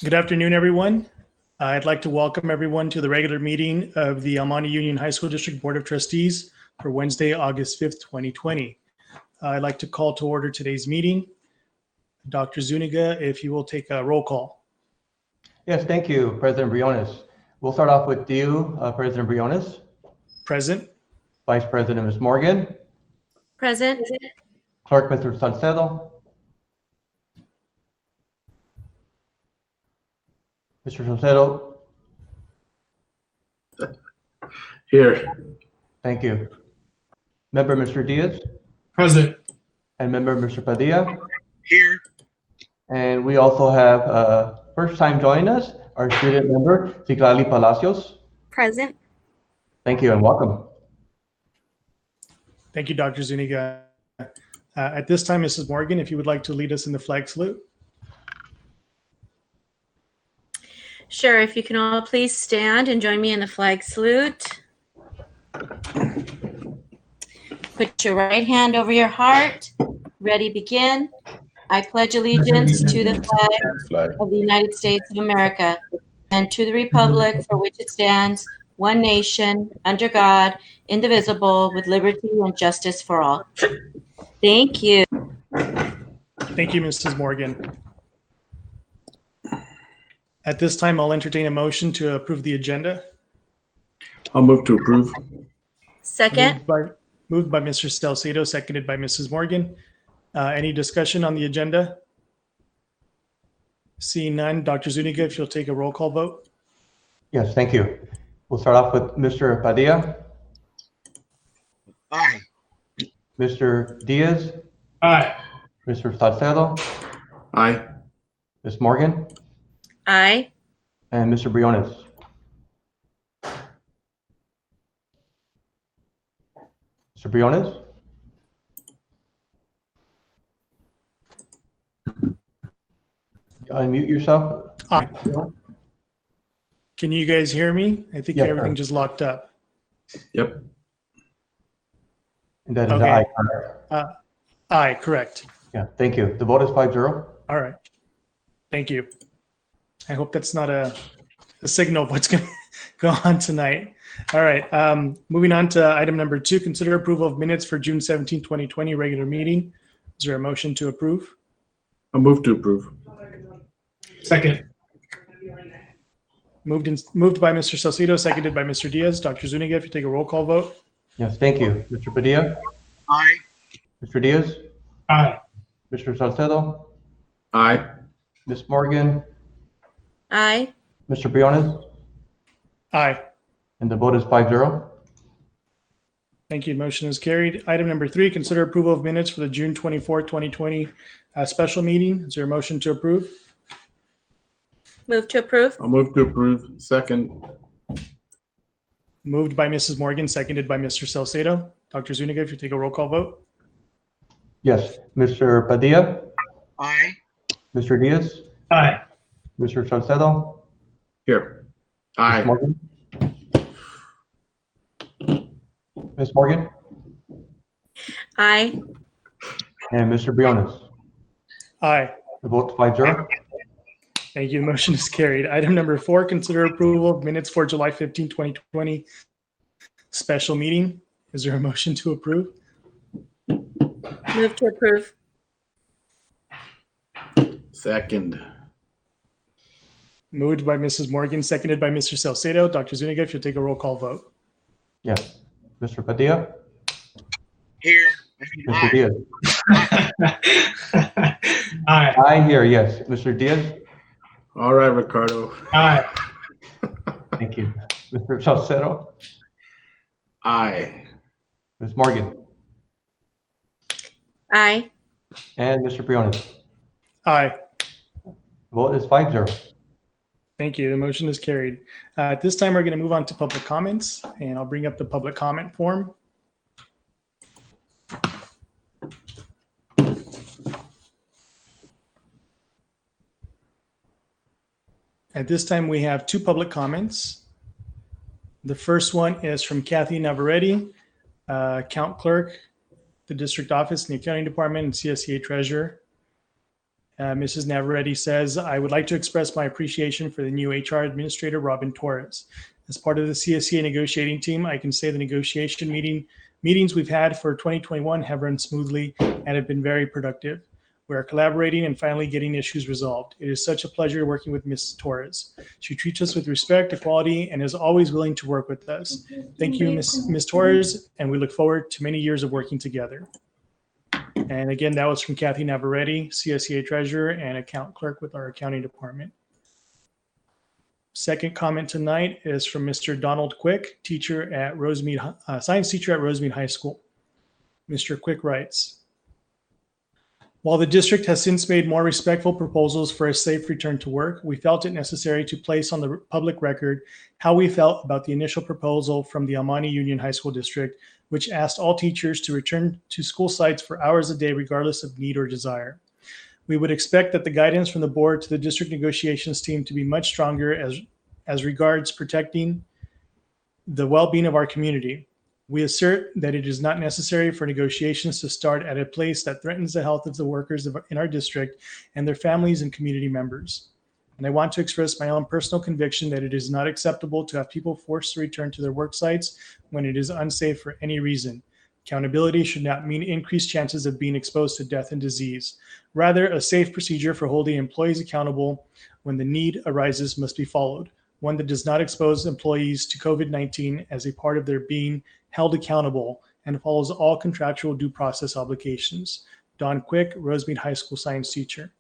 Good afternoon, everyone. I'd like to welcome everyone to the regular meeting of the El Monte Union High School District Board of Trustees for Wednesday, August 5th, 2020. I'd like to call to order today's meeting. Dr. Zuniga, if you will take a roll call. Yes, thank you, President Briones. We'll start off with you, President Briones. Present. Vice President Ms. Morgan. Present. Clerk Mr. Salcedo. Mr. Salcedo. Here. Thank you. Member Mr. Diaz. Present. And Member Mr. Padilla. Here. And we also have first time joining us, our student member, Citlali Palacios. Present. Thank you and welcome. Thank you, Dr. Zuniga. At this time, Mrs. Morgan, if you would like to lead us in the flag salute. Sure, if you can all please stand and join me in the flag salute. Put your right hand over your heart. Ready, begin. I pledge allegiance to the flag of the United States of America and to the republic for which it stands, one nation, under God, indivisible, with liberty and justice for all. Thank you. Thank you, Mrs. Morgan. At this time, I'll entertain a motion to approve the agenda. I'll move to approve. Second. Moved by Mr. Salcedo, seconded by Mrs. Morgan. Any discussion on the agenda? Seeing none, Dr. Zuniga, if you'll take a roll call vote. Yes, thank you. We'll start off with Mr. Padilla. Aye. Mr. Diaz. Aye. Mr. Salcedo. Aye. Ms. Morgan. Aye. And Mr. Briones. Mr. Briones? Unmute yourself. Aye. Can you guys hear me? I think Yes, everything sir. just locked up. Yep. And that is Okay. aye. Aye, correct. Yeah, thank you. The vote is 5-0. All right. Thank you. I hope that's not a signal of what's going to go on tonight. All right. Moving on to item number 2, consider approval of minutes for June 17, 2020 regular meeting. Is there a motion to approve? I'll move to approve. Second. Moved by Mr. Salcedo, seconded by Mr. Diaz. Dr. Zuniga, if you take a roll call vote. Yes, thank you. Mr. Padilla? Aye. Mr. Diaz? Aye. Mr. Salcedo? Aye. Ms. Morgan? Aye. Mr. Briones? Aye. And the vote is 5-0. Thank you. Motion is carried. Item number 3, consider approval of minutes for the June 24, 2020 special meeting. Is there a motion to approve? Move to approve. I'll move to approve. Second. Moved by Mrs. Morgan, seconded by Mr. Salcedo. Dr. Zuniga, if you take a roll call vote. Yes, Mr. Padilla? Aye. Mr. Diaz? Aye. Mr. Salcedo? Here. Ms. Aye. Morgan? Ms. Morgan? Aye. And Mr. Briones? Aye. The vote is 5-0. Thank you. The motion is carried. Item number 4, consider approval of minutes for July 15, 2020 special meeting. Is there a motion to approve? Move to approve. Second. Moved by Mrs. Morgan, seconded by Mr. Salcedo. Dr. Zuniga, if you'll take a roll call vote. Yes. Mr. Padilla? Here. Mr. Diaz? Aye. Aye here, yes. Mr. Diaz? All right, Ricardo. Aye. Thank you. Mr. Salcedo? Aye. Ms. Morgan? Aye. And Mr. Briones? Aye. Vote is 5-0. Thank you. The motion is carried. At this time, we're going to move on to public comments, and I'll bring up the public comment form. At this time, we have 2 public comments. The first one is from Kathy Navarrete, account clerk, the district office in the accounting department and CSEA treasurer. Mrs. Navarrete says, I would like to express my appreciation for the new HR Administrator, Robin Torres. As part of the CSEA negotiating team, I can say the negotiation meetings we've had for 2021 have run smoothly and have been very productive. We are collaborating and finally getting issues resolved. It is such a pleasure working with Ms. Torres. She treats us with respect, equality, and is always willing to work with us. Thank you, Ms. Torres, and we look forward to many years of working together. And again, that was from Kathy Navarrete, CSEA Treasurer and Account Clerk with our accounting department. Second comment tonight is from Mr. Donald Quick, teacher at Rosemead, science teacher at Rosemead High School. Mr. Quick writes, while the district has since made more respectful proposals for a safe return to work, we felt it necessary to place on the public record how we felt about the initial proposal from the Almani Union High School District, which asked all teachers to return to school sites for hours a day, regardless of need or desire. We would expect that the guidance from the board to the district negotiations team to be much stronger as regards protecting the well-being of our community. We assert that it is not necessary for negotiations to start at a place that threatens the health of the workers in our district and their families and community members. And I want to express my own personal conviction that it is not acceptable to have people forced to return to their work sites when it is unsafe for any reason. Accountability should not mean increased chances of being exposed to death and disease. Rather, a safe procedure for holding employees accountable when the need arises must be followed, one that does not expose employees to COVID-19 as a part of their being held accountable and follows all contractual due process obligations. Don Quick, Rosemead High School science teacher.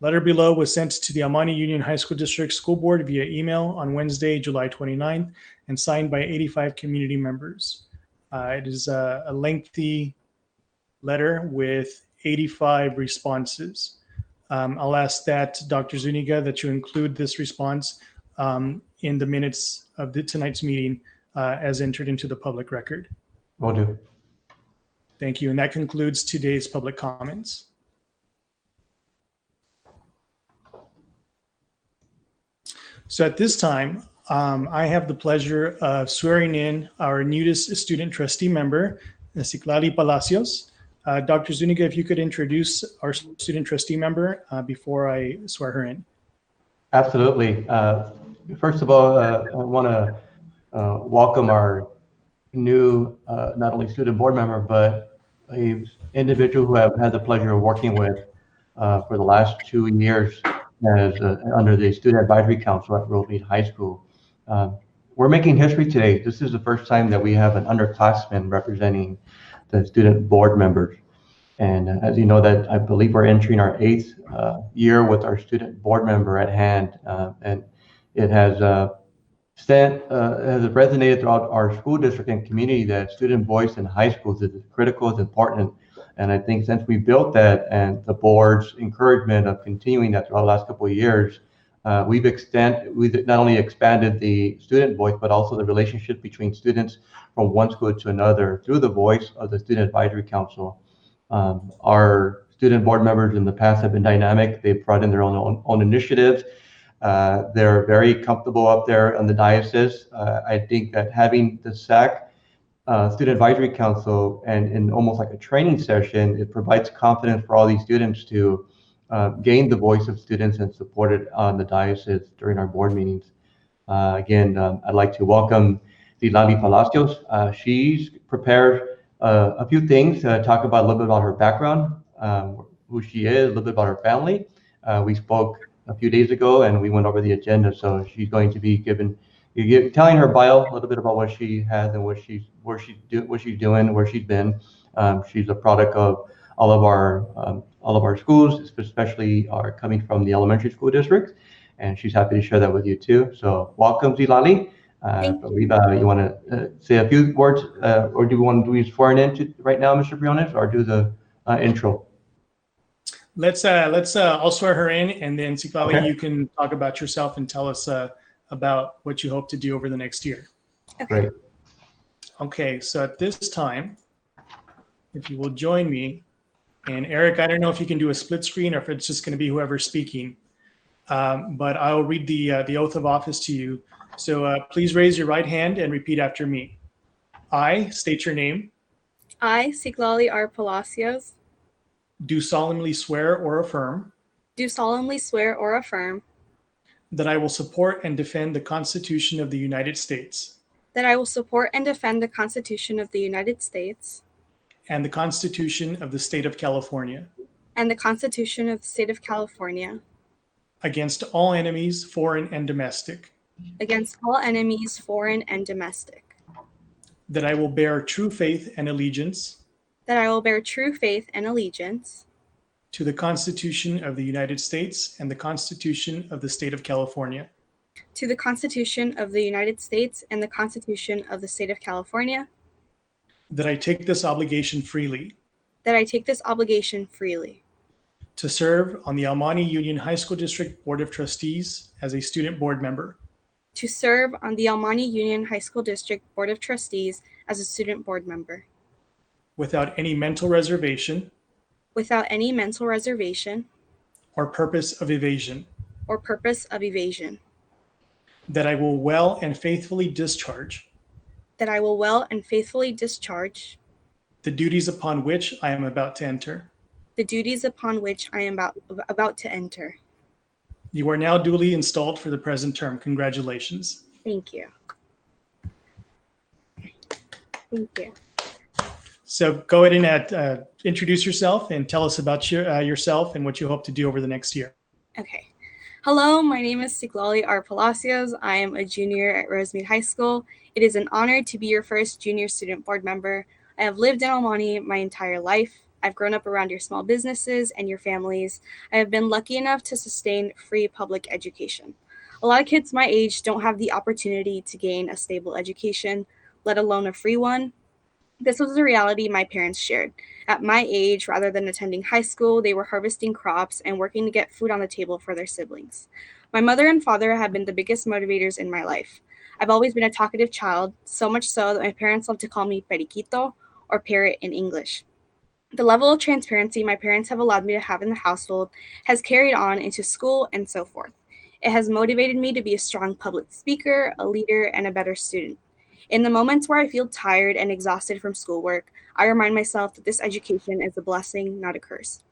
Letter below was sent to the Almani Union High School District School Board via email on Wednesday, July 29th, and signed by 85 community members. It is a lengthy letter with 85 responses. I'll ask that, Dr. Zuniga, that you include this response in the minutes of tonight's meeting as entered into the public record. Will do. Thank you. And that concludes today's public comments. So at this time, I have the pleasure of swearing in our newest student trustee member, Citlali Palacios. Dr. Zuniga, if you could introduce our student trustee member before I swear her in. Absolutely. First of all, I want to welcome our new, not only student board member, but an individual who I've had the pleasure of working with for the last 2 years as under the Student Advisory Council at Rosemead High School. We're making history today. This is the first time that we have an underclassman representing the student board members. And as you know, that I believe we're entering our 8th year with our student board member at hand. And it has resonated throughout our school district and community that student voice in high schools is critical, is important. And I think since we built that and the board's encouragement of continuing that throughout the last couple of years, we've not only expanded the student voice, but also the relationship between students from one school to another through the voice of the Student Advisory Council. Our student board members in the past have been dynamic. They've brought in their own initiatives. They're very comfortable up there on the diocese. I think that having the SAC Student Advisory Council and in almost like a training session, it provides confidence for all these students to gain the voice of students and support it on the diocese during our board meetings. Again, I'd like to welcome Citlali Palacios. She's prepared a few things to talk about a little bit about her background, who she is, a little bit about her family. We spoke a few days ago and we went over the agenda, so she's going to be telling her bio, a little bit about what she has and what she's doing, where she's been. She's a product of all of our schools, especially are coming from the elementary school district, and she's happy to share that with you too. So welcome, Citlali. I believe you want to say a few words, or do you want to do swearing in right now, Mr. Briones, or do the intro? I'll swear her in, and then Citlali, Okay. You can talk about yourself and tell us about what you hope to do over the next year. Okay. Great. Okay, so at this time, if you will join me, and Eric, I don't know if you can do a split screen or if it's just going to be whoever's speaking, but I'll read the oath of office to you. So please raise your right hand and repeat after me. I state your name, I, Citlali R. Palacios, do solemnly swear or affirm do solemnly swear or affirm that I will support and defend the Constitution of the United States that I will support and defend the Constitution of the United States and the Constitution of the State of California and the Constitution of the State of California against all enemies, foreign and domestic, against all enemies, foreign and domestic, that I will bear true faith and allegiance that I will bear true faith and allegiance to the Constitution of the United States and the Constitution of the State of California, to the Constitution of the United States and the Constitution of the State of California, that I take this obligation freely that I take this obligation freely to serve on the Almani Union High School District Board of Trustees as a student board member, to serve on the Almani Union High School District Board of Trustees as a student board member, without any mental reservation without any mental reservation or purpose of evasion, or purpose of evasion, that I will well and faithfully discharge that I will well and faithfully discharge the duties upon which I am about to enter. the duties upon which I am about to enter. You are now duly installed for the present term. Congratulations. Thank you. Thank you. So go ahead and introduce yourself and tell us about yourself and what you hope to do over the next year. Okay. Hello, my name is Siglali R. Palacios. I am a junior at Rosemead High School. It is an honor to be your first junior student board member. I have lived in Almani my entire life. I've grown up around your small businesses and your families. I have been lucky enough to sustain free public education. A lot of kids my age don't have the opportunity to gain a stable education, let alone a free one. This was a reality my parents shared. At my age, rather than attending high school, they were harvesting crops and working to get food on the table for their siblings. My mother and father have been the biggest motivators in my life. I've always been a talkative child, so much so that my parents love to call me Periquito, or parrot in English. The level of transparency my parents have allowed me to have in the household has carried on into school and so forth. It has motivated me to be a strong public speaker, a leader, and a better student. In the moments where I feel tired and exhausted from schoolwork, I remind myself that this education is a blessing, not a curse.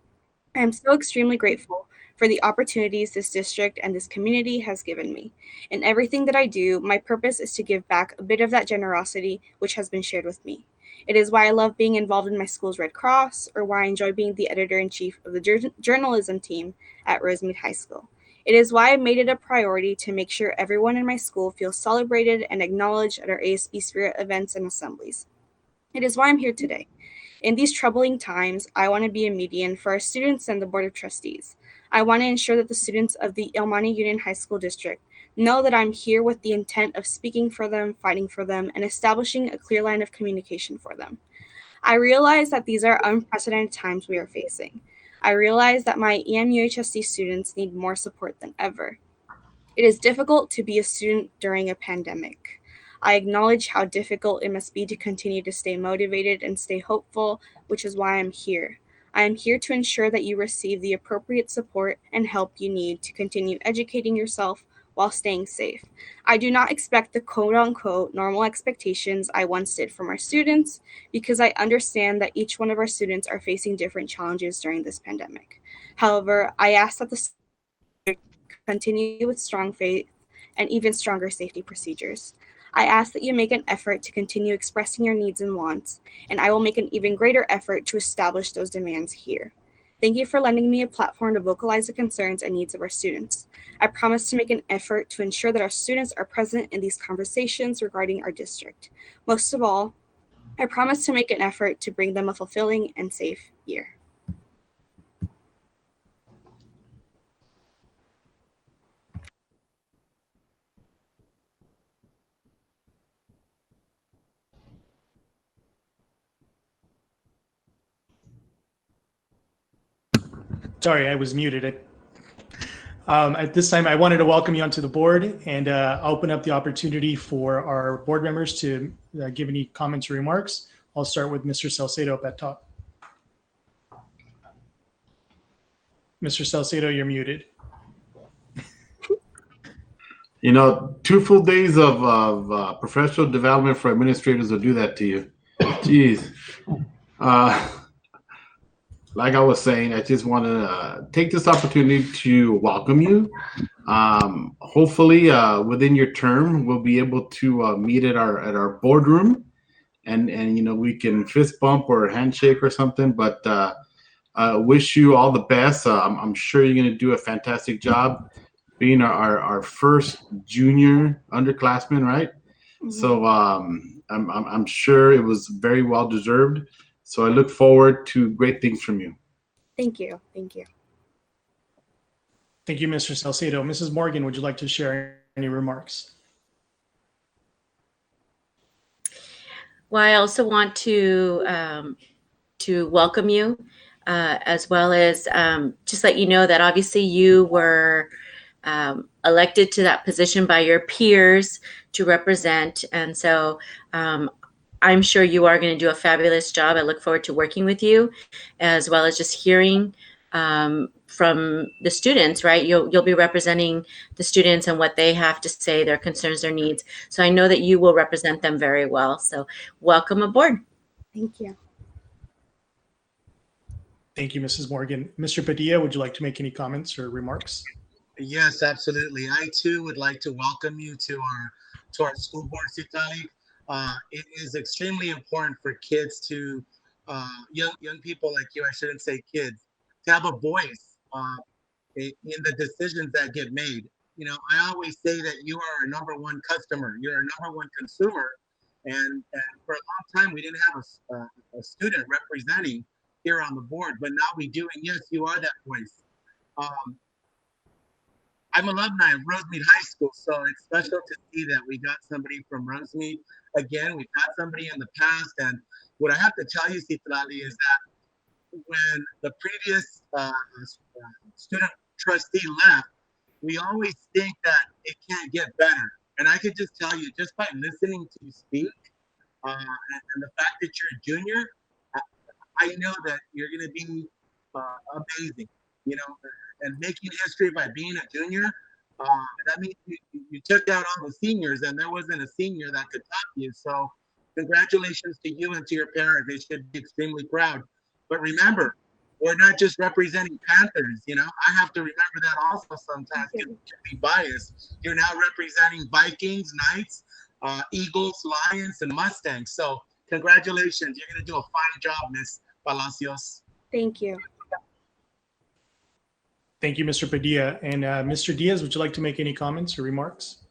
I am so extremely grateful for the opportunities this district and this community has given me. In everything that I do, my purpose is to give back a bit of that generosity which has been shared with me. It is why I love being involved in my school's Red Cross, or why I enjoy being the editor-in-chief of the journalism team at Rosemead High School. It is why I made it a priority to make sure everyone in my school feels celebrated and acknowledged at our ASB Spirit events and assemblies. It is why I'm here today. In these troubling times, I want to be a median for our students and the Board of Trustees. I want to ensure that the students of the Almani Union High School District know that I'm here with the intent of speaking for them, fighting for them, and establishing a clear line of communication for them. I realize that these are unprecedented times we are facing. I realize that my EMUHSD students need more support than ever. It is difficult to be a student during a pandemic. I acknowledge how difficult it must be to continue to stay motivated and stay hopeful, which is why I'm here. I am here to ensure that you receive the appropriate support and help you need to continue educating yourself while staying safe. I do not expect the quote-unquote normal expectations I once did from our students, because I understand that each one of our students are facing different challenges during this pandemic. However, I ask that the students continue with strong faith and even stronger safety procedures. I ask that you make an effort to continue expressing your needs and wants, and I will make an even greater effort to establish those demands here. Thank you for lending me a platform to vocalize the concerns and needs of our students. I promise to make an effort to ensure that our students are present in these conversations regarding our district. Most of all, I promise to make an effort to bring them a fulfilling and safe year. Sorry, I was muted. At this time, I wanted to welcome you onto the board and open up the opportunity for our board members to give any comments or remarks. I'll start with Mr. Salcedo up at top. Mr. Salcedo, you're muted. You know, 2 full days of professional development for administrators will do that to you. Jeez. like I was saying, I just want to take this opportunity to welcome you. Hopefully, within your term, we'll be able to meet at our boardroom, and we can fist bump or handshake or something. But wish you all the best. I'm sure you're going to do a fantastic job being our first junior underclassman, right? So I'm sure it was very well deserved. So I look forward to great things from you. Thank you. Thank you. Thank you, Mr. Salcedo. Mrs. Morgan, would you like to share any remarks? Well, I also want to welcome you, as well as just let you know that obviously you were elected to that position by your peers to represent, and so I'm sure you are going to do a fabulous job. I look forward to working with you, as well as just hearing from the students. Right, you'll be representing the students and what they have to say, their concerns, their needs. So I know that you will represent them very well. So welcome aboard. Thank you. Thank you, Mrs. Morgan. Mr. Padilla, would you like to make any comments or remarks? Yes, absolutely. I too would like to welcome you to our school board, Citali. It is extremely important for kids to young people like you. I shouldn't say kids, to have a voice in the decisions that get made. I always say that you are our number one customer. You're our number one consumer, and for a long time we didn't have a student representing here on the board, but now we do. And yes, you are that voice. I'm alumni of Rosemead High School, so it's special to see that we got somebody from Rosemead. Again, we've got somebody in the past, and what I have to tell you, Citlali, is that when the previous student trustee left, we always think that it can't get better. And I could just tell you, just by listening to you speak, and the fact that you're a junior, I know that you're going to be amazing, and making history by being a junior. That means you took out all the seniors, and there wasn't a senior that could top you. So congratulations to you and to your parents. They should be extremely proud. But remember, we're not just representing Panthers. I have to remember that also sometimes. It can be biased. You're now representing Vikings, Knights, Eagles, Lions, and Mustangs. So congratulations. You're going to do a fine job, Miss Palacios. Thank you. Thank you, Mr. Padilla. And Mr. Diaz, would you like to make any comments or remarks?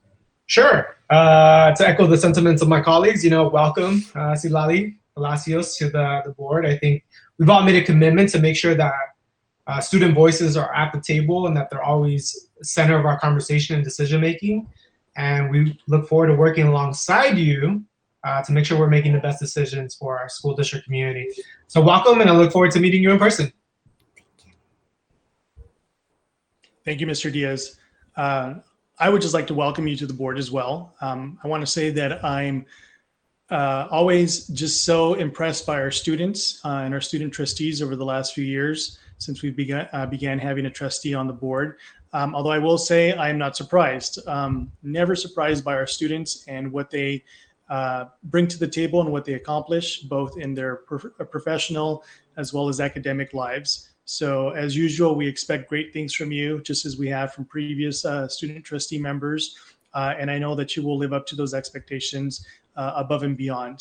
Sure. To echo the sentiments of my colleagues, welcome, Silali Palacios, to the board. I think we've all made a commitment to make sure that student voices are at the table and that they're always center of our conversation and decision making. And we look forward to working alongside you to make sure we're making the best decisions for our school district community. So welcome, and I look forward to meeting you in person. Thank you, Mr. Diaz. I would just like to welcome you to the board as well. I want to say that I'm always just so impressed by our students and our student trustees over the last few years since we began having a trustee on the board. Although I will say I am not surprised. Never surprised by our students and what they bring to the table and what they accomplish, both in their professional as well as academic lives. So as usual, we expect great things from you, just as we have from previous student trustee members. And I know that you will live up to those expectations above and beyond.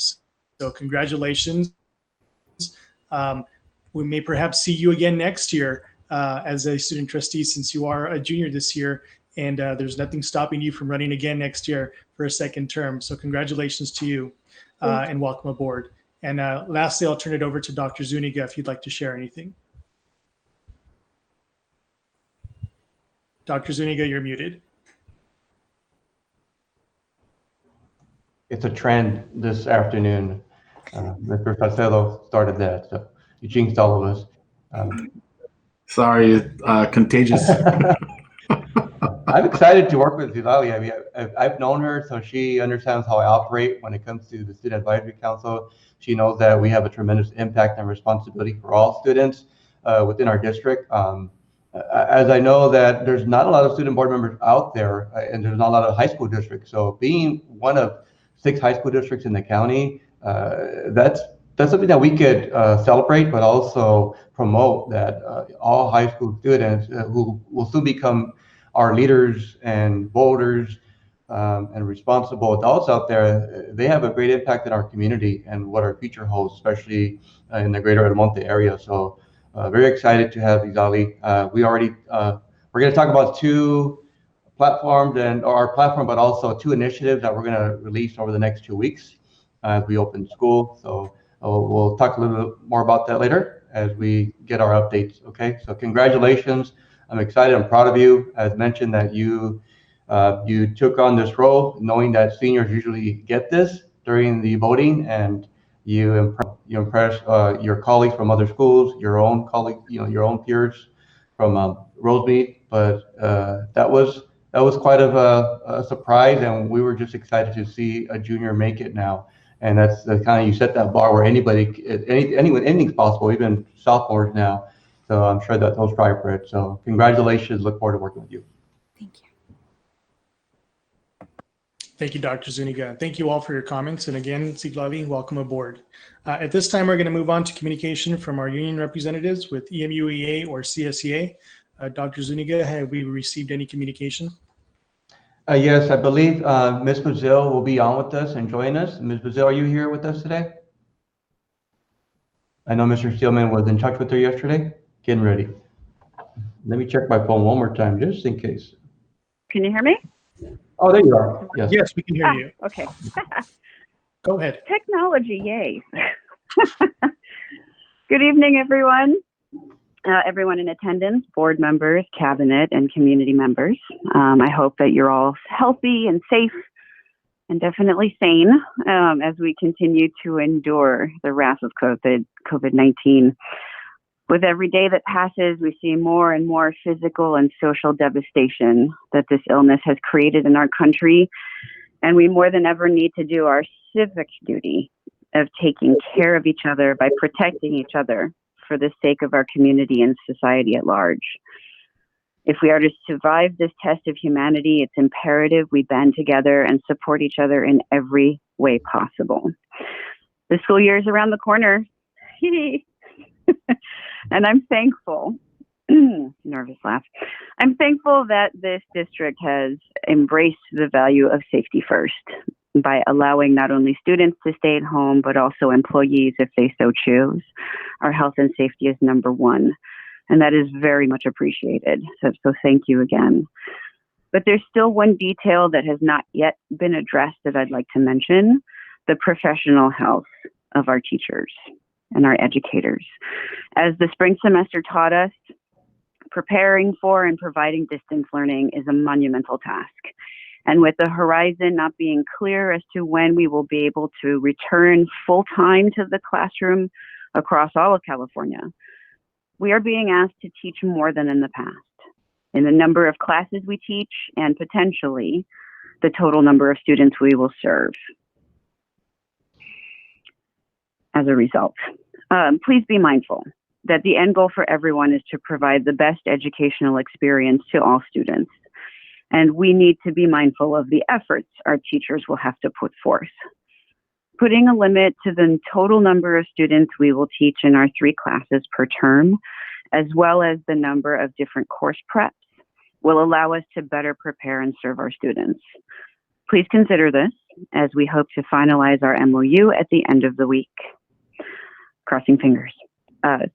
So congratulations. We may perhaps see you again next year as a student trustee, since you are a junior this year, and there's nothing stopping you from running again next year for a second term. So congratulations to you and welcome aboard. And lastly, I'll turn it over to Dr. Zuniga if you'd like to share anything. Dr. Zuniga, you're muted. It's a trend this afternoon. Mr. Salcedo started that, so you jinxed all of us. Sorry, contagious. I'm excited to work with Zilali. I mean, I've known her, so she understands how I operate when it comes to the Student Advisory Council. She knows that we have a tremendous impact and responsibility for all students within our district. As I know that there's not a lot of student board members out there, and there's not a lot of high school districts. So being one of 6 high school districts in the county, that's that's something that we could celebrate, but also promote that all high school students who will soon become our leaders and voters and responsible adults out there, they have a great impact in our community and what our future holds, especially in the greater El Monte area. So very excited to have Izali. We're going to talk about two platforms and our platform, but also two initiatives that we're going to release over the next 2 weeks as we open school. So we'll talk a little bit more about that later as we get our updates. Okay, so congratulations. I'm excited. I'm proud of you. As mentioned, that you took on this role knowing that seniors usually get this during the voting, and you impressed your colleagues from other schools, your own colleagues, your own peers from Rosemead. But that was quite of a surprise, and we were just excited to see a junior make it now. And that's the kind of, you set that bar where anything's possible, even sophomores now. So I'm sure that they'll strive for it. So congratulations. Look forward to working with you. Thank you. Thank you, Dr. Zuniga. Thank you all for your comments. And again, Siglali, welcome aboard. At this time, we're going to move on to communication from our union representatives with EMUEA or CSEA. Dr. Zuniga, have we received any communication? Yes, I believe Ms. Brazil will be on with us and join us. Ms. Brazil, are you here with us today? I know Mr. Steelman was in touch with her yesterday. Getting ready. Let me check my phone one more time, just in case. Can you hear me? Oh, there you are. Yes. Yes, we can hear you. Okay. Go ahead. Technology, yay. Good evening, everyone. Everyone in attendance, board members, cabinet, and community members. I hope that you're all healthy and safe and definitely sane as we continue to endure the wrath of COVID-19. With every day that passes, we see more and more physical and social devastation that this illness has created in our country, and we more than ever need to do our civic duty of taking care of each other by protecting each other for the sake of our community and society at large. If we are to survive this test of humanity, it's imperative we band together and support each other in every way possible. The school year is around the corner. And I'm thankful, nervous laugh. I'm thankful that this district has embraced the value of safety first by allowing not only students to stay at home, but also employees if they so choose. Our health and safety is number one, and that is very much appreciated. So thank you again. But there's still one detail that has not yet been addressed that I'd like to mention: the professional health of our teachers and our educators. As the spring semester taught us, preparing for and providing distance learning is a monumental task. And with the horizon not being clear as to when we will be able to return full-time to the classroom across all of California, we are being asked to teach more than in the past, in the number of classes we teach and potentially the total number of students we will serve. As a result, please be mindful that the end goal for everyone is to provide the best educational experience to all students. And we need to be mindful of the efforts our teachers will have to put forth. Putting a limit to the total number of students we will teach in our 3 classes per term, as well as the number of different course preps, will allow us to better prepare and serve our students. Please consider this as we hope to finalize our MOU at the end of the week. Crossing fingers.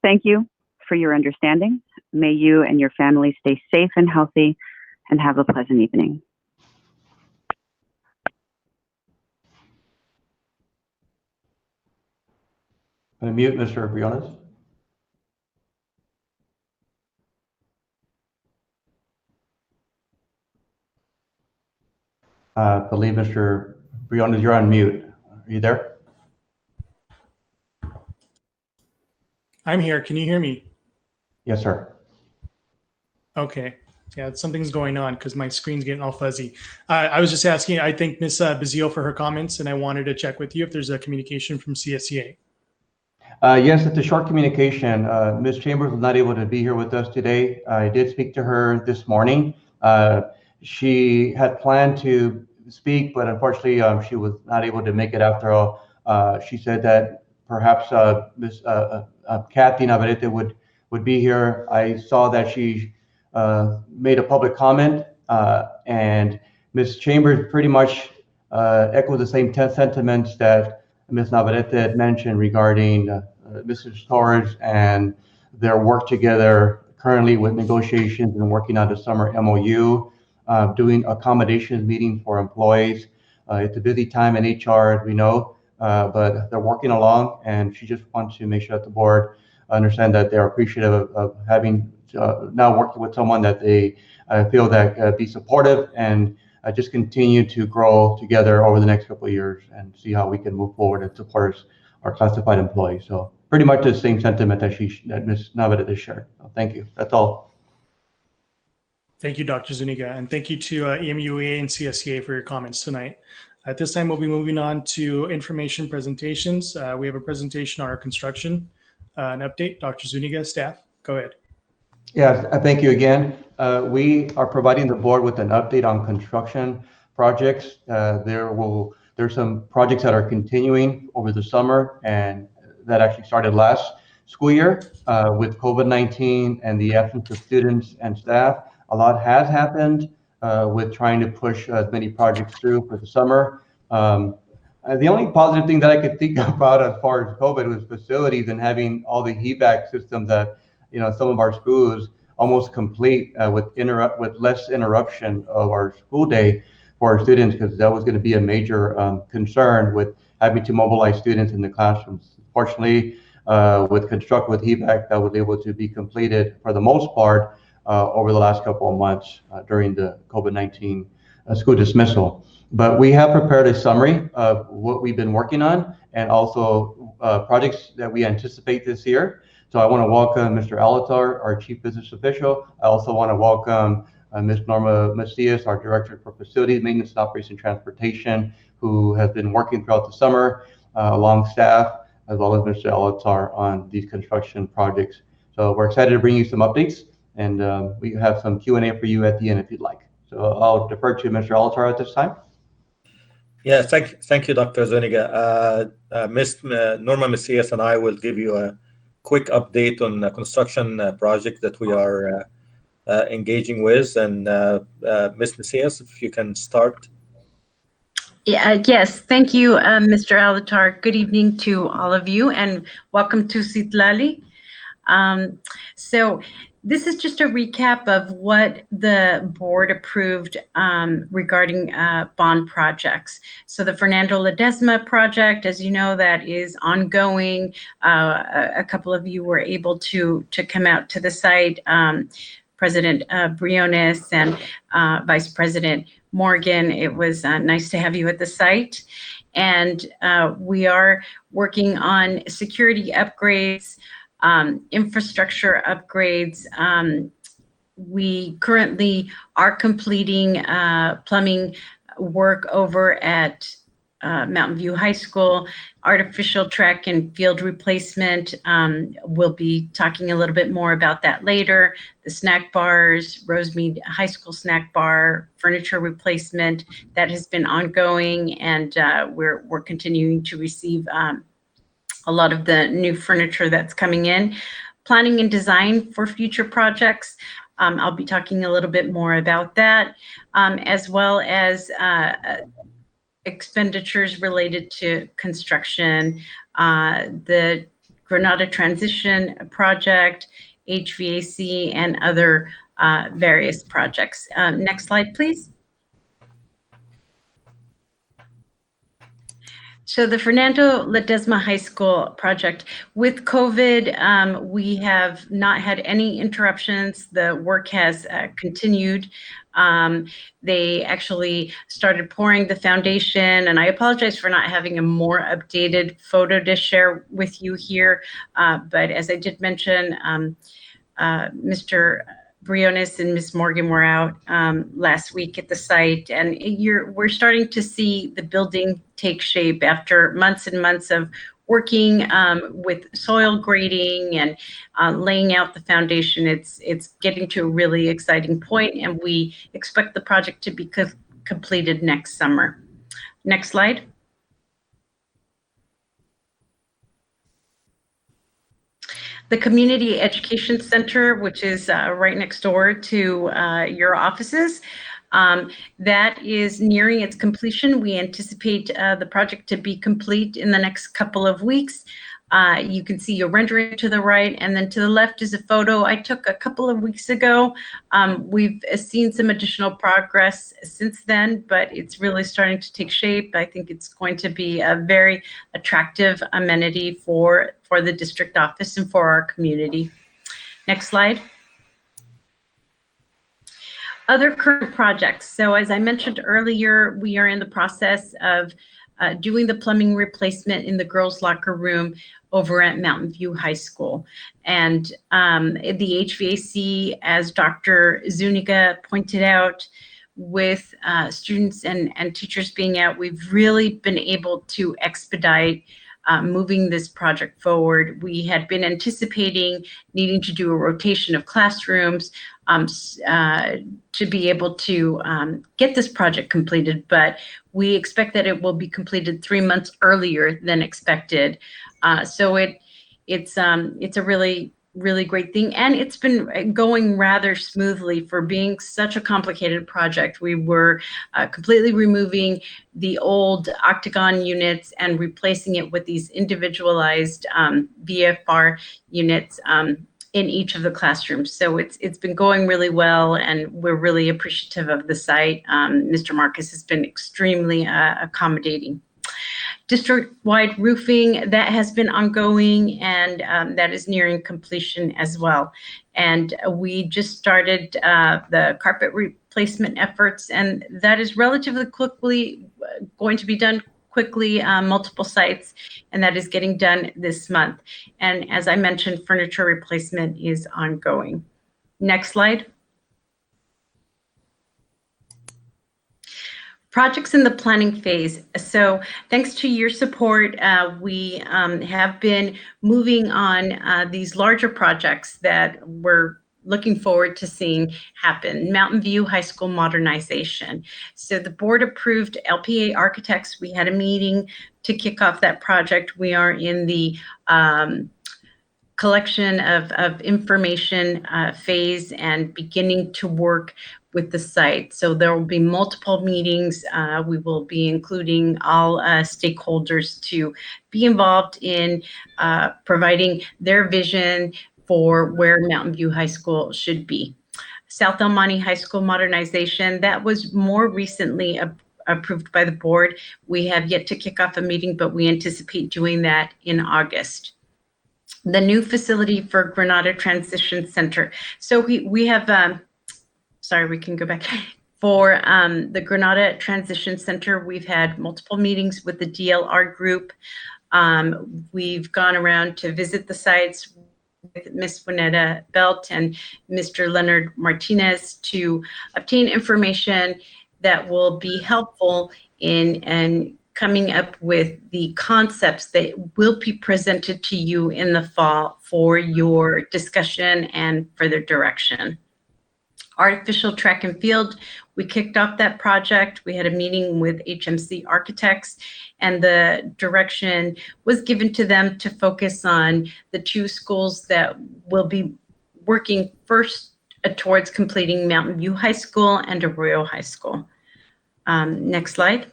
Thank you for your understanding. May you and your family stay safe and healthy, and have a pleasant evening. Unmute Mr. Briones. I believe Mr. Briones, you're on mute. Are you there? I'm here. Can you hear me? Yes, sir. Okay. Yeah, something's going on because my screen's getting all fuzzy. I was just asking, I thank Ms. Bazile for her comments, and I wanted to check with you if there's a communication from CSEA. Yes, it's a short communication. Ms. Chambers was not able to be here with us today. I did speak to her this morning. She had planned to speak, but unfortunately, she was not able to make it after all. She said that perhaps Ms. Kathy Navarrete would be here. I saw that she made a public comment, and Ms. Chambers pretty much echoed the same sentiments that Ms. Navarrete had mentioned regarding Mrs. Torres and their work together currently with negotiations and working on the summer MOU, doing accommodations meeting for employees. It's a busy time in HR, as we know, but they're working along, and she just wants to make sure that the board understand that they're appreciative of having now working with someone that they feel that be supportive and just continue to grow together over the next couple of years and see how we can move forward and support our classified employees. So pretty much the same sentiment that Ms. Navarrete shared. So thank you. That's all. Thank you, Dr. Zuniga, and thank you to EMUA and CSCA for your comments tonight. At this time, we'll be moving on to information presentations. We have a presentation on our construction, an update. Dr. Zuniga, staff, go ahead. Yes, thank you again. We are providing the board with an update on construction projects. There's some projects that are continuing over the summer and that actually started last school year with COVID-19 and the absence of students and staff. A lot has happened with trying to push as many projects through for the summer. The only positive thing that I could think about as far as COVID was facilities and having all the HVAC systems that, some of our schools almost complete with less interruption of our school day for our students, because that was going to be a major concern with having to mobilize students in the classrooms. Fortunately, with HVAC, that was able to be completed for the most part over the last couple of months during the COVID-19 school dismissal. But we have prepared a summary of what we've been working on and also projects that we anticipate this year. So I want to welcome Mr. Alatar, our Chief Business Official. I also want to welcome Ms. Norma Macias, our Director for Facilities, Maintenance, and Operation Transportation, who has been working throughout the summer along staff, as well as Mr. Alatar on these construction projects. So we're excited to bring you some updates, and we have some Q&A for you at the end if you'd like. So I'll defer to Mr. Alatar at this time. Yeah, thank you, Dr. Zuniga. Ms. Norma Macias and I will give you a quick update on the construction project that we are engaging with. And Ms. Macias, if you can start. Yes, thank you, Mr. Alatar. Good evening to all of you, and welcome to Citlali. So this is just a recap of what the board approved regarding bond projects. So the Fernando Ledesma project, as you know, that is ongoing. A couple of you were able to come out to the site. President Briones and Vice President Morgan, it was nice to have you at the site. And we are working on security upgrades, infrastructure upgrades. We currently are completing plumbing work over at Mountain View High School, artificial track and field replacement. We'll be talking a little bit more about that later. The snack bars, Rosemead High School snack bar, furniture replacement, that has been ongoing, and we're continuing to receive a lot of the new furniture that's coming in. Planning and design for future projects. I'll be talking a little bit more about that, as well as expenditures related to construction, the Granada Transition Project, HVAC, and other various projects. Next slide, please. So the Fernando Ledesma High School project, with COVID, we have not had any interruptions. The work has continued. They actually started pouring the foundation, and I apologize for not having a more updated photo to share with you here. But as I did mention, Mr. Briones and Ms. Morgan were out last week at the site, and we're starting to see the building take shape after months and months of working with soil grading and laying out the foundation. It's getting to a really exciting point, and we expect the project to be completed next summer. Next slide. The Community Education Center, which is right next door to your offices, that is nearing its completion. We anticipate the project to be complete in the next couple of weeks. You can see a rendering to the right, and then to the left is a photo I took a couple of weeks ago. We've seen some additional progress since then, but it's really starting to take shape. I think it's going to be a very attractive amenity for the district office and for our community. Next slide. Other current projects. So as I mentioned earlier, we are in the process of doing the plumbing replacement in the girls' locker room over at Mountain View High School. And the HVAC, as Dr. Zuniga pointed out, with students and teachers being out, we've really been able to expedite moving this project forward. We had been anticipating needing to do a rotation of classrooms to be able to get this project completed, but we expect that it will be completed 3 months earlier than expected. So it's a really great thing, and it's been going rather smoothly for being such a complicated project. We were completely removing the old octagon units and replacing it with these individualized VFR units in each of the classrooms. So it's been going really well, and we're really appreciative of the site. Mr. Marcus has been extremely accommodating. District-wide roofing, that has been ongoing, and that is nearing completion as well. And we just started the carpet replacement efforts, and that is relatively quickly going to be done quickly, multiple sites, and that is getting done this month. And as I mentioned, furniture replacement is ongoing. Next slide. Projects in the planning phase. So thanks to your support, we have been moving on these larger projects that we're looking forward to seeing happen. Mountain View High School modernization. So the board approved LPA architects. We had a meeting to kick off that project. We are in the collection of information phase and beginning to work with the site. So there will be multiple meetings. We will be including all stakeholders to be involved in providing their vision for where Mountain View High School should be. South El Monte High School modernization, that was more recently approved by the board. We have yet to kick off a meeting, but we anticipate doing that in August. The new facility for Granada Transition Center. So we have, sorry, we can go back. For the Granada Transition Center, we've had multiple meetings with the DLR group. We've gone around to visit the sites with Ms. Juanetta Belt and Mr. Leonard Martinez to obtain information that will be helpful in coming up with the concepts that will be presented to you in the fall for your discussion and further direction. Artificial track and field, we kicked off that project. We had a meeting with HMC architects, and the direction was given to them to focus on the 2 schools that will be working first towards completing Mountain View High School and Arroyo High School. Next slide.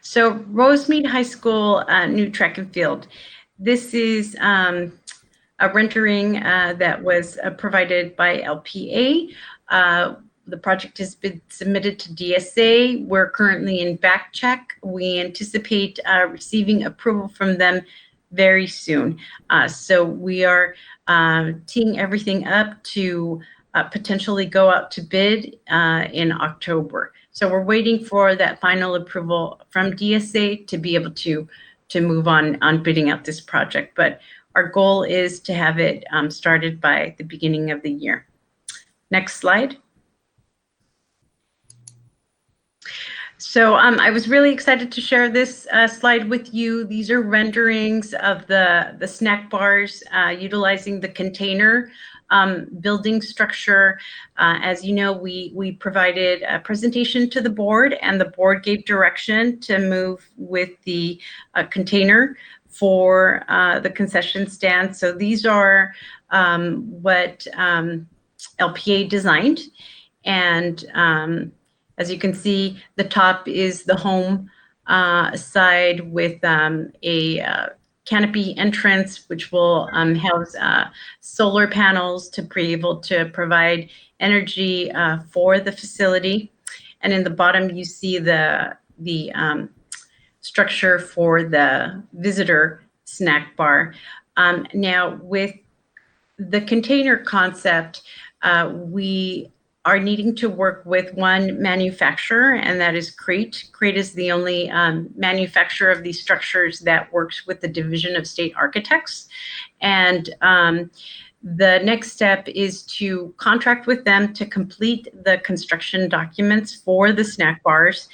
So Rosemead High School, new track and field. This is a rendering that was provided by LPA. The project has been submitted to DSA. We're currently in back check. We anticipate receiving approval from them very soon. So we are teeing everything up to potentially go out to bid in October. So we're waiting for that final approval from DSA to be able to move on bidding out this project. But our goal is to have it started by the beginning of the year. Next slide. So I was really excited to share this slide with you. These are renderings of the snack bars utilizing the container building structure. As you know, we provided a presentation to the board, and the board gave direction to move with the container for the concession stand. So these are what LPA designed. And as you can see, the top is the home side with a canopy entrance, which will house solar panels to be able to provide energy for the facility. And in the bottom, you see the structure for the visitor snack bar. Now, with the container concept, we are needing to work with one manufacturer, and that is Crate. Crate is the only manufacturer of these structures that works with the Division of State Architects. And the next step is to contract with them to complete the construction documents for the snack bars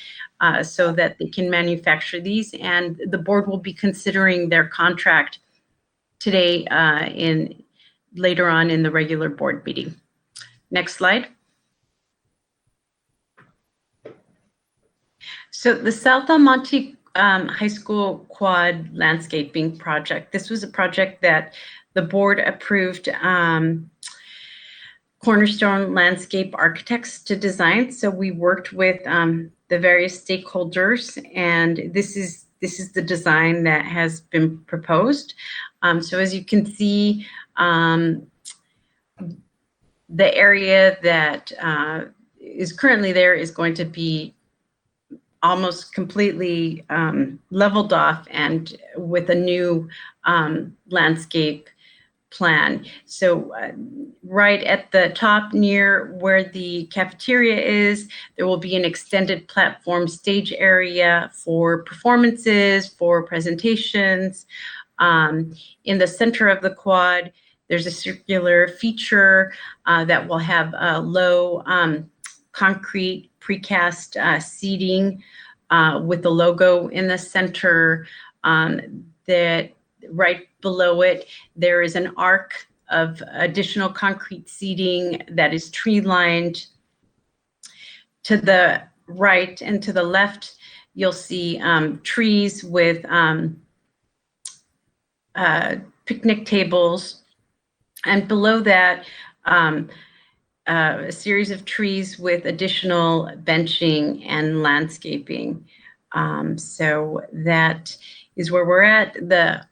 so that they can manufacture these. And the board will be considering their contract today later on in the regular board meeting. Next slide. So the South El Monte High School Quad landscaping project. This was a project that the board approved Cornerstone Landscape Architects to design. So we worked with the various stakeholders, and this is the design that has been proposed. So as you can see, the area that is currently there is going to be almost completely leveled off and with a new landscape plan. So right at the top near where the cafeteria is, there will be an extended platform stage area for performances, for presentations. In the center of the quad, there's a circular feature that will have low concrete precast seating with the logo in the center. That right below it, there is an arc of additional concrete seating that is tree lined. To the right and to the left, you'll see trees with picnic tables. And below that, a series of trees with additional benching and landscaping. So that is where we're at. The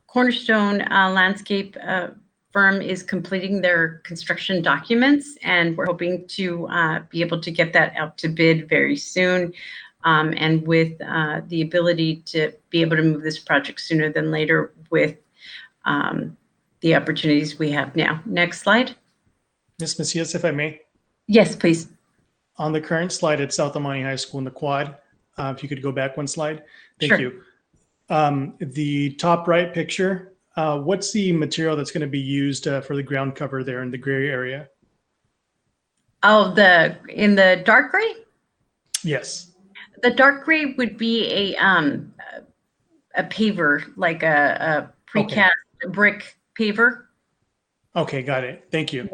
Cornerstone Landscape firm is completing their construction documents, and we're hoping to be able to get that out to bid very soon. And with the ability to be able to move this project sooner than later with the opportunities we have now. Next slide. Ms. Macias, if I may. Yes, please. On the current slide at South El Monte High School in the quad, if you could go back one slide. Thank Sure. you. The top right picture, what's the material that's going to be used for the ground cover there in the gray area? Oh, in the dark gray? Yes. The dark gray would be a paver, like a precast brick paver. Okay, got it. Thank you.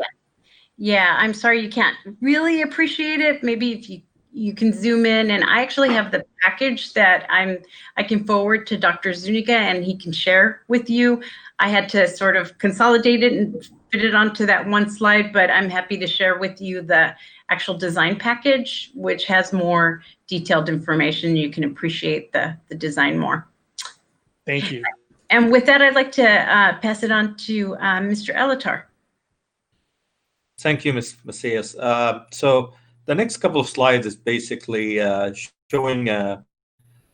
Yeah, I'm sorry you can't really appreciate it. Maybe if you can zoom in, and I actually have the package that I can forward to Dr. Zuniga and he can share with you. I had to sort of consolidate it and fit it onto that one slide, but I'm happy to share with you the actual design package, which has more detailed information. You can appreciate the design more. Thank you. And with that, I'd like to pass it on to Mr. Elatar. Thank you, Ms. Macias. So the next couple of slides is basically showing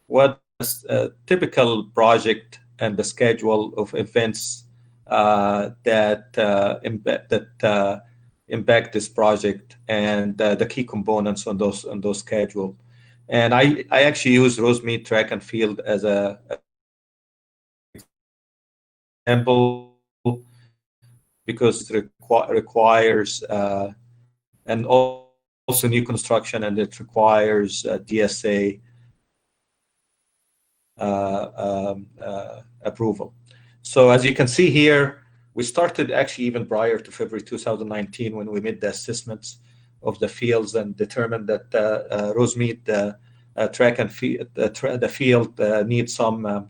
what a typical project and the schedule of events that impact this project and the key components on those schedule. And I actually use Rosemead track and field as a example because it requires and also new construction, and it requires DSA approval. So as you can see here, we started actually even prior to February 2019 when we made the assessments of the fields and determined that Rosemead track and field the field needs some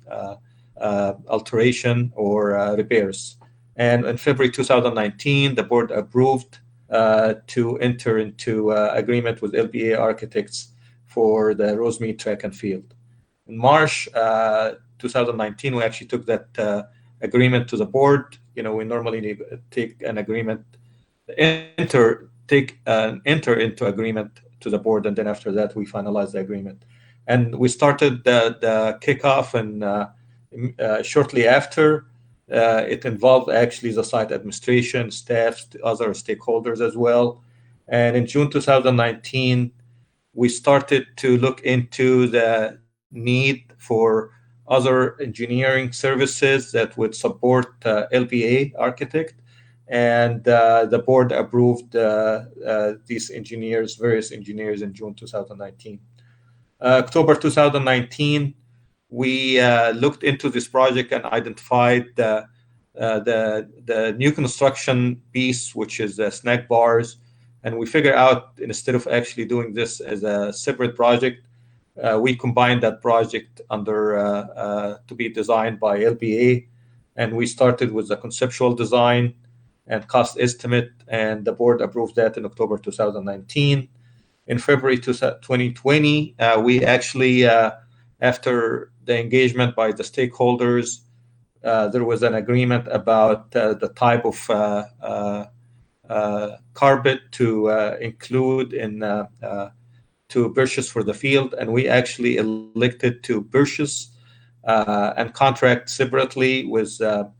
alteration or repairs. And in February 2019, the board approved to enter into agreement with LBA Architects for the Rosemead track and field. In March 2019, we actually took that agreement to the board. We normally take an agreement, enter into agreement to the board, and then after that we finalize the agreement. And we started the kickoff, and shortly after, it involved actually the site administration, staff, other stakeholders as well. And in June 2019, we started to look into the need for other engineering services that would support LBA Architect. And the board approved these engineers, various engineers, in June 2019. October 2019, we looked into this project and identified the new construction piece, which is the snack bars. And we figured out, instead of actually doing this as a separate project, we combined that project under to be designed by LBA. And we started with the conceptual design and cost estimate, and the board approved that in October 2019. In February 2020, we actually, after the engagement by the stakeholders, there was an agreement about the type of carpet to include in to purchase for the field, and we actually elected to purchase and contract separately with the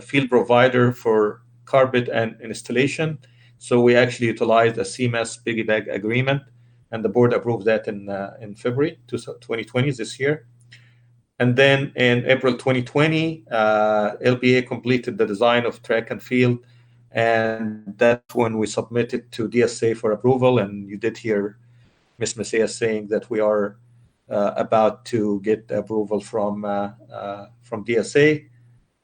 field provider for carpet and installation. So we actually utilized a CMS piggyback agreement, and the board approved that in February 2020, this year. And then in April 2020, LBA completed the design of track and field, and that's when we submitted to DSA for approval. And you did hear Ms. Messias saying that we are about to get approval from DSA.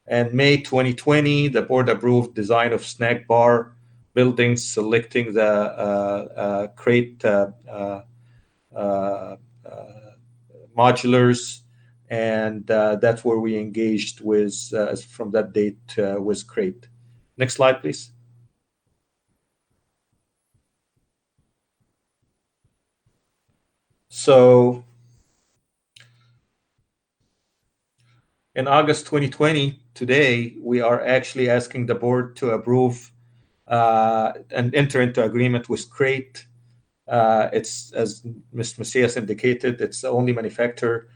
And May 2020, the board approved design of snack bar buildings, selecting the crate modulars, and that's where we engaged with, from that date, with crate. Next slide, please. So in August 2020, today, we are actually asking the board to approve and enter into agreement with Crate. It's, as Ms. Macias indicated, it's the only manufacturer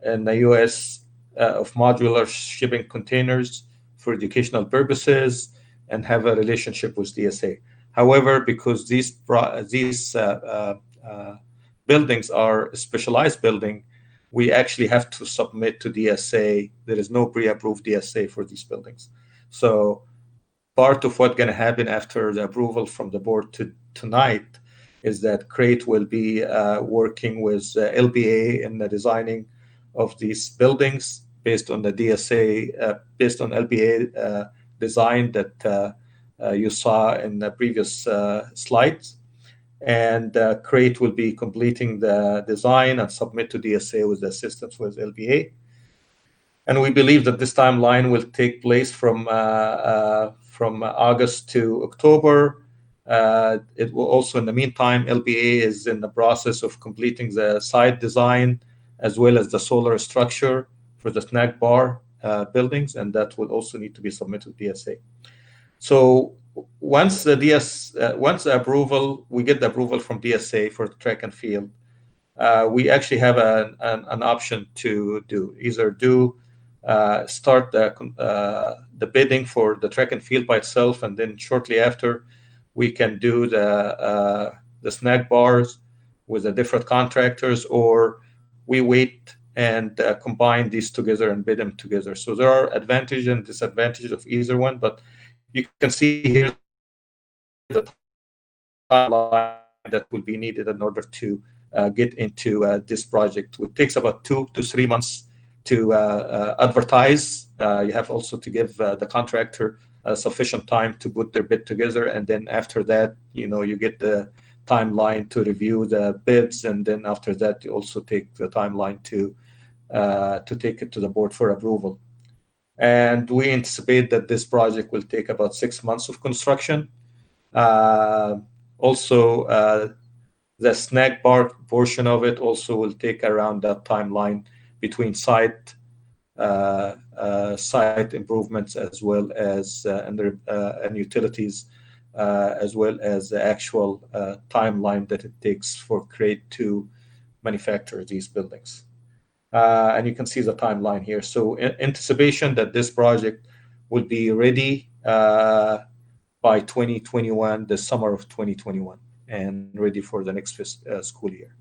in the U.S. Of modular shipping containers for educational purposes and have a relationship with DSA. However, because these buildings are a specialized building, we actually have to submit to DSA. There is no pre-approved DSA for these buildings. So part of what's going to happen after the approval from the board tonight is that Crate will be working with LBA in the designing of these buildings based on the DSA, based on LBA design that you saw in the previous slides. And Crate will be completing the design and submit to DSA with the assistance with LBA. And we believe that this timeline will take place from August to October. It will also, in the meantime, LBA is in the process of completing the site design as well as the solar structure for the snack bar buildings, and that will also need to be submitted to DSA. So once the approval, we get the approval from DSA for track and field, we actually have an option to start the bidding for the track and field by itself, and then shortly after, we can do the snack bars with the different contractors, or we wait and combine these together and bid them together. So there are advantages and disadvantages of either one, but you can see here the timeline that will be needed in order to get into this project. It takes about 2 to 3 months to advertise. You have also to give the contractor sufficient time to put their bid together, and then after that, you get the timeline to review the bids, and then after that, you also take the timeline to to take it to the board for approval. And we anticipate that this project will take about 6 months of construction. Also, the snack bar portion of it also will take around that timeline between site improvements as well as and utilities, as well as the actual timeline that it takes for CRADE to manufacture these buildings. And you can see the timeline here. So anticipation that this project will be ready by 2021, the summer of 2021, and ready for the next school year.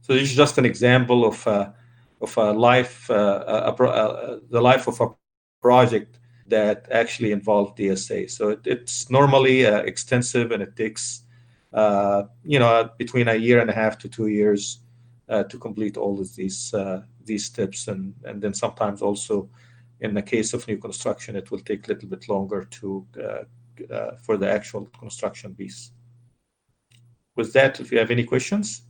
So this is just an example of a life, the life of a project that actually involved DSA. So it's normally extensive, and it takes between 1.5 to 2 years to complete all of these steps, and then sometimes also in the case of new construction, it will take a little bit longer for the actual construction piece. With that, if you have any questions.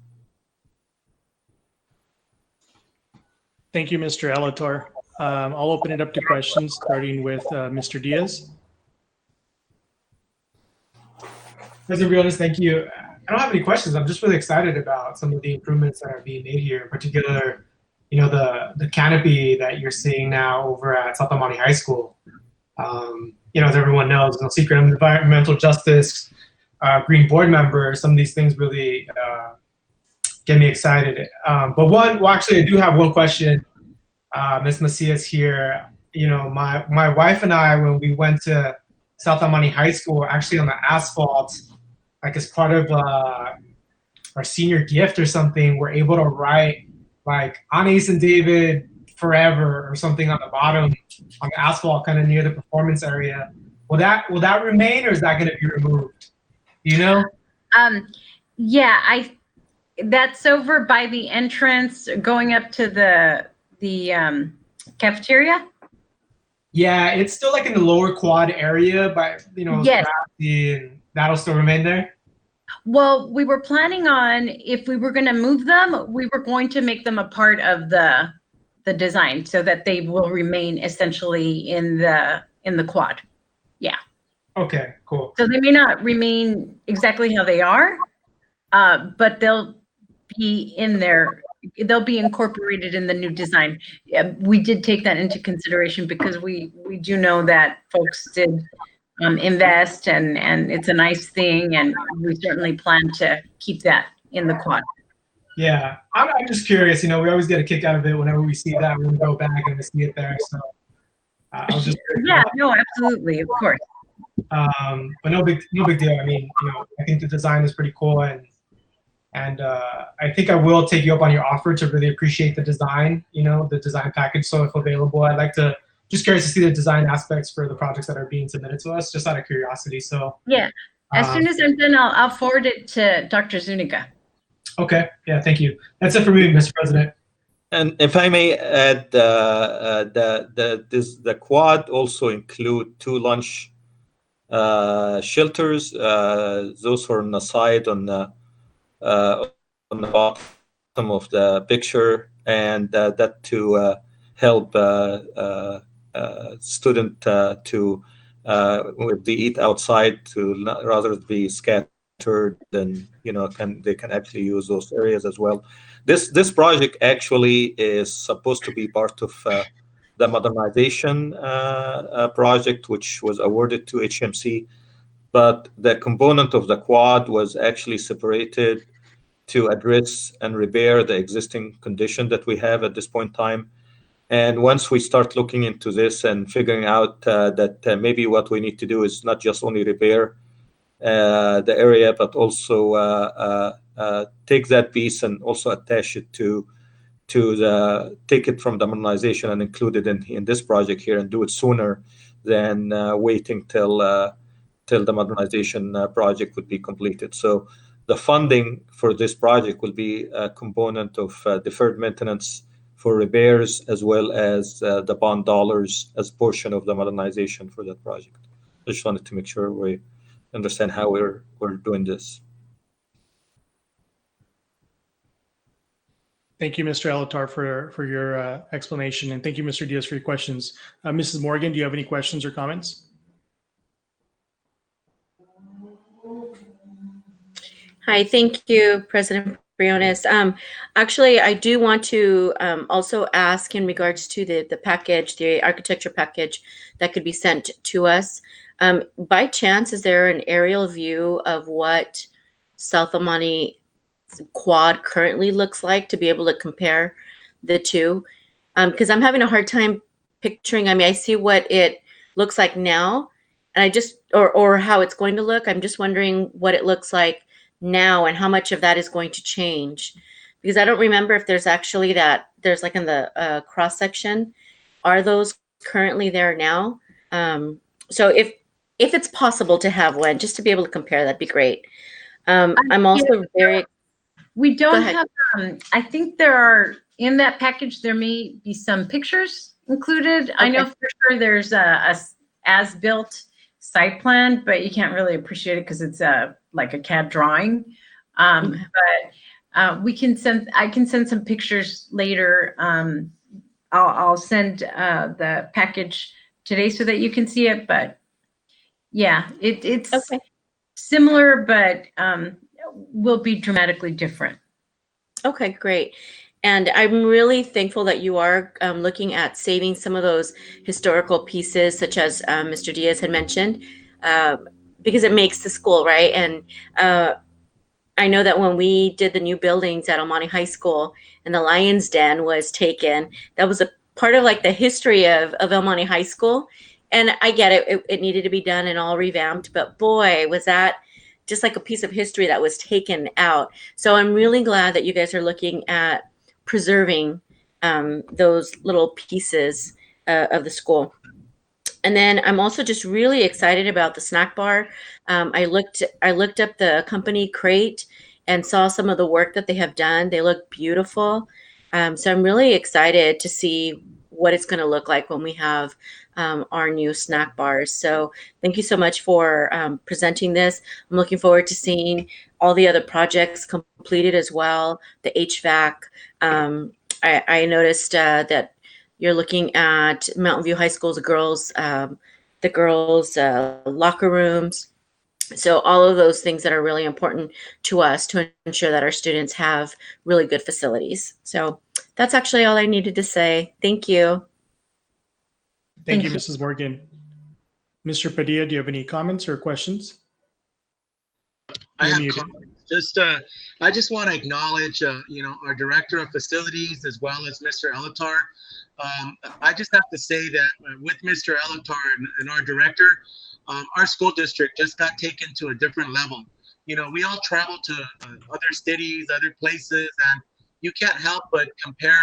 Thank you, Mr. Alatar. I'll open it up to questions, starting with Mr. Diaz. President Briones, thank you. I don't have any questions. I'm just really excited about some of the improvements that are being made here, in particular, the canopy that you're seeing now over at South Almani High School. As everyone knows, no secret, I'm an environmental justice green board member. Some of these things really get me excited. Actually, I do have one question. Ms. Macias here. My wife and I, when we went to South Almani High School, actually on the asphalt, like as part of our senior gift or something, we're able to write like Anais and David forever or something on the bottom on the asphalt, kind of near the performance area. Will that remain, or is that going to be removed? Do you know? Yeah, that's over by the entrance going up to the cafeteria. Yeah, it's still like in the lower Quad area, but yes. That'll still remain there. Well, we were planning on, if we were going to move them, we were going to make them a part of the design so that they will remain essentially in the Quad. Yeah. Okay, cool. So they may not remain exactly how they are, but they'll be in there. They'll be incorporated in the new design. We did take that into consideration because we do know that folks did invest, and it's a nice thing, and we certainly plan to keep that in the Quad. Yeah, I'm just curious. We always get a kick out of it whenever we see that when we go back and we see it there. So I was just yeah, no, absolutely, of course. But no big deal. I mean, I think the design is pretty cool, and I think I will take you up on your offer to really appreciate the design. The design package. So if available, I'd like to. Just curious to see the design aspects for the projects that are being submitted to us, just out of curiosity. So yeah, as soon as I'm done, I'll forward it to Dr. Zuniga. Okay. Yeah. Thank you. That's it for me, Mr. President. And if I may add, the Quad also include 2 lunch shelters. Those are on the side on the bottom of the picture, and that to help student to if they eat outside to rather be scattered, then they can actually use those areas as well. This project actually is supposed to be part of the modernization project, which was awarded to HMC, but the component of the Quad was actually separated to address and repair the existing condition that we have at this point in time. And once we start looking into this and figuring out that maybe what we need to do is not just only repair the area, but also take that piece and also attach it to take it from the modernization and include it in this project here and do it sooner than waiting till the modernization project would be completed. So the funding for this project will be a component of deferred maintenance for repairs, as well as the bond dollars as portion of the modernization for that project. I just wanted to make sure we understand how we're doing this. Thank you, Mr. Alatar, for your explanation, and thank you, Mr. Diaz, for your questions. Mrs. Morgan, do you have any questions or comments? Hi, thank you, President Briones. Actually, I do want to also ask in regards to the package, the architecture package that could be sent to us. By chance, is there an aerial view of what South Amani Quad currently looks like to be able to compare the two? Because I'm having a hard time picturing. I mean, I see what it looks like now, and I just or how it's going to look. I'm just wondering what it looks like now and how much of that is going to change, because I don't remember if there's actually there's like in the cross section, are those currently there now? So if it's possible to have one, just to be able to compare, that'd be great. I'm also very. We Go don't ahead. have, I think there are, in that package, there may be some pictures included. I know for sure there's a as-built site plan, but you can't really appreciate it because it's like a CAD drawing. But I can send some pictures later. I'll send the package today so that you can see it. But yeah, it's similar, but will be dramatically different. Okay, great. And I'm really thankful that you are looking at saving some of those historical pieces, such as Mr. Diaz had mentioned, because it makes the school, right? And I know that when we did the new buildings at El Monte High School and the Lion's Den was taken, that was a part of like the history of El Monte High School. And I get it, it needed to be done and all revamped, but boy, was that just like a piece of history that was taken out. So I'm really glad that you guys are looking at preserving those little pieces of the school. And then I'm also just really excited about the snack bar. I looked up the company Crate and saw some of the work that they have done. They look beautiful. So I'm really excited to see what it's going to look like when we have our new snack bars. So thank you so much for presenting this. I'm looking forward to seeing all the other projects completed as well. The HVAC. I noticed that you're looking at Mountain View High School's the girls' locker rooms. So all of those things that are really important to us to ensure that our students have really good facilities. So that's actually all I needed to say. Thank you. Thank you, Mrs. Morgan. Mr. Padilla, do you have any comments or questions? I have comments. I just want to acknowledge, our director of facilities as well as Mr. Alatar. I just have to say that with Mr. Alatar and our director, our school district just got taken to a different level. We all travel to other cities, other places, and you can't help but compare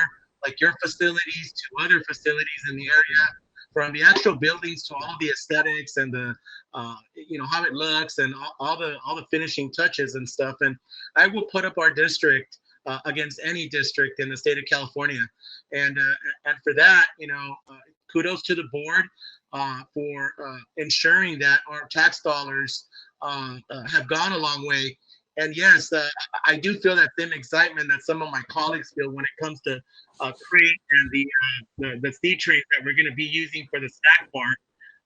like your facilities to other facilities in the area, from the actual buildings to all the aesthetics and the how it looks and all the finishing touches and stuff. And I will put up our district against any district in the state of California. And for that, kudos to the board for ensuring that our tax dollars have gone a long way. And yes, I do feel that same excitement that some of my colleagues feel when it comes to Crate and the seed trays that we're going to be using for the snack bar.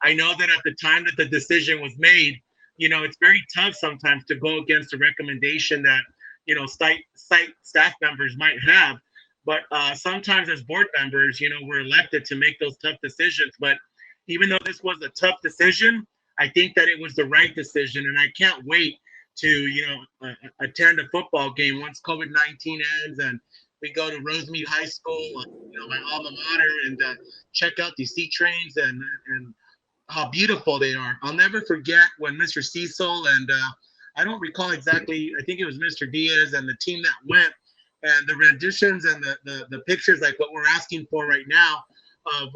I know that at the time that the decision was made, it's very tough sometimes to go against a recommendation that, site staff members might have. But sometimes as board members, we're elected to make those tough decisions. But even though this was a tough decision, I think that it was the right decision. And I can't wait to, attend a football game once COVID-19 ends and we go to Rosemead High School, my alma mater, and check out these sea trains and how beautiful they are. I'll never forget when Mr. Cecil and I don't recall exactly, I think it was Mr. Diaz and the team that went, and the renditions and the pictures, like what we're asking for right now of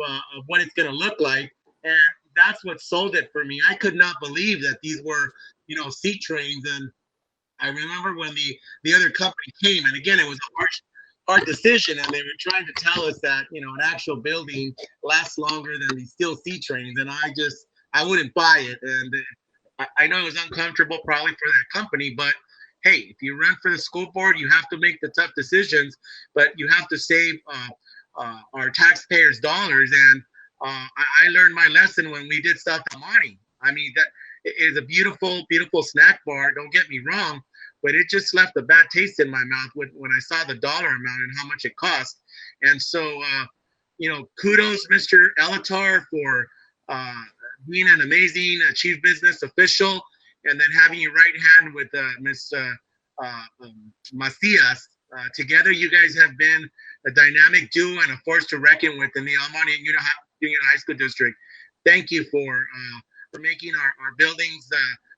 what it's going to look like. And that's what sold it for me. I could not believe that these were, sea trains. And I remember when the other company came, and again, it was a hard decision, and they were trying to tell us that, an actual building lasts longer than these steel sea trains. And I wouldn't buy it. And I know it was uncomfortable probably for that company, but hey, if you run for the school board, you have to make the tough decisions, but you have to save our taxpayers' dollars. And I learned my lesson when we did South Monte. I mean, that is a beautiful, beautiful snack bar. Don't get me wrong, but it just left a bad taste in my mouth when I saw the dollar amount and how much it cost. And so, kudos, Mr. Elatar, for being an amazing chief business official, and then having your right hand with Ms. Macias. Together, you guys have been a dynamic duo and a force to reckon with in the El Monte Union High School District. Thank you for making our buildings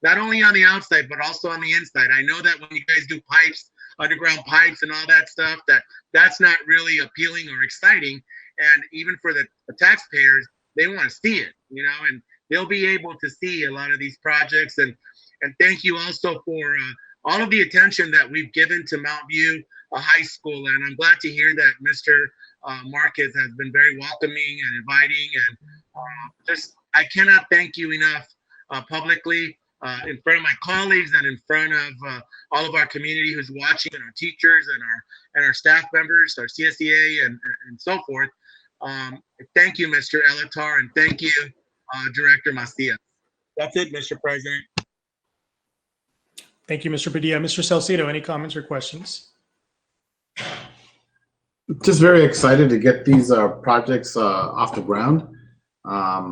not only on the outside but also on the inside. I know that when you guys do pipes, underground pipes, and all that stuff, that's not really appealing or exciting. And even for the taxpayers, they want to see it, and they'll be able to see a lot of these projects. And thank you also for all of the attention that we've given to Mount View High School. And I'm glad to hear that Mr. Marquez has been very welcoming and inviting. And I cannot thank you enough publicly in front of my colleagues and in front of all of our community who's watching, and our teachers and our staff members, our CSEA and so forth. Thank you, Mr. Elatar, and thank you, Director Macias. That's it, Mr. President. Thank you, Mr. Padilla. Mr. Salcedo, any comments or questions? Just very excited to get these projects off the ground. A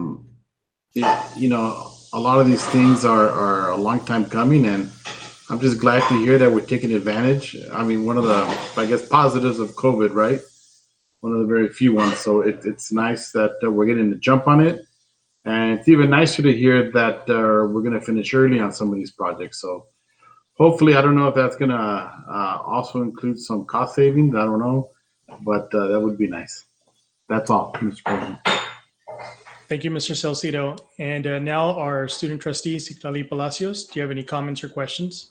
lot of these things are a long time coming, and I'm just glad to hear that we're taking advantage. I mean, one of the, I guess, positives of COVID, right? One of the very few ones. So it's nice that we're getting the jump on it. And it's even nicer to hear that we're going to finish early on some of these projects. So hopefully, I don't know if that's going to also include some cost savings. I don't know, but that would be nice. That's all, Mr. President. Thank you, Mr. Salcedo. And now our student trustee, Citlali Palacios. Do you have any comments or questions?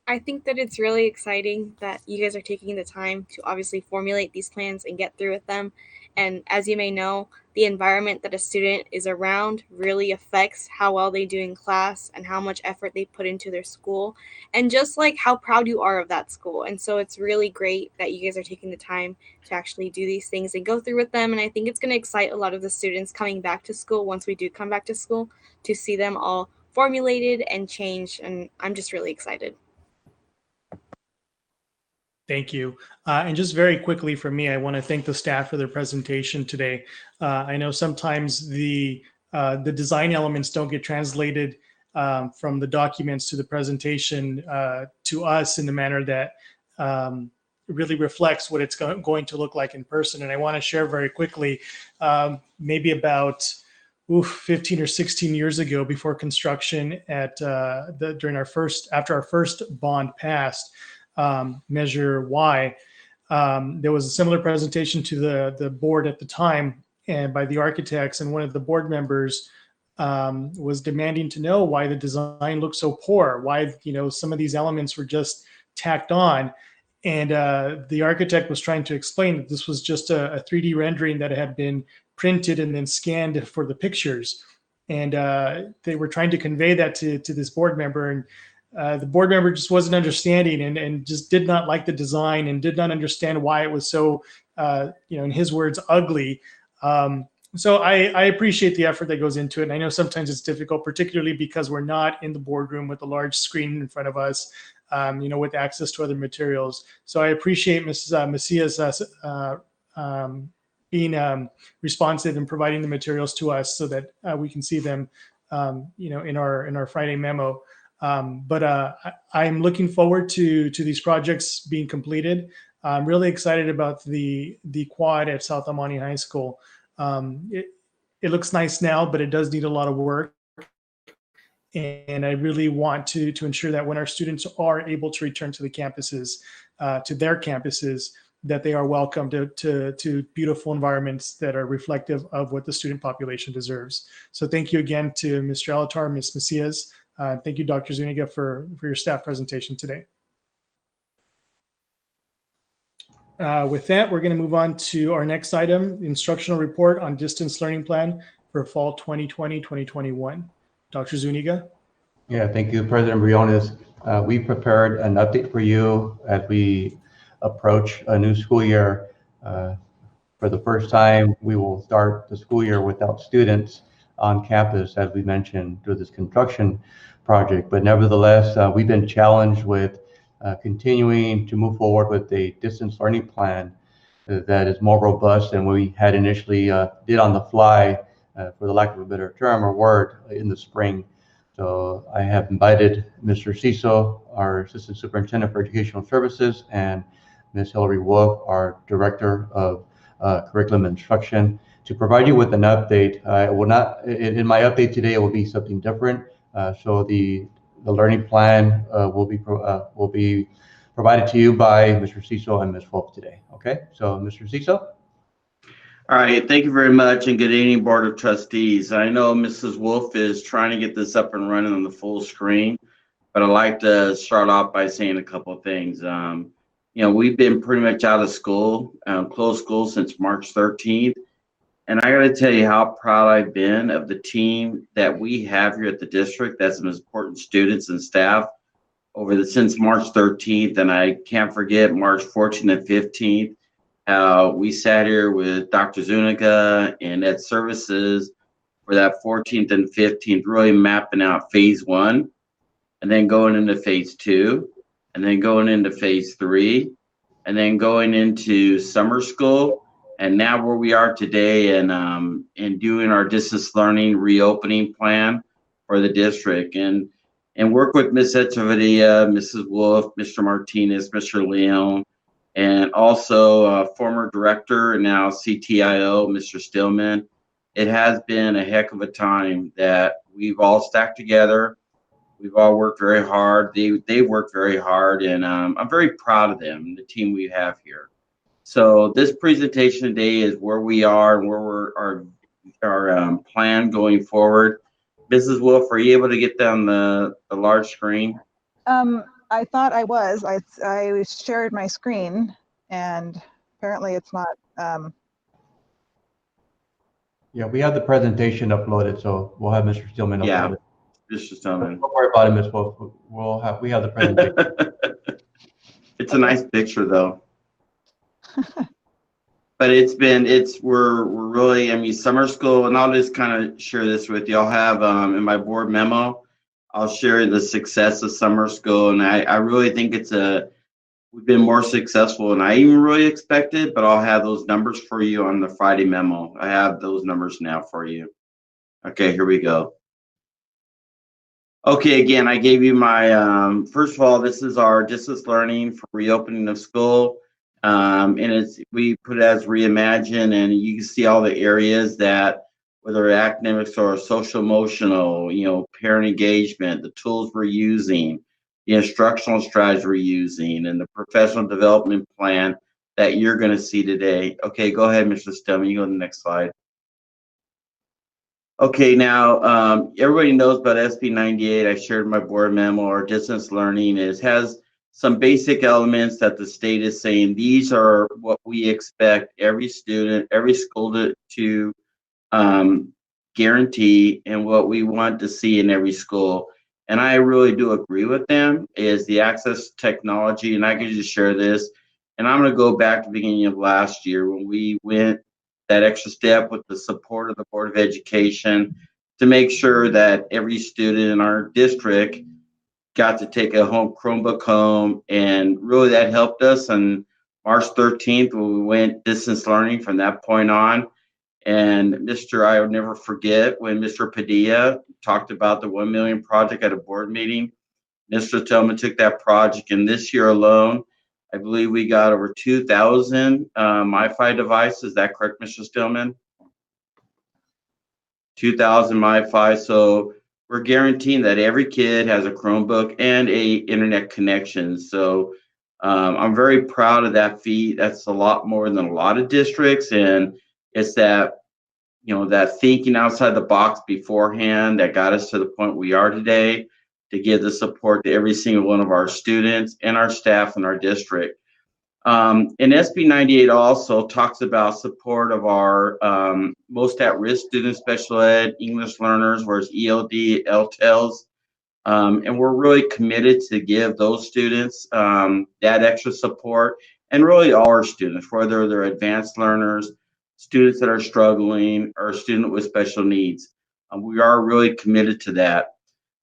I think that it's really exciting that you guys are taking the time to obviously formulate these plans and get through with them. And as you may know, the environment that a student is around really affects how well they do in class and how much effort they put into their school, and just like how proud you are of that school. And so it's really great that you guys are taking the time to actually do these things and go through with them. And I think it's going to excite a lot of the students coming back to school once we do come back to school to see them all formulated and changed. And I'm just really excited. Thank you. And just very quickly from me, I want to thank the staff for their presentation today. I know sometimes the design elements don't get translated from the documents to the presentation to us in the manner that really reflects what it's going to look like in person. And I want to share very quickly, maybe about 15 or 16 years ago, before construction after our first bond passed, Measure Y, there was a similar presentation to the board at the time and by the architects, and one of the board members was demanding to know why the design looked so poor, why some of these elements were just tacked on. And the architect was trying to explain that this was just a 3D rendering that had been printed and then scanned for the pictures. And they were trying to convey that to this board member, and the board member just wasn't understanding and just did not like the design and did not understand why it was so, in his words, ugly. So I appreciate the effort that goes into it. And I know sometimes it's difficult, particularly because we're not in the boardroom with a large screen in front of us, with access to other materials. So I appreciate Mrs. Macias being responsive and providing the materials to us so that we can see them, in our Friday memo. But I'm looking forward to these projects being completed. I'm really excited about the quad at South El Monte High School. It looks nice now, but it does need a lot of work. And I really want to ensure that when our students are able to return to the campuses, to their campuses, that they are welcome to beautiful environments that are reflective of what the student population deserves. So thank you again to Mr. Elatar, Ms. Macias. Thank you, Dr. Zuniga, for your staff presentation today. With that, we're going to move on to our next item, instructional report on distance learning plan for fall 2020-2021. Dr. Zuniga. Yeah, thank you, President Briones. We prepared an update for you as we approach a new school year. For the first time, we will start the school year without students on campus, as we mentioned, through this construction project. But nevertheless, we've been challenged with continuing to move forward with a distance learning plan that is more robust than we had initially did on the fly, for the lack of a better term or word, in the spring. So I have invited Mr. Ciso, our Assistant Superintendent for Educational Services, and Ms. Hillary Wolf, our Director of Curriculum Instruction, to provide you with an update. I will not, in my update today, it will be something different. So the learning plan will be provided to you by Mr. Ciso and Ms. Wolf today. Okay, so Mr. Ciso. All right, thank you very much, and good evening, Board of Trustees. I know Mrs. Wolf is trying to get this up and running on the full screen, but I'd like to start off by saying a couple of things. You know, we've been pretty much out of school, closed school since March 13th, and I got to tell you how proud I've been of the team that we have here at the district. That's some important students and staff since March 13th, and I can't forget March 14th and 15th. We sat here with Dr. Zuniga and Ed Services for that 14th and 15th, really mapping out phase 1, and then going into phase 2, and then going into phase 3, and then going into summer school, and now where we are today, and doing our distance learning reopening plan for the district, and work with Ms. Echeverria, Mrs. Wolf, Mr. Martinez, Mr. Leon, and also former director and now CTIO, Mr. Stillman. It has been a heck of a time that we've all stacked together. We've all worked very hard. They worked very hard, and I'm very proud of them, the team we have here. So this presentation today is where we are and where our plan going forward. Mrs. Wolf, are you able to get down the large screen? I thought I was. I shared my screen, and apparently it's not. Yeah, we have the presentation uploaded, so we'll have Mr. Stillman upload it. Mr. Stillman. Don't worry about it, Ms. Wolf. We have the presentation. It's a nice picture, though. But we're really, I mean, summer school, and I'll just kind of share this with you. I'll have in my board memo, I'll share the success of summer school, and I really think we've been more successful than I even really expected, but I'll have those numbers for you on the Friday memo. I have those numbers now for you. Okay, here we go. Okay, again, I gave you my, first of all, this is our distance learning for reopening of school. And we put it as reimagine, and you can see all the areas that, whether academics or social emotional, you know, parent engagement, the tools we're using, the instructional strategy we're using, and the professional development plan that you're going to see today. Okay, go ahead, Mr. Stillman. You go to the next slide. Okay, now everybody knows about SB 98. I shared my board memo. Our distance learning has some basic elements that the state is saying these are what we expect every student, every school to guarantee, and what we want to see in every school. And I really do agree with them, is the access to technology. And I can just share this. And I'm going to go back to the beginning of last year when we went that extra step with the support of the Board of Education to make sure that every student in our district got to take a Chromebook home, and really that helped us. On March 13th, when we went distance learning from that point on, and I will never forget when Mr. Padilla talked about the 1 million project at a board meeting. Mr. Tillman took that project, and this year alone, I believe we got over 2,000 MiFi devices. Is that correct, Mr. Stillman? 2,000 MiFi. So we're guaranteeing that every kid has a Chromebook and a internet connection. So I'm very proud of that feat. That's a lot more than a lot of districts, and it's that, you know, that thinking outside the box beforehand that got us to the point we are today, to give the support to every single one of our students and our staff in our district. And SB 98 also talks about support of our most at-risk students, special ed, English learners, whereas ELD, LTELs, And we're really committed to give those students that extra support, and really all our students, whether they're advanced learners, students that are struggling, or student with special needs. We are really committed to that.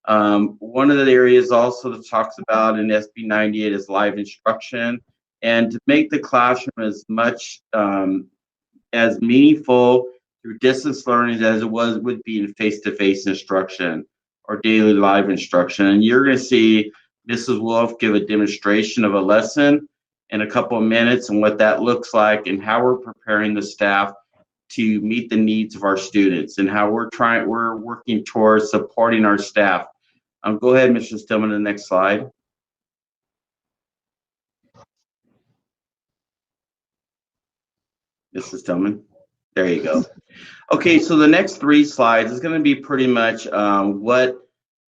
One of the areas also that talks about in SB 98 is live instruction, and to make the classroom as much as meaningful through distance learning as it would be in face-to-face instruction or daily live instruction. And you're going to see Mrs. Wolf give a demonstration of a lesson in a couple of minutes and what that looks like and how we're preparing the staff to meet the needs of our students and how we're working towards supporting our staff. Go ahead, Mr. Stillman, the next slide. Mr. Stillman, there you go. Okay, so the next 3 slides is going to be pretty much what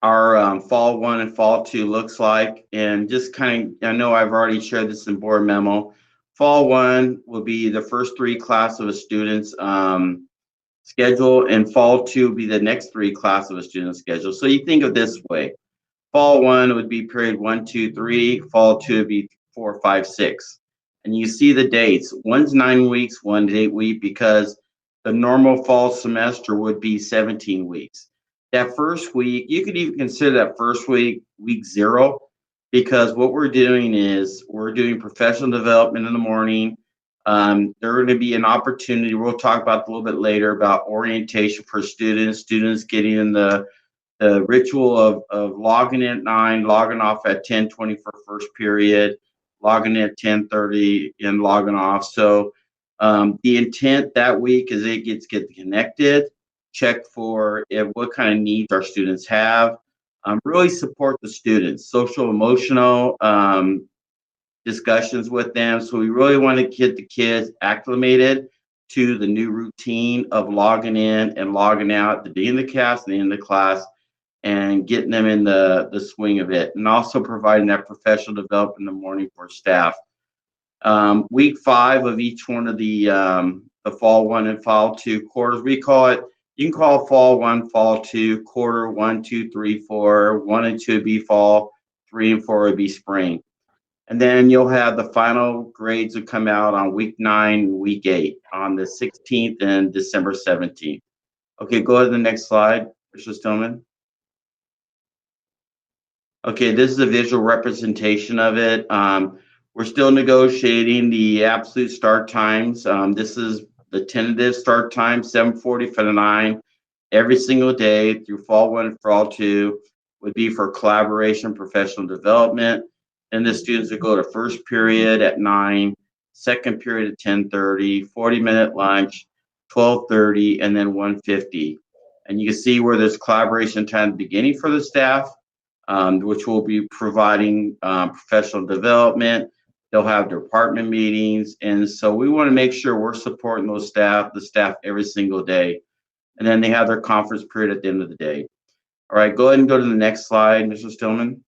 our fall 1 and fall 2 looks like. And just kind of, I know I've already shared this in board memo. Fall 1 will be the first 3 class of a student's schedule, and fall 2 will be the next 3 class of a student's schedule. So you think of this way. Fall 1 would be period 1, 2, 3. Fall 2 would be 4, 5, 6. And you see the dates. One's 9 weeks, one's 8 weeks, because the normal fall semester would be 17 weeks. That first week, you could even consider that first week, week 0, because what we're doing is we're doing professional development in the morning. There's going to be an opportunity, we'll talk about a little bit later, about orientation for students getting in the ritual of logging in at 9, logging off at 10:20 for first period, logging in at 10:30 and logging off. So the intent that week is it get connected, check for what kind of needs our students have, really support the students, social emotional discussions with them. So we really want to get the kids acclimated to the new routine of logging in and logging out, the day in the class, the end of the class, and getting them in the swing of it, and also providing that professional development in the morning for staff. Week 5 of each one of the fall 1 and fall 2 quarters, we call it, you can call fall 1, fall 2, quarter 1, 2, 3, 4, 1 and 2 would be fall, 3 and 4 would be spring. And then you'll have the final grades would come out on week 9 and week 8 on the 16th and December 17th. Okay, go to the next slide, Mr. Stillman. Okay, this is a visual representation of it. We're still negotiating the absolute start times. This is the tentative start time, 7:40 for the 9, every single day through fall 1 and fall 2 would be for collaboration, professional development. And the students would go to first period at 9, second period at 10:30, 40-minute lunch, 12:30, and then 1:50. And you can see where there's collaboration time at the beginning for the staff, which will be providing professional development. They'll have department meetings. And so we want to make sure we're supporting the staff every single day. And then they have their conference period at the end of the day. All right, go ahead and go to the next slide, Mr. Stillman.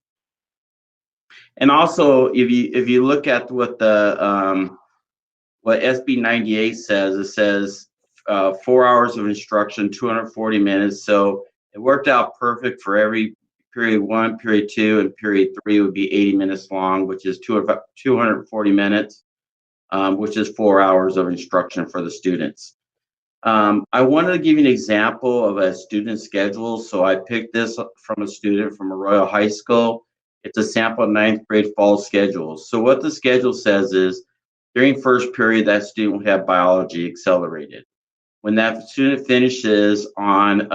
And also, if you look at what the what SB 98 says, it says 4 hours of instruction, 240 minutes. So it worked out perfect for every period 1, period 2, and period 3 would be 80 minutes long, which is 240 minutes, which is 4 hours of instruction for the students. I wanted to give you an example of a student schedule. So I picked this from a student from Arroyo High School. It's a sample 9th grade fall schedule. So what the schedule says is during first period, that student will have biology accelerated. When that student finishes on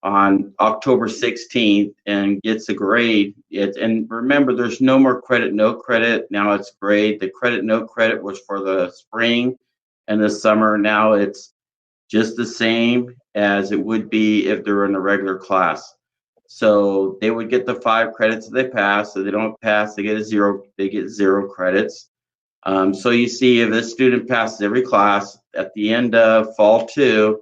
October 16th and gets a grade, and remember, there's no more credit, no credit. Now it's grade. The credit, no credit was for the spring and the summer. Now it's just the same as it would be if they're in a regular class. So they would get the 5 credits if they pass. If they don't pass, they get 0 credits. So you see, if this student passes every class, at the end of fall 2,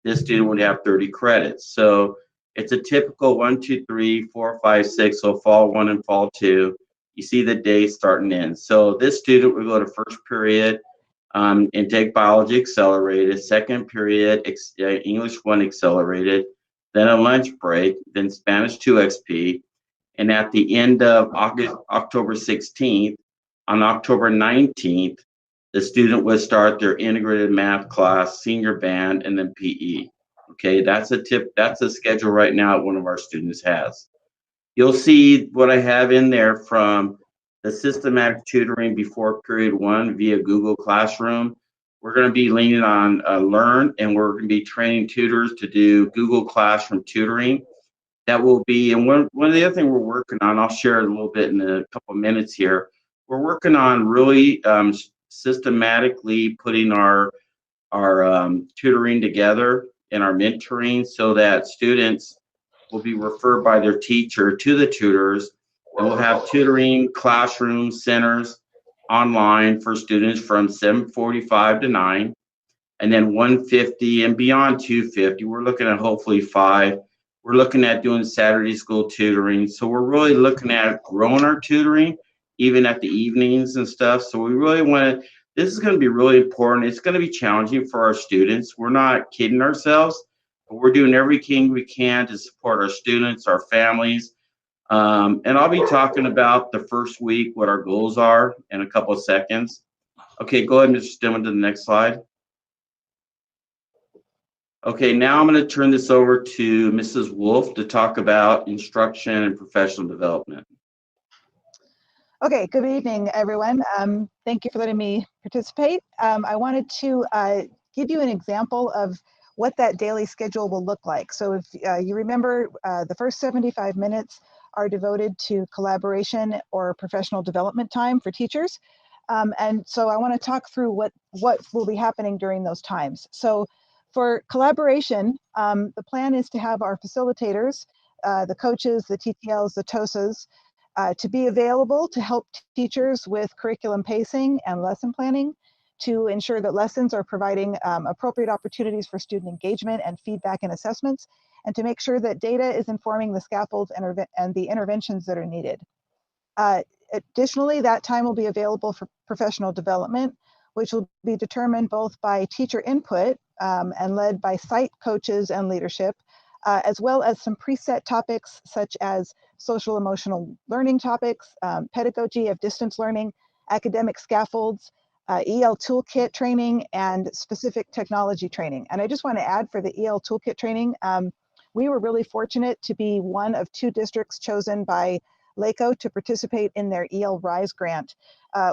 this student would have 30 credits. So it's a typical 1, 2, 3, 4, 5, 6. So fall 1 and fall 2. You see the days starting in. So this student would go to first period and take biology accelerated, second period English 1 accelerated, then a lunch break, then Spanish 2 XP. And at the end of October 16th, on October 19th, the student would start their integrated math class, senior band, and then PE. Okay, that's a schedule right now one of our students has. You'll see what I have in there from the systematic tutoring before period 1 via Google Classroom. We're going to be leaning on Learn, and we're going to be training tutors to do Google Classroom tutoring. That will be, and one of the other things we're working on, I'll share it a little bit in a couple of minutes here. We're working on really systematically putting our tutoring together and our mentoring so that students will be referred by their teacher to the tutors, and we'll have tutoring classroom centers online for students from 7:45 to 9, and then 1:50 and beyond 2:50. We're looking at hopefully 5. We're looking at doing Saturday school tutoring. So we're really looking at growing our tutoring, even at the evenings and stuff. So we really want to, this is going to be really important. It's going to be challenging for our students. We're not kidding ourselves, but we're doing everything we can to support our students, our families. And I'll be talking about the first week, what our goals are in a couple of seconds. Okay, go ahead, Mr. Stillman, to the next slide. Okay, now I'm going to turn this over to Mrs. Wolf to talk about instruction and professional development. Okay, good evening, everyone. Thank you for letting me participate. I wanted to give you an example of what that daily schedule will look like. So if you remember, the first 75 minutes are devoted to collaboration or professional development time for teachers. And so I want to talk through what will be happening during those times. So for collaboration, the plan is to have our facilitators, the coaches, the TTLs, the TOSAs, to be available to help teachers with curriculum pacing and lesson planning, to ensure that lessons are providing appropriate opportunities for student engagement and feedback and assessments, and to make sure that data is informing the scaffolds and the interventions that are needed. Additionally, that time will be available for professional development, which will be determined both by teacher input and led by site coaches and leadership, as well as some preset topics such as social emotional learning topics, pedagogy of distance learning, academic scaffolds, EL toolkit training, and specific technology training. And I just want to add for the EL toolkit training, we were really fortunate to be one of 2 districts chosen by LACO to participate in their EL Rise grant,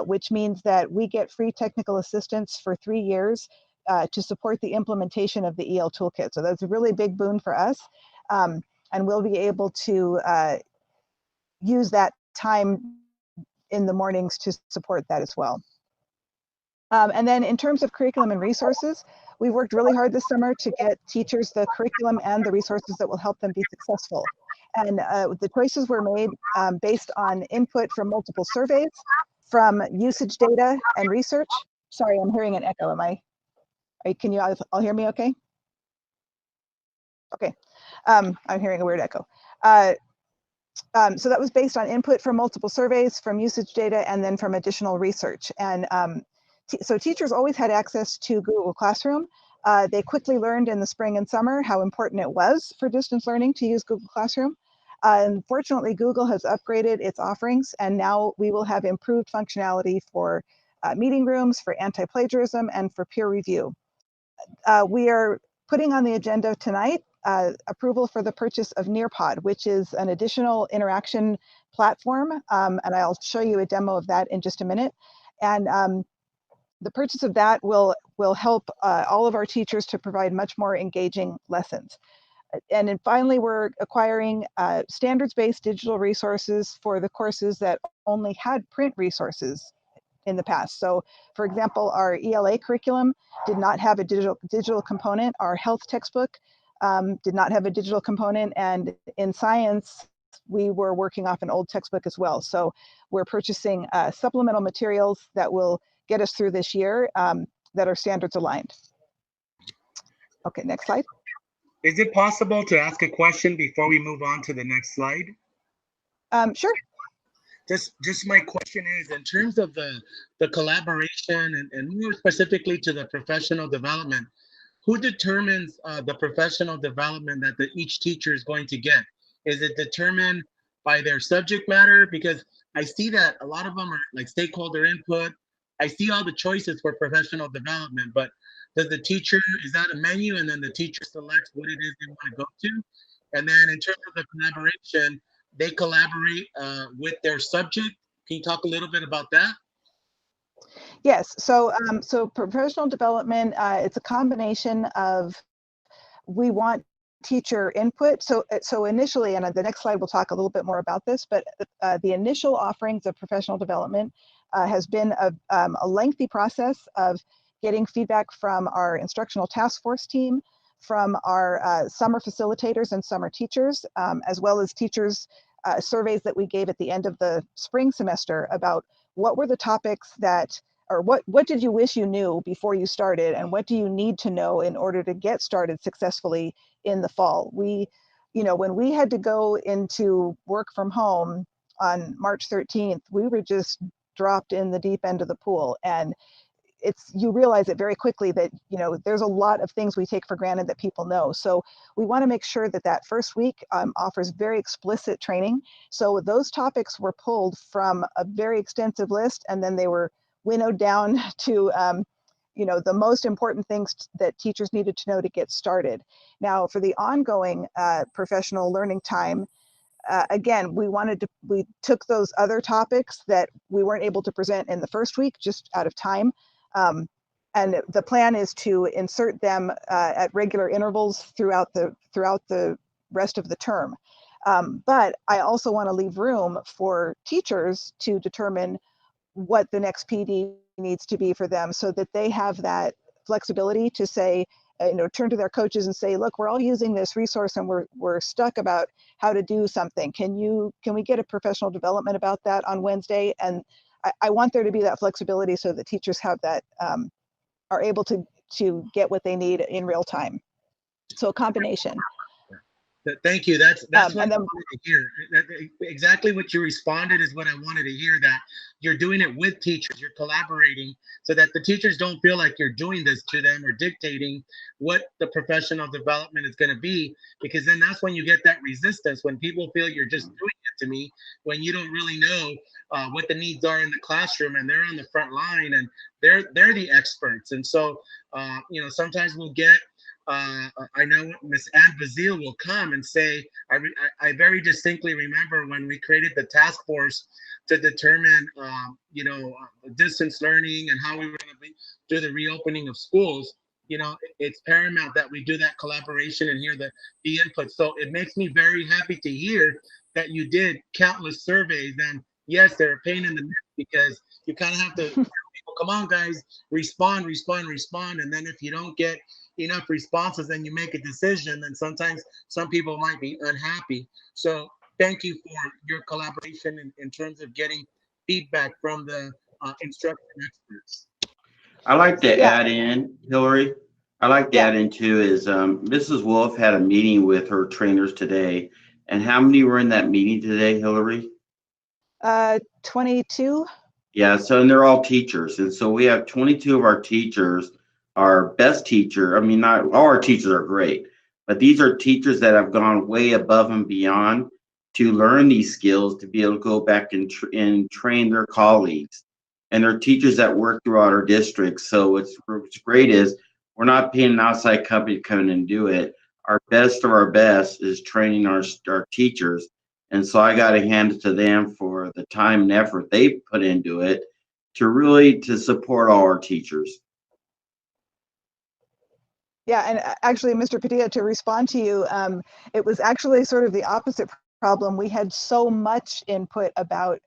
which means that we get free technical assistance for 3 years to support the implementation of the EL toolkit. So that's a really big boon for us. And we'll be able to use that time in the mornings to support that as well. And then in terms of curriculum and resources, we worked really hard this summer to get teachers the curriculum and the resources that will help them be successful. And the choices were made based on input from multiple surveys, from usage data and research. Sorry, I'm hearing an echo. Can you all hear me okay? Okay, I'm hearing a weird echo. So that was based on input from multiple surveys, from usage data, and then from additional research. And so teachers always had access to Google Classroom. They quickly learned in the spring and summer how important it was for distance learning to use Google Classroom. Unfortunately, Google has upgraded its offerings, and now we will have improved functionality for meeting rooms, for anti-plagiarism, and for peer review. We are putting on the agenda tonight approval for the purchase of Nearpod, which is an additional interaction platform, and I'll show you a demo of that in just a minute. And the purchase of that will help all of our teachers to provide much more engaging lessons. And then finally, we're acquiring standards-based digital resources for the courses that only had print resources in the past. So for example, our ELA curriculum did not have a digital component. Our health textbook did not have a digital component. And in science, we were working off an old textbook as well. So we're purchasing supplemental materials that will get us through this year that are standards aligned. Okay, next slide. Is it possible to ask a question before we move on to the next slide? Sure. Just my question is, in terms of the collaboration and more specifically to the professional development, who determines the professional development that each teacher is going to get? Is it determined by their subject matter? Because I see that a lot of them are like stakeholder input. I see all the choices for professional development, but does the teacher, is that a menu and then the teacher selects what it is they want to go to? And then in terms of the collaboration, they collaborate with their subject. Can you talk a little bit about that? Yes, so so professional development, it's a combination of, we want teacher input. So initially, and on the next slide we'll talk a little bit more about this, but the initial offerings of professional development has been a lengthy process of getting feedback from our instructional task force team, from our summer facilitators and summer teachers, as well as teachers surveys that we gave at the end of the spring semester about what were the topics that, or what did you wish you knew before you started, and what do you need to know in order to get started successfully in the fall. We, when we had to go into work from home on March 13th, we were just dropped in the deep end of the pool. And you realize it very quickly that, there's a lot of things we take for granted that people know. So we want to make sure that that first week offers very explicit training. So those topics were pulled from a very extensive list, and then they were winnowed down to, the most important things that teachers needed to know to get started. Now, for the ongoing professional learning time, again, we took those other topics that we weren't able to present in the first week just out of time. And the plan is to insert them at regular intervals throughout the rest of the term. But I also want to leave room for teachers to determine what the next PD needs to be for them, so that they have that flexibility to say, turn to their coaches and say, look, we're all using this resource and we're stuck about how to do something. Can we get a professional development about that on Wednesday? And I want there to be that flexibility so that teachers have that, are able to get what they need in real time. So a combination. Thank you. That's what I and then, wanted to hear. Exactly what you responded is what I wanted to hear, that you're doing it with teachers, you're collaborating, so that the teachers don't feel like you're doing this to them or dictating what the professional development is going to be, because then that's when you get that resistance, when people feel you're just doing it to me, when you don't really know what the needs are in the classroom, and they're on the front line and they're the experts. And so, sometimes we'll get, I know Miss Ann Bazile will come and say, I very distinctly remember when we created the task force to determine, distance learning and how we were going to do the reopening of schools. It's paramount that we do that collaboration and hear the input. So it makes me very happy to hear that you did countless surveys. And yes, they're a pain in the neck, because you kind of have to tell people, come on, guys, respond. And then if you don't get enough responses and you make a decision, then sometimes some people might be unhappy. So thank you for your collaboration in terms of getting feedback from the instruction experts. I like to add in, Hillary. I like to add in too is Mrs. Wolf had a meeting with her trainers today. And how many were in that meeting today, Hillary? 22. Yeah, so and they're all teachers. And so we have 22 of our teachers, our best teacher. I mean, not all our teachers are great, but these are teachers that have gone way above and beyond to learn these skills, to be able to go back and train their colleagues. And they're teachers that work throughout our district. So what's great is we're not paying an outside company to come in and do it. Our best of our best is training our teachers. And so I got to hand it to them for the time and effort they put into it to support all our teachers. Yeah, and actually, Mr. Padilla, to respond to you, it was actually sort of the opposite problem. We had so much input about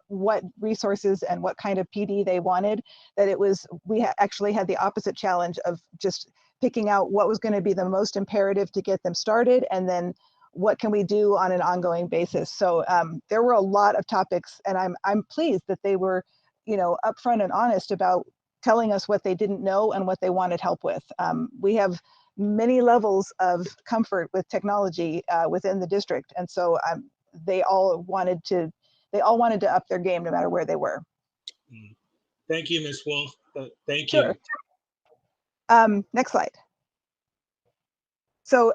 what resources and what kind of PD they wanted, that we actually had the opposite challenge of just picking out what was going to be the most imperative to get them started, and then what can we do on an ongoing basis. So there were a lot of topics, and I'm pleased that they were, upfront and honest about telling us what they didn't know and what they wanted help with. We have many levels of comfort with technology within the district, and so they all wanted to up their game no matter where they were. Thank you, Ms. Wolf. Thank Sure. you. Next slide. So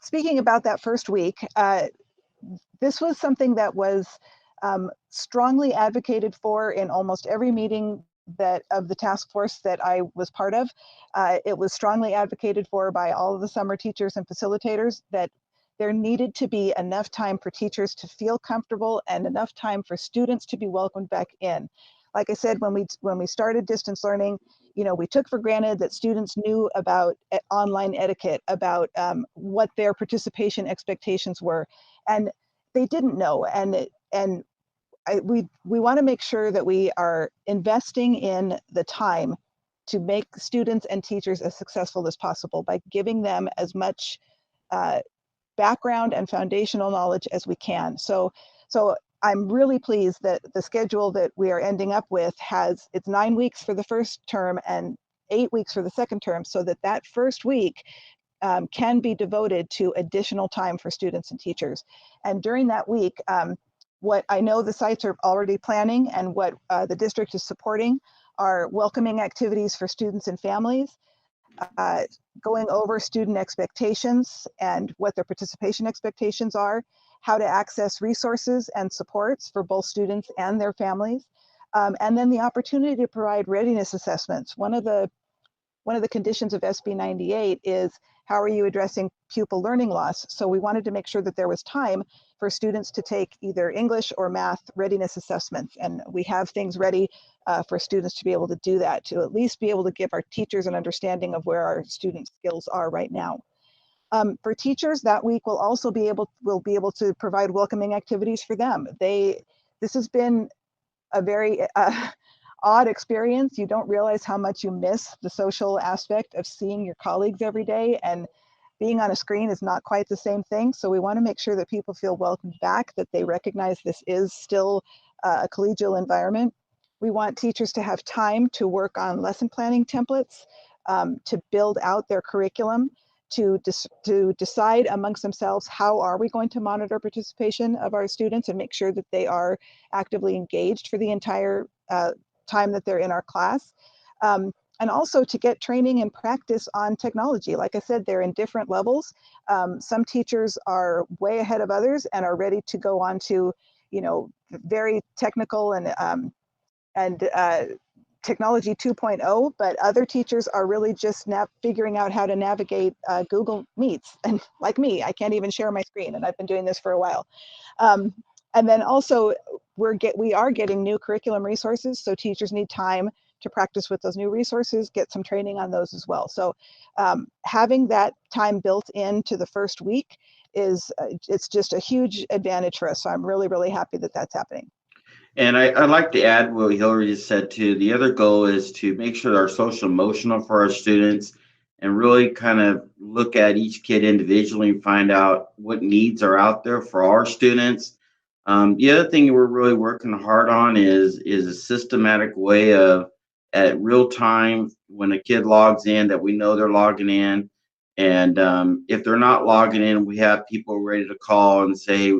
speaking about that first week, this was something that was strongly advocated for in almost every meeting that of the task force that I was part of. It was strongly advocated for by all of the summer teachers and facilitators that there needed to be enough time for teachers to feel comfortable and enough time for students to be welcomed back in. Like I said, when we started distance learning, you know, we took for granted that students knew about online etiquette, about what their participation expectations were, and they didn't know. And we want to make sure that we are investing in the time to make students and teachers as successful as possible by giving them as much background and foundational knowledge as we can. So I'm really pleased that the schedule that we are ending up with it's 9 weeks for the first term and 8 weeks for the second term, so that first week can be devoted to additional time for students and teachers. And during that week, what I know the sites are already planning and what the district is supporting are welcoming activities for students and families, going over student expectations and what their participation expectations are, how to access resources and supports for both students and their families, and then the opportunity to provide readiness assessments. One of the conditions of SB 98 is how are you addressing pupil learning loss? So we wanted to make sure that there was time for students to take either English or math readiness assessments. And we have things ready for students to be able to do that, to at least be able to give our teachers an understanding of where our student skills are right now. For teachers, that week we'll be able to provide welcoming activities for them. This has been a very odd experience. You don't realize how much you miss the social aspect of seeing your colleagues every day, and being on a screen is not quite the same thing. So we want to make sure that people feel welcomed back, that they recognize this is still a collegial environment. We want teachers to have time to work on lesson planning templates, to build out their curriculum, to decide amongst themselves, how are we going to monitor participation of our students and make sure that they are actively engaged for the entire time that they're in our class. And also to get training and practice on technology. Like I said, they're in different levels. Some teachers are way ahead of others and are ready to go on to, very technical and technology 2.0, but other teachers are really just figuring out how to navigate Google Meets. And like me, I can't even share my screen, and I've been doing this for a while. And then also we are getting new curriculum resources, so teachers need time to practice with those new resources, get some training on those as well. So having that time built into the first week it's just a huge advantage for us. So I'm really, really happy that that's happening. And I'd like to add what Hillary just said too. The other goal is to make sure our social emotional for our students and really kind of look at each kid individually and find out what needs are out there for our students. The other thing we're really working hard on is a systematic way of at real time when a kid logs in that we know they're logging in. And if they're not logging in, we have people ready to call and say,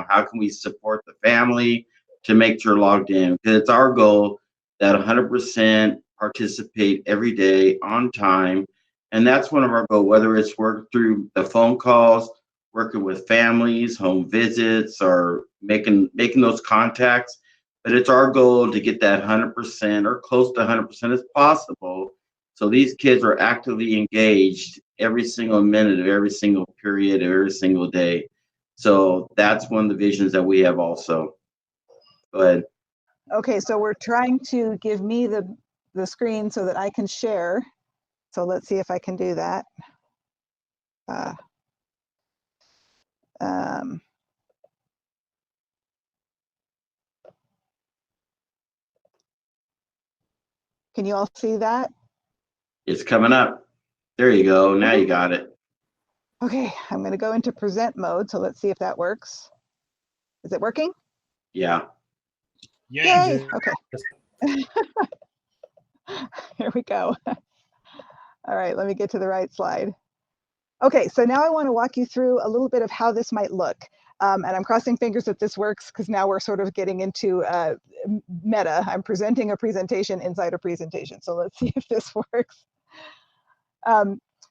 how can we support the family to make sure logged in? Because it's our goal that 100% participate every day on time. And that's one of our goals, whether it's work through the phone calls, working with families, home visits, or making those contacts. But it's our goal to get that 100% or close to 100% as possible. So these kids are actively engaged every single minute of every single period of every single day. So that's one of the visions that we have also. Go ahead. Okay, so we're trying to give me the screen so that I can share. So let's see if I can do that. Can you all see that? It's coming up. There you go. Now you got it. Okay, I'm going to go into present mode. So let's see if that works. Is it working? Yeah. Yay! Okay. Here we go. All right, let me get to the right slide. Okay, so now I want to walk you through a little bit of how this might look. And I'm crossing fingers that this works because now we're sort of getting into meta. I'm presenting a presentation inside a presentation. So let's see if this works.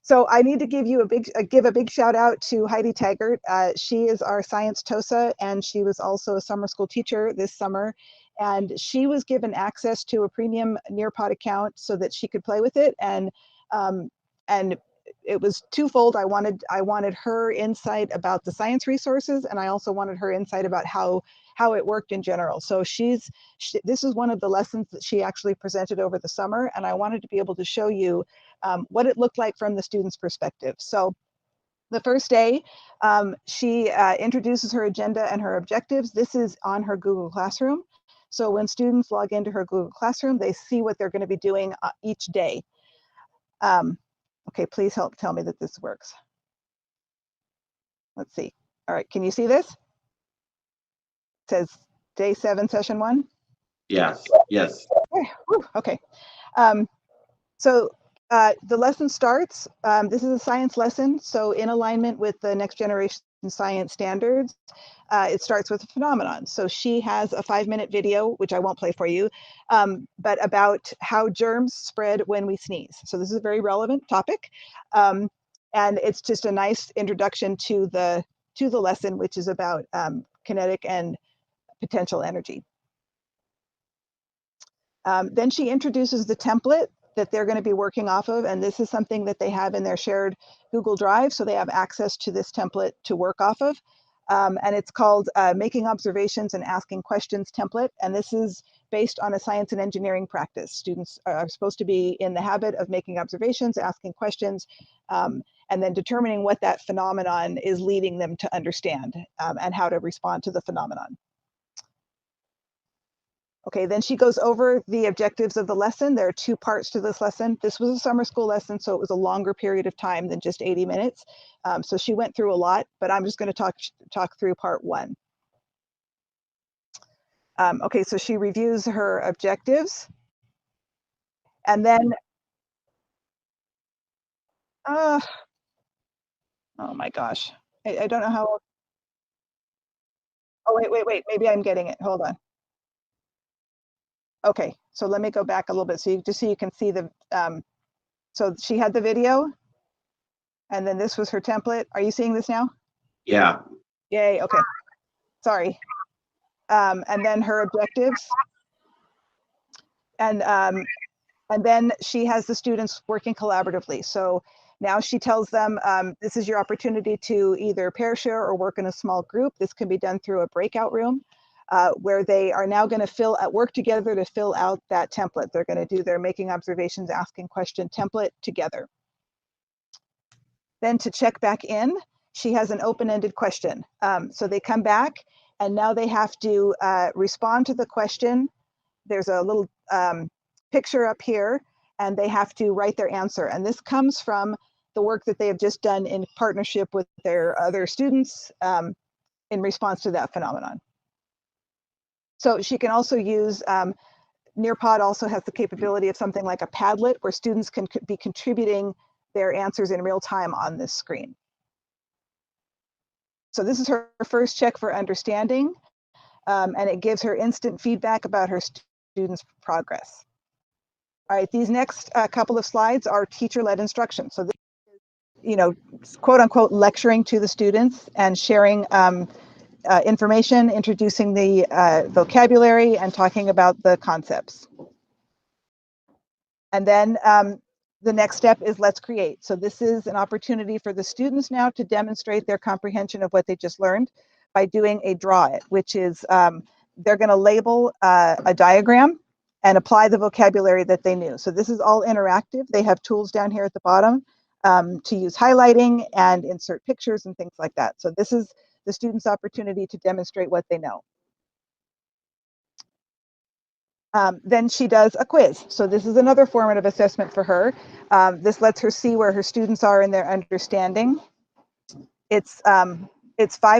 So I need to give a big shout out to Heidi Taggart. She is our science TOSA, and she was also a summer school teacher this summer. And she was given access to a premium Nearpod account so that she could play with it. And it was twofold. I wanted her insight about the science resources, and I also wanted her insight about how it worked in general. So this is one of the lessons that she actually presented over the summer, and I wanted to be able to show you what it looked like from the student's perspective. So the first day, she introduces her agenda and her objectives. This is on her Google Classroom. So when students log into her Google Classroom, they see what they're going to be doing each day. Okay, please help tell me that this works. Let's see. All right, can you see this? It says day 7, session 1. Yes, yes. Okay. So the lesson starts. This is a science lesson, so in alignment with the next generation science standards, it starts with a phenomenon. So she has a 5-minute video, which I won't play for you, but about how germs spread when we sneeze. So this is a very relevant topic. And it's just a nice introduction to the lesson, which is about kinetic and potential energy. Then she introduces the template that they're going to be working off of, and this is something that they have in their shared Google Drive, so they have access to this template to work off of. And it's called Making Observations and Asking Questions template, and this is based on a science and engineering practice. Students are supposed to be in the habit of making observations, asking questions, and then determining what that phenomenon is leading them to understand, and how to respond to the phenomenon. Okay, then she goes over the objectives of the lesson. There are 2 parts to this lesson. This was a summer school lesson, so it was a longer period of time than just 80 minutes. So she went through a lot, but I'm just going to talk through part 1. Okay, so she reviews her objectives. And then, oh my gosh, I don't know how. Oh, wait, maybe I'm getting it. Hold on. Okay, so let me go back a little bit so you can see the, so she had the video, and then this was her template. Are you seeing this now? Yeah. Yay, okay. Sorry. And then her objectives. And then she has the students working collaboratively. So now she tells them, this is your opportunity to either pair share or work in a small group. This can be done through a breakout room, where they are now going to work together to fill out that template. They're going to do their making observations, asking question template together. Then to check back in, she has an open-ended question. So they come back, and now they have to respond to the question. There's a little picture up here, and they have to write their answer. And this comes from the work that they have just done in partnership with their other students in response to that phenomenon. So she can also use, Nearpod also has the capability of something like a Padlet, where students can be contributing their answers in real time on this screen. So this is her first check for understanding, and it gives her instant feedback about her students' progress. All right, these next couple of slides are teacher-led instruction. So, this, quote unquote, lecturing to the students and sharing information, introducing the vocabulary, and talking about the concepts. And then the next step is let's create. So this is an opportunity for the students now to demonstrate their comprehension of what they just learned by doing a draw it, which is they're going to label a diagram and apply the vocabulary that they knew. So this is all interactive. They have tools down here at the bottom to use highlighting and insert pictures and things like that. So this is the student's opportunity to demonstrate what they know. Then she does a quiz. So this is another formative assessment for her. This lets her see where her students are in their understanding. It's 5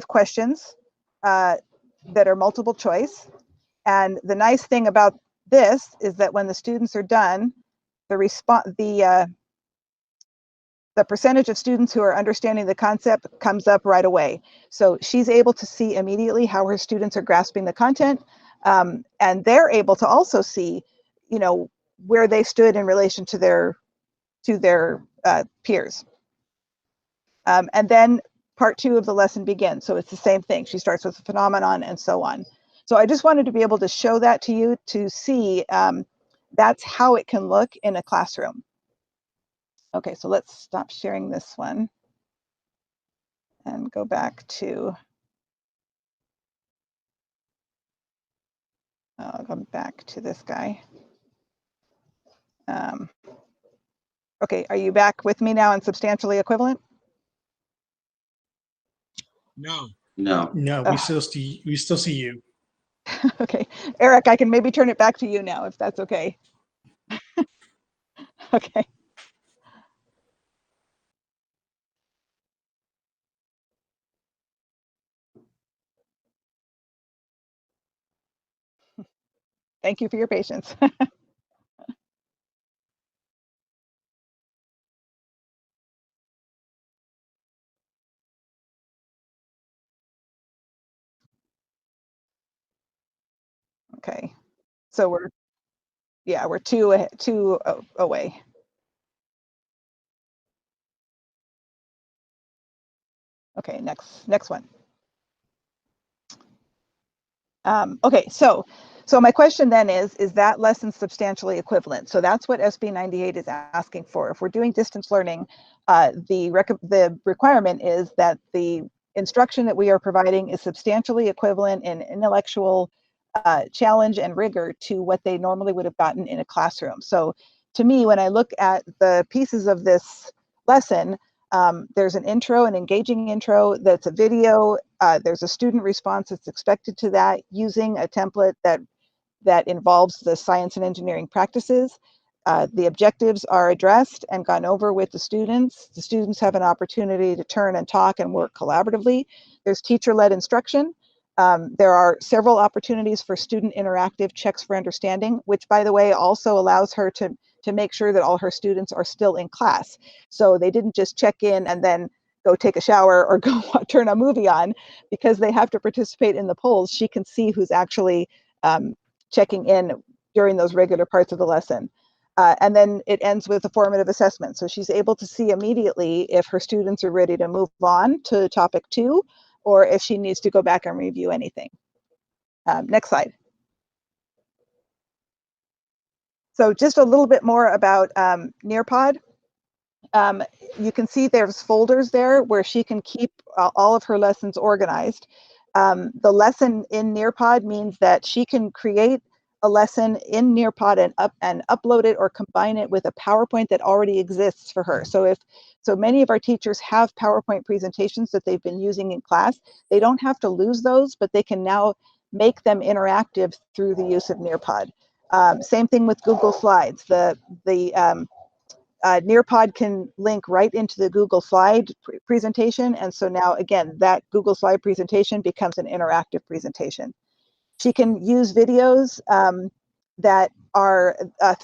questions that are multiple choice. And the nice thing about this is that when the students are done, the percentage of students who are understanding the concept comes up right away. So she's able to see immediately how her students are grasping the content. And they're able to also see, where they stood in relation to their peers. And then part 2 of the lesson begins. So it's the same thing. She starts with the phenomenon and so on. So I just wanted to be able to show that to you to see that's how it can look in a classroom. Okay, so let's stop sharing this one and go back to, I'll go back to this guy. Okay, are you back with me now in substantially equivalent? No. No. No, we still see you. Okay, Eric, I can maybe turn it back to you now if that's okay. Okay. Thank you for your patience. Okay, so we're two away. Okay, next one. Okay, so my question then is that lesson substantially equivalent? So that's what SB 98 is asking for. If we're doing distance learning, the requirement is that the instruction that we are providing is substantially equivalent in intellectual challenge and rigor to what they normally would have gotten in a classroom. So to me, when I look at the pieces of this lesson, there's an intro, an engaging intro that's a video. There's a student response that's expected to that using a template that involves the science and engineering practices. The objectives are addressed and gone over with the students. The students have an opportunity to turn and talk and work collaboratively. There's teacher-led instruction. There are several opportunities for student interactive checks for understanding, which, by the way, also allows her to make sure that all her students are still in class. So they didn't just check in and then go take a shower or go turn a movie on. Because they have to participate in the polls, she can see who's actually checking in during those regular parts of the lesson. And then it ends with a formative assessment. So she's able to see immediately if her students are ready to move on to topic 2, or if she needs to go back and review anything. Next slide. So just a little bit more about Nearpod. You can see there's folders there where she can keep all of her lessons organized. The lesson in Nearpod means that she can create a lesson in Nearpod and upload it or combine it with a PowerPoint that already exists for her. So many of our teachers have PowerPoint presentations that they've been using in class. They don't have to lose those, but they can now make them interactive through the use of Nearpod. Same thing with Google Slides. The Nearpod can link right into the Google Slide presentation. And so now, again, that Google Slide presentation becomes an interactive presentation. She can use videos that are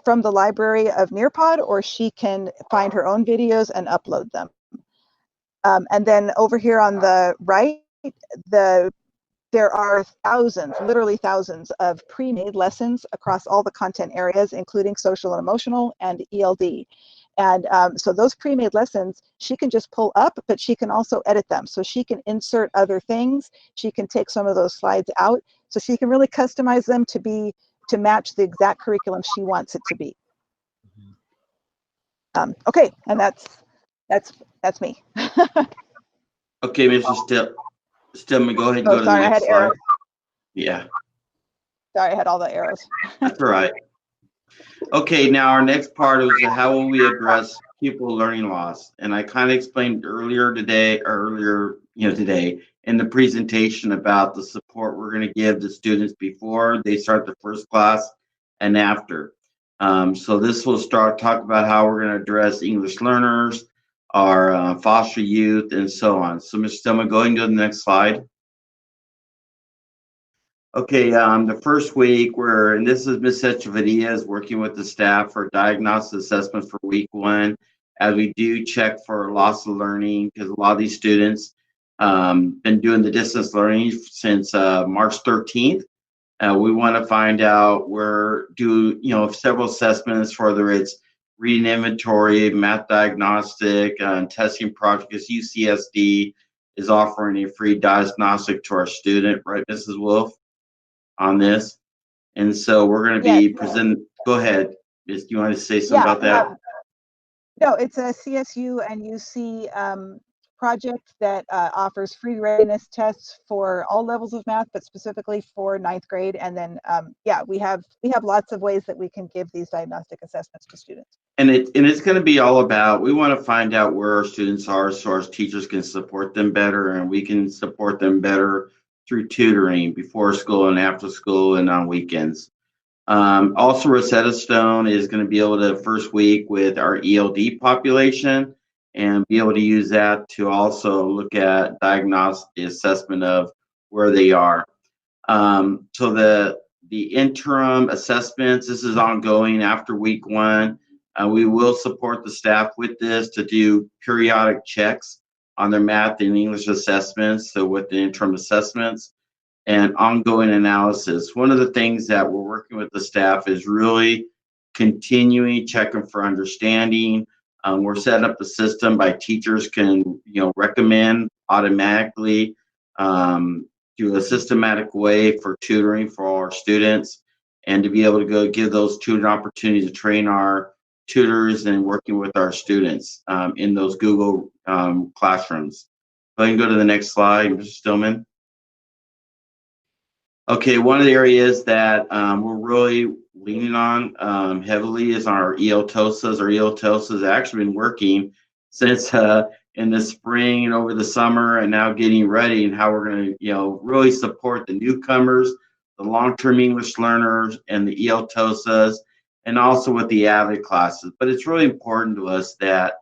from the library of Nearpod, or she can find her own videos and upload them. And then over here on the right, there are thousands, literally thousands of pre-made lessons across all the content areas, including social and emotional and ELD. And so those pre-made lessons, she can just pull up, but she can also edit them. So she can insert other things. She can take some of those slides out. So she can really customize them to match the exact curriculum she wants it to be. Okay, and that's me. Okay, Mr. Stillman, go ahead and go to the Sorry, I next had slide. arrows. Yeah, Sorry, I had all the arrows. that's all right. Okay, now our next part is how will we address pupil learning loss? And I kind of explained today in the presentation about the support we're going to give the students before they start the first class and after. So this will talk about how we're going to address English learners, our foster youth, and so on. So Mr. Stillman, go ahead and go to the next slide. Okay, the first week and this is Ms. Echevarria is working with the staff for diagnostic assessment for week 1, as we do check for loss of learning, because a lot of these students been doing the distance learning since March 13th. We want to find out several assessments for whether it's reading inventory, math diagnostic, and testing project. Because UCSD is offering a free diagnostic to our student, right, Mrs. Wolf, on this. And so we're going to be presenting. Go ahead. Do you want to say something about that? No, it's a CSU and UC project that offers free readiness tests for all levels of math, but specifically for 9th grade. And then, we have lots of ways that we can give these diagnostic assessments to students. And it's going to be all about, we want to find out where our students are so our teachers can support them better, and we can support them better through tutoring before school and after school and on weekends. Also, Rosetta Stone is going to be able to first week with our ELD population and be able to use that to also look at diagnostic assessment of where they are. So the interim assessments, this is ongoing after week 1. We will support the staff with this to do periodic checks on their math and English assessments, so with the interim assessments and ongoing analysis. One of the things that we're working with the staff is really continuing checking for understanding. We're setting up the system by teachers can recommend automatically do a systematic way for tutoring for all our students, and to be able to go give those tutoring opportunities to train our tutors and working with our students in those Google classrooms. Go ahead and go to the next slide, Mr. Stillman. Okay, one of the areas that we're really leaning on heavily is our ELTOSAs. Our ELTOSAs have actually been working since in the spring and over the summer, and now getting ready, and how we're going to really support the newcomers, the long-term English learners, and the ELTOSAs, and also with the AVID classes. But it's really important to us that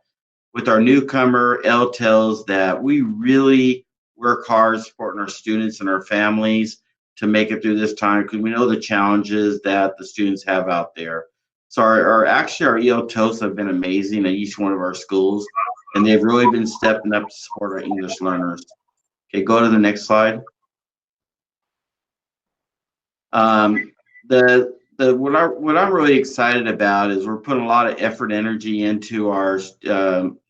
with our newcomer LTELs that we really work hard supporting our students and our families to make it through this time, because we know the challenges that the students have out there. So our ELTOs have been amazing at each one of our schools, and they've really been stepping up to support our English learners. Okay, go to the next slide. What I'm really excited about is we're putting a lot of effort and energy into our student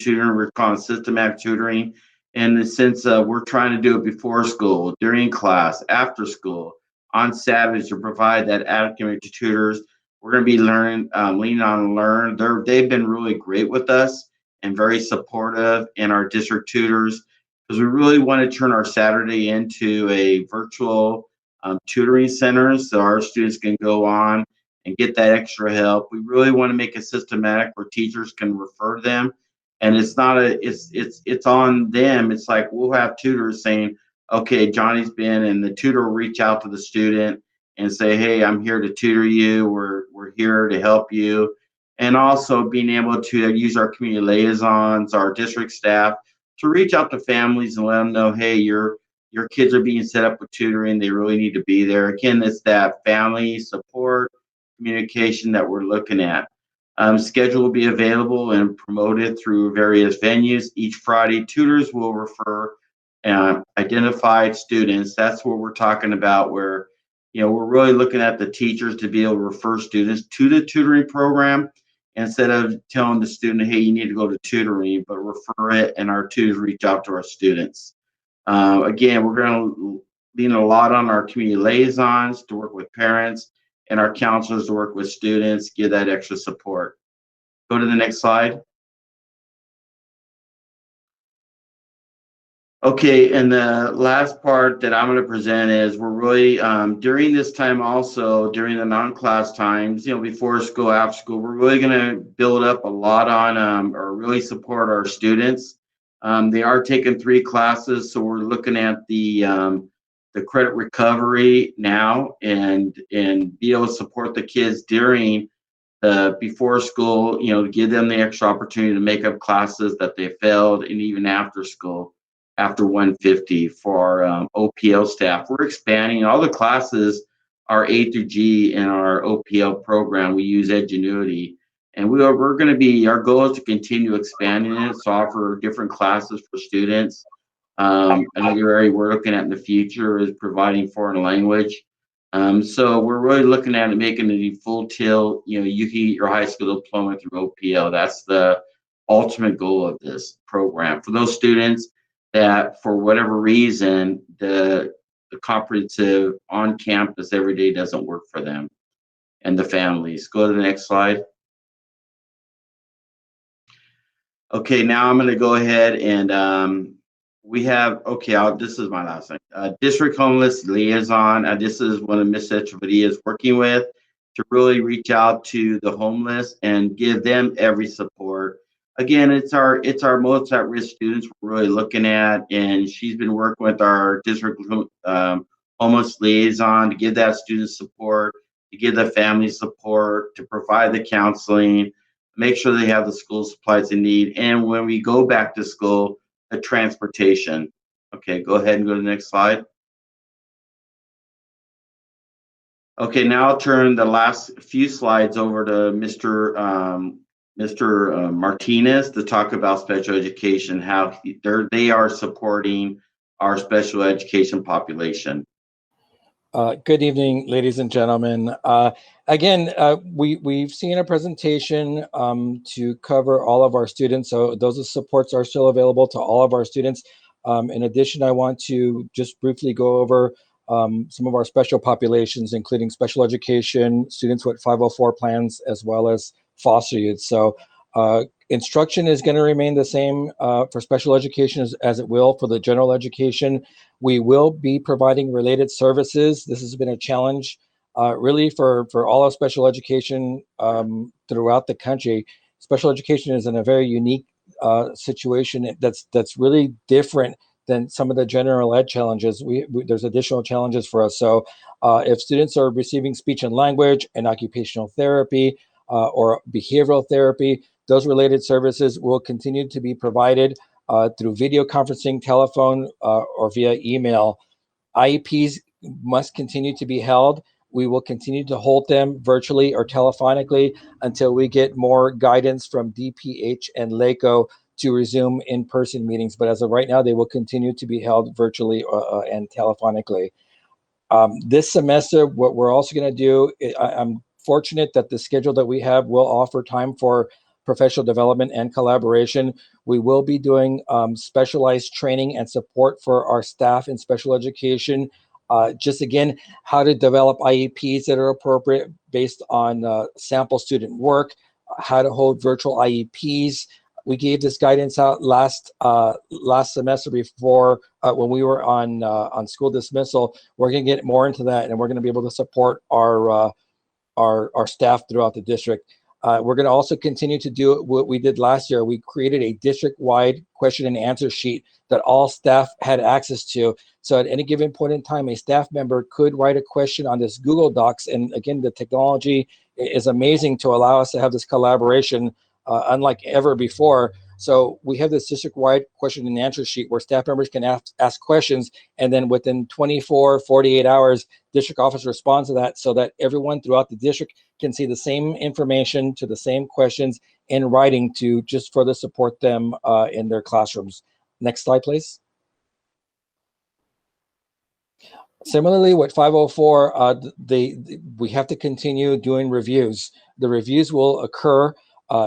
tutoring. We're calling systematic tutoring. In the sense of we're trying to do it before school, during class, after school, on Saturdays, to provide that adequate to tutors. We're going to be learning, leaning on Learn. They've been really great with us and very supportive in our district tutors, because we really want to turn our Saturday into a virtual tutoring center so our students can go on and get that extra help. We really want to make it systematic where teachers can refer them. And it's not it's on them. It's like we'll have tutors saying, okay, Johnny's been, and the tutor will reach out to the student and say, hey, I'm here to tutor you. We're here to help you. And also being able to use our community liaisons, our district staff, to reach out to families and let them know, hey, your kids are being set up with tutoring. They really need to be there. Again, it's that family support, communication that we're looking at. Schedule will be available and promoted through various venues. Each Friday, tutors will refer identified students. That's what we're talking about, where we're really looking at the teachers to be able to refer students to the tutoring program instead of telling the student, hey, you need to go to tutoring, but refer it, and our tutors reach out to our students. Again, we're going to lean a lot on our community liaisons to work with parents, and our counselors to work with students, give that extra support. Go to the next slide. Okay, and the last part that I'm going to present is we're really, during this time also, during the non-class times, before school, after school, we're really going to build up a lot on, or really support our students. They are taking 3 classes, so we're looking at the credit recovery now, and be able to support the kids during before school, to give them the extra opportunity to make up classes that they failed, and even after school, after 150 for our OPL staff. We're expanding. All the classes are A through G in our OPL program. We use Edgenuity, and we're going to be, our goal is to continue expanding it, so offer different classes for students. Another area we're looking at in the future is providing foreign language So we're really looking at it, making it a full tilt. You know, you can get your high school diploma through OPL. That's the ultimate goal of this program for those students that, for whatever reason, the comprehensive on campus every day doesn't work for them and the families. Go to the next slide. Okay, now I'm going to go ahead and we have, okay, this is my last thing. District Homeless Liaison. This is one of Ms. Echeverria is working with to really reach out to the homeless and give them every support. Again, it's our most at-risk students we're really looking at, and she's been working with our District Homeless Liaison to give that student support, to give the family support, to provide the counseling, make sure they have the school supplies they need, and when we go back to school, the transportation. Okay, go ahead and go to the next slide. Okay, now I'll turn the last few slides over to Mr. Martinez to talk about special education, how they are supporting our special education population. Good evening, ladies and gentlemen. Again, we've seen a presentation to cover all of our students. So those supports are still available to all of our students. In addition, I want to just briefly go over some of our special populations, including special education, students with 504 plans, as well as foster youth. So instruction is going to remain the same for special education as it will for the general education. We will be providing related services. This has been a challenge really for all of special education throughout the country. Special education is in a very unique situation that's really different than some of the general ed challenges. There's additional challenges for us. So if students are receiving speech and language and occupational therapy or behavioral therapy, those related services will continue to be provided through video conferencing, telephone, or via email. IEPs must continue to be held. We will continue to hold them virtually or telephonically until we get more guidance from DPH and LACO to resume in-person meetings. But as of right now, they will continue to be held virtually and telephonically. This semester, what we're also going to do, I'm fortunate that the schedule that we have will offer time for professional development and collaboration. We will be doing specialized training and support for our staff in special education. Just again, how to develop IEPs that are appropriate based on sample student work, how to hold virtual IEPs. We gave this guidance out last semester before when we were on school dismissal. We're going to get more into that, and we're going to be able to support our staff throughout the district. We're going to also continue to do what we did last year. We created a district-wide question and answer sheet that all staff had access to. So at any given point in time, a staff member could write a question on this Google Docs. And again, the technology is amazing to allow us to have this collaboration unlike ever before. So we have this district-wide question and answer sheet where staff members can ask questions, and then within 24, 48 hours, district office responds to that so that everyone throughout the district can see the same information to the same questions in writing to just further support them in their classrooms. Next slide, please. Similarly, with 504, we have to continue doing reviews. The reviews will occur.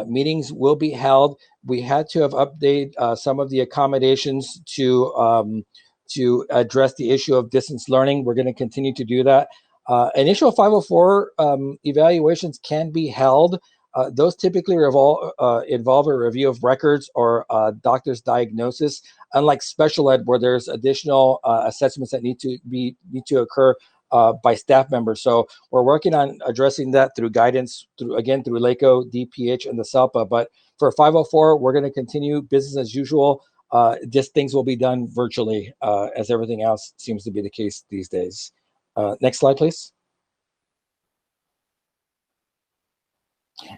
Meetings will be held. We had to have updated some of the accommodations to address the issue of distance learning. We're going to continue to do that. Initial 504 evaluations can be held. Those typically involve a review of records or doctor's diagnosis, unlike special ed where there's additional assessments that need to occur by staff members. So we're working on addressing that through guidance, through LACO, DPH, and the SELPA. But for 504, we're going to continue business as usual. Just things will be done virtually, as everything else seems to be the case these days. Next slide, please.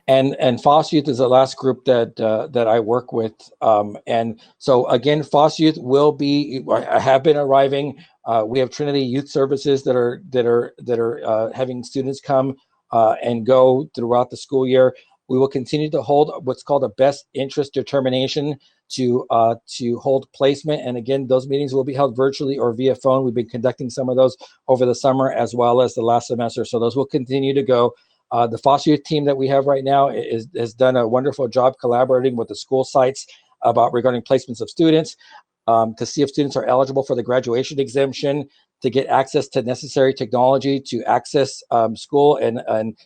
And foster youth is the last group that I work with. And so again, foster youth have been arriving. We have Trinity Youth Services that are having students come and go throughout the school year. We will continue to hold what's called a best interest determination to hold placement. And again, those meetings will be held virtually or via phone. We've been conducting some of those over the summer as well as the last semester. So those will continue to go. The foster youth team that we have right now has done a wonderful job collaborating with the school sites regarding placements of students, to see if students are eligible for the graduation exemption, to get access to necessary technology to access school. And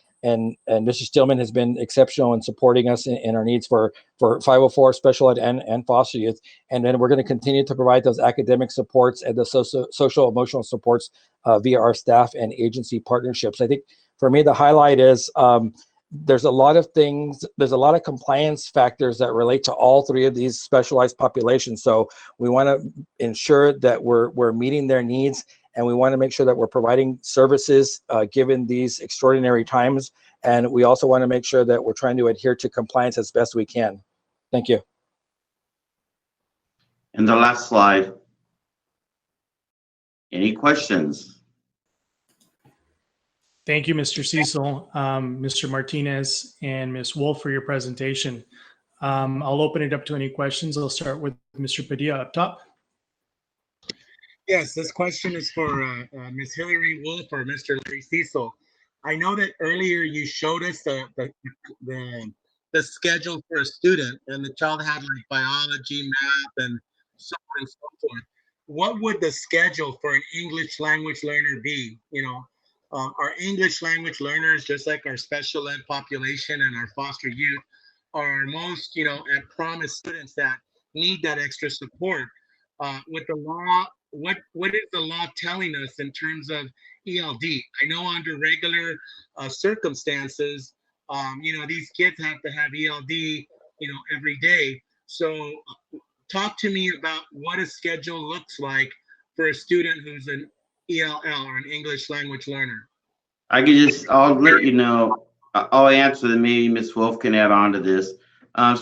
Mr. Stillman has been exceptional in supporting us in our needs for 504 special ed and foster youth. And then we're going to continue to provide those academic supports and the social emotional supports via our staff and agency partnerships. I think for me, the highlight is there's a lot of things, there's a lot of compliance factors that relate to all three of these specialized populations. So we want to ensure that we're meeting their needs, and we want to make sure that we're providing services given these extraordinary times. And we also want to make sure that we're trying to adhere to compliance as best we can. Thank you. And the last slide. Any questions? Thank you, Mr. Cecil, Mr. Martinez, and Ms. Wolf for your presentation. I'll open it up to any questions. I'll start with Mr. Padilla up top. Yes, this question is for Ms. Hillary Wolf or Mr. Larry Cecil. I know that earlier you showed us the schedule for a student, and the child had like biology, math, and so on and so forth. What would the schedule for an English language learner be? You know, our English language learners, just like our special ed population and our foster youth, are most, you know, at promise students that need that extra support. With the law, what is the law telling us in terms of ELD? I know under regular circumstances, you know, these kids have to have ELD, you know, every day. So talk to me about what a schedule looks like for a student who's an ELL or an English language learner. I'll let you know, I'll answer that, maybe Ms. Wolf can add on to this.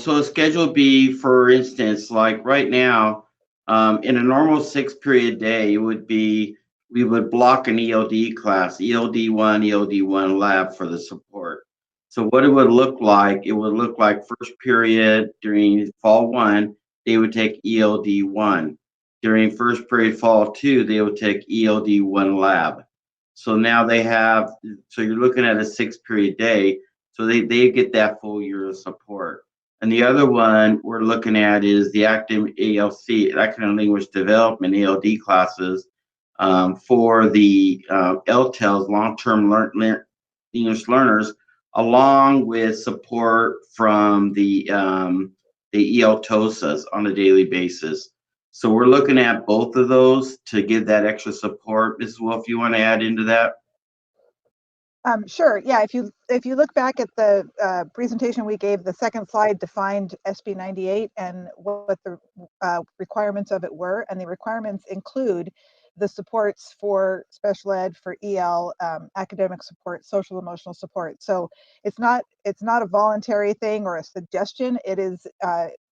So a schedule B, for instance, like right now, in a normal 6-period day, it would be, we would block an ELD class, ELD1 lab for the support. So what it would look like first period during fall 1, they would take ELD1. During first period fall 2, they would take ELD1 lab. So now they have, so you're looking at a 6-period day, so they get that full year of support. And the other one we're looking at is the academic ALC, Academic Language Development, ALD classes, for the LTELs, long-term English learners, along with support from the ELTOSAs on a daily basis. So we're looking at both of those to give that extra support. Mrs. Wolf, you want to add into that? Sure. Yeah. If you look back at the presentation we gave, the second slide defined SB 98 and what the requirements of it were, and the requirements include the supports for special ed, for EL, academic support, social emotional support. So it's not a voluntary thing or a suggestion. It is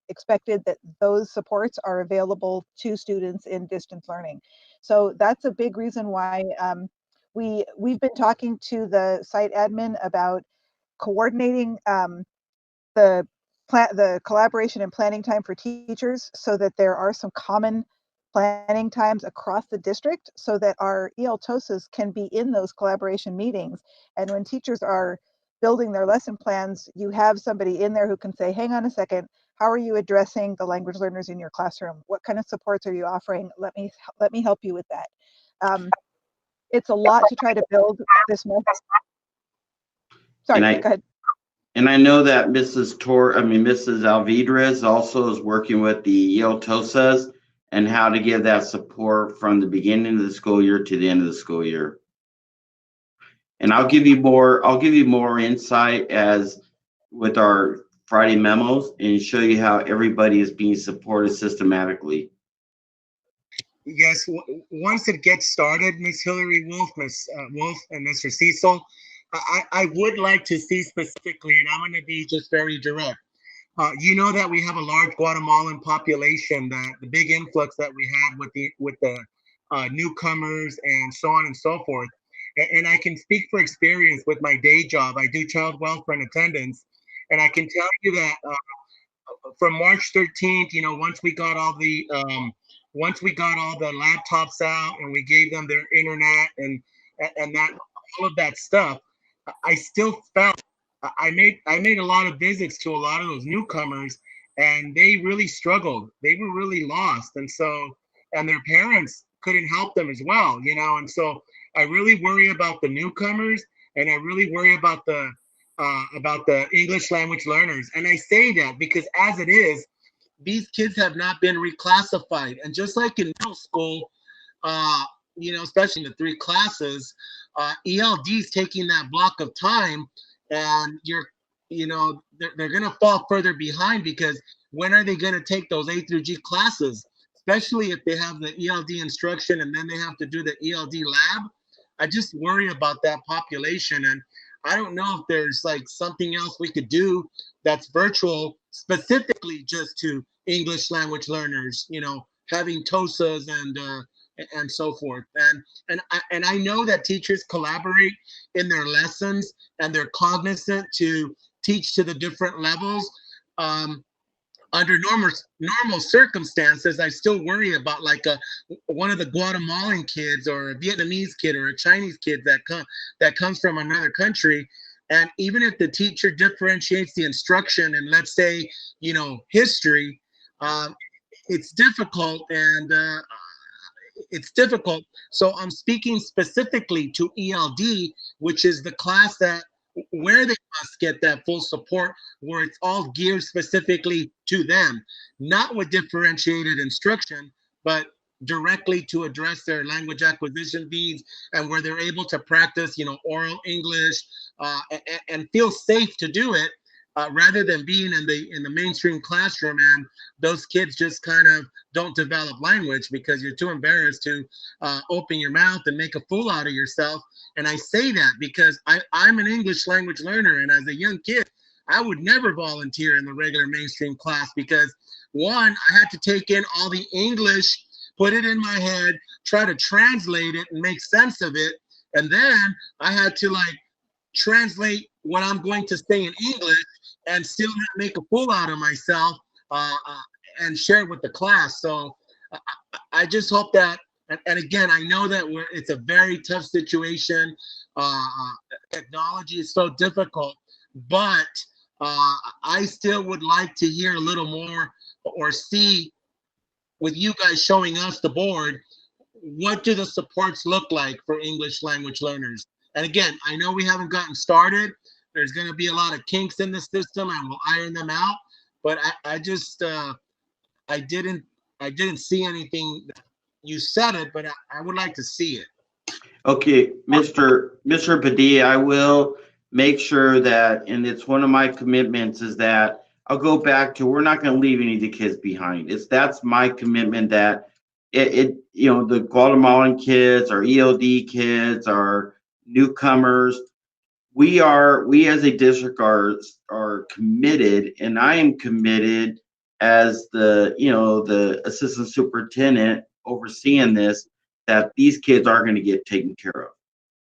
expected that those supports are available to students in distance learning. So that's a big reason why we've been talking to the site admin about coordinating the collaboration and planning time for teachers, so that there are some common planning times across the district, so that our ELTOSAs can be in those collaboration meetings. And when teachers are building their lesson plans, you have somebody in there who can say, hang on a second, how are you addressing the language learners in your classroom? What kind of supports are you offering? Let me help you with that. It's a lot to try to build this method. Sorry, go ahead. And I know that Mrs. Alvidrez also is working with the ELTOSAs and how to give that support from the beginning of the school year to the end of the school year. And I'll give you more insight as with our Friday memos and show you how everybody is being supported systematically. Yes, once it gets started, Ms. Hillary Wolf, Ms. Wolf, and Mr. Cecil, I would like to see specifically, and I'm going to be just very direct. You know that we have a large Guatemalan population, that the big influx that we had with the newcomers and so on and so forth. And I can speak for experience with my day job. I do child welfare and attendance, And I can tell you that from March 13th, once we got all the laptops out and we gave them their internet and that all of that stuff, I still felt I made a lot of visits to a lot of those newcomers, and they really struggled. They were really lost, and their parents couldn't help them as well, And so I really worry about the newcomers, and I really worry about the English language learners. And I say that because as it is, these kids have not been reclassified, and just like in middle school, especially in the 3 classes, ELD is taking that block of time, and they're going to fall further behind, because when are they going to take those A through G classes, especially if they have the ELD instruction and then they have to do the ELD lab? I just worry about that population, and I don't know if there's like something else we could do that's virtual, specifically just to English language learners, having TOSAs and so forth. And I know that teachers collaborate in their lessons and they're cognizant to teach to the different levels. Under normal circumstances, I still worry about like one of the Guatemalan kids or a Vietnamese kid or a Chinese kid that comes from another country. And even if the teacher differentiates the instruction and let's say, history, it's difficult it's difficult. So I'm speaking specifically to ELD, which is the class where they must get that full support, where it's all geared specifically to them, not with differentiated instruction, but directly to address their language acquisition needs, and where they're able to practice, oral English and feel safe to do it, rather than being in the mainstream classroom and those kids just kind of don't develop language because you're too embarrassed to open your mouth and make a fool out of yourself. And I say that because I'm an English language learner, and as a young kid, I would never volunteer in the regular mainstream class because, one, I had to take in all the English, put it in my head, try to translate it and make sense of it, and then I had to translate what I'm going to say in English and still not make a fool out of myself and share it with the class. So I just hope that, and again, I know that it's a very tough situation. Technology is so difficult, but I still would like to hear a little more or see, with you guys showing us the board, what do the supports look like for English language learners? And again, I know we haven't gotten started. There's going to be a lot of kinks in the system, and we'll iron them out. But I just I didn't see anything. You said it, but I would like to see it. Okay, Mr. Padilla, I will make sure that, and it's one of my commitments, is that I'll go back to, we're not going to leave any of the kids behind. That's my commitment, that the Guatemalan kids, our ELD kids, our newcomers, we as a district are committed, and I am committed as the assistant superintendent overseeing this, that these kids are going to get taken care of.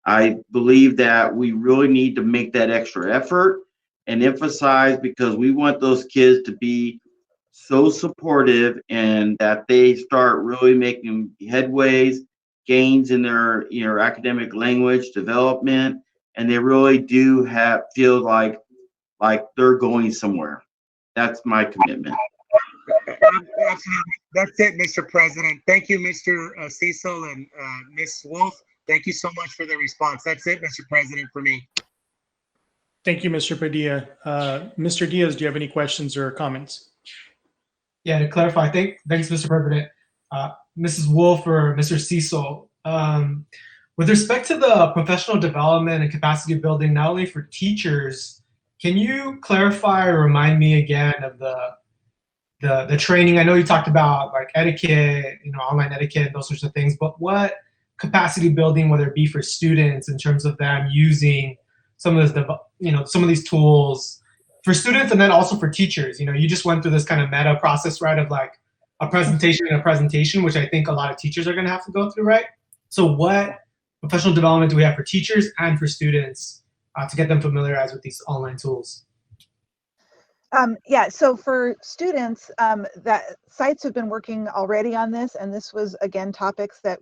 I believe that we really need to make that extra effort and emphasize, because we want those kids to be so supportive and that they start really making headways, gains in their academic language development, and they really do feel like they're going somewhere. That's my commitment. Absolutely. That's it, Mr. President. Thank you, Mr. Cecil and Ms. Wolf. Thank you so much for the response. That's it, Mr. President, for me. Thank you, Mr. Padilla. Mr. Diaz, do you have any questions or comments? Yeah, to clarify, thanks, Mr. President. Mrs. Wolf or Mr. Cecil, with respect to the professional development and capacity building, not only for teachers, can you clarify or remind me again of the training? I know you talked about like etiquette, online etiquette, those sorts of things, but what capacity building, whether it be for students in terms of them using some of these tools for students, and then also for teachers? You just went through this kind of meta process, right, of like a presentation, which I think a lot of teachers are going to have to go through, right? So what professional development do we have for teachers and for students to get them familiarized with these online tools? Yeah, so for students, that sites have been working already on this, and this was again topics that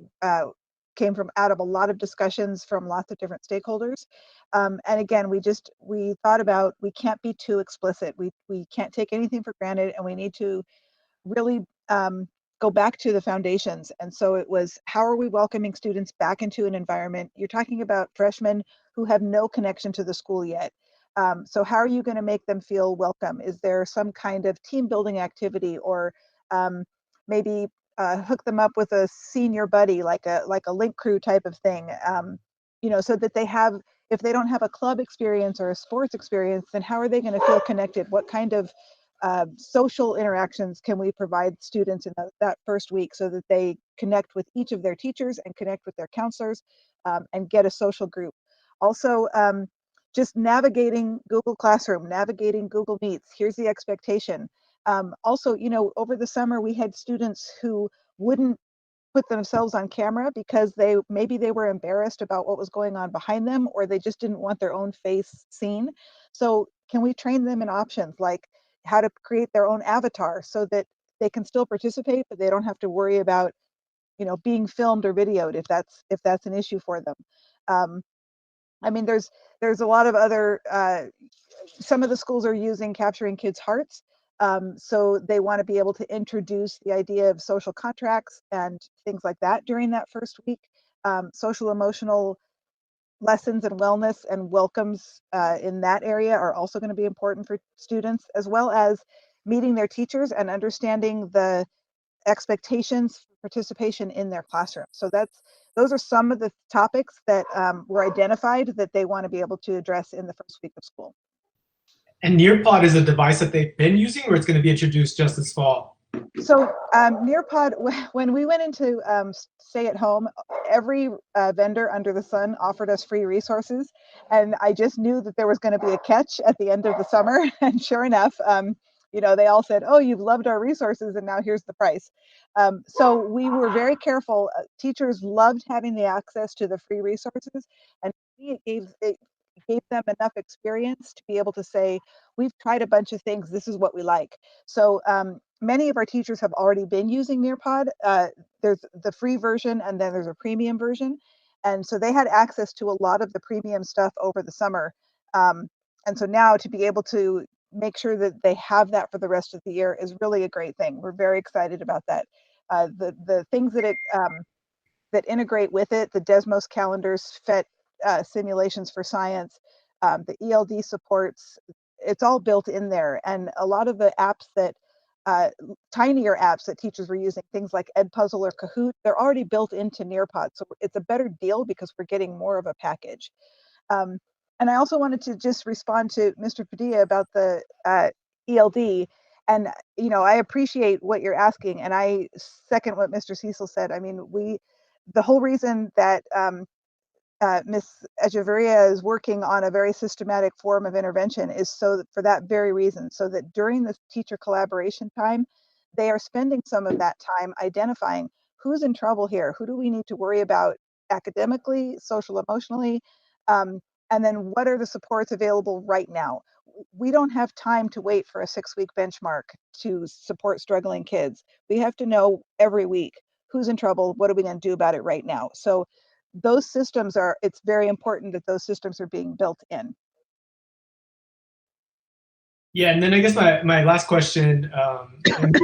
came from out of a lot of discussions from lots of different stakeholders. And again, we thought about, we can't be too explicit. We can't take anything for granted, and we need to really go back to the foundations. And so it was, how are we welcoming students back into an environment? You're talking about freshmen who have no connection to the school yet. So how are you going to make them feel welcome? Is there some kind of team building activity, or maybe hook them up with a senior buddy, like a link crew type of thing, so that they have, if they don't have a club experience or a sports experience, then how are they going to feel connected? What kind of social interactions can we provide students in that first week, so that they connect with each of their teachers and connect with their counselors, and get a social group? Also, just navigating Google Classroom, navigating Google Meets. Here's the expectation. Also, over the summer, we had students who wouldn't put themselves on camera because maybe they were embarrassed about what was going on behind them, or they just didn't want their own face seen. So can we train them in options like how to create their own avatar, so that they can still participate, but they don't have to worry about, being filmed or videoed if that's an issue for them. I mean, there's a lot of other, some of the schools are using Capturing Kids' Hearts. So they want to be able to introduce the idea of social contracts and things like that during that first week. Social emotional lessons and wellness and welcomes in that area are also going to be important for students, as well as meeting their teachers and understanding the expectations for participation in their classroom. So those are some of the topics that were identified that they want to be able to address in the first week of school. And Nearpod is a device that they've been using, or it's going to be introduced just this fall? So Nearpod, when we went into stay at home, every vendor under the sun offered us free resources. And I just knew that there was going to be a catch at the end of the summer. And sure enough, they all said, oh, you've loved our resources, and now here's the price. So we were very careful. Teachers loved having the access to the free resources, and it gave them enough experience to be able to say, we've tried a bunch of things, this is what we like. So many of our teachers have already been using Nearpod. There's the free version, and then there's a premium version. And so they had access to a lot of the premium stuff over the summer. And so now to be able to make sure that they have that for the rest of the year is really a great thing. We're very excited about that. The things that integrate with it, the Desmos calendars, FET simulations for science, the ELD supports, it's all built in there. And a lot of the apps that tinier apps that teachers were using, things like Edpuzzle or Kahoot, they're already built into Nearpod. So it's a better deal because we're getting more of a package. And I also wanted to just respond to Mr. Padilla about the ELD. And, I appreciate what you're asking. And I second what Mr. Cecil said. I mean, the whole reason that Ms. Echeverria is working on a very systematic form of intervention is for that very reason, so that during the teacher collaboration time, they are spending some of that time identifying who's in trouble here, who do we need to worry about academically, social, emotionally, and then what are the supports available right now. We don't have time to wait for a 6-week benchmark to support struggling kids. We have to know every week who's in trouble, what are we going to do about it right now. So those systems it's very important that those systems are being built in. Yeah, and then I guess my last question, and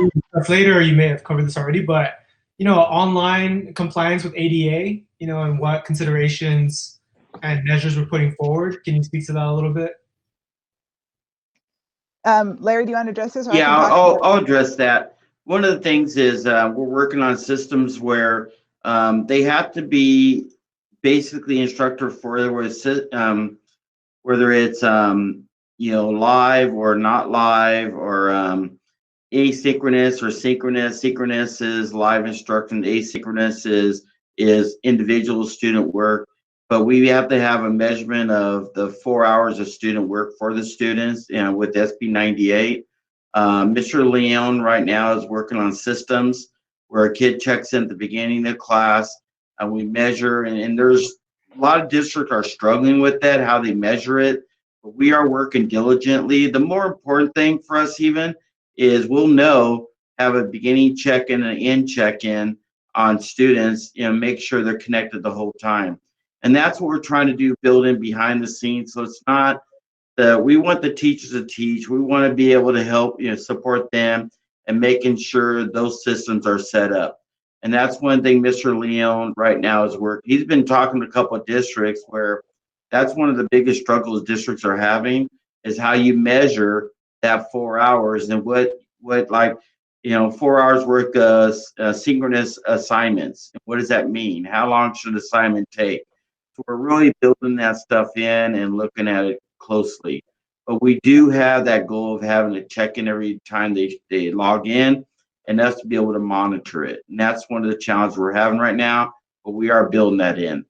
later you may have covered this already, but online compliance with ADA, and what considerations and measures we're putting forward. Can you speak to that a little bit? Larry, do you want to address this? Yeah, I'll address that. One of the things is we're working on systems where they have to be basically instructor for whether it's live or not live, or asynchronous or synchronous. Synchronous is live instruction. Asynchronous is individual student work. But we have to have a measurement of the 4 hours of student work for the students, with SB 98. Mr. Leon right now is working on systems where a kid checks in at the beginning of the class, and we measure, and there's a lot of districts are struggling with that, how they measure it. But we are working diligently. The more important thing for us even is we'll know, have a beginning check-in and an end check-in on students, make sure they're connected the whole time. And that's what we're trying to do, build in behind the scenes. So it's not that we want the teachers to teach. We want to be able to help, support them and making sure those systems are set up. And that's one thing Mr. Leon right now is working. He's been talking to a couple of districts where that's one of the biggest struggles districts are having is how you measure that 4 hours and what 4 hours worth of synchronous assignments. What does that mean? How long should an assignment take? So we're really building that stuff in and looking at it closely. But we do have that goal of having to check in every time they log in and us to be able to monitor it. And that's one of the challenges we're having right now, but we are building that in.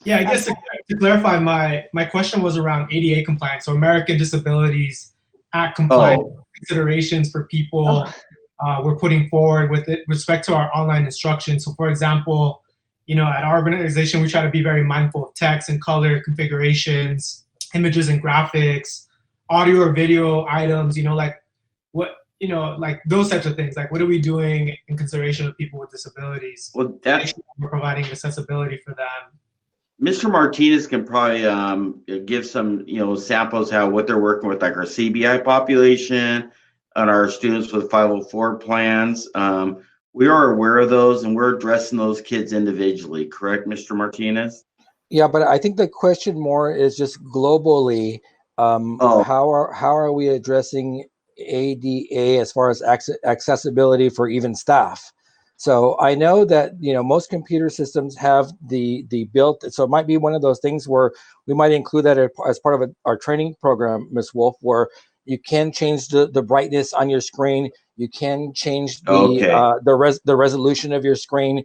Yeah, I guess to clarify, my question was around ADA compliance, so American Disabilities Act compliance considerations for people we're putting forward with respect to our online instruction. So for example, at our organization, we try to be very mindful of text and color configurations, images and graphics, audio or video items, like those types of things. Like what are we doing in consideration of people with disabilities? Well, we're providing accessibility for them. Mr. Martinez can probably give some, samples what they're working with, like our CBI population and our students with 504 plans. We are aware of those, and we're addressing those kids individually. Correct, Mr. Martinez? Yeah, but I think the question more is just globally. How are we addressing ADA as far as accessibility for even staff? So I know that most computer systems have the built, so it might be one of those things where we might include that as part of our training program, Ms. Wolf, where you can change the brightness on your screen, you can change the resolution of your screen.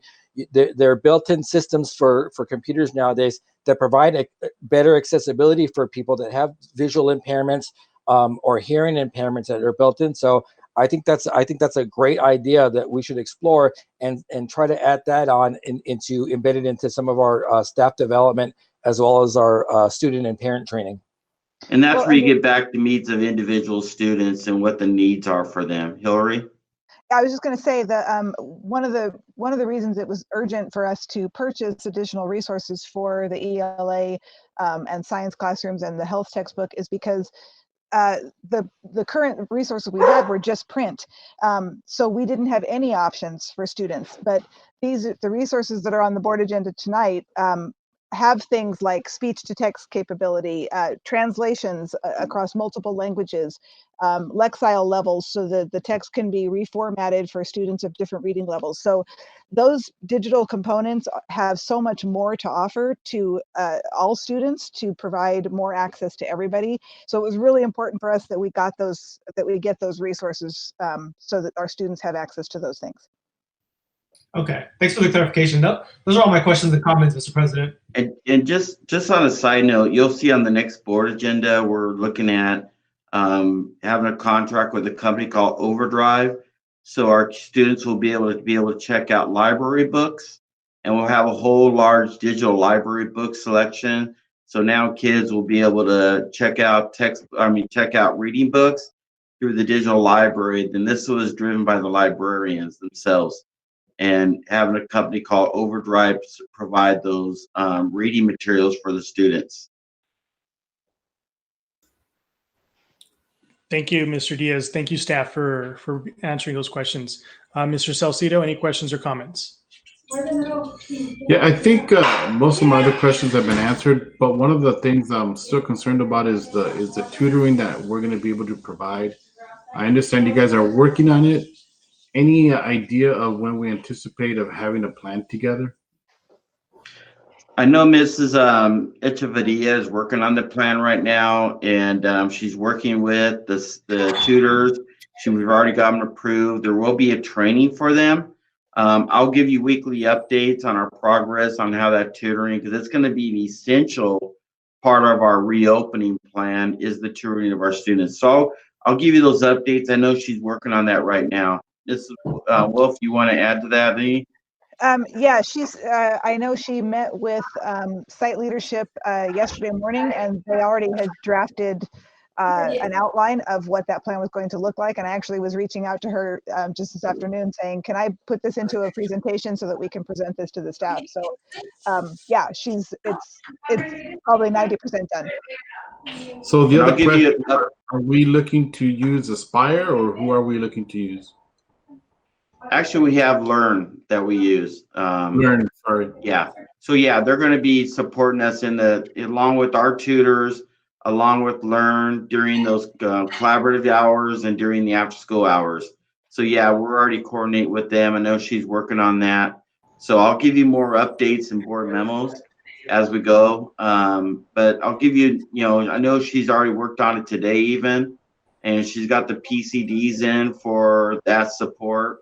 They're built-in systems for computers nowadays that provide a better accessibility for people that have visual impairments or hearing impairments that are built in. So I think that's a great idea that we should explore and try to add that on embedded into some of our staff development as well as our student and parent training. And that's where you get back to needs of individual students and what the needs are for them. Hillary? I was just going to say that one of the reasons it was urgent for us to purchase additional resources for the ELA and science classrooms and the health textbook is because the current resources we had were just print. So we didn't have any options for students, but the resources that are on the board agenda tonight have things like speech to text capability, translations across multiple languages, lexile levels so that the text can be reformatted for students of different reading levels. So those digital components have so much more to offer to all students to provide more access to everybody. So it was really important for us that we get those resources so that our students have access to those things. Okay, thanks for the clarification. Those are all my questions and comments, Mr. President. And just on a side note, you'll see on the next board agenda, we're looking at having a contract with a company called Overdrive. So our students will be able to check out library books, and we'll have a whole large digital library book selection. So now kids will be able to check out reading books through the digital library. Then this was driven by the librarians themselves, and having a company called Overdrive to provide those reading materials for the students. Thank you, Mr. Diaz. Thank you, staff, for answering those questions. Mr. Salcido, any questions or comments? Yeah, I think most of my other questions have been answered, but one of the things I'm still concerned about is the tutoring that we're going to be able to provide. I understand you guys are working on it. Any idea of when we anticipate of having a plan together? I know Mrs. Echevarria is working on the plan right now, and she's working with the tutors. We've already got them approved. There will be a training for them. I'll give you weekly updates on our progress on how that tutoring, because it's going to be an essential part of our reopening plan is the tutoring of our students. So I'll give you those updates. I know she's working on that right now. Mrs. Wolf, you want to add to that, Lee? Yeah, she's. I know she met with site leadership yesterday morning, and they already had drafted an outline of what that plan was going to look like. And I actually was reaching out to her just this afternoon, saying, "Can I put this into a presentation so that we can present this to the staff?" So, yeah, it's probably 90% done. So the I'll other give question, you. are we looking to use Aspire or who are we looking to use? Actually, we have Learn that we use. Learn, sorry. Yeah. So yeah, they're going to be supporting us along with our tutors, along with Learn during those collaborative hours and during the after school hours. So yeah, we're already coordinating with them. I know she's working on that. So I'll give you more updates and board memos as we go. But I'll give you, I know she's already worked on it today even, and she's got the PCDs in for that support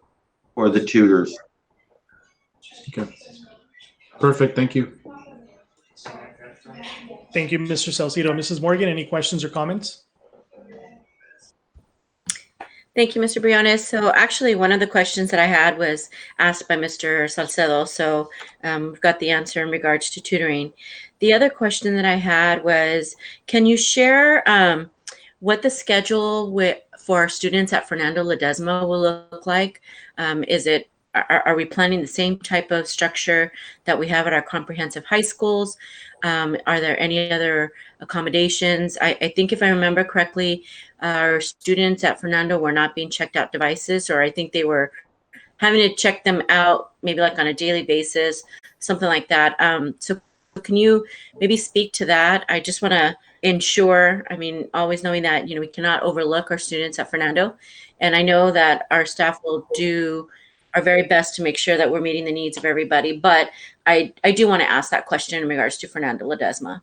for the tutors. Okay. Perfect. Thank you. Thank you, Mr. Salcido. Mrs. Morgan, any questions or comments? Thank you, Mr. Briones. So actually, one of the questions that I had was asked by Mr. Salcedo. So we've got the answer in regards to tutoring. The other question that I had was, can you share what the schedule for our students at Fernando Ledesma will look like? Are we planning the same type of structure that we have at our comprehensive high schools? Are there any other accommodations? I think if I remember correctly, our students at Fernando were not being checked out devices, or I think they were having to check them out maybe like on a daily basis, something like that. So can you maybe speak to that? I just want to ensure, always knowing that, we cannot overlook our students at Fernando. And I know that our staff will do our very best to make sure that we're meeting the needs of everybody. But I do want to ask that question in regards to Fernando Ledesma.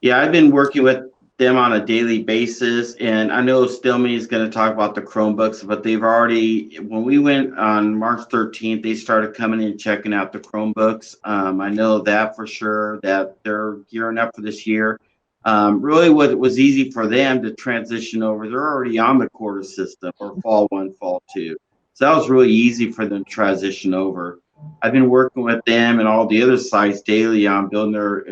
Yeah, I've been working with them on a daily basis, and I know Stillman is going to talk about the Chromebooks, but they've already, when we went on March 13th, they started coming in checking out the Chromebooks. I know that for sure, that they're gearing up for this year. Really what was easy for them to transition over, they're already on the quarter system, or fall 1, fall 2. So that was really easy for them to transition over. I've been working with them and all the other sites daily on building their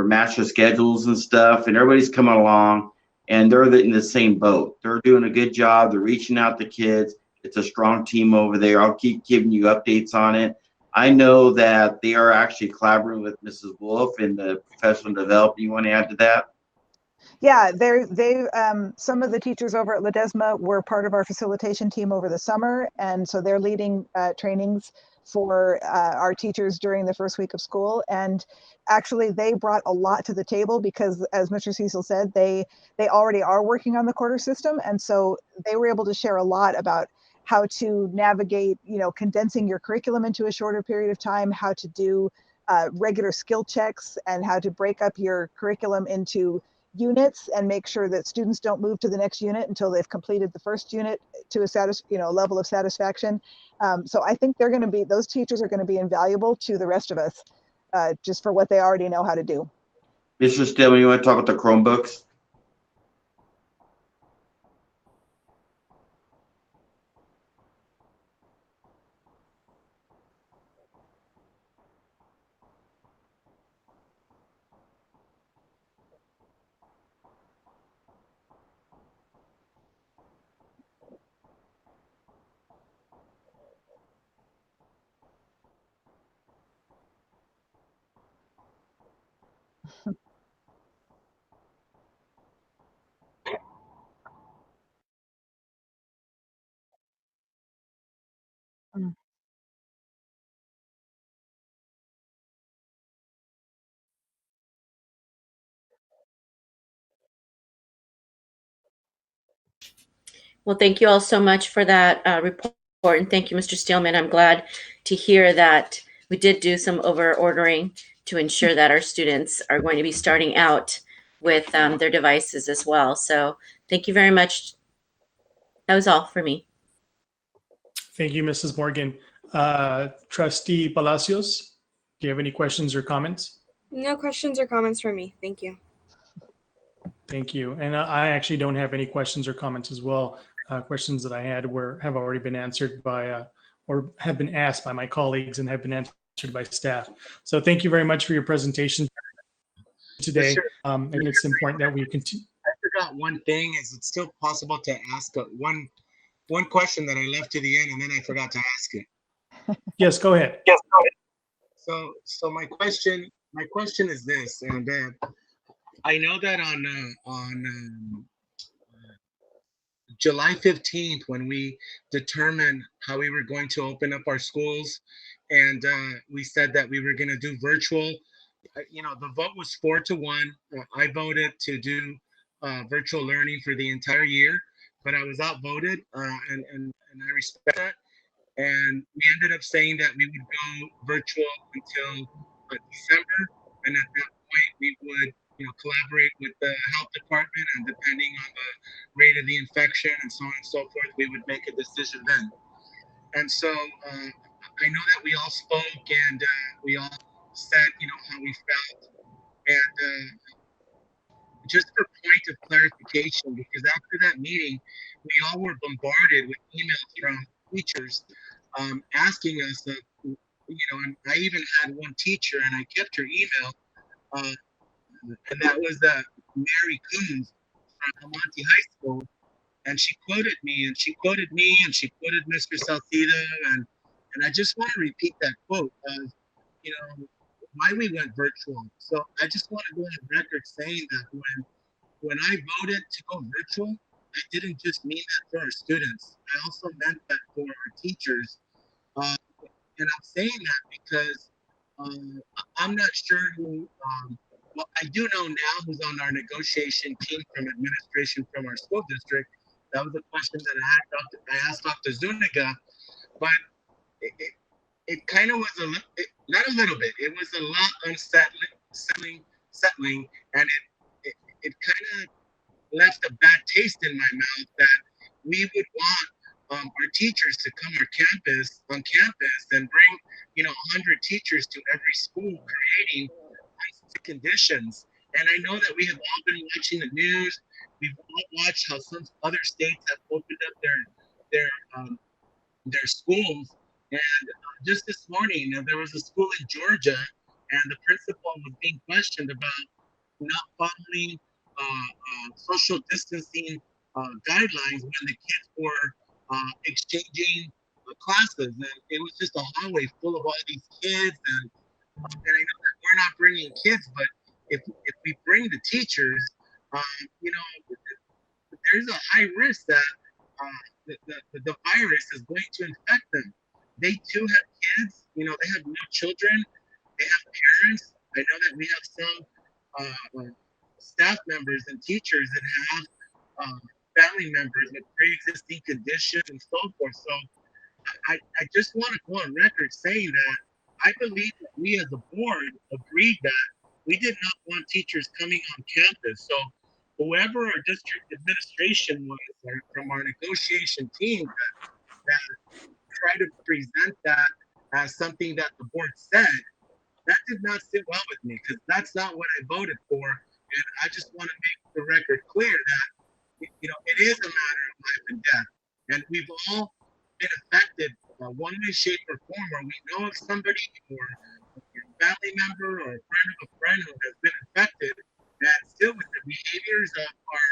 master schedules and stuff, and everybody's coming along, and they're in the same boat. They're doing a good job. They're reaching out to kids. It's a strong team over there. I'll keep giving you updates on it. I know that they are actually collaborating with Mrs. Wolf in the professional development. You want to add to that? Yeah, some of the teachers over at Ledesma were part of our facilitation team over the summer, and so they're leading trainings for our teachers during the first week of school. And actually, they brought a lot to the table because, as Mr. Cecil said, they already are working on the quarter system, and so they were able to share a lot about how to navigate, condensing your curriculum into a shorter period of time, how to do regular skill checks, and how to break up your curriculum into units and make sure that students don't move to the next unit until they've completed the first unit to a level of satisfaction. So I think those teachers are going to be invaluable to the rest of us, just for what they already know how to do. Mr. Stillman, you want to talk about the Chromebooks? Well, thank you all so much for that report, and thank you, Mr. Steelman. I'm glad to hear that we did do some over ordering to ensure that our students are going to be starting out with their devices as well. So thank you very much. That was all for me. Thank you, Mrs. Morgan. Trustee Palacios, do you have any questions or comments? No questions or comments from me. Thank you. Thank you. And I actually don't have any questions or comments as well. Questions that I had have already been answered by or have been asked by my colleagues and have been answered by staff. So thank you very much for your presentation today. And it's important that we continue. I forgot one thing. Is it still possible to ask one question that I left to the end and then I forgot to ask it? Yes, go ahead. So my question is this, and I know that on July 15th, when we determined how we were going to open up our schools, and we said that we were going to do virtual, the vote was 4-1. I voted to do virtual learning for the entire year, but I was outvoted, and I respect that. And we ended up saying that we would go virtual until December, and at that point we would collaborate with the health department, and depending on the rate of the infection and so on and so forth, we would make a decision then. And so I know that we all spoke, and we all said how we felt, and just for point of clarification, because after that meeting we all were bombarded with emails from teachers asking us and I even had one teacher, and I kept her email, and that was Mary Coons from Monte High School, and she quoted me, and she quoted Mr. Salcido, and I just want to repeat that quote of why we went virtual. So I just want to go on record saying that when I voted to go virtual, I didn't just mean that for our students. I also meant that for our teachers. And I'm saying that because I'm not sure who, well, I do know now who's on our negotiation team from administration from our school district. That was a question that I asked Dr. Zuniga, but it kind of was not a little bit, it was a lot unsettling, and it kind of left a bad taste in my mouth that we would want our teachers to come on campus and bring 100 teachers to every school, creating unsafe conditions. And I know that we have all been watching the news. We've all watched how some other states have opened up their schools. And just this morning, there was a school in Georgia, and the principal was being questioned about not following social distancing guidelines when the kids were exchanging classes, and it was just a hallway full of all these kids, and I know that we're not bringing kids, but if we bring the teachers, there's a high risk that the virus is going to infect them. They too have kids, they have no children, they have parents. I know that we have some staff members and teachers that have family members with pre-existing conditions and so forth. So I just want to go on record saying that I believe that we as a board agreed that we did not want teachers coming on campus. So whoever our district administration was, or from our negotiation team that tried to present that as something that the board said, that did not sit well with me, because that's not what I voted for. And I just want to make the record clear that it is a matter of life and death, and we've all been affected one way, shape, or form, or we know of somebody or a family member or a friend of a friend who has been affected, and still with the behaviors of our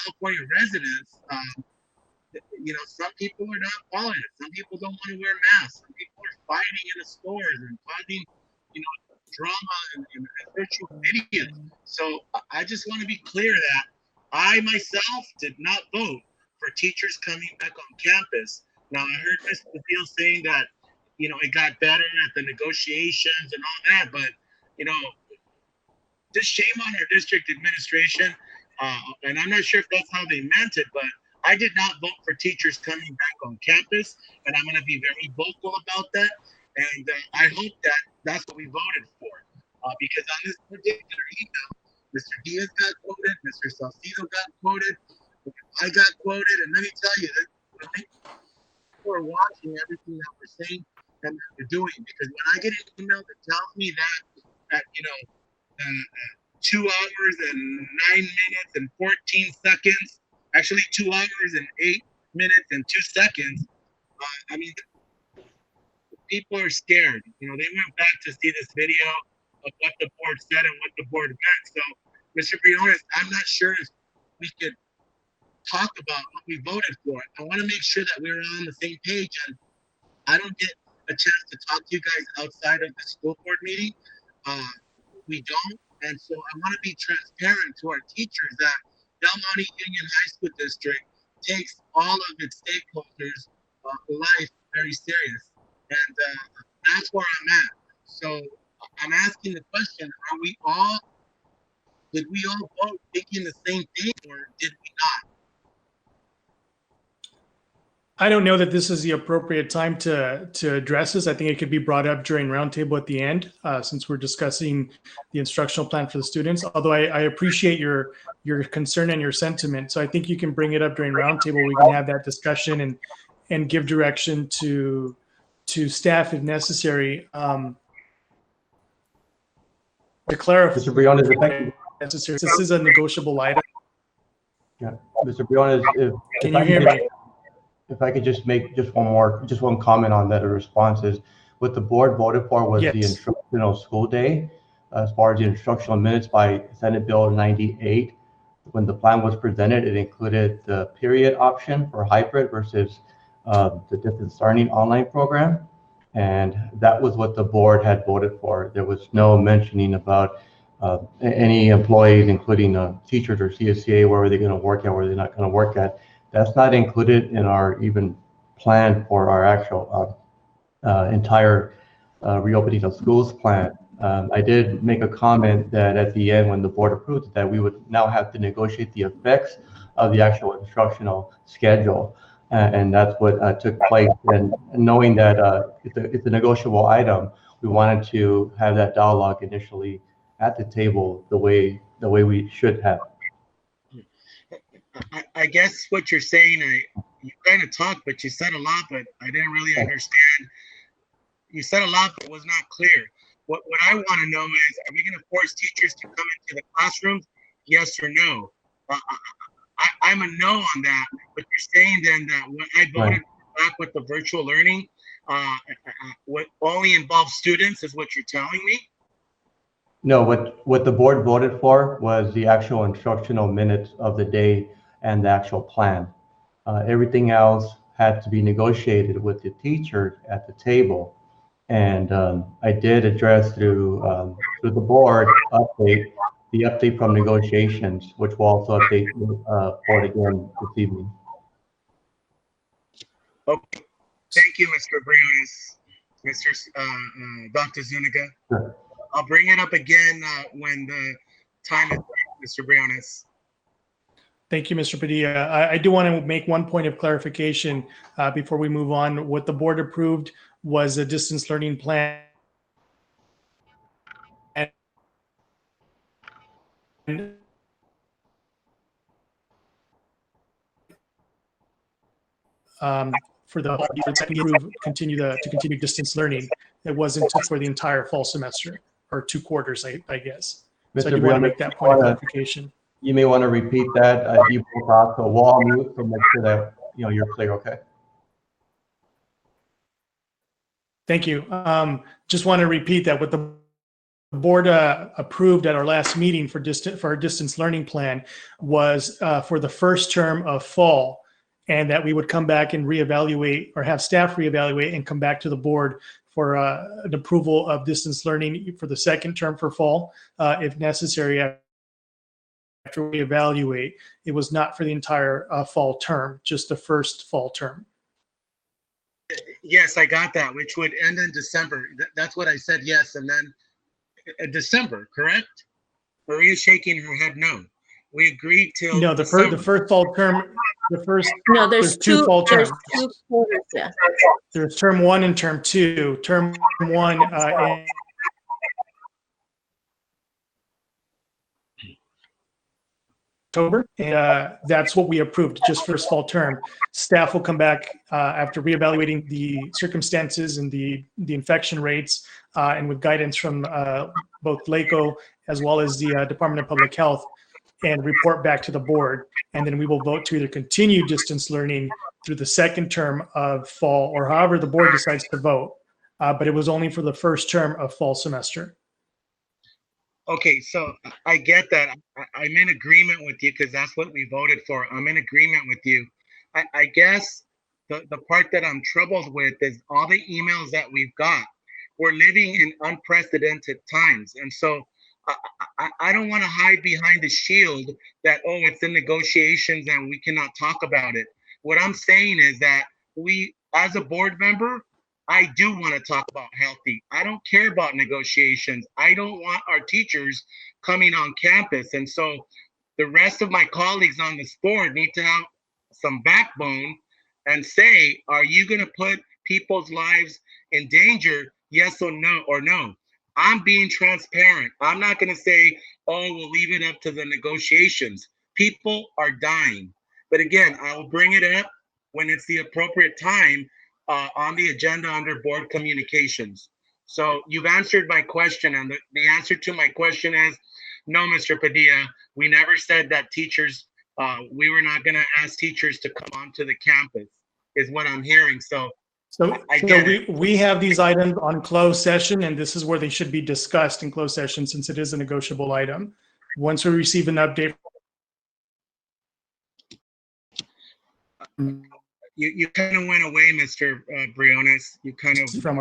California residents, some people are not following it. Some people don't want to wear masks. Some people are fighting in the stores and causing drama and virtual videos. So I just want to be clear that I myself did not vote for teachers coming back on campus. Now I heard Mr. Deal saying that it got better at the negotiations and all that, but just shame on our district administration. And I'm not sure if that's how they meant it, but I did not vote for teachers coming back on campus, and I'm going to be very vocal about that. And I hope that that's what we voted for, because on this particular email, Mr. Diaz got quoted, Mr. Salcido got quoted, I got quoted, and let me tell you, that people are watching everything that we're saying and that we're doing, because when I get an email that tells me that 2 hours and 9 minutes and 14 seconds, actually 2 hours and 8 minutes and 2 seconds, people are scared. You know, they went back to see this video of what the board said and what the board meant. So, Mr. Briones, I'm not sure if we could talk about what we voted for. I want to make sure that we're all on the same page, and I don't get a chance to talk to you guys outside of the school board meeting. We don't, and so I want to be transparent to our teachers that Del Monte Union High School District takes all of its stakeholders' life very serious, and that's where I'm at. So I'm asking the question: did we all vote thinking the same thing, or did we not? I don't know that this is the appropriate time to address this. I think it could be brought up during roundtable at the end, since we're discussing the instructional plan for the students. Although I appreciate your concern and your sentiment, so I think you can bring it up during roundtable. We can have that discussion and give direction to staff if necessary. To clarify, Mr. Briones, necessary. This is a negotiable item. yeah, Mr. Briones, Can you hear me? If I could just make just one comment on that, a response is what the board voted for was the instructional school day. As far as the instructional minutes by Senate Bill 98, when the plan was presented, it included the period option for hybrid versus the distance learning online program. And that was what the board had voted for. There was no mentioning about any employees, including teachers or CSCA, where are they going to work at, where are they not going to work at. That's not included in our even plan for our actual entire reopening of schools plan. I did make a comment that at the end, when the board approved it, that we would now have to negotiate the effects of the actual instructional schedule. And that's what took place. And knowing that it's a negotiable item, we wanted to have that dialogue initially at the table the way we should have. I guess what you're saying, you kind of talked, but you said a lot, but I didn't really understand. You said a lot, but it was not clear. What I want to know is, are we going to force teachers to come into the classrooms? Yes or no? I'm a no on that, but you're saying then that when I voted back with the virtual learning, what only involves students is what you're telling me? No, what the board voted for was the actual instructional minutes of the day and the actual plan. Everything else had to be negotiated with the teachers at the table. And I did address through the board update, the update from negotiations, which will also update the board again this evening. Okay, thank you, Mr. Briones, Mr. Dr. Zuniga. Sure. I'll bring it up again when the time is right, Mr. Briones. Thank you, Mr. Padilla. I do want to make one point of clarification before we move on. What the board approved was a distance learning plan. For the second continue distance learning. It wasn't for the entire fall semester or 2 quarters, I guess. So I do want to make that point of clarification. You may want to repeat that. You broke off, so we'll all mute to make sure that you're clear. Okay. Thank you. Just want to repeat that what the board approved at our last meeting for our distance learning plan was for the first term of fall, and that we would come back and reevaluate or have staff reevaluate and come back to the board for an approval of distance learning for the second term for fall, if necessary. After we evaluate, it was not for the entire fall term, just the first fall term. Yes, I got that, which would end in December. That's what I said, yes, and then December, correct? Maria's shaking her head no. We agreed till no, the first fall term, no, there's two fall terms. There's 2 quarters, yeah. There's term 1 and term 2. Term 1 October, and that's what we approved, just first fall term. Staff will come back after reevaluating the circumstances and the infection rates, and with guidance from both LACO as well as the Department of Public Health, and report back to the board. And then we will vote to either continue distance learning through the second term of fall, or however the board decides to vote. but it was only for the first term of fall semester. Okay, so I get that. I'm in agreement with you because that's what we voted for. I'm in agreement with you. I guess the part that I'm troubled with is all the emails that we've got. We're living in unprecedented times. And so I don't want to hide behind the shield that, oh, it's in negotiations and we cannot talk about it. What I'm saying is that we, as a board member, I do want to talk about healthy. I don't care about negotiations. I don't want our teachers coming on campus. And so the rest of my colleagues on this board need to have some backbone and say, are you going to put people's lives in danger? Yes or no, or no. I'm being transparent. I'm not going to say, oh, we'll leave it up to the negotiations. People are dying. But again, I will bring it up when it's the appropriate time on the agenda under board communications. So you've answered my question, and the answer to my question is no, Mr. Padilla. We never said that teachers, we were not going to ask teachers to come onto the campus, is what I'm hearing. So we have these items on closed session, and this is where they should be discussed in closed session since it is a negotiable item. Once we receive an update. You kind of went away, Mr. Briones. You kind of from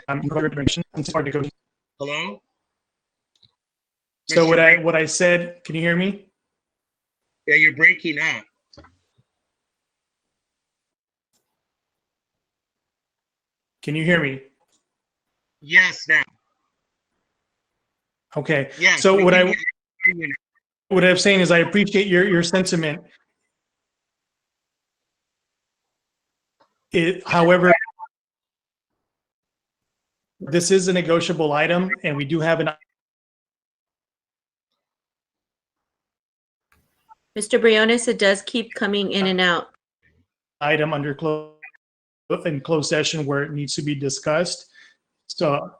hello. So what I said, can you hear me? Yeah, you're breaking up. Can you hear me? Yes, now. Okay. Yes. So what I'm saying is I appreciate your sentiment. However, this is a negotiable item, and we do have an Mr. Briones, it does keep coming in and out. item under closed session where it needs to be discussed. So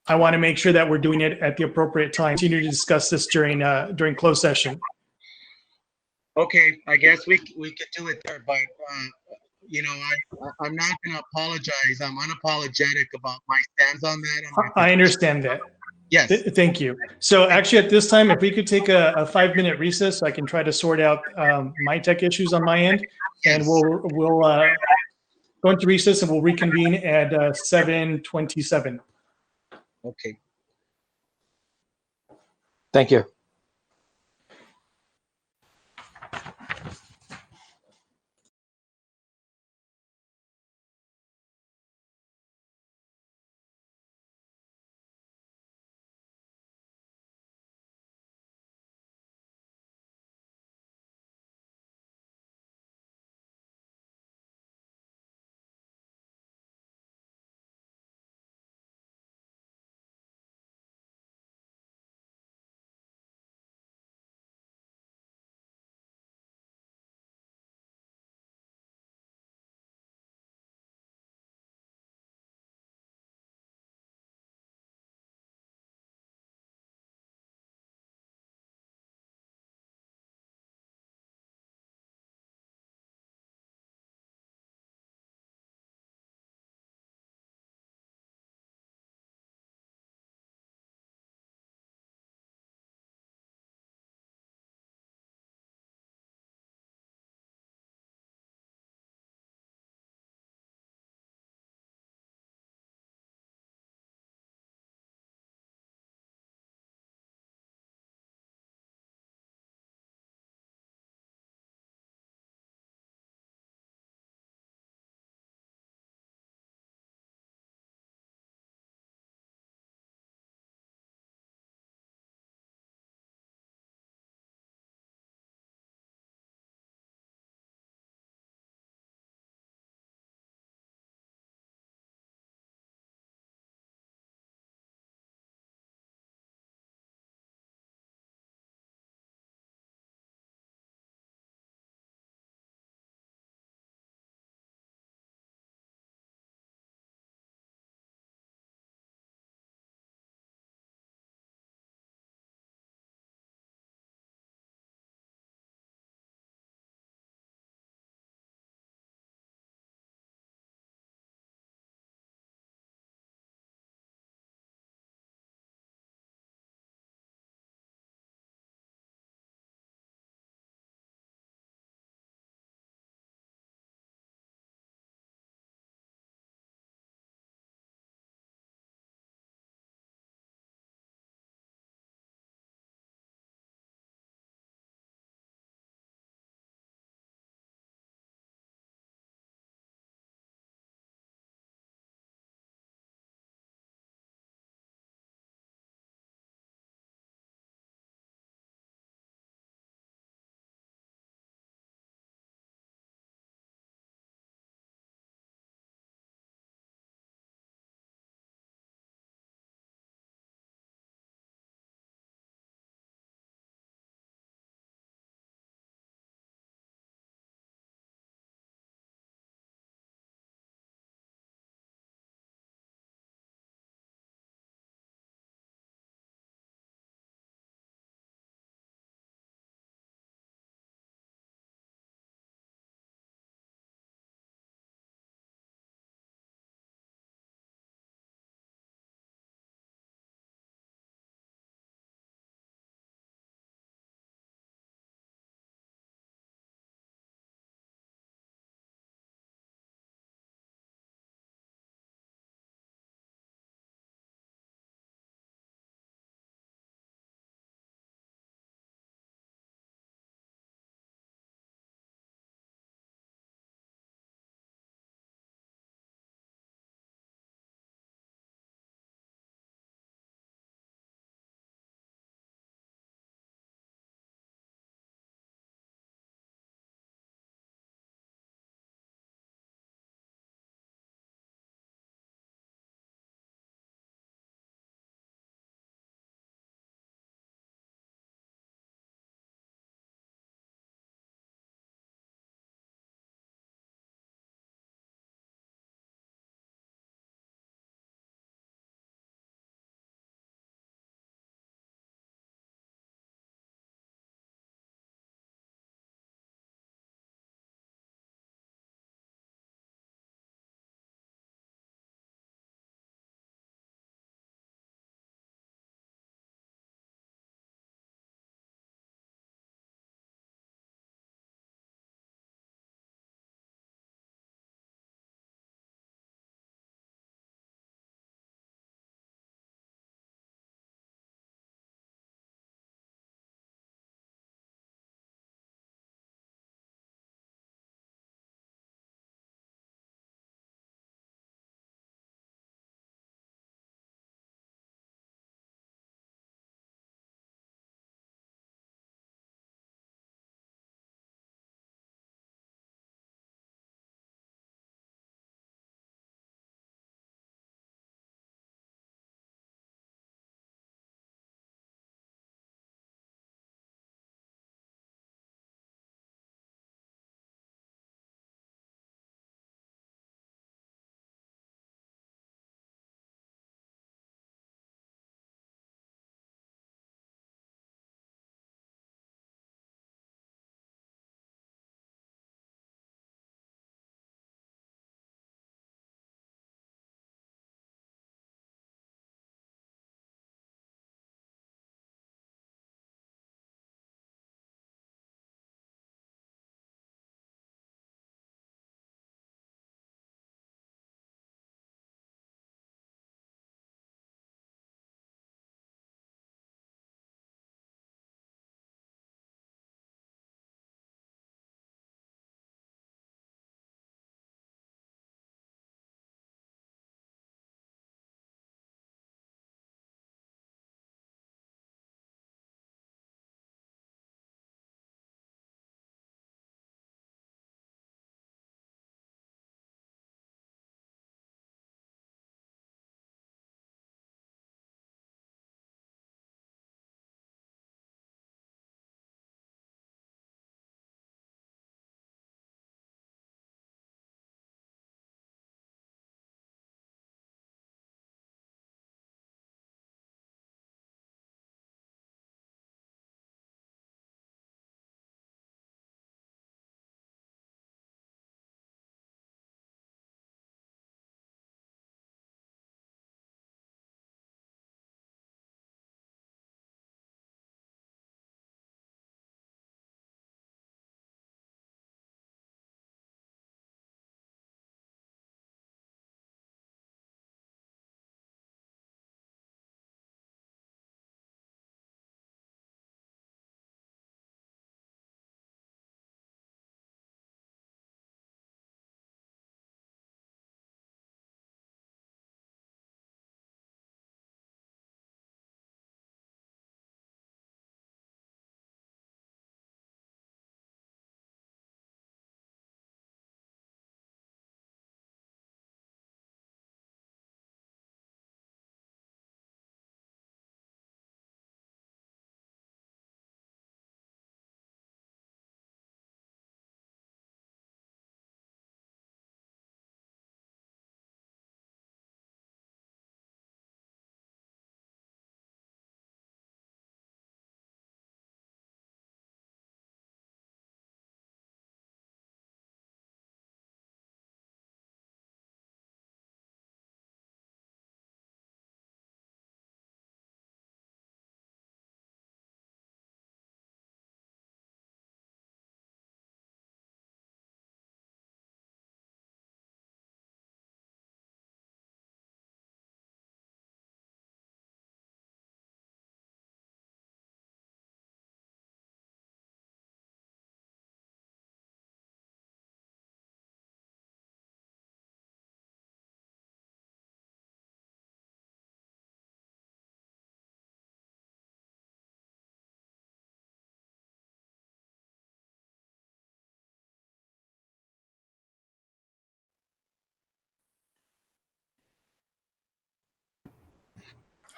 I want to make sure that we're doing it at the appropriate time. Continue to discuss this during closed session. Okay, I guess we could do it there, but you know, I'm not going to apologize. I'm unapologetic about my stance on that. I understand that. Yes. Thank you. So actually at this time, if we could take a 5-minute recess, so I can try to sort out my tech issues on my end, and we'll go into recess and we'll reconvene at 7:27. Okay. Thank you.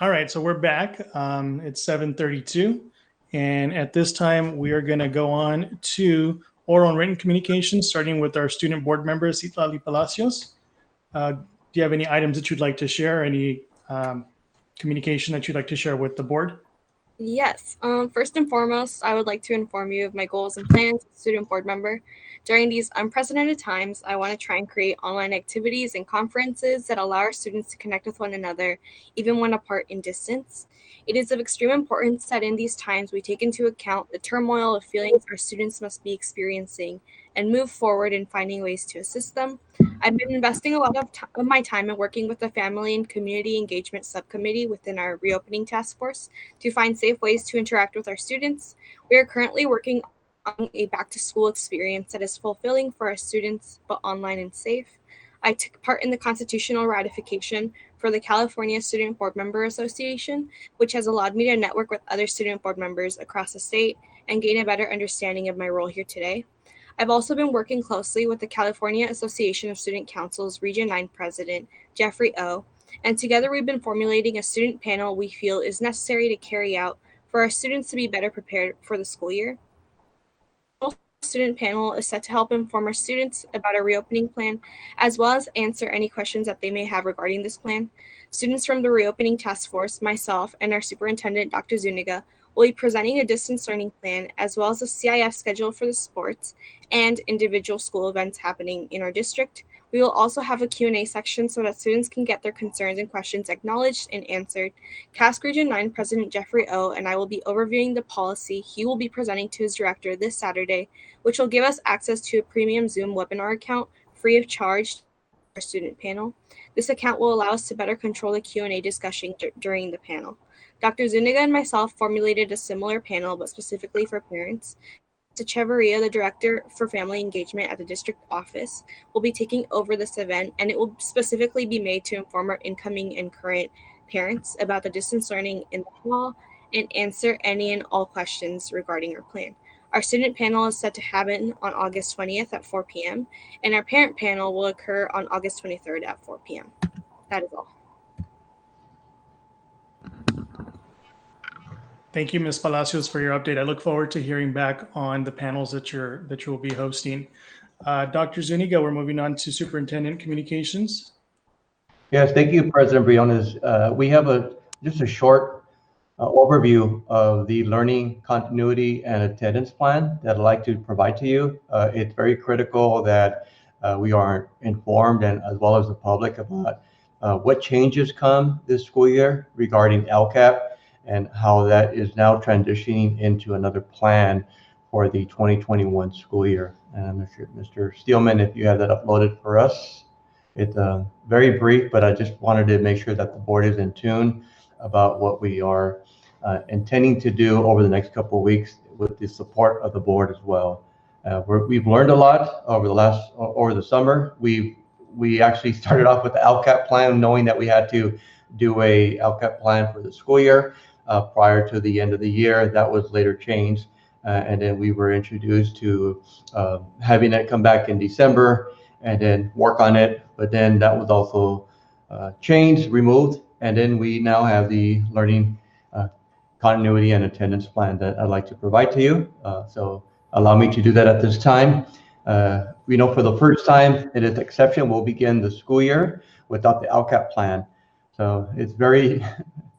All right, so we're back. It's 7:32, and at this time, we are going to go on to oral and written communication, starting with our student board member, Citlali Palacios. Do you have any items that you'd like to share? Any communication that you'd like to share with the board? Yes. First and foremost, I would like to inform you of my goals and plans as a student board member. During these unprecedented times, I want to try and create online activities and conferences that allow our students to connect with one another, even when apart in distance. It is of extreme importance that in these times we take into account the turmoil of feelings our students must be experiencing and move forward in finding ways to assist them. I've been investing a lot of my time in working with the Family and Community Engagement Subcommittee within our reopening task force to find safe ways to interact with our students. We are currently working on a back to school experience that is fulfilling for our students, but online and safe. I took part in the constitutional ratification for the California Student Board Member Association, which has allowed me to network with other student board members across the state and gain a better understanding of my role here today. I've also been working closely with the California Association of Student Councils Region 9 President, Jeffrey O., and together we've been formulating a student panel we feel is necessary to carry out for our students to be better prepared for the school year. The student panel is set to help inform our students about our reopening plan, as well as answer any questions that they may have regarding this plan. Students from the reopening task force, myself, and our superintendent, Dr. Zuniga, will be presenting a distance learning plan, as well as a CIF schedule for the sports and individual school events happening in our district. We will also have a Q&A section so that students can get their concerns and questions acknowledged and answered. Task Region 9 President Jeffrey O. and I will be overviewing the policy he will be presenting to his director this Saturday, which will give us access to a premium Zoom webinar account free of charge to our student panel. This account will allow us to better control the Q&A discussion during the panel. Dr. Zuniga and myself formulated a similar panel, but specifically for parents. Echevarria, the Director for Family Engagement at the district office, will be taking over this event, and it will specifically be made to inform our incoming and current parents about the distance learning in the fall and answer any and all questions regarding our plan. Our student panel is set to happen on August 20th at 4 p.m., and our parent panel will occur on August 23rd at 4 p.m. That is all. Thank you, Ms. Palacios, for your update. I look forward to hearing back on the panels that you will be hosting. Dr. Zuniga, we're moving on to Superintendent Communications. Yes, thank you, President Briones. We have just a short overview of the learning continuity and attendance plan that I'd like to provide to you. It's very critical that we are informed, and as well as the public, about what changes come this school year regarding LCAP and how that is now transitioning into another plan for the 2021 school year. And Mr. Steelman, if you have that uploaded for us. It's very brief, but I just wanted to make sure that the board is in tune about what we are intending to do over the next couple of weeks with the support of the board as well. We've learned a lot over the summer. We actually started off with the LCAP plan, knowing that we had to do a LCAP plan for the school year prior to the end of the year. That was later changed, and then we were introduced to having it come back in December and then work on it. But then that was also changed, removed, and then we now have the learning continuity and attendance plan that I'd like to provide to you. So allow me to do that at this time. We know for the first time, it is exception, we'll begin the school year without the LCAP plan. So it's very,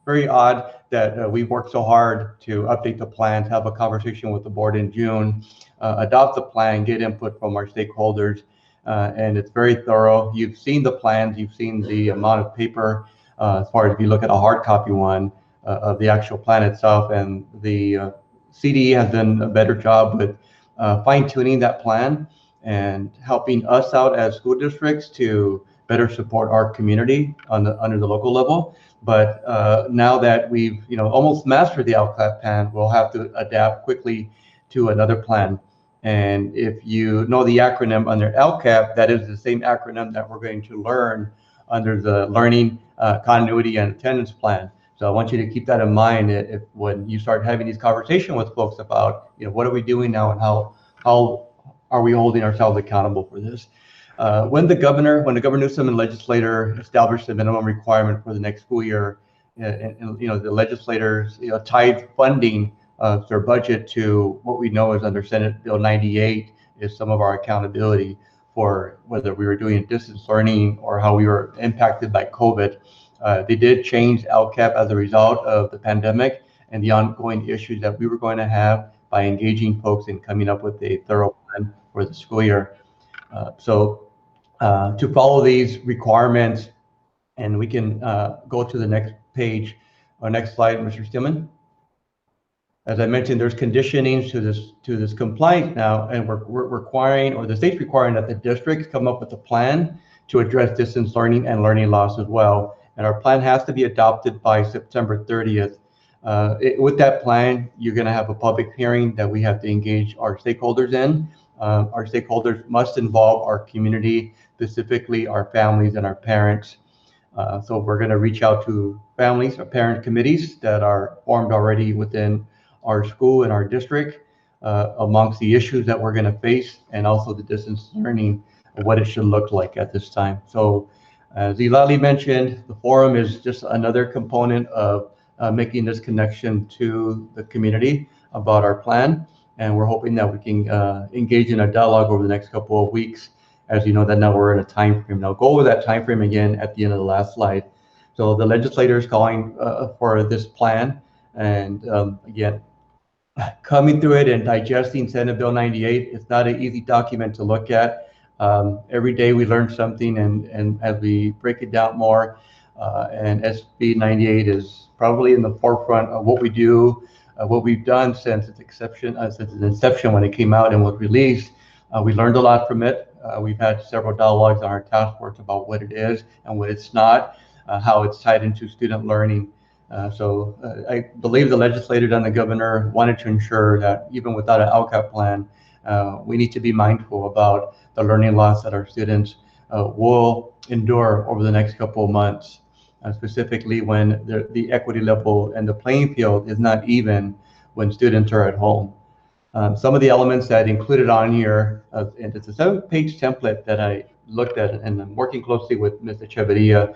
very odd that we worked so hard to update the plans, have a conversation with the board in June, adopt the plan, get input from our stakeholders, and it's very thorough. You've seen the plans, you've seen the amount of paper, as far as if you look at a hard copy one of the actual plan itself, and the CDE has done a better job with fine-tuning that plan and helping us out as school districts to better support our community under the local level. But now that we've almost mastered the LCAP plan, we'll have to adapt quickly to another plan. And if you know the acronym under LCAP, that is the same acronym that we're going to learn under the learning continuity and attendance plan. So I want you to keep that in mind when you start having these conversations with folks about what are we doing now and how are we holding ourselves accountable for this. When the governor Newsom and legislator established the minimum requirement for the next school year, and the legislators tied funding of their budget to what we know is under Senate Bill 98 is some of our accountability for whether we were doing distance learning or how we were impacted by COVID. They did change LCAP as a result of the pandemic and the ongoing issues that we were going to have by engaging folks and coming up with a thorough plan for the school year. So to follow these requirements, and we can go to the next page or next slide, Mr. Stillman. As I mentioned, there's conditionings to this compliance now, and we're requiring, or the state's requiring, that the districts come up with a plan to address distance learning and learning loss as well. And our plan has to be adopted by September 30th. With that plan, you're going to have a public hearing that we have to engage our stakeholders in. Our stakeholders must involve our community, specifically our families and our parents. So we're going to reach out to families, or parent committees that are formed already within our school and our district amongst the issues that we're going to face, and also the distance learning and what it should look like at this time. So as Ilali mentioned, the forum is just another component of making this connection to the community about our plan. And we're hoping that we can engage in a dialogue over the next couple of weeks. As you know, that now we're in a time frame. Now go over that time frame again at the end of the last slide. So the legislator is calling for this plan, and again, coming through it and digesting Senate Bill 98, it's not an easy document to look at. Every day we learn something, and as we break it down more, and SB 98 is probably in the forefront of what we do, what we've done since its inception when it came out and was released. We learned a lot from it. We've had several dialogues on our task force about what it is and what it's not, how it's tied into student learning. So I believe the legislators and the governor wanted to ensure that even without an LCAP plan, we need to be mindful about the learning loss that our students will endure over the next couple of months, specifically when the equity level and the playing field is not even when students are at home. Some of the elements that included on here, and it's a 7-page template that I looked at, and I'm working closely with Ms. Echeverria,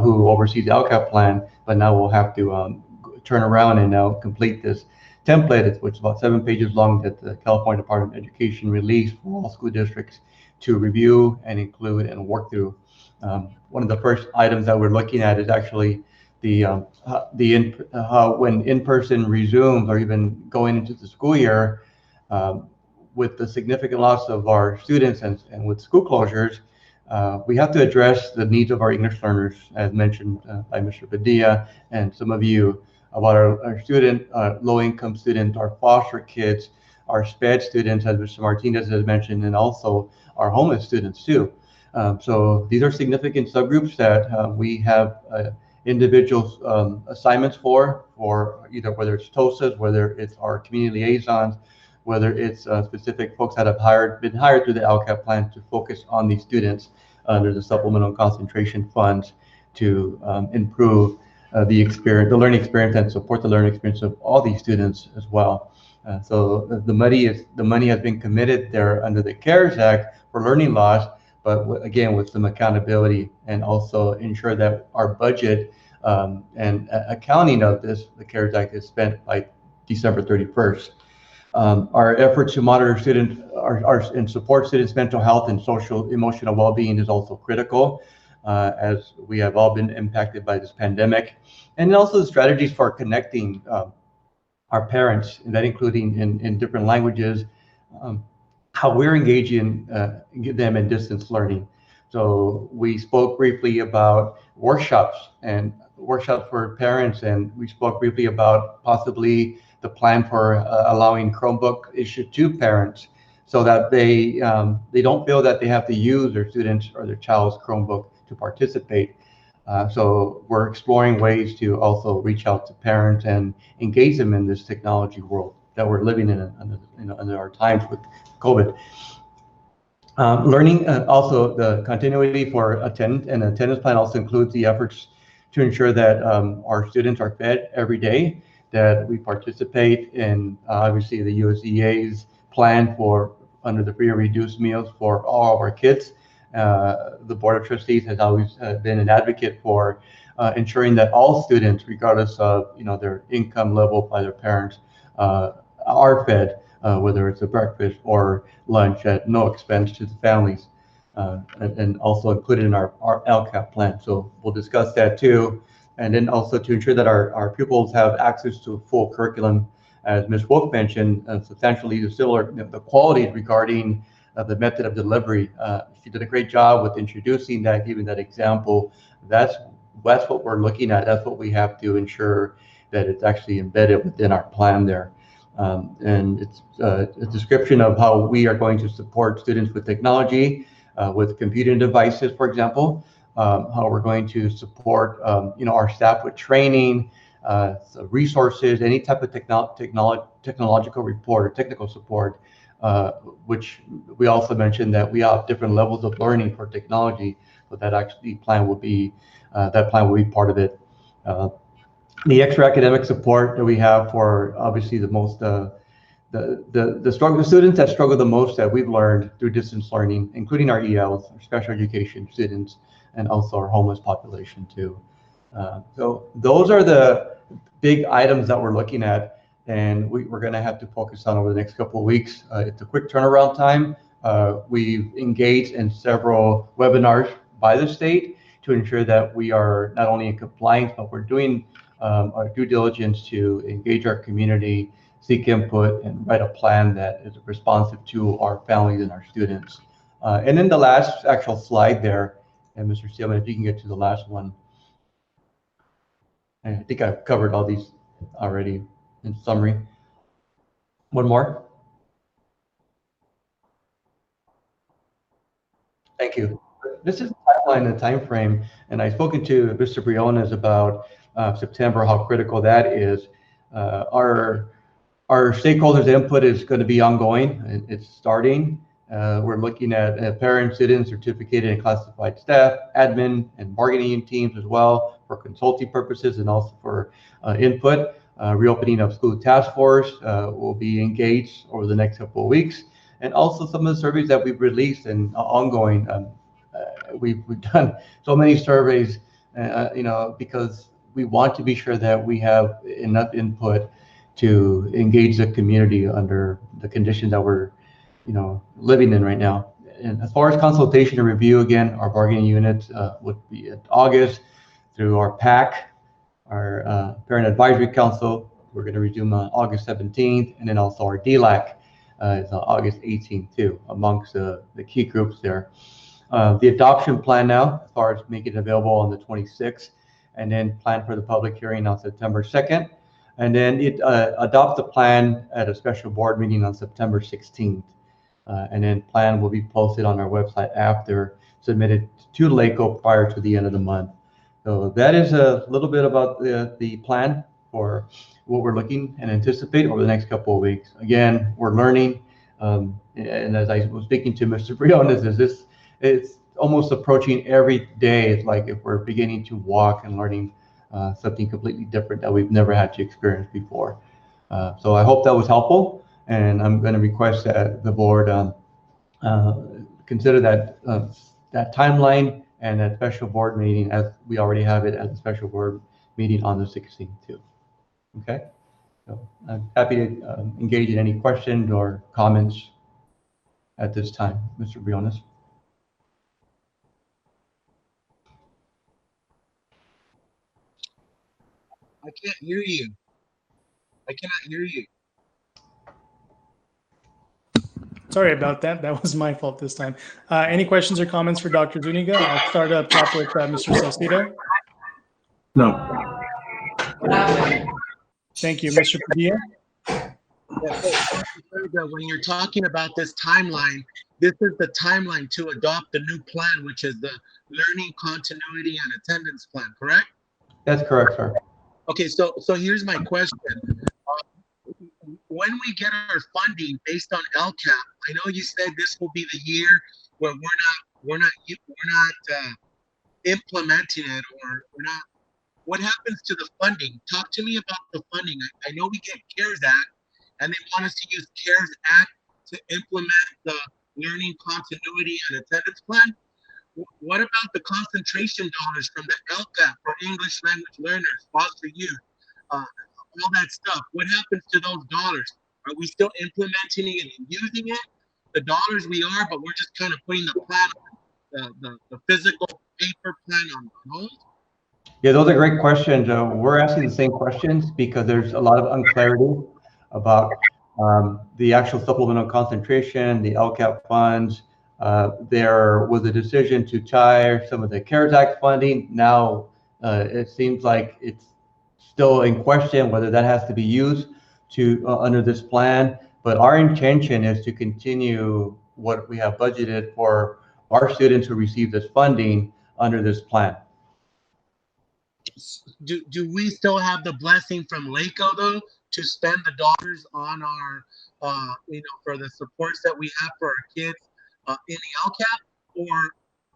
who oversees the LCAP plan, but now we'll have to turn around and now complete this template, which is about 7 pages long, that the California Department of Education released for all school districts to review and include and work through. One of the first items that we're looking at is actually how when in-person resumes, or even going into the school year, with the significant loss of our students and with school closures, we have to address the needs of our English learners, as mentioned by Mr. Padilla and some of you, about our student, low-income students, our foster kids, our SPED students, as Mr. Martinez has mentioned, and also our homeless students too. So these are significant subgroups that we have individual assignments for either whether it's TOSAs, whether it's our community liaisons, whether it's specific folks that have been hired through the LCAP plan to focus on these students under the supplemental concentration funds to improve the learning experience, and support the learning experience of all these students as well. So the money has been committed there under the CARES Act for learning loss, but again, with some accountability, and also ensure that our budget and accounting of the CARES Act is spent by December 31st. Our effort to monitor students and support students' mental health and social emotional well-being is also critical, as we have all been impacted by this pandemic, and also the strategies for connecting our parents, and that including in different languages, how we're engaging them in distance learning. So we spoke briefly about workshops for parents, and we spoke briefly about possibly the plan for allowing Chromebook issued to parents, so that they don't feel that they have to use their students or their child's Chromebook to participate. So we're exploring ways to also reach out to parents and engage them in this technology world that we're living in under our times with COVID. Learning, also the continuity for attendance plan also includes the efforts to ensure that our students are fed every day, that we participate in obviously the USDA's plan for under the free and reduced meals for all of our kids. The Board of Trustees has always been an advocate for ensuring that all students, regardless of their income level by their parents, are fed, whether it's a breakfast or lunch at no expense to the families, and also included in our LCAP plan. So we'll discuss that too. And then also to ensure that our pupils have access to a full curriculum, as Ms. Wolf mentioned, substantially similar, the quality regarding the method of delivery. She did a great job with introducing that, giving that example. That's what we're looking at. That's what we have to ensure that it's actually embedded within our plan there. And it's a description of how we are going to support students with technology, with computing devices, for example, how we're going to support our staff with training, resources, any type of technological report or technical support, which we also mentioned that we have different levels of learning for technology, but that actually plan will be part of it. The extra academic support that we have for obviously the most the students that struggle the most that we've learned through distance learning, including our ELs, our special education students, and also our homeless population too. So those are the big items that we're looking at, and we're going to have to focus on over the next couple of weeks. It's a quick turnaround time. We've engaged in several webinars by the state to ensure that we are not only in compliance, but we're doing our due diligence to engage our community, seek input, and write a plan that is responsive to our families and our students. And then the last actual slide there, and Mr. Steelman, if you can get to the last one. I think I've covered all these already in summary. One more. Thank you. This is the timeline and the time frame, and I've spoken to Mr. Briones about September, how critical that is. Our stakeholders' input is going to be ongoing. It's starting. We're looking at parents, students, certificated and classified staff, admin, and bargaining teams as well for consulting purposes and also for input. Reopening of school task force will be engaged over the next couple of weeks. And also some of the surveys that we've released and ongoing. We've done so many surveys, because we want to be sure that we have enough input to engage the community under the conditions that we're living in right now. And as far as consultation and review, again, our bargaining unit would be in August through our PAC, our Parent Advisory Council. We're going to resume on August 17th, and then also our DLAC is on August 18th too, amongst the key groups there. The adoption plan now, as far as making it available on the 26th, and then plan for the public hearing on September 2nd. And then it adopts the plan at a special board meeting on September 16th. And then plan will be posted on our website after, submitted to LACO prior to the end of the month. So that is a little bit about the plan for what we're looking and anticipate over the next couple of weeks. Again, we're learning. And as I was speaking to Mr. Briones, it's almost approaching every day. It's like if we're beginning to walk and learning something completely different that we've never had to experience before. So I hope that was helpful. And I'm going to request that the board consider that timeline and that special board meeting, as we already have it as a special board meeting on the 16th too. Okay, so I'm happy to engage in any questions or comments at this time, Mr. Briones. I can't hear you. I cannot hear you. Sorry about that. That was my fault this time. Any questions or comments for Dr. Zuniga? I'll start up top with Mr. Salcido. No. Thank you. Mr. Padilla? When you're talking about this timeline, this is the timeline to adopt the new plan, which is the learning continuity and attendance plan, correct? That's correct, sir. Okay, so here's my question. When we get our funding based on LCAP, I know you said this will be the year where we're not implementing it, or we're not. What happens to the funding? Talk to me about the funding. I know we get CARES Act, and they want us to use CARES Act to implement the learning continuity and attendance plan. What about the concentration dollars from the LCAP for English language learners, foster youth, all that stuff? What happens to those dollars? Are we still implementing it and using it? The dollars we are, but we're just kind of putting the plan, the physical paper plan on hold. Yeah, those are great questions. We're asking the same questions because there's a lot of unclarity about the actual supplemental concentration, the LCAP funds. There was a decision to tie some of the CARES Act funding. Now it seems like it's still in question whether that has to be used to under this plan. But our intention is to continue what we have budgeted for our students who receive this funding under this plan. Do we still have the blessing from LACO though to spend the dollars on our for the supports that we have for our kids in the LCAP, or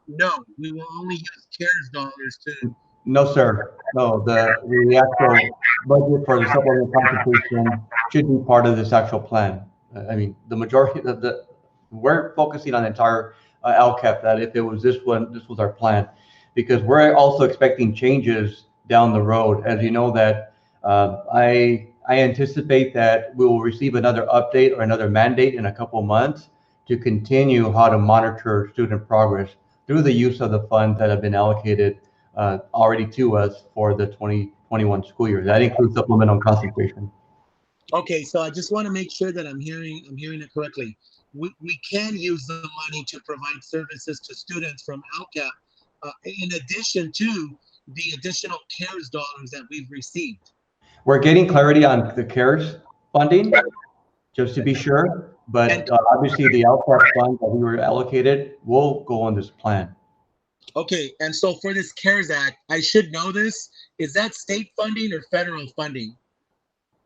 no, we will only use CARES dollars to? No, sir. No, the actual budget for the supplemental concentration should be part of this actual plan. I mean, the majority of we're focusing on the entire LCAP, that if it was this one, this was our plan, because we're also expecting changes down the road. As you know, that I anticipate that we will receive another update or another mandate in a couple of months to continue how to monitor student progress through the use of the funds that have been allocated already to us for the 2021 school year. That includes supplemental concentration. Okay, so I just want to make sure that I'm hearing it correctly. We can use the money to provide services to students from LCAP in addition to the additional CARES dollars that we've received. We're getting clarity on the CARES funding, just to be sure, but obviously the LCAP fund that we were allocated will go on this plan. Okay, and so for this CARES Act, I should know this. Is that state funding or federal funding?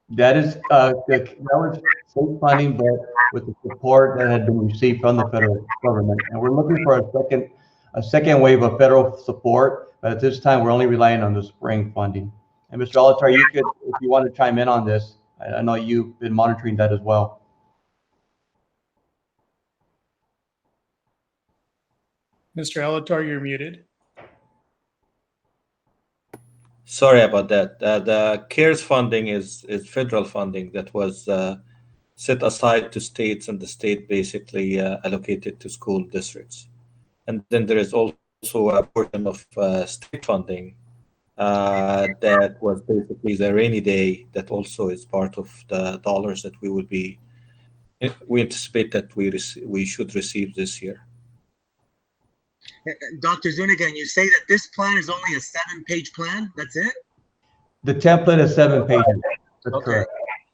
That was state funding, but with the support that had been received from the federal government, and we're looking for a second wave of federal support. But at this time, we're only relying on the spring funding. And Mr. Alatar, you could, if you want to chime in on this, I know you've been monitoring that as well. Mr. Alatar, you're muted. Sorry about that. The CARES funding is federal funding that was set aside to states, and the state basically allocated to school districts. And then there is also a portion of state funding that was basically the rainy day that also is part of the dollars that we anticipate that we should receive this year. Dr. Zuniga, you say that this plan is only a 7-page plan? That's it? The template is 7 pages. That's Okay. correct.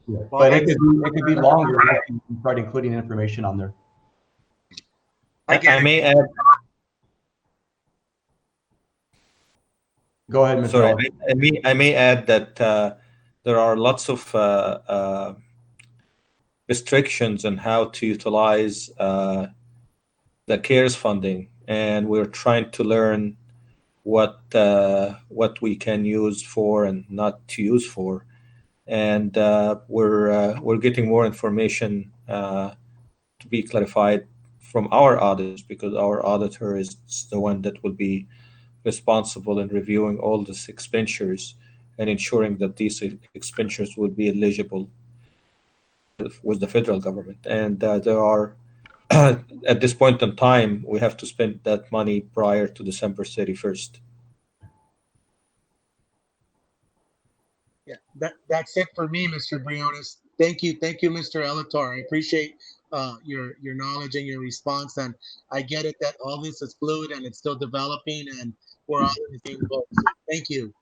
Yeah. Well, But it could be longer if you start including information on there. I may add. Go ahead, Mr. Sorry, Alatar. I may add that there are lots of restrictions on how to utilize the CARES funding, and we're trying to learn what we can use for and not to use for, and we're getting more information to be clarified from our auditors, because our auditor is the one that will be responsible in reviewing all these expenditures and ensuring that these expenditures will be eligible with the federal government. And there are, at this point in time, we have to spend that money prior to December 31st. Yeah, that's it for me, Mr. Briones. Thank you, Mr. Alatar. I appreciate your knowledge and your response, and I get it that all this is fluid and it's still developing, and we're all in the same boat. So thank you.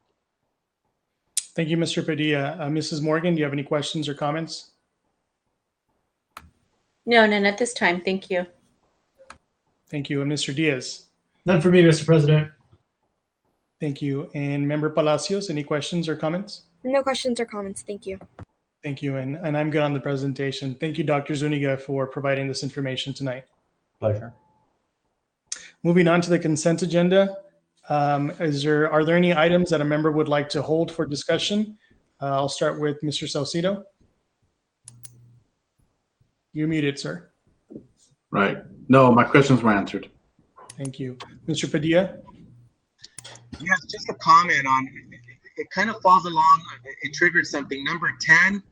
Thank you, Mr. Padilla. Mrs. Morgan, do you have any questions or comments? No, none at this time. Thank you. Thank you. And Mr. Diaz? None for me, Mr. President. Thank you. And Member Palacios, any questions or comments? No questions or comments. Thank you. Thank you. And I'm good on the presentation. Thank you, Dr. Zuniga, for providing this information tonight. Pleasure. Moving on to the consent agenda. Are there any items that a member would like to hold for discussion? I'll start with Mr. Salcido. You're muted, sir. Right. No, my questions were answered. Thank you. Mr. Padilla? Yes, just a comment on, it kind of falls along, it triggered something. Number 10,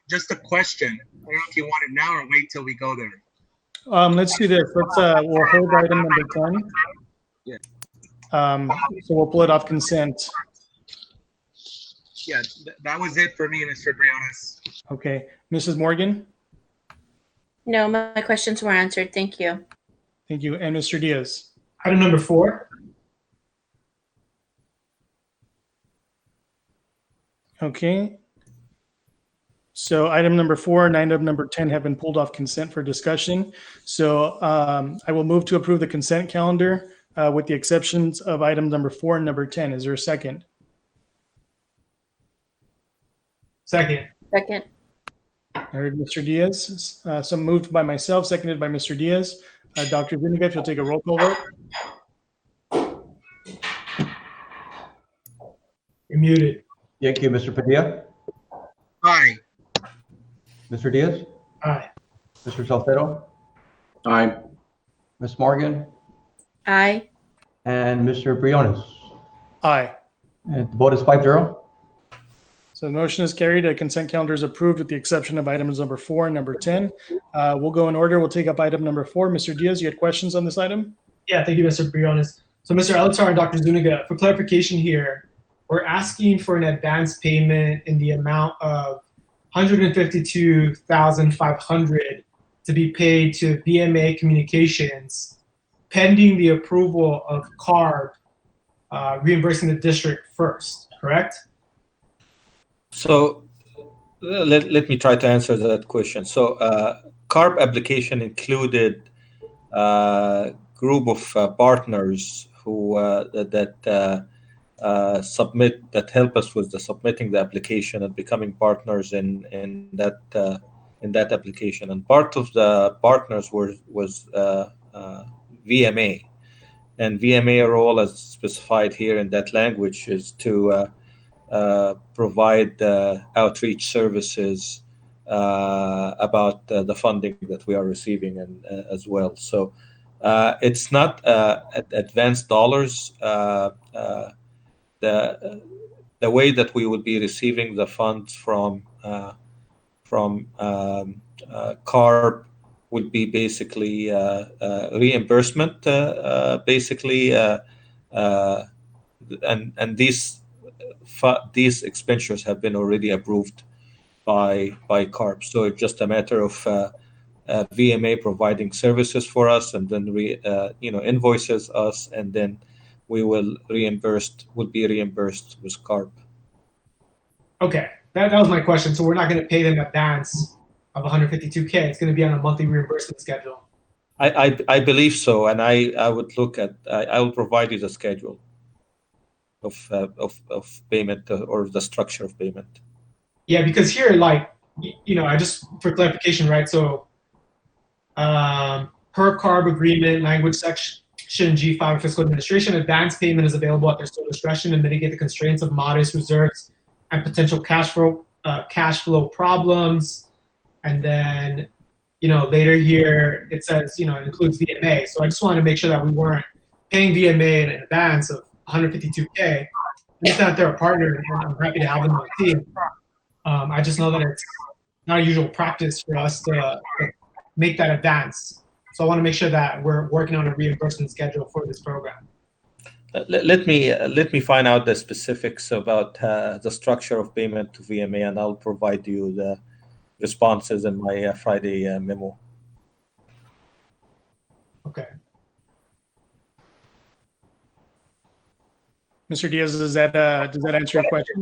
just a question. I don't know if you want it now or wait till we go there. Let's do this. We'll hold item number 10. Yeah. So we'll pull it off consent. Yeah, that was it for me, Mr. Briones. Okay. Mrs. Morgan? No, my questions were answered. Thank you. Thank you. And Mr. Diaz? Item number 4. Okay. So item number 4 and item number 10 have been pulled off consent for discussion. So I will move to approve the consent calendar with the exceptions of item number 4 and number 10. Is there a second? Second. Second. I heard Mr. Diaz. So moved by myself, seconded by Mr. Diaz. Dr. Zuniga, if you'll take a roll call vote. You're muted. Thank you, Mr. Padilla. Aye. Mr. Diaz? Aye. Mr. Salcedo? Aye. Ms. Morgan? Aye. And Mr. Briones? Aye. And the vote is 5-0. So the motion is carried. A consent calendar is approved with the exception of items number 4 and number 10. We'll go in order. We'll take up item number 4. Mr. Diaz, you had questions on this item? Yeah, thank you, Mr. Briones. So, Mr. Elatar and Dr. Zuniga, for clarification here, we're asking for an advance payment in the amount of $152,500 to be paid to VMA Communications, pending the approval of CARB reimbursing the district first, correct? So let me try to answer that question. So CARB application included a group of partners who submit, that help us with the submitting the application and becoming partners in that application. And part of the partners was VMA, and VMA role, as specified here in that language, is to provide outreach services about the funding that we are receiving and as well. So it's not advanced dollars. The way that we would be receiving the funds from CARB would be basically reimbursement, and these expenditures have been already approved by CARB. So it's just a matter of VMA providing services for us, and then invoices us, and then we will be reimbursed with CARB. Okay, that was my question. So we're not going to pay them advance of $152K. It's going to be on a monthly reimbursement schedule. I believe so, and I would look at. I will provide you the schedule of payment or the structure of payment. Yeah, because here, I just for clarification, right? So, per CARB agreement, language section G5 of Fiscal Administration, advance payment is available at their sole discretion to mitigate the constraints of modest reserves and potential cash flow problems. And then, later here it says, it includes VMA. So I just wanted to make sure that we weren't paying VMA in advance of $152K. It's not they're a partner, and I'm happy to have them on the team. I just know that it's not a usual practice for us to make that advance. So I want to make sure that we're working on a reimbursement schedule for this program. Let me find out the specifics about the structure of payment to VMA, and I'll provide you the responses in my Friday memo. Okay. Mr. Diaz, does that answer your question?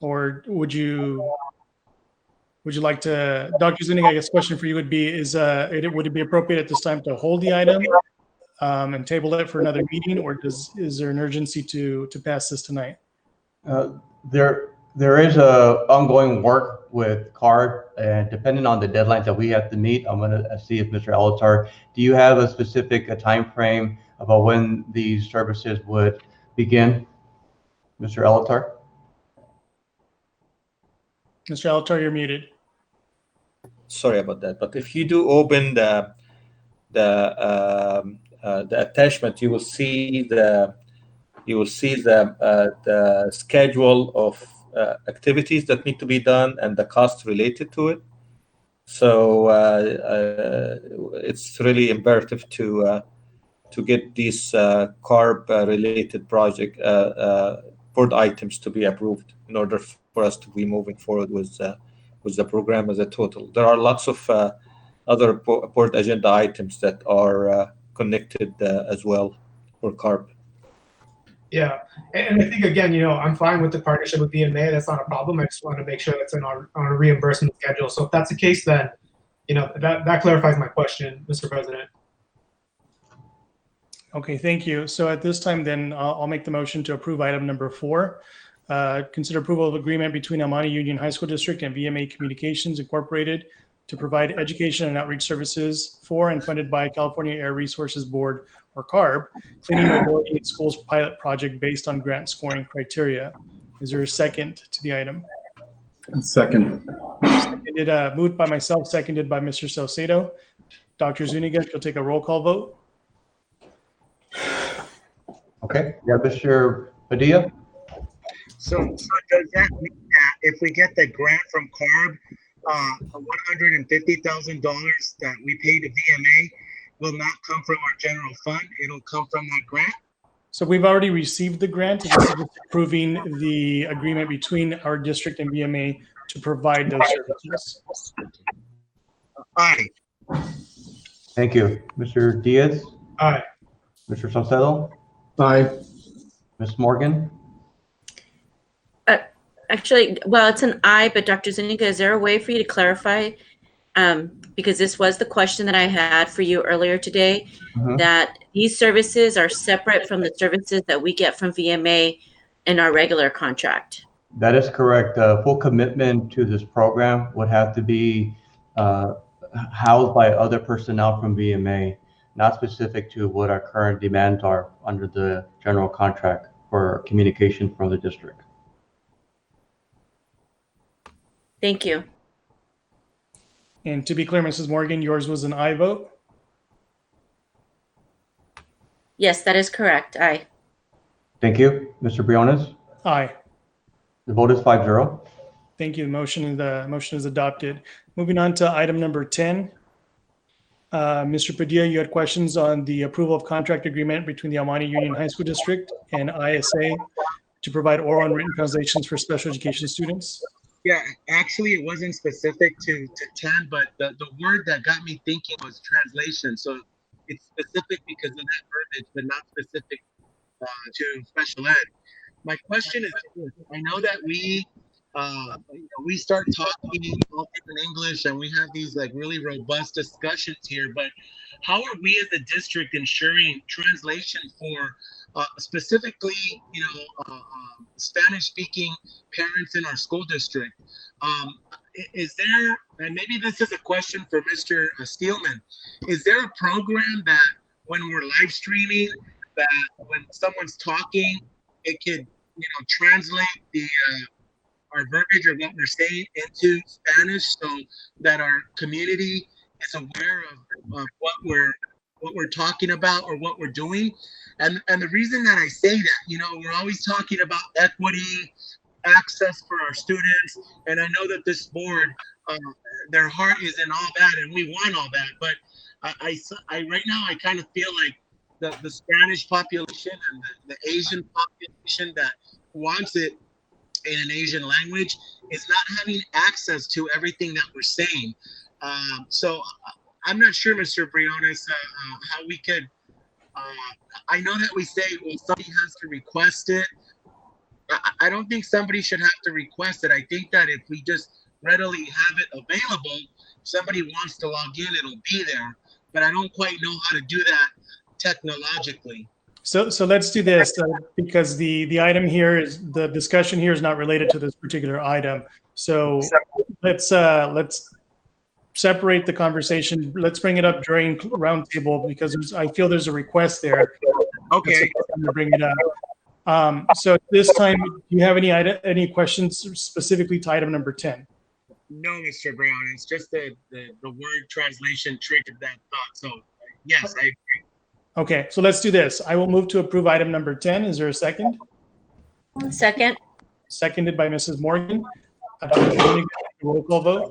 Or would you like to, Dr. Zuniga, I guess question for you would be, would it be appropriate at this time to hold the item and table it for another meeting, or is there an urgency to pass this tonight? There is ongoing work with CARB, and depending on the deadlines that we have to meet, I'm going to see if Mr. Elatar, do you have a specific time frame about when these services would begin, Mr. Elatar? Mr. Elatar, you're muted. Sorry about that, but if you do open the the attachment, you will see the schedule of activities that need to be done and the cost related to it. So it's really imperative to get these CARB related project board items to be approved in order for us to be moving forward with the program as a total. There are lots of other board agenda items that are connected as well for CARB. Yeah, and I think again, I'm fine with the partnership with VMA. That's not a problem. I just want to make sure that's on our reimbursement schedule. So if that's the case, then that clarifies my question, Mr. President. Okay, thank you. So at this time, then I'll make the motion to approve item number 4. Consider approval of agreement between El Monte Union High School District and VMA Communications Incorporated to provide education and outreach services for and funded by California Air Resources Board, or CARB, cleaning mobility in schools pilot project based on grant scoring criteria. Is there a second to the item? Second. Moved by myself, seconded by Mr. Salcedo. Dr. Zuniga, you'll take a roll call vote. Okay, yeah, Mr. Padilla? So does that mean that if we get the grant from CARB, $150,000 that we pay to VMA will not come from our general fund? It'll come from that grant? So we've already received the grant. This is just approving the agreement between our district and VMA to provide those services. Aye. Thank you. Mr. Diaz? Aye. Mr. Salcedo? Aye. Ms. Morgan? Actually, well, it's an aye, but Dr. Zuniga, is there a way for you to clarify? Because this was the question that I had for you earlier today, that these services are separate from the services that we get from VMA in our regular contract. That is correct. Full commitment to this program would have to be housed by other personnel from VMA, not specific to what our current demands are under the general contract for communication from the district. Thank you. And to be clear, Mrs. Morgan, yours was an aye vote? Yes, that is correct. Aye. Thank you. Mr. Briones? Aye. The vote is 5-0. Thank you. The motion is adopted. Moving on to item number 10. Mr. Padilla, you had questions on the approval of contract agreement between the El Monte Union High School District and ISA to provide oral and written translations for special education students. Yeah, actually, it wasn't specific to 10, but the word that got me thinking was translation. So it's specific because of that verbiage, but not specific to special ed. My question is, I know that we start talking all different English and we have these like really robust discussions here, but how are we as a district ensuring translation for specifically, Spanish-speaking parents in our school district? Is there, and maybe this is a question for Mr. Steelman, is there a program that when we're live streaming, that when someone's talking, it could, translate the our verbiage or what we're saying into Spanish so that our community is aware of what we're talking about or what we're doing? And the reason that I say that, we're always talking about equity, access for our students, and I know that this board, their heart is in all that, and we want all that. But I right now I kind of feel like the Spanish population and the Asian population that wants it in an Asian language is not having access to everything that we're saying. So I'm not sure, Mr. Briones, how we could. I know that we say, well, somebody has to request it. I don't think somebody should have to request it. I think that if we just readily have it available, if somebody wants to log in, it'll be there. But I don't quite know how to do that technologically. So let's do this because the item here is, the discussion here is not related to this particular item. So let's separate the conversation. Let's bring it up during roundtable because I feel there's a request there. Okay. I'm gonna bring it up. So this time, do you have any questions specifically to item number 10? No, Mr. Brown. It's just the word translation triggered that thought. So Yes, I agree. Okay, so let's do this. I will move to approve item number 10. Is there a second? Second. Seconded by Mrs. Morgan. Dr. Zuniga, roll call vote.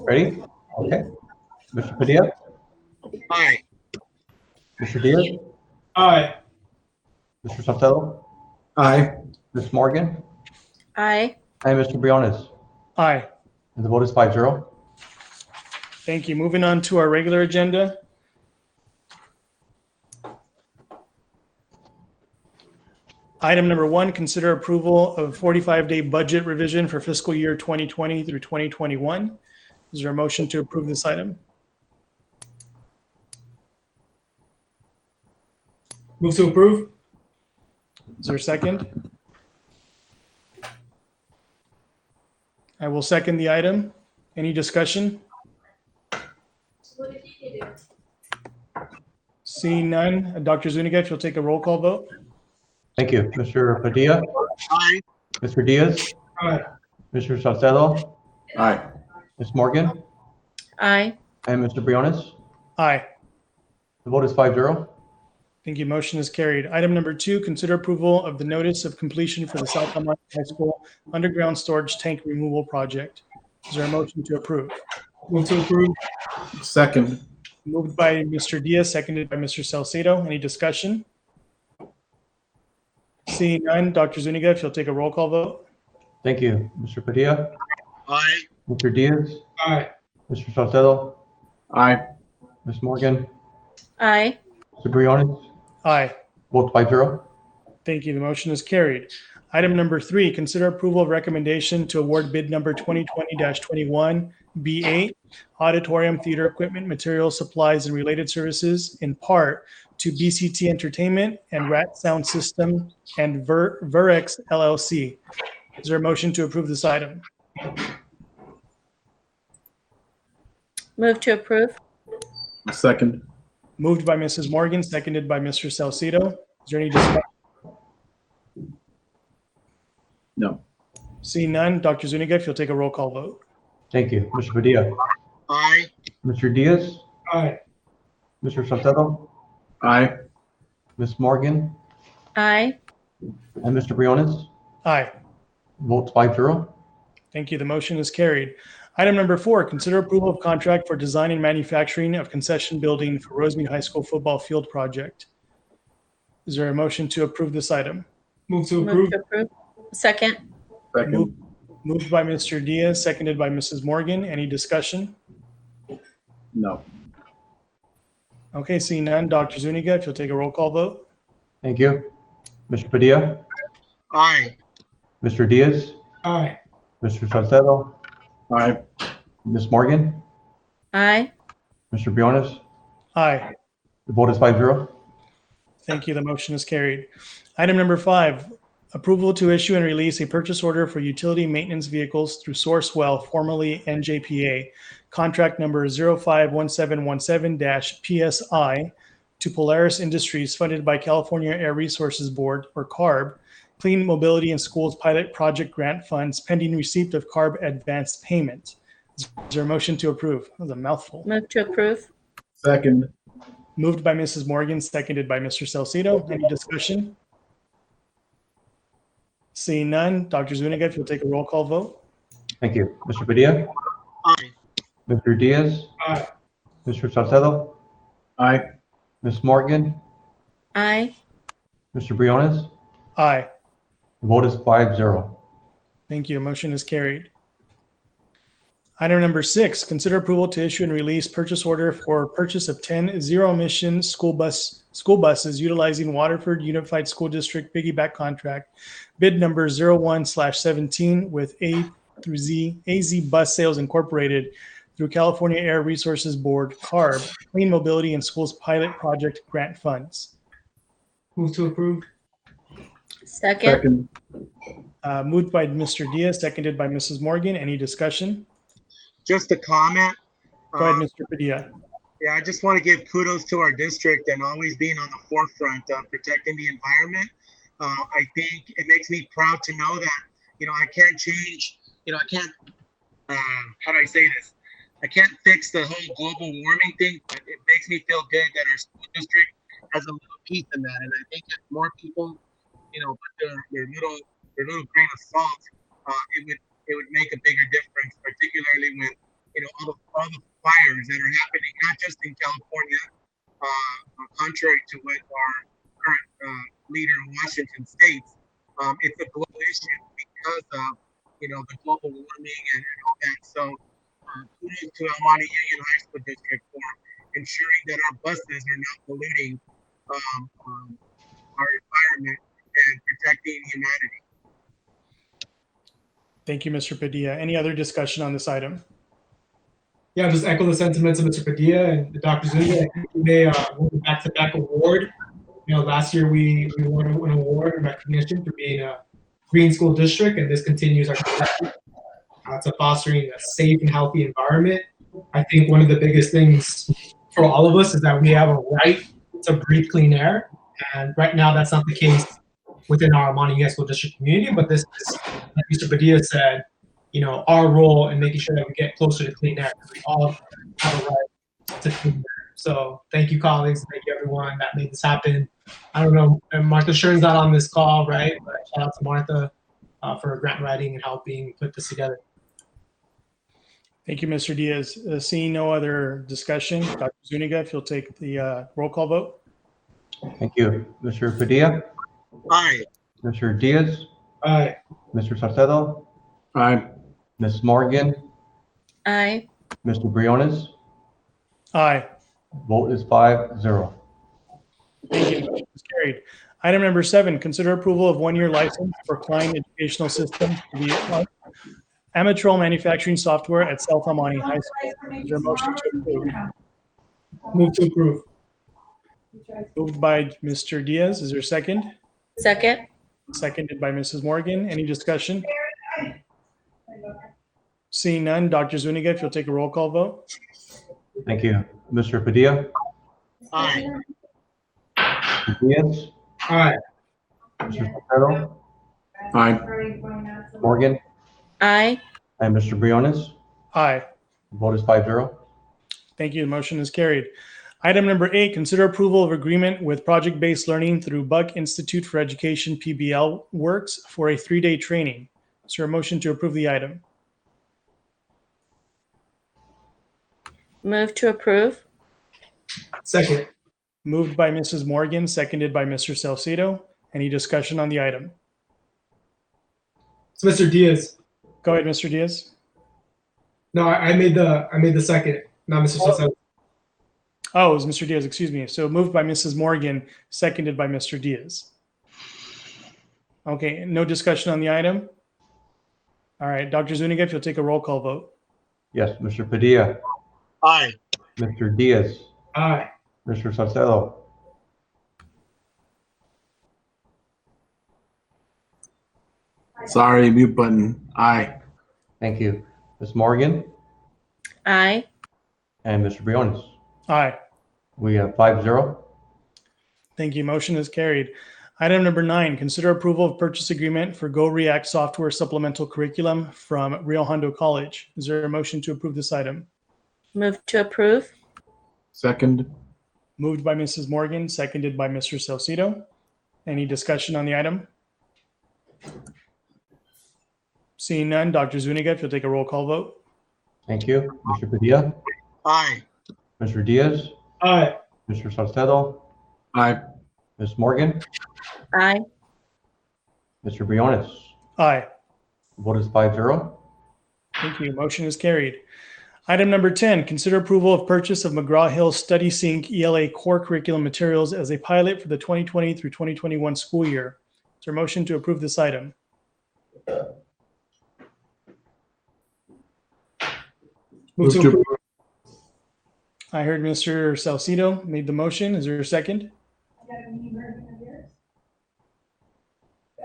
Ready? Okay. Mr. Padilla? Aye. Mr. Diaz? Aye. Mr. Sotelo? Aye. Ms. Morgan? Aye. And Mr. Briones? Aye. And the vote is 5-0. Thank you. Moving on to our regular agenda. Item number 1, consider approval of 45-day budget revision for fiscal year 2020 through 2021. Is there a motion to approve this item? Move to approve. Is there a second? I will second the item. Any discussion? Seeing none, Dr. Zuniga, if you'll take a roll call vote. Thank you. Mr. Padilla? Aye. Mr. Diaz? Aye. Mr. Sotelo? Aye. Ms. Morgan? Aye. And Mr. Briones? Aye. The vote is 5-0. Thank you. Motion is carried. Item number 2, consider approval of the notice of completion for the South El Monte High School underground storage tank removal project. Is there a motion to approve? Move to approve. Second. Moved by Mr. Diaz, seconded by Mr. Salcedo. Any discussion? Seeing none, Dr. Zuniga, if you'll take a roll call vote. Thank you. Mr. Padilla? Aye. Mr. Diaz? Aye. Mr. Sotelo? Aye. Ms. Morgan? Aye. Mr. Briones? Aye. Vote 5-0. Thank you. The motion is carried. Item number 3, consider approval of recommendation to award bid number 2020-21 B8 auditorium theater equipment, materials, supplies, and related services in part to BCT Entertainment and Rat Sound System and Verex LLC. Is there a motion to approve this item? Move to approve. Second. Moved by Mrs. Morgan, seconded by Mr. Salcedo. Is there any discussion? No. Seeing none, Dr. Zuniga, if you'll take a roll call vote. Thank you. Mr. Padilla? Aye. Mr. Diaz? Aye. Mr. Sotelo? Aye. Ms. Morgan? Aye. And Mr. Briones? Aye. Vote 5-0. Thank you. The motion is carried. Item number 4, consider approval of contract for design and manufacturing of concession building for Rosemead High School football field project. Is there a motion to approve this item? Move to Move approve. to approve. Second. Second. Moved by Mr. Diaz, seconded by Mrs. Morgan. Any discussion? No. Okay, seeing none, Dr. Zuniga, if you'll take a roll call vote. Thank you. Mr. Padilla? Aye. Mr. Diaz? Aye. Mr. Salcedo? Aye. Ms. Morgan? Aye. Mr. Briones? Aye. The vote is 5-0. Thank you. The motion is carried. Item number 5, approval to issue and release a purchase order for utility maintenance vehicles through Sourcewell, formerly NJPA, contract number 051717-PSI to Polaris Industries funded by California Air Resources Board, or CARB, Clean Mobility in Schools Pilot Project Grant Funds pending receipt of CARB advanced payment. Is there a motion to approve? That was a mouthful. Move to approve. Second. Moved by Mrs. Morgan, seconded by Mr. Salcedo. Any discussion? Seeing none, Dr. Zuniga, if you'll take a roll call vote. Thank you. Mr. Padilla? Aye. Mr. Diaz? Aye. Mr. Salcedo? Aye. Ms. Morgan? Aye. Mr. Briones? Aye. The vote is 5-0. Thank you. Motion is carried. Item number 6, consider approval to issue and release purchase order for purchase of 10 zero-emission school buses utilizing Waterford Unified School District piggyback contract, bid number 01/17 with A through Z, AZ Bus Sales Incorporated through California Air Resources Board, CARB, Clean Mobility in Schools Pilot Project Grant Funds. Move to approve. Second. Moved by Mr. Diaz, seconded by Mrs. Morgan. Any discussion? Just a comment. Go ahead, Mr. Padilla. Yeah, I just want to give kudos to our district and always being on the forefront of protecting the environment. I think it makes me proud to know that, I can't change, I can't, how do I say this? I can't fix the whole global warming thing, but it makes me feel good that our school district has a little piece in that. And I think if more people, put their little grain of salt, it would make a bigger difference, particularly when all the fires that are happening, not just in California, contrary to what our current leader in Washington states. It's a global issue because of the global warming and all that. So kudos to El Monte Union High School District for ensuring that our buses are not polluting our environment and protecting humanity. Thank you, Mr. Padilla. Any other discussion on this item? Yeah, just echo the sentiments of Mr. Padilla and Dr. Zuniga. We may win a back-to-back award. Last year we won an award in recognition for being a green school district, and this continues our commitment to fostering a safe and healthy environment. I think one of the biggest things for all of us is that we have a right to breathe clean air, and right now that's not the case within our Monte High School District community, but this is, like Mr. Padilla said, our role in making sure that we get closer to clean air. We all have a right to clean air. So thank you, colleagues. Thank you, everyone that made this happen. I don't know, and Martha Shern's not on this call, right? But shout out to Martha for grant writing and helping put this together. Thank you, Mr. Diaz. Seeing no other discussion, Dr. Zuniga, if you'll take the roll call vote. Thank you. Mr. Padilla? Aye. Mr. Diaz? Aye. Mr. Salcedo? Aye. Ms. Morgan? Aye. Mr. Briones? Aye. Vote is 5-0. Thank you. Motion is carried. Item number 7, consider approval of 1-year license for Klein Educational System to be Amatrol manufacturing software at South El Monte High School. Is there a motion to approve? Move to approve. Moved by Mr. Diaz. Is there a second? Second. Seconded by Mrs. Morgan. Any discussion? Seeing none, Dr. Zuniga, if you'll take a roll call vote. Thank you. Mr. Padilla? Aye. Mr. Diaz? Aye. Mr. Salcedo? Aye. Morgan? Aye. And Mr. Briones? Aye. Vote is 5-0. Thank you. The motion is carried. Item number 8, consider approval of agreement with project-based learning through Buck Institute for Education PBL Works for a 3-day training. Is there a motion to approve the item? Move to approve. Second. Moved by Mrs. Morgan, seconded by Mr. Salcedo. Any discussion on the item? It's Mr. Diaz. Go ahead, Mr. Diaz. No, I made the second, not Mr. Salcedo. Oh, it was Mr. Diaz, excuse me. So moved by Mrs. Morgan, seconded by Mr. Diaz. Okay, no discussion on the item? All right, Dr. Zuniga, if you'll take a roll call vote. Yes, Mr. Padilla? Aye. Mr. Diaz? Aye. Mr. Salcedo? Sorry, mute button. Aye. Thank you. Ms. Morgan? Aye. And Mr. Briones? Aye. We have 5-0. Thank you. Motion is carried. Item number 9, consider approval of purchase agreement for Go React software supplemental curriculum from Rio Hondo College. Is there a motion to approve this item? Move to approve. Second. Moved by Mrs. Morgan, seconded by Mr. Salcedo. Any discussion on the item? Seeing none, Dr. Zuniga, if you'll take a roll call vote. Thank you. Mr. Padilla? Aye. Mr. Diaz? Aye. Mr. Salcedo? Aye. Ms. Morgan? Aye. Mr. Briones? Aye. Vote is 5-0. Thank you. Motion is carried. Item number 10, consider approval of purchase of McGraw-Hill Study Sync ELA core curriculum materials as a pilot for the 2020 through 2021 school year. Is there a motion to approve this item? Move to approve. I heard Mr. Salcedo made the motion. Is there a second?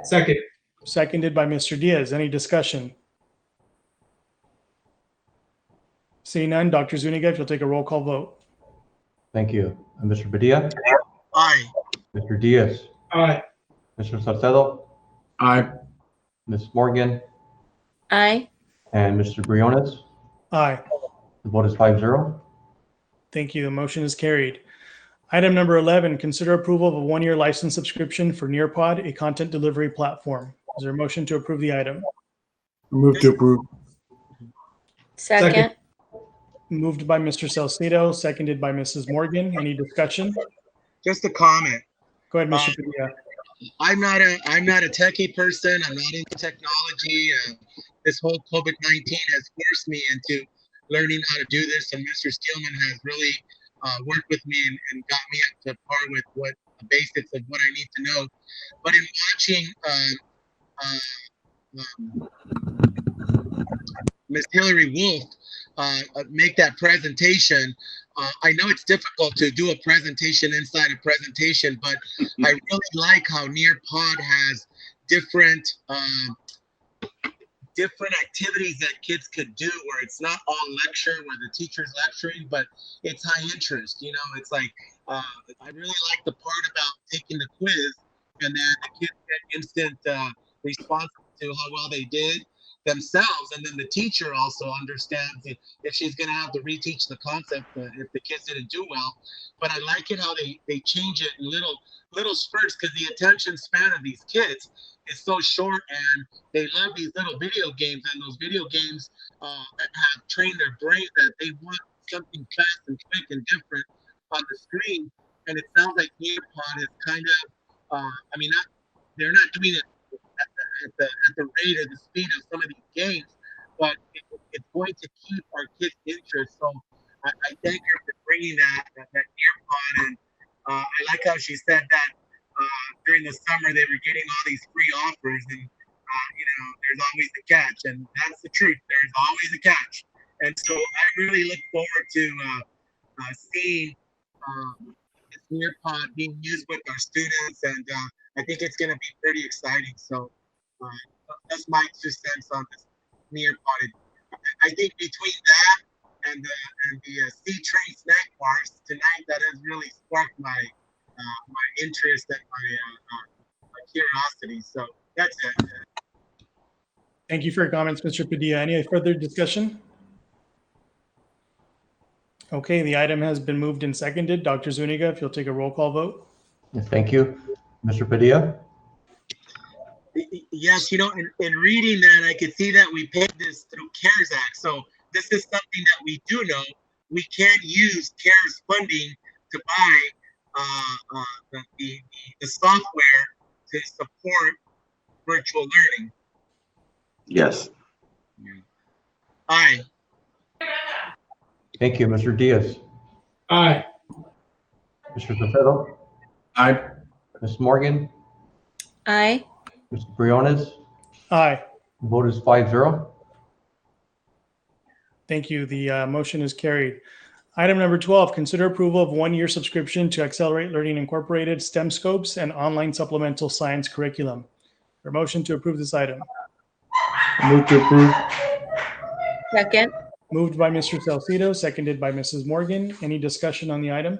Second. Seconded by Mr. Diaz. Any discussion? Seeing none, Dr. Zuniga, if you'll take a roll call vote. Thank you. And Mr. Padilla? Aye. Mr. Diaz? Aye. Mr. Salcedo? Aye. Ms. Morgan? Aye. And Mr. Briones? Aye. The vote is 5-0. Thank you. The motion is carried. Item number 11, consider approval of a one-year license subscription for Nearpod, a content delivery platform. Is there a motion to approve the item? Move to approve. Second. Moved by Mr. Salcedo, seconded by Mrs. Morgan. Any discussion? Just a comment. Go ahead, Mr. Padilla. I'm not a techie person. I'm not into technology. This whole COVID-19 has forced me into learning how to do this, and Mr. Steelman has really worked with me and got me up to par with what the basics of what I need to know. But in watching Ms. Hillary Wolf make that presentation, I know it's difficult to do a presentation inside a presentation, but I really like how Nearpod has different activities that kids could do, where it's not all lecture where the teacher's lecturing, but it's high interest. You know, it's like I really like the part about taking the quiz and then the kids get instant response to how well they did themselves, and then the teacher also understands if she's going to have to reteach the concept if the kids didn't do well. But I like it how they change it in little spurts, because the attention span of these kids is so short, and they love these little video games, and those video games have trained their brain that they want something fast and quick and different on the screen. And it sounds like Nearpod is kind of they're not doing it at the rate or the speed of some of these games, but it's going to keep our kids' interest. So I thank her for bringing that Nearpod, and I like how she said that during the summer they were getting all these free offers, and there's always a catch, and that's the truth. There's always a catch, and so I really look forward to seeing this Nearpod being used with our students, and I think it's going to be pretty exciting. So that's my 2 cents on this Nearpod. I think between that and the sea train snack bars tonight, that has really sparked my interest and my curiosity. So that's it. Thank you for your comments, Mr. Padilla. Any further discussion? Okay, the item has been moved and seconded. Dr. Zuniga, if you'll take a roll call vote. Yes, thank you. Mr. Padilla? Yes, in reading that, I could see that we paid this through CARES Act. So this is something that we do know. We can't use CARES funding to buy the software to support virtual learning. Yes. Aye. Thank you. Mr. Diaz? Aye. Mr. Salcedo? Aye. Ms. Morgan? Aye. Mr. Briones? Aye. The vote is 5-0. Thank you. The motion is carried. Item number 12, consider approval of one-year subscription to Accelerate Learning Incorporated STEM Scopes and online supplemental science curriculum. For motion to approve this item. Move to approve. Second. Moved by Mr. Salcedo, seconded by Mrs. Morgan. Any discussion on the item?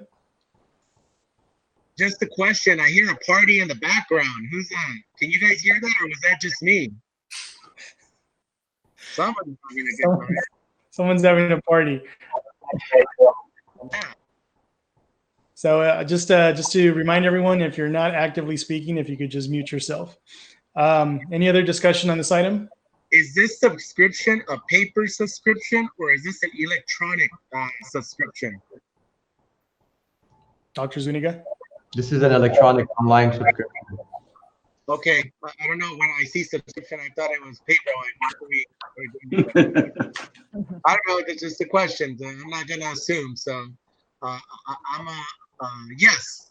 Just a question. I hear a party in the background. Who's on? Can you guys hear that, or was that just me? Someone's having a good time. Someone's having a party. So just to remind everyone, if you're not actively speaking, if you could just mute yourself. Any other discussion on this item? Is this subscription a paper subscription, or is this an electronic subscription? Dr. Zuniga? This is an electronic online subscription. Okay, I don't know. When I see subscription, I thought it was paper. I don't know. It's just a question. I'm not gonna assume. So I'm a yes.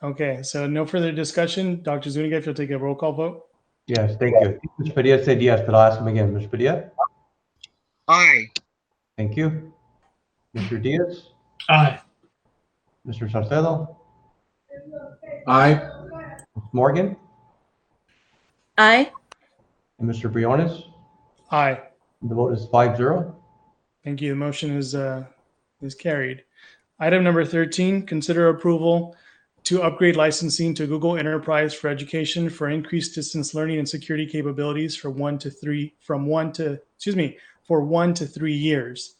Okay, so no further discussion. Dr. Zuniga, if you'll take a roll call vote. Yes, thank you. Mr. Padilla said yes, but I'll ask him again. Mr. Padilla? Aye. Thank you. Mr. Diaz? Aye. Mr. Salcedo? Aye. Ms. Morgan? Aye. And Mr. Briones? Aye. The vote is 5-0. Thank you. The motion is carried. Item number 13, consider approval to upgrade licensing to Google Enterprise for Education for increased distance learning and security capabilities from 1 to for 1 to 3 years.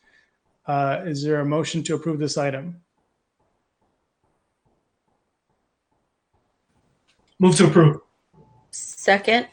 Is there a motion to approve this item? Move to approve. Second.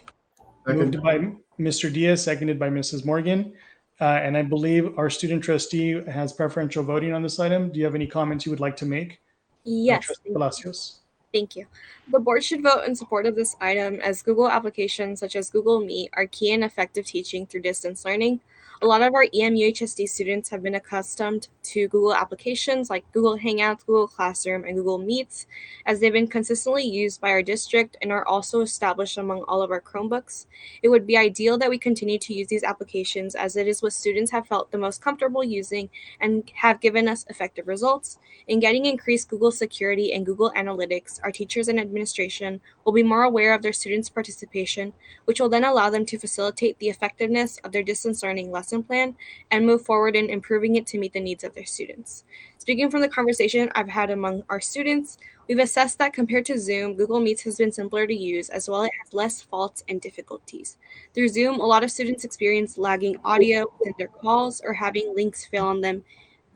Moved by Mr. Diaz, seconded by Mrs. Morgan. And I believe our student trustee has preferential voting on this item. Do you have any comments you would like to make? Yes. Trustee Palacios. Thank you. The board should vote in support of this item as Google applications such as Google Meet are key in effective teaching through distance learning. A lot of our EMUHSD students have been accustomed to Google applications like Google Hangouts, Google Classroom, and Google Meets, as they've been consistently used by our district and are also established among all of our Chromebooks. It would be ideal that we continue to use these applications as it is what students have felt the most comfortable using and have given us effective results. In getting increased Google security and Google Analytics, our teachers and administration will be more aware of their students' participation, which will then allow them to facilitate the effectiveness of their distance learning lesson plan and move forward in improving it to meet the needs of their students. Speaking from the conversation I've had among our students, we've assessed that compared to Zoom, Google Meets has been simpler to use as well as it has less faults and difficulties. Through Zoom, a lot of students experience lagging audio within their calls or having links fail on them.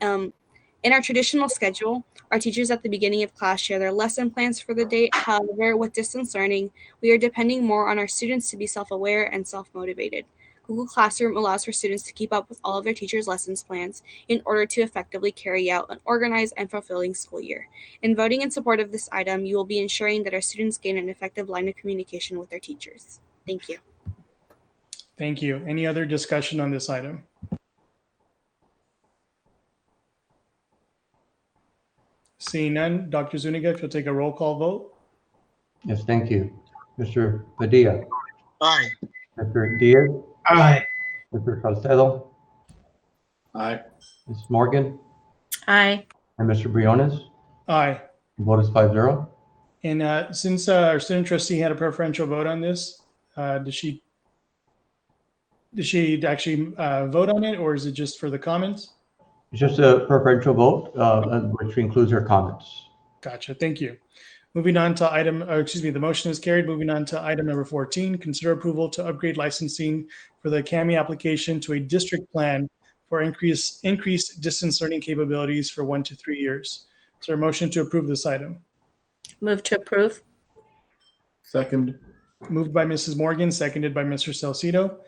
In our traditional schedule, our teachers at the beginning of class share their lesson plans for the day. However, with distance learning, we are depending more on our students to be self-aware and self-motivated. Google Classroom allows for students to keep up with all of their teachers' lessons plans in order to effectively carry out an organized and fulfilling school year. In voting in support of this item, you will be ensuring that our students gain an effective line of communication with their teachers. Thank you. Thank you. Any other discussion on this item? Seeing none, Dr. Zuniga, if you'll take a roll call vote. Yes, thank you. Mr. Padilla. Aye. Mr. Diaz. Aye. Mr. Salcedo. Aye. Ms. Morgan. Aye. And Mr. Briones. Aye. The vote is 5-0. And since our student trustee had a preferential vote on this, did she actually vote on it, or is it just for the comments? It's just a preferential vote, which includes her comments. Gotcha. Thank you. Moving on to the motion is carried. Moving on to item number 14, consider approval to upgrade licensing for the CAMI application to a district plan for increased distance learning capabilities for 1 to 3 years. Is there a motion to approve this item? Move to approve. Second. Moved by Mrs. Morgan, seconded by Mr. Salcido.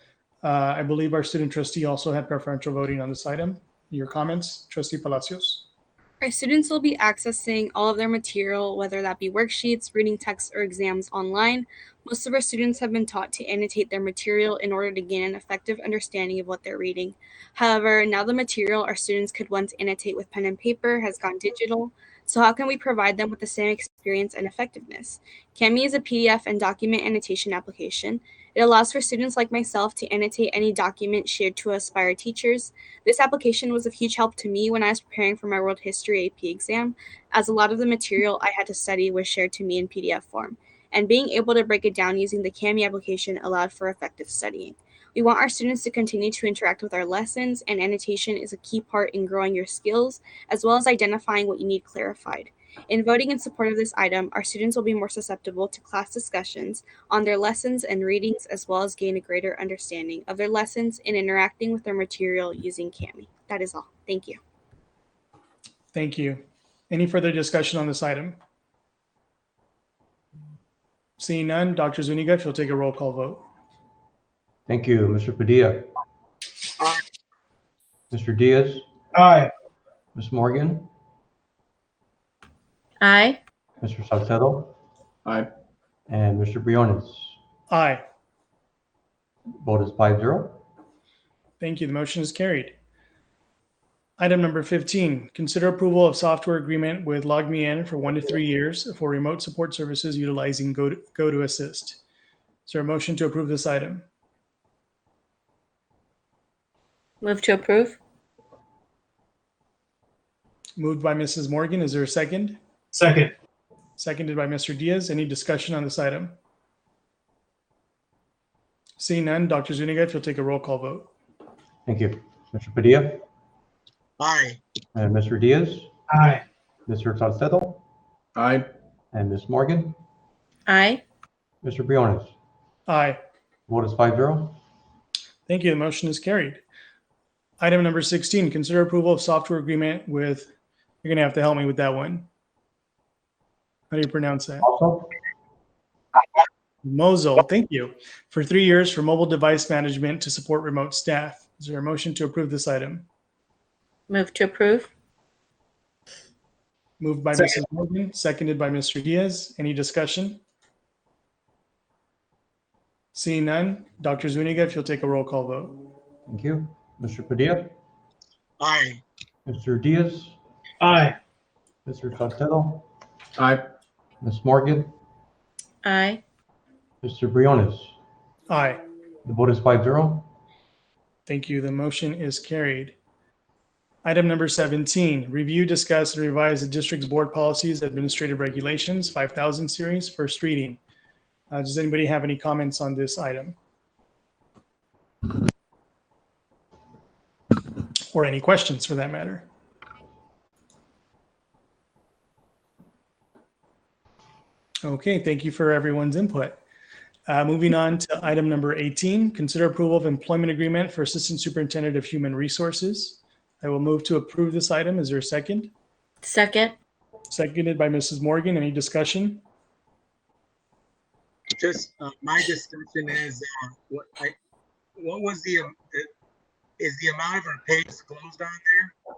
I believe our student trustee also had preferential voting on this item. Your comments, Trustee Palacios? Our students will be accessing all of their material, whether that be worksheets, reading text, or exams online. Most of our students have been taught to annotate their material in order to gain an effective understanding of what they're reading. However, now the material our students could once annotate with pen and paper has gone digital. So how can we provide them with the same experience and effectiveness? CAMI is a PDF and document annotation application. It allows for students like myself to annotate any document shared to us by our teachers. This application was of huge help to me when I was preparing for my World History AP exam, as a lot of the material I had to study was shared to me in PDF form. And being able to break it down using the CAMI application allowed for effective studying. We want our students to continue to interact with our lessons, and annotation is a key part in growing your skills, as well as identifying what you need clarified. In voting in support of this item, our students will be more susceptible to class discussions on their lessons and readings, as well as gain a greater understanding of their lessons in interacting with their material using CAMI. That is all. Thank you. Thank you. Any further discussion on this item? Seeing none, Dr. Zuniga, if you'll take a roll call vote. Thank you, Mr. Padilla. Aye. Mr. Diaz. Aye. Ms. Morgan. Aye. Mr. Salcedo. Aye. And Mr. Briones. Aye. Vote is 5-0. Thank you. The motion is carried. Item number 15, consider approval of software agreement with LogMeIn for 1 to 3 years for remote support services utilizing GoToAssist. Is there a motion to approve this item? Move to approve. Moved by Mrs. Morgan. Is there a second? Second. Seconded by Mr. Diaz. Any discussion on this item? Seeing none, Dr. Zuniga, if you'll take a roll call vote. Thank you. Mr. Padilla. Aye. And Mr. Diaz. Aye. Mr. Salcedo. Aye. And Ms. Morgan. Aye. Mr. Briones. Aye. Vote is 5-0. Thank you. The motion is carried. Item number 16, consider approval of software agreement with, you're going to have to help me with that one. How do you pronounce that? Also, Mosul, thank you. For 3 years for mobile device management to support remote staff. Is there a motion to approve this item? Move to approve. Moved by Second. Mrs. Morgan, seconded by Mr. Diaz. Any discussion? Seeing none, Dr. Zuniga, if you'll take a roll call vote. thank you. Mr. Padilla, Aye. Mr. Diaz, Aye. Mr. Salcedo, Aye. Ms. Morgan, Aye. Mr. Briones. Aye. The vote is 5-0. Thank you. The motion is carried. Item number 17, review, discuss, and revise the district's board policies, administrative regulations, 5000 series, first reading. Does anybody have any comments on this item? Or any questions for that matter? Okay, thank you for everyone's input. Moving on to item number 18, consider approval of employment agreement for Assistant Superintendent of Human Resources. I will move to approve this item. Is there a second? Second. Seconded by Mrs. Morgan. Any discussion? Just my discussion is what was is the amount of our pay disclosed on there?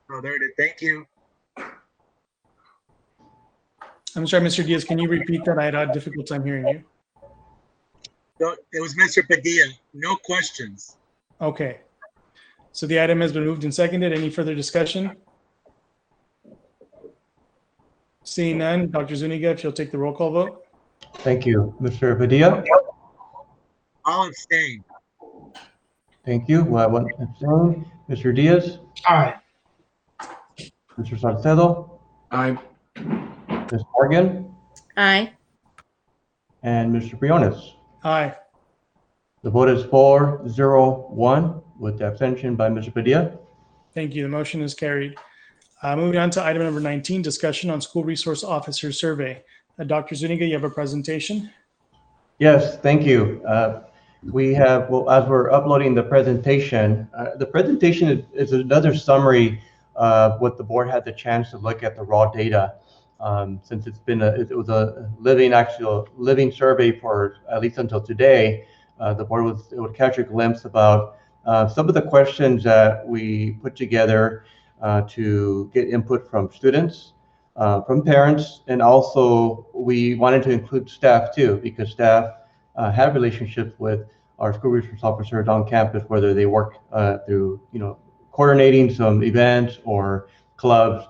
Oh, there it is. Thank you. I'm sorry, Mr. Diaz, can you repeat that? I had a difficult time hearing you. No, it was Mr. Padilla. No questions. Okay. So the item has been moved and seconded. Any further discussion? Seeing none, Dr. Zuniga, if you'll take the roll call vote. Thank you. Mr. Padilla, I'll abstain. thank you. We'll have one abstain. Mr. Diaz, Aye. Mr. Salcedo, Aye. Ms. Morgan, Aye. and Mr. Briones. Aye. The vote is 4-0-1 with the abstention by Mr. Padilla. Thank you. The motion is carried. Moving on to item number 19, discussion on school resource officer survey. Dr. Zuniga, you have a presentation? Yes, thank you. We have, well, as we're uploading the presentation is another summary of what the board had the chance to look at the raw data. Since it was a living survey for at least until today, the board would catch a glimpse about some of the questions that we put together to get input from students, from parents, and also we wanted to include staff too, because staff have relationships with our school resource officers on campus, whether they work through, coordinating some events or clubs.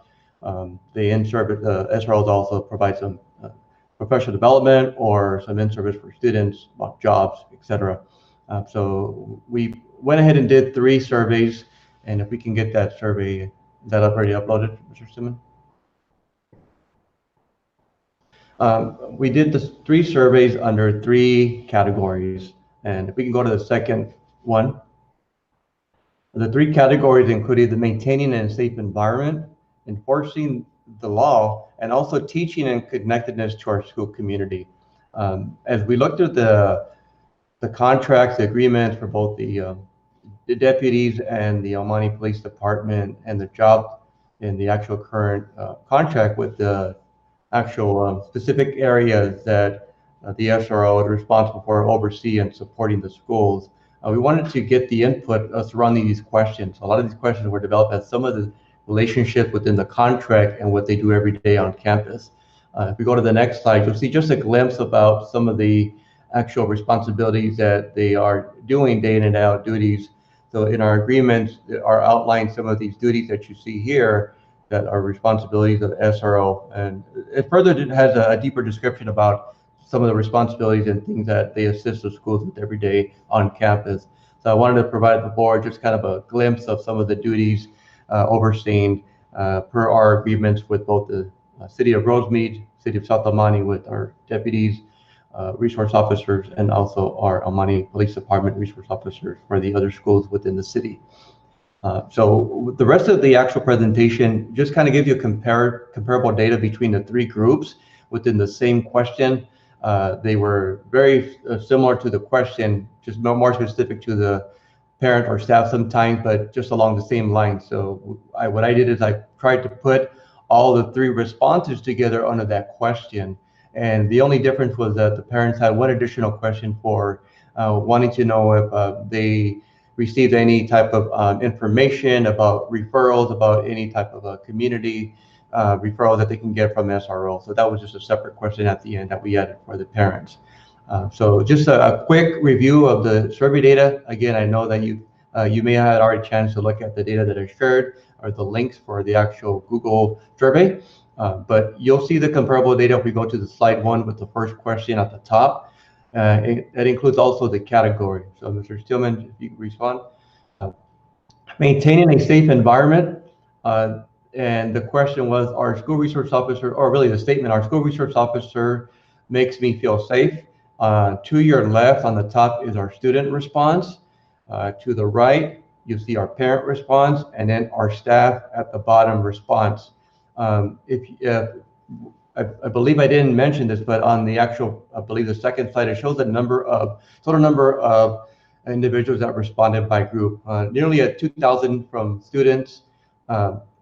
They in-service, the SROs also provide some professional development or some in-service for students about jobs, etc. So we went ahead and did 3 surveys, and if we can get that survey, is that already uploaded, Mr. Simon? We did the 3 surveys under 3 categories, and if we can go to the second one. The 3 categories included the maintaining a safe environment, enforcing the law, and also teaching and connectedness to our school community. As we looked at the contracts, the agreements for both the deputies and the El Monte Police Department, and the job in the actual current contract with the actual specific areas that the SRO is responsible for overseeing and supporting the schools, we wanted to get the input surrounding these questions. A lot of these questions were developed as some of the relationship within the contract and what they do every day on campus. If we go to the next slide, you'll see just a glimpse about some of the actual responsibilities that they are doing day in and out duties. So in our agreements are outlined some of these duties that you see here that are responsibilities of SRO. And it further has a deeper description about some of the responsibilities and things that they assist the schools with every day on campus. So I wanted to provide the board just kind of a glimpse of some of the duties overseen per our agreements with both the City of Rosemead, City of South El Monte with our deputies, resource officers, and also our El Monte Police Department resource officers for the other schools within the city. So the rest of the actual presentation just kind of gives you comparable data between the 3 groups within the same question. They were very similar to the question, just more specific to the parent or staff sometimes, but just along the same line. So what I did is I tried to put all the 3 responses together under that question. And the only difference was that the parents had one additional question for wanting to know if they received any type of information about referrals, about any type of a community referral that they can get from SRO. So that was just a separate question at the end that we added for the parents. So just a quick review of the survey data. Again, I know that you may have had already a chance to look at the data that I shared or the links for the actual Google survey, but you'll see the comparable data if we go to the slide 1 with the first question at the top. It includes also the category. So Mr. Steelman, if you can respond. Maintaining a safe environment. And the question was, our school resource officer, or really the statement, our school resource officer makes me feel safe. To your left on the top is our student response. To the right, you see our parent response, and then our staff at the bottom response. I believe I didn't mention this, but on the actual, I believe the second slide, it shows the total number of individuals that responded by group. Nearly 2,000 from students,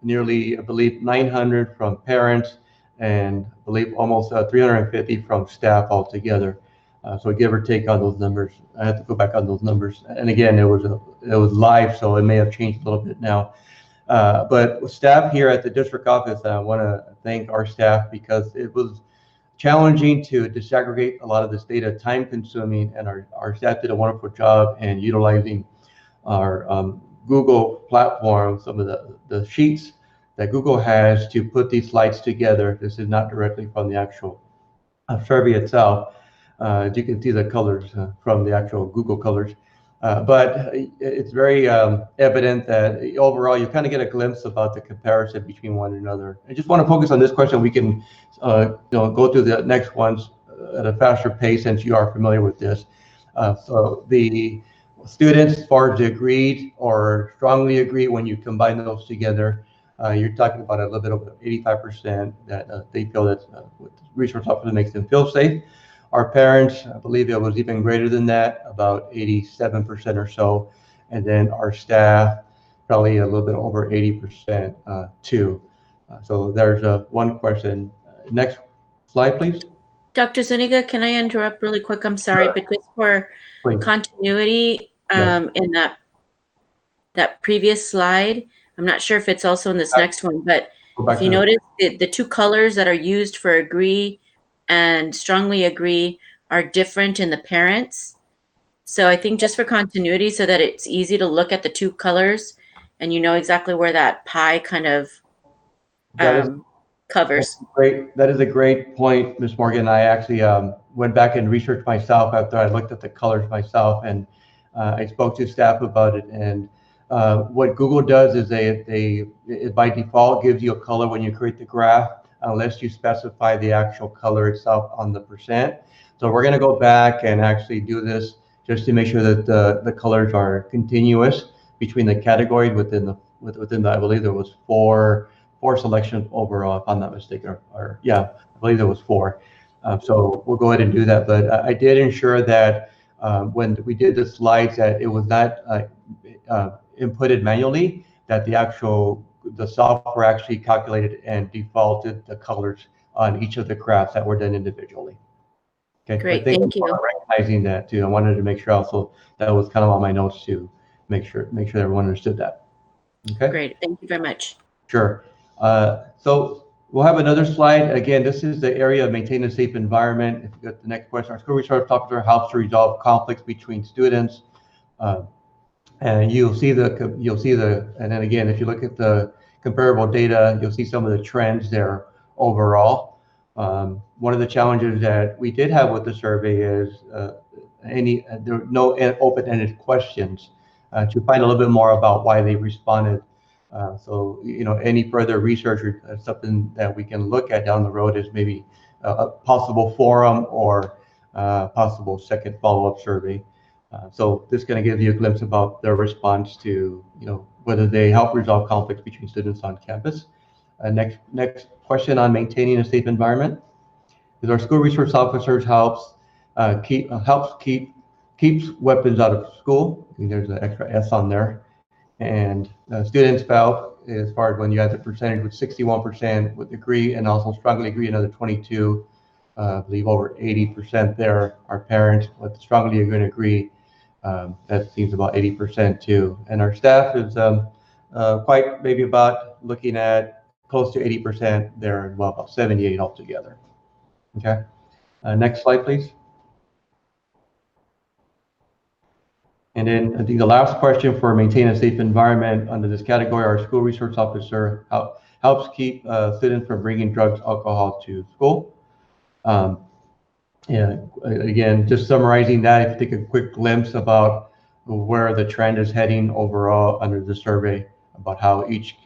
nearly, I believe, 900 from parents, and I believe almost 350 from staff altogether. So give or take on those numbers. I have to go back on those numbers. And again, it was live, so it may have changed a little bit now. But staff here at the district office, I want to thank our staff because it was challenging to disaggregate a lot of this data, time consuming, and our staff did a wonderful job in utilizing our Google platform, some of the sheets that Google has to put these slides together. This is not directly from the actual survey itself. As you can see the colors from the actual Google colors. But it's very evident that overall you kind of get a glimpse about the comparison between one another. I just want to focus on this question. We can go through the next ones at a faster pace since you are familiar with this. So the students, as far as agreed or strongly agree, when you combine those together, you're talking about a little bit over 85% that they feel that resource officer makes them feel safe. Our parents, I believe it was even greater than that, about 87% or so. And then our staff, probably a little bit over 80% too. So there's one question. Next slide, please. Dr. Zuniga, can I interrupt really quick? I'm sorry, Sure. because for Please. continuity in that previous slide, I'm not sure if it's also in this next one, but if you notice the 2 colors that are used for agree and strongly agree are different in the parents. So I think just for continuity, so that it's easy to look at the 2 colors and you know exactly where that pie kind of covers. Great. That is a great point, Ms. Morgan. I actually went back and researched myself after I looked at the colors myself, and I spoke to staff about it. And what Google does is it by default gives you a color when you create the graph, unless you specify the actual color itself on the percent. So we're going to go back and actually do this just to make sure that the colors are continuous between the categories within the I believe there was four selections overall, if I'm not mistaken, or yeah, I believe there was 4. So we'll go ahead and do that. But I did ensure that when we did the slides that it was not inputted manually, that the software actually calculated and defaulted the colors on each of the graphs that were done individually. Okay, great, thank you. Recognizing that too, I wanted to make sure also that was kind of on my notes to make sure everyone understood that. Okay, great, thank you very much. Sure. So we'll have another slide. Again, this is the area of maintaining a safe environment. If you got the next question, our school resource officer helps to resolve conflicts between students. And you'll see and then again, if you look at the comparable data, you'll see some of the trends there overall. One of the challenges that we did have with the survey is there were no open-ended questions to find a little bit more about why they responded. So, any further research or something that we can look at down the road is maybe a possible forum or possible second follow-up survey. So this is going to give you a glimpse about their response to, whether they help resolve conflicts between students on campus. Next question on maintaining a safe environment is our school resource officers helps keep keeps weapons out of school. I think there's an extra S on there. And students felt, as far as when you had the percentage, with 61% would agree and also strongly agree, another 22, I believe over 80% there are parents with strongly agree. That seems about 80% too. And our staff is quite maybe about looking at close to 80% there, well, about 78 altogether. Okay. Next slide, please. And then I think the last question for maintain a safe environment under this category, our school resource officer helps keep students from bringing drugs, alcohol to school. Yeah, again, just summarizing that, if you take a quick glimpse about where the trend is heading overall under the survey about how each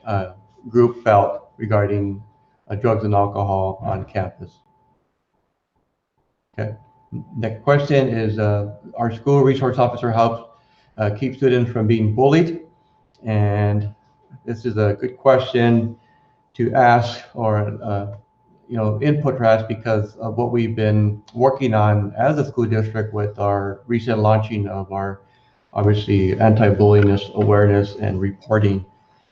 group felt regarding drugs and alcohol on campus. Okay. Next question is, our school resource officer helps keep students from being bullied. And this is a good question to ask, or input to ask, because of what we've been working on as a school district with our recent launching of our, obviously, anti-bullying awareness and reporting.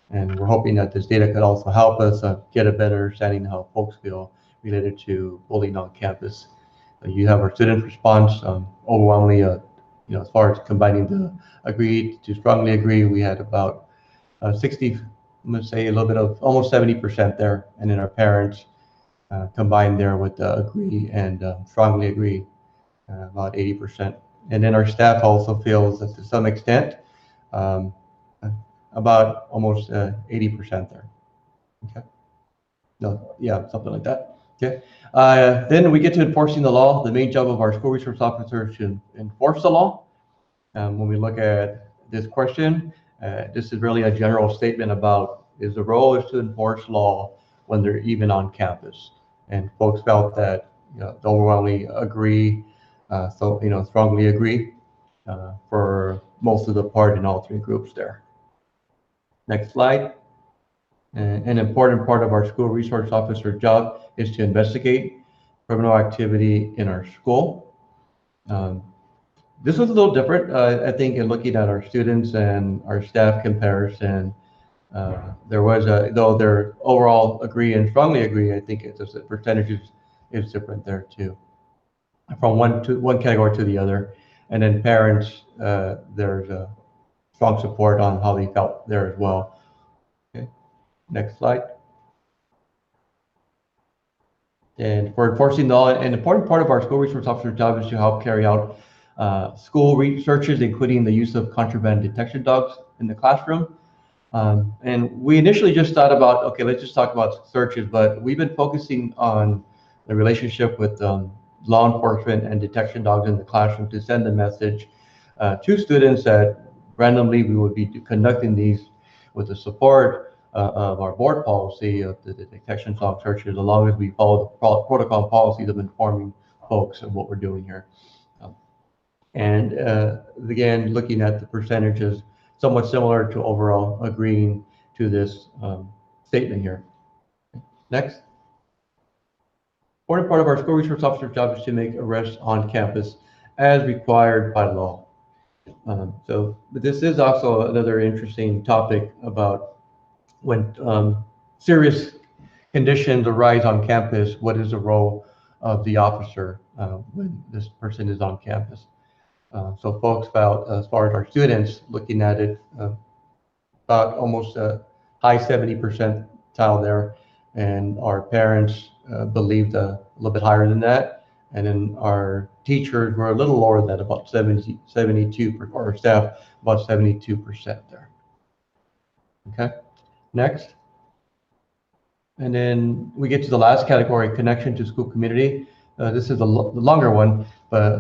And we're hoping that this data could also help us get a better understanding of how folks feel related to bullying on campus. You have our student response, overwhelmingly, as far as combining the agreed to strongly agree, we had about 60, I'm going to say a little bit of almost 70% there. And then our parents combined there with agree and strongly agree, about 80%. And then our staff also feels that to some extent, about almost 80% there. Okay. No, yeah, something like that. Okay. Then we get to enforcing the law. The main job of our school resource officer is to enforce the law. When we look at this question, this is really a general statement about the role is to enforce law when they're even on campus. And folks felt that overwhelmingly agree, strongly agree for most of the part in all three groups there. Next slide. An important part of our school resource officer job is to investigate criminal activity in our school. This was a little different, I think, in looking at our students and our staff comparison. There was though their overall agree and strongly agree, I think it's just the percentage is different there too, from one category to the other. And then parents, there's a strong support on how they felt there as well. Okay, next slide. And for enforcing the law, an important part of our school resource officer's job is to help carry out school researches, including the use of contraband detection dogs in the classroom. And we initially just thought about, okay, let's just talk about searches, but we've been focusing on the relationship with law enforcement and detection dogs in the classroom to send a message to students that randomly we would be conducting these with the support of our board policy of the detection dog searches, as long as we follow the protocol policies of informing folks of what we're doing here. And again, looking at the percentages, somewhat similar to overall agreeing to this statement here. Next. Important part of our school resource officer's job is to make arrests on campus as required by law. But this is also another interesting topic about when serious conditions arise on campus, what is the role of the officer when this person is on campus? So folks felt, as far as our students looking at it, about almost a high 70% there, and our parents believed a little bit higher than that, and then our teachers were a little lower than that, about 72, or our staff about 72% there. Okay, next. And then we get to the last category, connection to school community. This is the longer one, but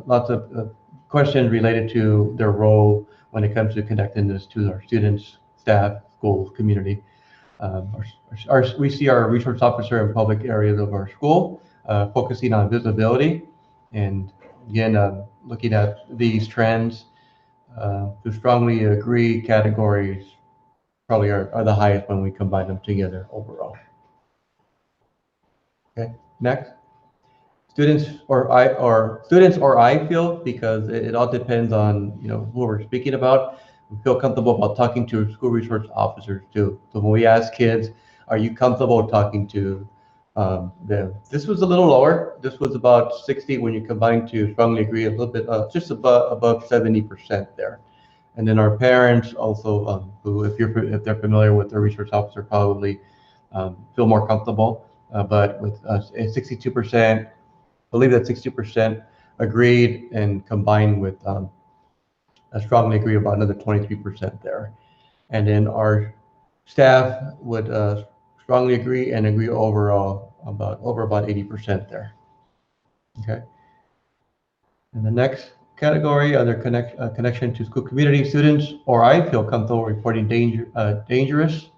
lots of questions related to their role when it comes to connecting this to our students, staff, school, community. We see our resource officer in public areas of our school, focusing on visibility. And again, looking at these trends, to strongly agree categories probably are the highest when we combine them together overall. Okay, next. students or I feel, because it all depends on, you know, who we're speaking about. We feel comfortable about talking to school resource officers too. So when we ask kids, are you comfortable talking to them? This was a little lower. This was about 60 when you combine to strongly agree, a little bit, just above 70% there. And then our parents also, who, if they're familiar with their resource officer, probably feel more comfortable. But with 62%, I believe that 60% agreed, and combined with I strongly agree about another 23% there. And then our staff would strongly agree and agree overall about 80% there. Okay. And the next category, other connection to school community, students or I feel comfortable reporting dangerous,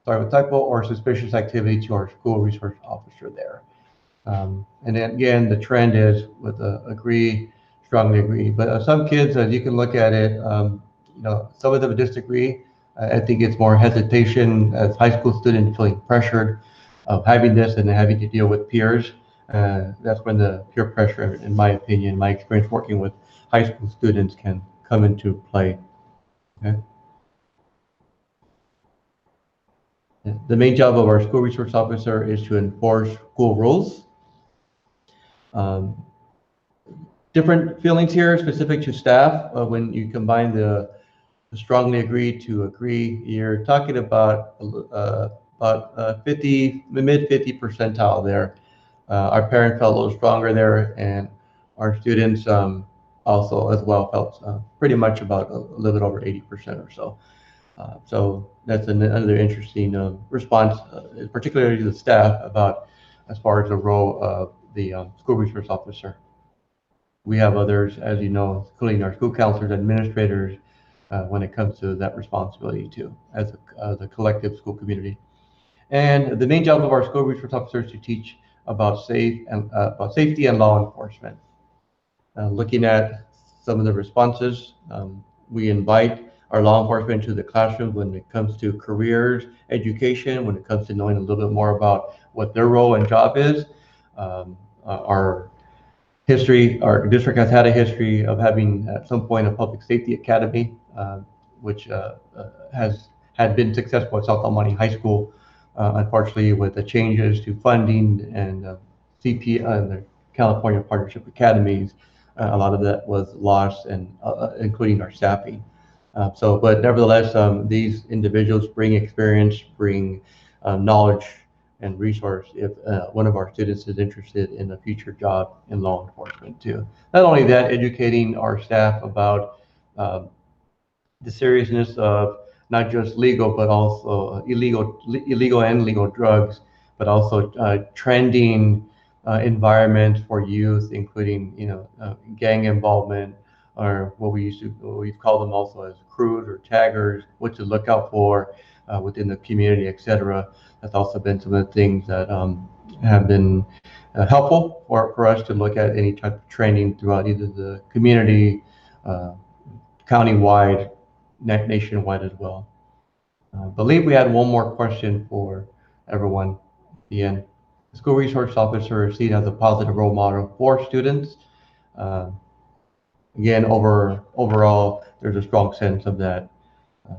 sorry, with typo or suspicious activity to our school resource officer there. And then again, the trend is with agree, strongly agree. But some kids, as you can look at it, you know, some of them disagree. I think it's more hesitation as high school students feeling pressured of having this and having to deal with peers. That's when the peer pressure, in my opinion, my experience working with high school students, can come into play. Okay. The main job of our school resource officer is to enforce school rules. Different feelings here specific to staff. When you combine the strongly agree to agree, you're talking about 50, mid 50 percentile there. Our parents felt a little stronger there, and our students also as well felt pretty much about a little bit over 80% or so. So that's another interesting response, particularly to the staff, about as far as the role of the school resource officer. We have others, as you know, including our school counselors, administrators, when it comes to that responsibility too, as a collective school community. And the main job of our school resource officers is to teach about safety and law enforcement. Looking at some of the responses, we invite our law enforcement to the classroom when it comes to careers, education, when it comes to knowing a little bit more about what their role and job is. Our district has had a history of having at some point a public safety academy, which had been successful at South Almani High School. Unfortunately, with the changes to funding and CP and the California Partnership Academies, a lot of that was lost, and including our staffing. But nevertheless, these individuals bring experience, bring knowledge and resource if one of our students is interested in a future job in law enforcement too. Not only that, educating our staff about the seriousness of not just legal, but also illegal and legal drugs, but also trending environments for youth, including, you know, gang involvement, or what we've called them also as crews or taggers, what to look out for within the community, etc. That's also been some of the things that have been helpful for us to look at any type of training throughout either the community, county-wide, nationwide as well. I believe we had one more question for everyone at the end. The school resource officer is seen as a positive role model for students. Again, overall, there's a strong sense of that,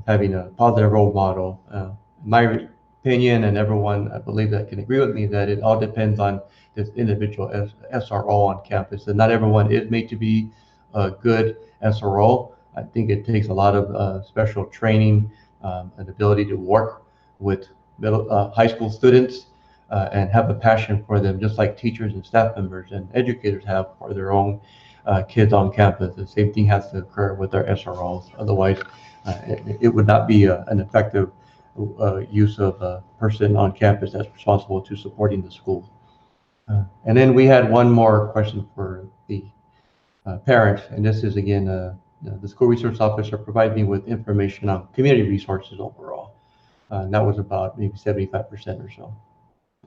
having a positive role model. In my opinion, and everyone I believe that can agree with me, that it all depends on this individual SRO on campus, and not everyone is made to be a good SRO. I think it takes a lot of special training and ability to work with high school students and have a passion for them, just like teachers and staff members and educators have for their own kids on campus. The same thing has to occur with our SROs. Otherwise, it would not be an effective use of a person on campus that's responsible to supporting the school. And then we had one more question for the parents, and this is again, the school resource officer provided me with information on community resources overall. And that was about maybe 75% or so.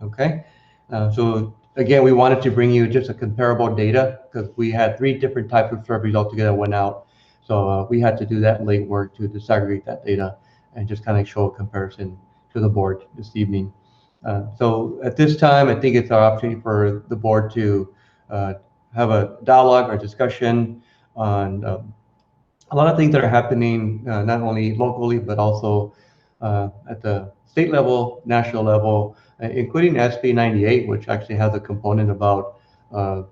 Okay, so again, we wanted to bring you just a comparable data because we had 3 different types of surveys altogether went out. So we had to do that late work to disaggregate that data and just kind of show a comparison to the board this evening. So at this time, I think it's our opportunity for the board to have a dialogue or discussion on a lot of things that are happening, not only locally, but also at the state level, national level, including SB 98, which actually has a component about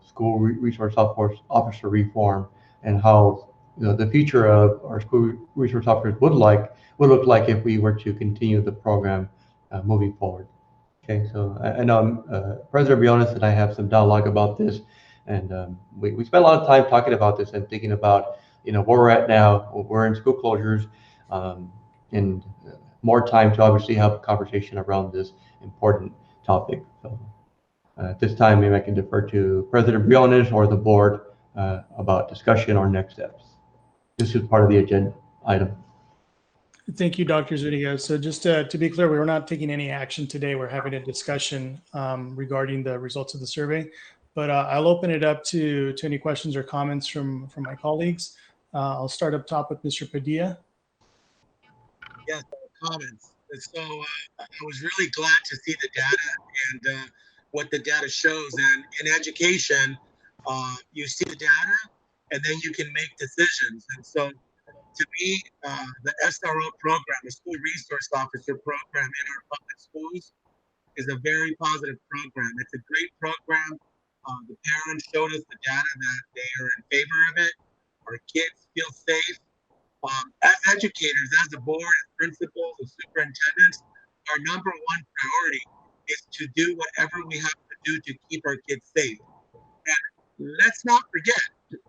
school resource officer reform and how the future of our school resource officers would look like if we were to continue the program moving forward. Okay, so I know President Briones and I have some dialogue about this, and we spent a lot of time talking about this and thinking about where we're at now. We're in school closures, and more time to obviously have a conversation around this important topic. So at this time, maybe I can defer to President Briones or the board about discussion or next steps. This is part of the agenda item. Thank you, Dr. Zuniga. So just to be clear, we're not taking any action today. We're having a discussion regarding the results of the survey, but I'll open it up to any questions or comments from my colleagues. I'll start up top with Mr. Padilla. Yes, comments. So I was really glad to see the data and what the data shows. And in education, you see the data and then you can make decisions. And so to me, the SRO program, the School Resource Officer program in our public schools is a very positive program. It's a great program. The parents showed us the data that they are in favor of it. Our kids feel safe. As educators, as a board, as principals, as superintendents, our number one priority is to do whatever we have to do to keep our kids safe. And let's not forget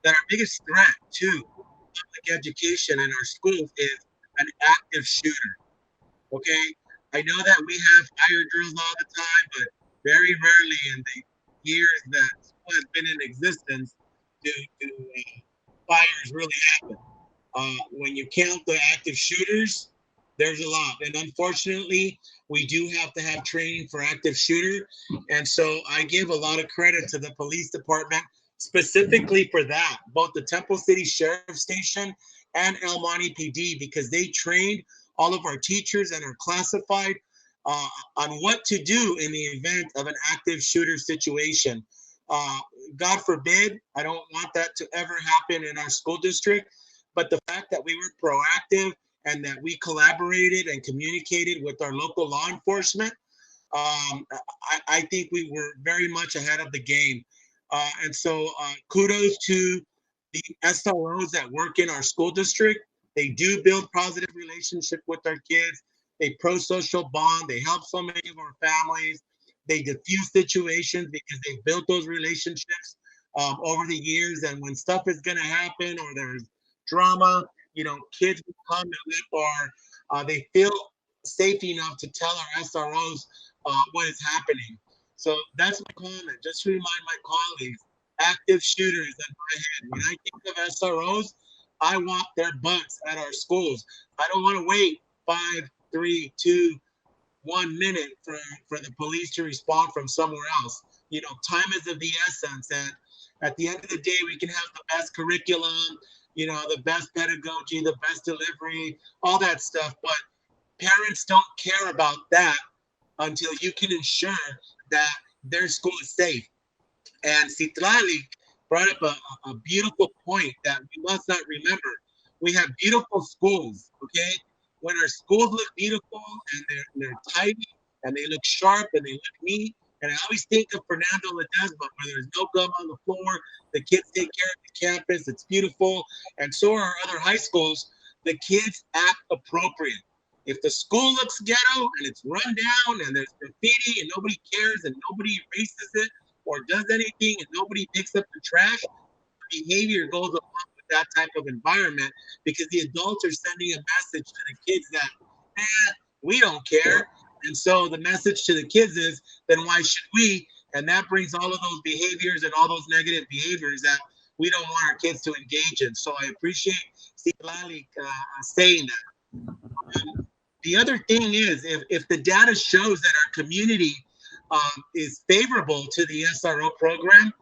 that our biggest threat to public education in our schools is an active shooter. Okay? I know that we have fire drills all the time, but very rarely in the years that school has been in existence do fires really happen. When you count the active shooters, there's a lot. And unfortunately, we do have to have training for active shooter. And so I give a lot of credit to the police department specifically for that, both the Temple City Sheriff Station and El Monte PD, because they trained all of our teachers and are classified on what to do in the event of an active shooter situation. God forbid, I don't want that to ever happen in our school district, but the fact that we were proactive and that we collaborated and communicated with our local law enforcement, I think we were very much ahead of the game. And so kudos to the SROs that work in our school district. They do build positive relationship with our kids. They pro-social bond. They help so many of our families. They diffuse situations because they built those relationships over the years. And when stuff is going to happen or there's drama, kids will come and live, or they feel safe enough to tell our SROs what is happening. So that's my comment. Just to remind my colleagues, active shooters in my head. When I think of SROs, I want their butts at our schools. I don't want to wait 5, 3, 2, 1 minute for the police to respond from somewhere else. Time is of the essence. And at the end of the day, we can have the best curriculum, the best pedagogy, the best delivery, all that stuff. But parents don't care about that until you can ensure that their school is safe. And Citlali brought up a beautiful point that we must not remember. We have beautiful schools, okay? When our schools look beautiful and they're tidy and they look sharp and they look neat, and I always think of Fernando, Ledesma, where there's no gum on the floor, the kids take care of the campus, it's beautiful, and so are our other high schools. The kids act appropriate. If the school looks ghetto and it's run down and there's graffiti and nobody cares and nobody erases it or does anything and nobody picks up the trash, behavior goes along with that type of environment because the adults are sending a message to the kids that, we don't care. And so the message to the kids is, then why should we? And that brings all of those behaviors and all those negative behaviors that we don't want our kids to engage in. So I appreciate Citlali saying that. The other thing is, if the data shows that our community is favorable to the SRO program,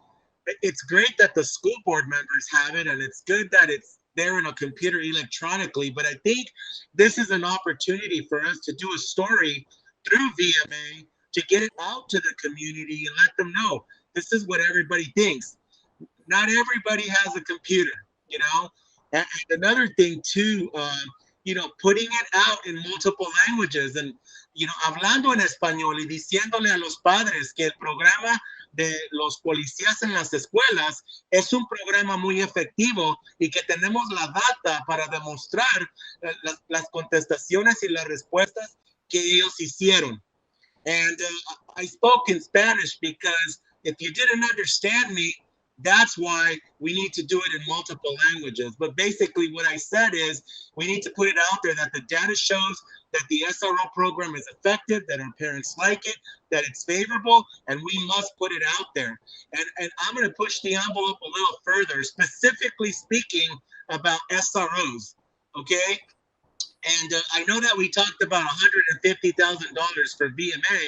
it's great that the school board members have it, and it's good that it's there in a computer electronically. But I think this is an opportunity for us to do a story through VMA to get it out to the community and let them know this is what everybody thinks. Not everybody has a computer, you know? And another thing too, you know, putting it out in multiple languages and, you know, hablando en español y diciéndole a los padres que el programa de los policías en las escuelas es un programa muy efectivo y que tenemos la data para demostrar las contestaciones y las respuestas que ellos hicieron. And I spoke in Spanish because if you didn't understand me, that's why we need to do it in multiple languages. But basically what I said is we need to put it out there that the data shows that the SRO program is effective, that our parents like it, that it's favorable, and we must put it out there. And I'm going to push the envelope a little further, specifically speaking about SROs, okay? And I know that we talked about $150,000 for VMA,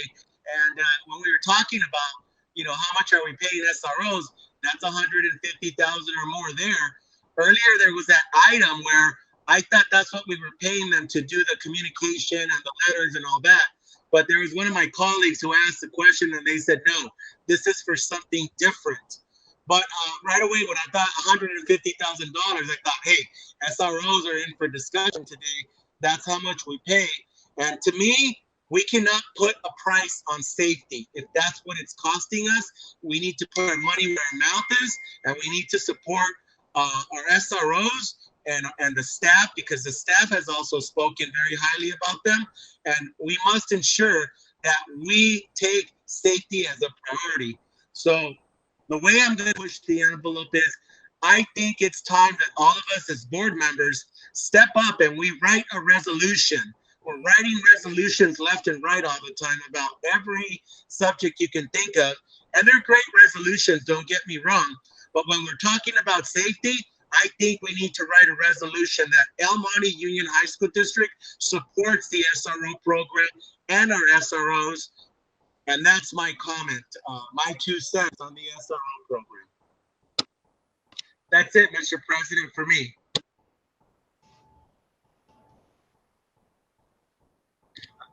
and when we were talking about, you know, how much are we paying SROs, that's 150,000 or more there. Earlier, there was that item where I thought that's what we were paying them to do the communication and the letters and all that. But there was one of my colleagues who asked the question and they said, no, this is for something different. But right away, when I thought $150,000, I thought, hey, SROs are in for discussion today. That's how much we pay. And to me, we cannot put a price on safety. If that's what it's costing us, we need to put our money where our mouth is, and we need to support our SROs and the staff, because the staff has also spoken very highly about them. And we must ensure that we take safety as a priority. So the way I'm going to push the envelope is, I think it's time that all of us as board members step up and we write a resolution. We're writing resolutions left and right all the time about every subject you can think of. And they're great resolutions, don't get me wrong. But when we're talking about safety, I think we need to write a resolution that El Monte Union High School District supports the SRO program and our SROs. And that's my comment, my 2 cents on the SRO program. That's it, Mr. President, for me.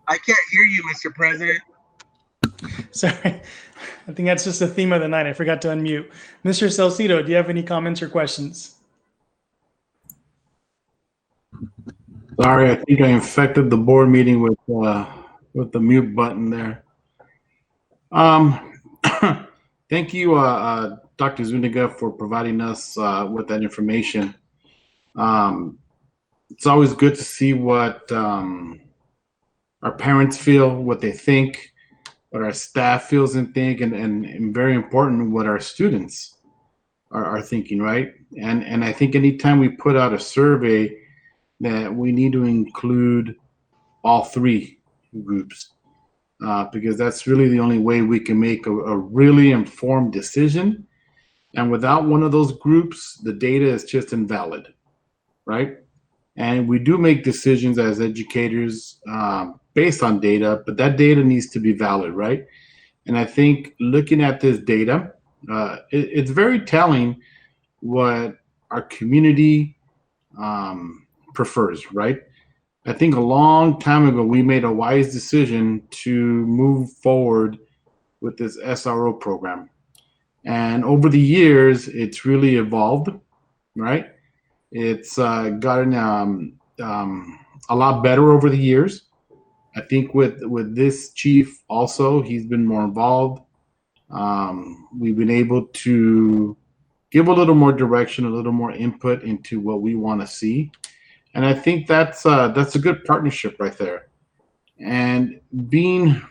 I can't hear you, Mr. President. Sorry. I think that's just the theme of the night. I forgot to unmute. Mr. Salcido, do you have any comments or questions? Sorry, I think I infected the board meeting with the mute button there. Thank you, Dr. Zuniga, for providing us with that information. It's always good to see what our parents feel, what they think, what our staff feels and think, and very important, what our students are thinking, right? And I think anytime we put out a survey, that we need to include all 3 groups, because that's really the only way we can make a really informed decision. And without one of those groups, the data is just invalid, right? And we do make decisions as educators based on data, but that data needs to be valid, right? And I think looking at this data, it's very telling what our community prefers, right? I think a long time ago, we made a wise decision to move forward with this SRO program. And over the years, it's really evolved, right? It's gotten a lot better over the years. I think with this chief also, he's been more involved. We've been able to give a little more direction, a little more input into what we want to see. And I think that's a good partnership right there. And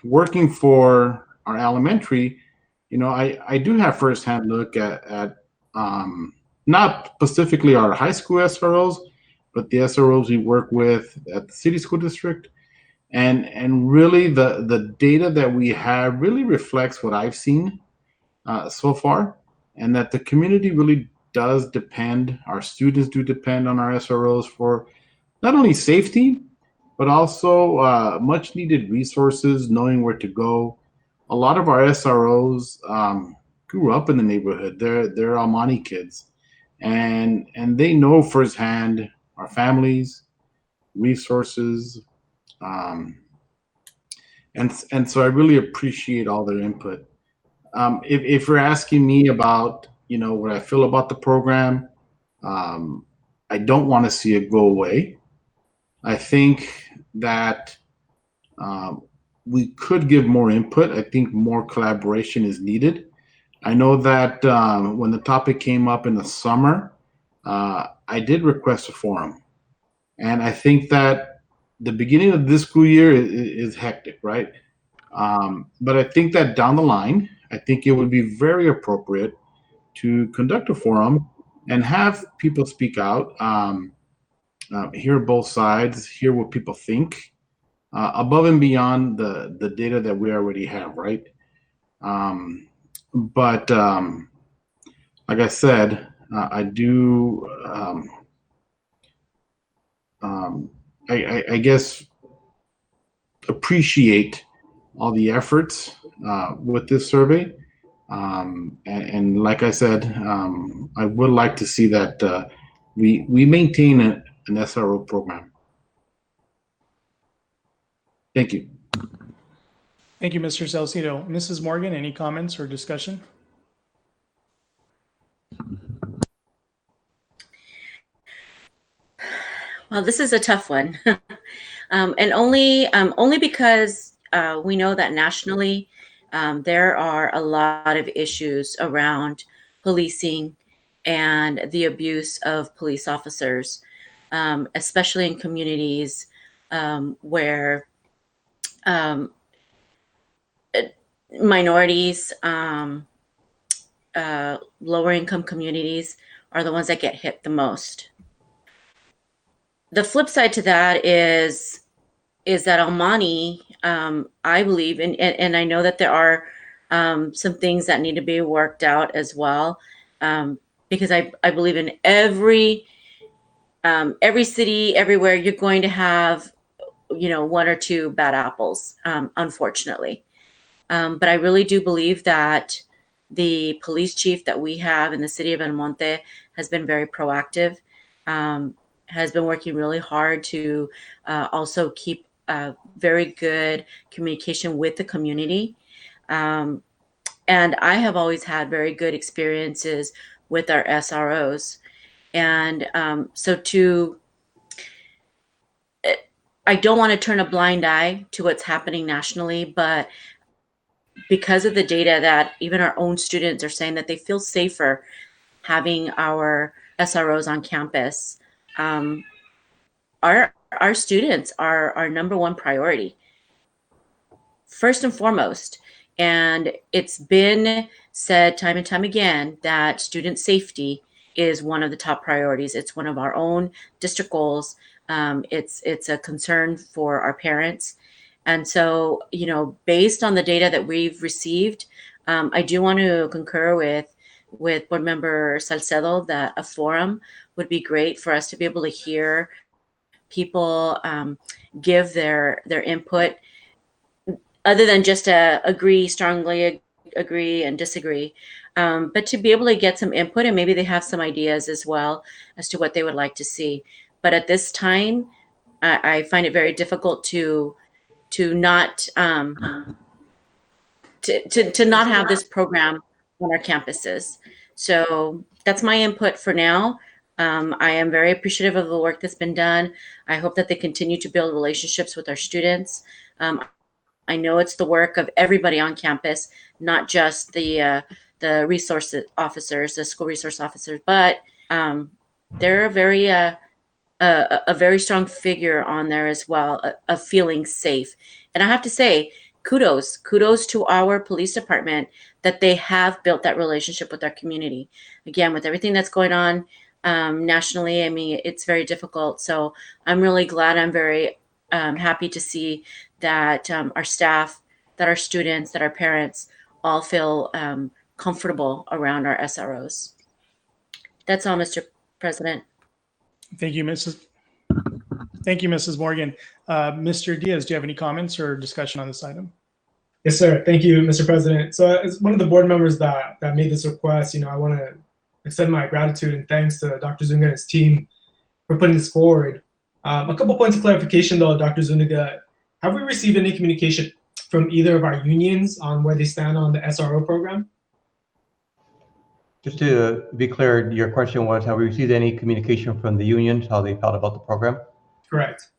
working for our elementary, you know, I do have firsthand look at not specifically our high school SROs, but the SROs we work with at the city school district. And really the data that we have really reflects what I've seen so far, and that the community really does depend, our students do depend on our SROs for not only safety, but also much needed resources, knowing where to go. A lot of our SROs grew up in the neighborhood. They're El Monte kids, and they know firsthand our families, resources, and so I really appreciate all their input. if you're asking me about, what I feel about the program, I don't want to see it go away. I think that we could give more input. I think more collaboration is needed. I know that when the topic came up in the summer, I did request a forum. And I think that the beginning of this school year is hectic, right? But I think that down the line, I think it would be very appropriate to conduct a forum and have people speak out, hear both sides, hear what people think, above and beyond the data that we already have, right? But like I said, I do, I guess, appreciate all the efforts with this survey. And like I said, I would like to see that we maintain an SRO program. Thank you. Thank you, Mr. Salcido. Mrs. Morgan, any comments or discussion? Well, this is a tough one. And only because we know that nationally there are a lot of issues around policing and the abuse of police officers, especially in communities where minorities, lower income communities are the ones that get hit the most. The flip side to that is that Almani, I believe, and I know that there are some things that need to be worked out as well, because I believe in every city, everywhere, you're going to have, one or two bad apples, unfortunately. But I really do believe that the police chief that we have in the city of Monte has been very proactive, has been working really hard to also keep very good communication with the community. And I have always had very good experiences with our SROs. And so I don't want to turn a blind eye to what's happening nationally, but because of the data that even our own students are saying that they feel safer having our SROs on campus, our students are our number one priority, first and foremost. And it's been said time and time again that student safety is one of the top priorities. It's one of our own district goals. It's a concern for our parents. And so, based on the data that we've received, I do want to concur with Board Member Salcedo that a forum would be great for us to be able to hear people give their input, other than just strongly agree and disagree, but to be able to get some input, and maybe they have some ideas as well as to what they would like to see. But at this time, I find it very difficult to not to not have this program on our campuses. So that's my input for now. I am very appreciative of the work that's been done. I hope that they continue to build relationships with our students. I know it's the work of everybody on campus, not just the resource officers, the school resource officers, but they're a very strong figure on there as well, of feeling safe. And I have to say, kudos to our police department that they have built that relationship with our community. Again, with everything that's going on nationally, I mean, it's very difficult. So I'm really glad, I'm very happy to see that our staff, that our students, that our parents all feel comfortable around our SROs. That's all, Mr. President. Thank you, Mrs. Morgan. Mr. Diaz, do you have any comments or discussion on this item? Yes, sir. Thank you, Mr. President. So as one of the board members that made this request, I want to extend my gratitude and thanks to Dr. Zuniga and his team for putting this forward. A couple points of clarification though, Dr. Zuniga. Have we received any communication from either of our unions on where they stand on the SRO program? Just to be clear, your question was, have we received any communication from the unions, how they felt about the program? Correct.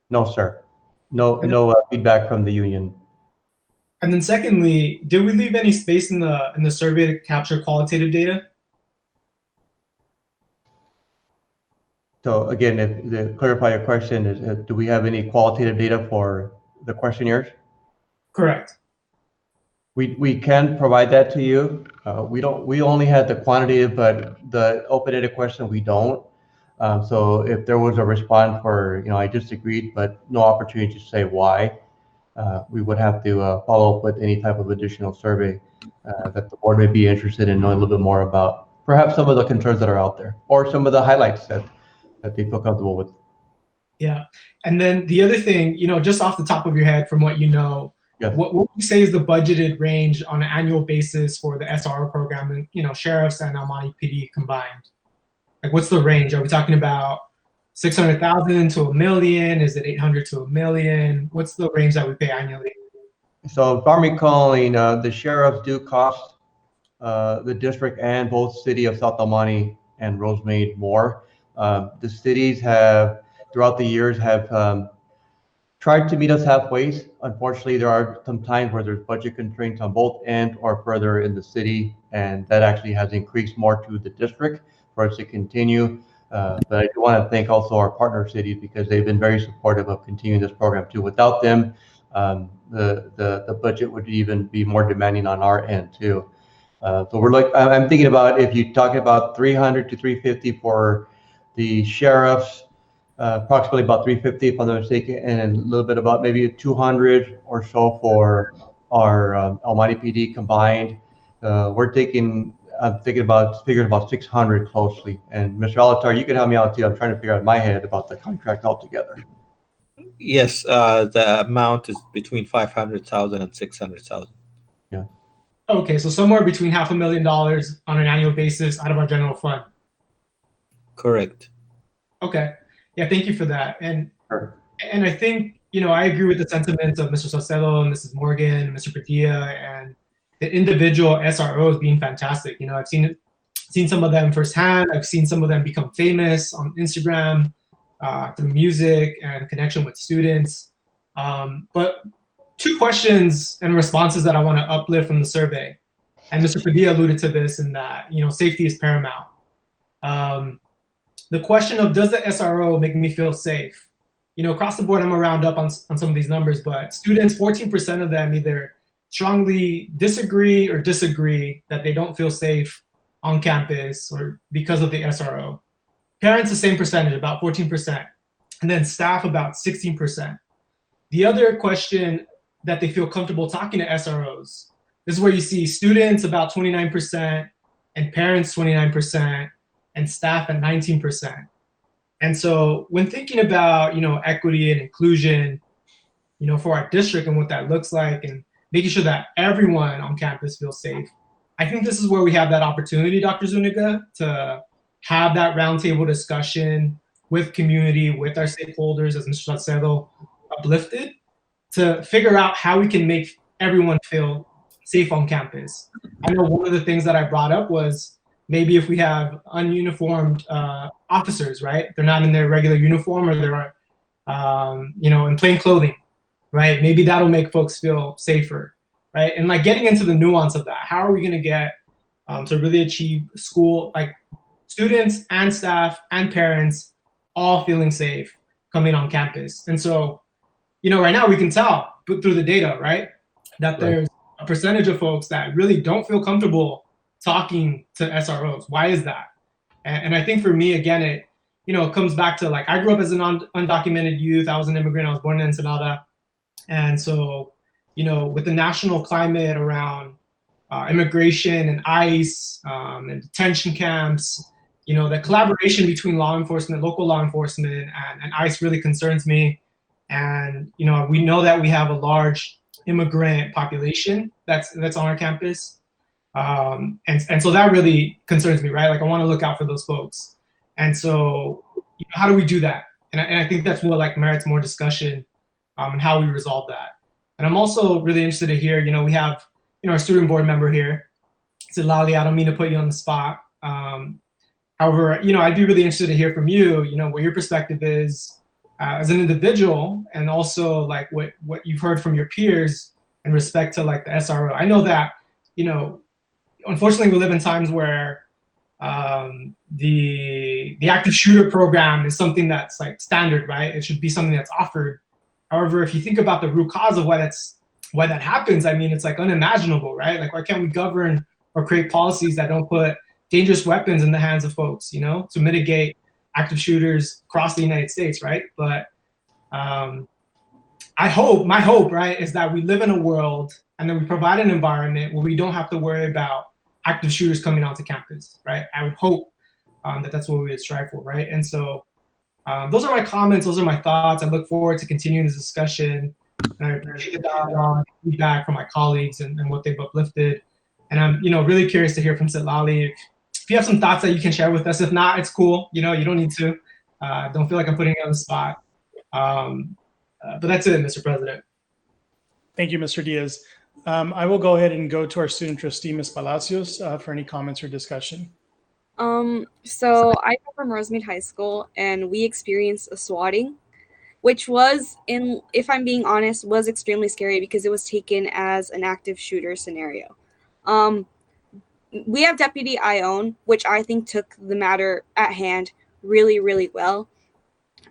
No, sir. No feedback from the union. And then secondly, did we leave any space in the survey to capture qualitative data? So again, if to clarify your question is, do we have any qualitative data for the questionnaires? Correct. We can provide that to you. We only had the quantitative, but the open-ended question we don't. So if there was a response for, I disagreed, but no opportunity to say why, we would have to follow up with any type of additional survey that the board may be interested in knowing a little bit more about, perhaps some of the concerns that are out there, or some of the highlights that they feel comfortable with. Yeah. And then the other thing, just off the top of your head, from what you know, yes. What would you say is the budgeted range on an annual basis for the SRO program and, sheriffs and El Monte PD combined? Like, what's the range? Are we talking about 600,000 to $1 million? Is it 800 to $1 million? What's the range that we pay annually? So if I'm recalling, the sheriffs do cost the district and both city of South El Monte and Rosemead more. The cities have, throughout the years, have tried to meet us halfway. Unfortunately, there are some times where there's budget constraints on both ends or further in the city, and that actually has increased more to the district for us to continue. But I do want to thank also our partner cities because they've been very supportive of continuing this program too. Without them, the budget would even be more demanding on our end too. So I'm thinking about, if you're talking about 300 to 350 for the sheriffs, approximately about 350 if I'm not mistaken, and a little bit about maybe 200 or so for our El Monte PD combined. I'm figuring about 600 closely. And Mr. Alatar, you can help me out too. I'm trying to figure out in my head about the contract altogether. Yes, the amount is between 500,000 and 600,000. Yeah. Okay, so somewhere between $500,000 on an annual basis out of our general fund. Correct. Okay. Yeah, thank you for that. And Sure. And I think, I agree with the sentiments of Mr. Saucedo and Mrs. Morgan, and Mr. Padilla, and the individual SROs being fantastic. I've seen some of them firsthand. I've seen some of them become famous on Instagram through music and connection with students. But two questions and responses that I want to uplift from the survey. And Mr. Padilla alluded to this in that, safety is paramount. The question of, does the SRO make me feel safe? Across the board, I'm gonna round up on some of these numbers, but students, 14% of them either strongly disagree or disagree that they don't feel safe on campus or because of the SRO. Parents, the same percentage, about 14%. And then staff, about 16%. The other question that they feel comfortable talking to SROs, this is where you see students about 29% and parents 29% and staff at 19%. And so when thinking about, equity and inclusion, for our district and what that looks like and making sure that everyone on campus feels safe, I think this is where we have that opportunity, Dr. Zuniga, to have that roundtable discussion with community, with our stakeholders, as Mr. Salcedo uplifted, to figure out how we can make everyone feel safe on campus. I know one of the things that I brought up was maybe if we have ununiformed officers, right? They're not in their regular uniform or they're, in plain clothing, right? Maybe that'll make folks feel safer, right? And getting into the nuance of that, how are we going to get to really achieve school, students and staff and parents all feeling safe coming on campus? And so, right now we can tell through the data, right, that there's a percentage of folks that really don't feel comfortable talking to SROs. Why is that? And I think for me, again, it comes back to I grew up as an undocumented youth. I was an immigrant. I was born in Ensenada. And so, with the national climate around immigration and ICE and detention camps, the collaboration between law enforcement, local law enforcement, and ICE really concerns me. And, we know that we have a large immigrant population that's on our campus. And so that really concerns me, right? I want to look out for those folks. And so how do we do that? And I think that's what merits more discussion and how we resolve that. And I'm also really interested to hear, we have, our student board member here. So Lali, I don't mean to put you on the spot. However, I'd be really interested to hear from you, what your perspective is as an individual, and also like what you've heard from your peers in respect to like the SRO. I know that, unfortunately we live in times where the active shooter program is something that's like standard, right? It should be something that's offered. However, if you think about the root cause of why that happens, I mean, it's like unimaginable, right? Like, why can't we govern or create policies that don't put dangerous weapons in the hands of folks, to mitigate active shooters across the United States, right? But my hope, right, is that we live in a world and that we provide an environment where we don't have to worry about active shooters coming onto campus, right? I would hope that that's what we would strive for, right? And so those are my comments, those are my thoughts. I look forward to continuing this discussion. And I appreciate the dialogue, feedback from my colleagues and what they've uplifted. And I'm, really curious to hear from Sitlali. If you have some thoughts that you can share with us, if not, it's cool. You don't need to. Don't feel like I'm putting you on the spot. But that's it, Mr. President. Thank you, Mr. Diaz. I will go ahead and go to our student trustee, Ms. Palacios, for any comments or discussion. So I come from Rosemead High School, and we experienced a swatting, which was, if I'm being honest, was extremely scary because it was taken as an active shooter scenario. We have Deputy Ione, which I think took the matter at hand really, really well.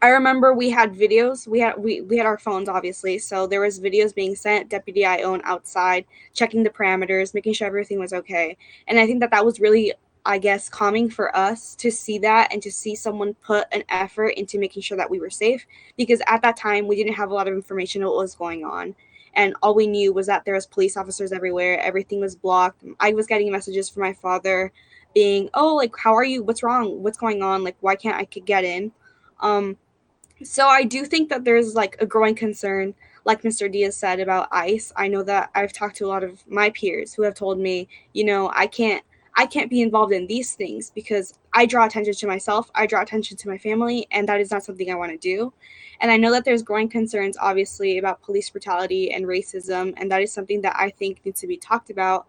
I remember we had videos. We had our phones, obviously, so there was videos being sent. Deputy Ione outside, checking the parameters, making sure everything was okay. And I think that was really, I guess, calming for us to see that and to see someone put an effort into making sure that we were safe, because at that time we didn't have a lot of information on what was going on. And all we knew was that there was police officers everywhere. Everything was blocked. I was getting messages from my father being, oh, like, how are you? What's wrong? What's going on? Like, why can't I get in? So I do think that there's like a growing concern, like Mr. Diaz said, about ICE. I know that I've talked to a lot of my peers who have told me, I can't be involved in these things because I draw attention to myself, I draw attention to my family, and that is not something I want to do. And I know that there's growing concerns, obviously, about police brutality and racism, and that is something that I think needs to be talked about.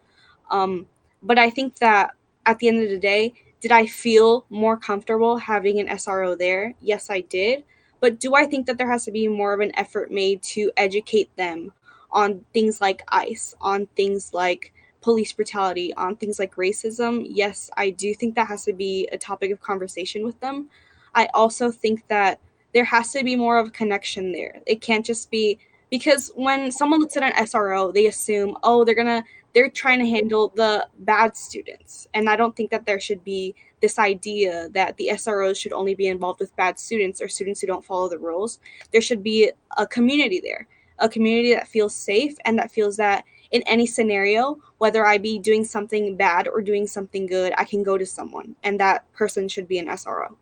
But I think that at the end of the day, did I feel more comfortable having an SRO there? Yes, I did. But do I think that there has to be more of an effort made to educate them on things like ICE, on things like police brutality, on things like racism? Yes, I do think that has to be a topic of conversation with them. I also think that there has to be more of a connection there. It can't just be, because when someone looks at an SRO, they assume, oh, they're trying to handle the bad students. And I don't think that there should be this idea that the SROs should only be involved with bad students or students who don't follow the rules. There should be a community there, a community that feels safe and that feels that in any scenario, whether I be doing something bad or doing something good, I can go to someone, and that person should be an SRO.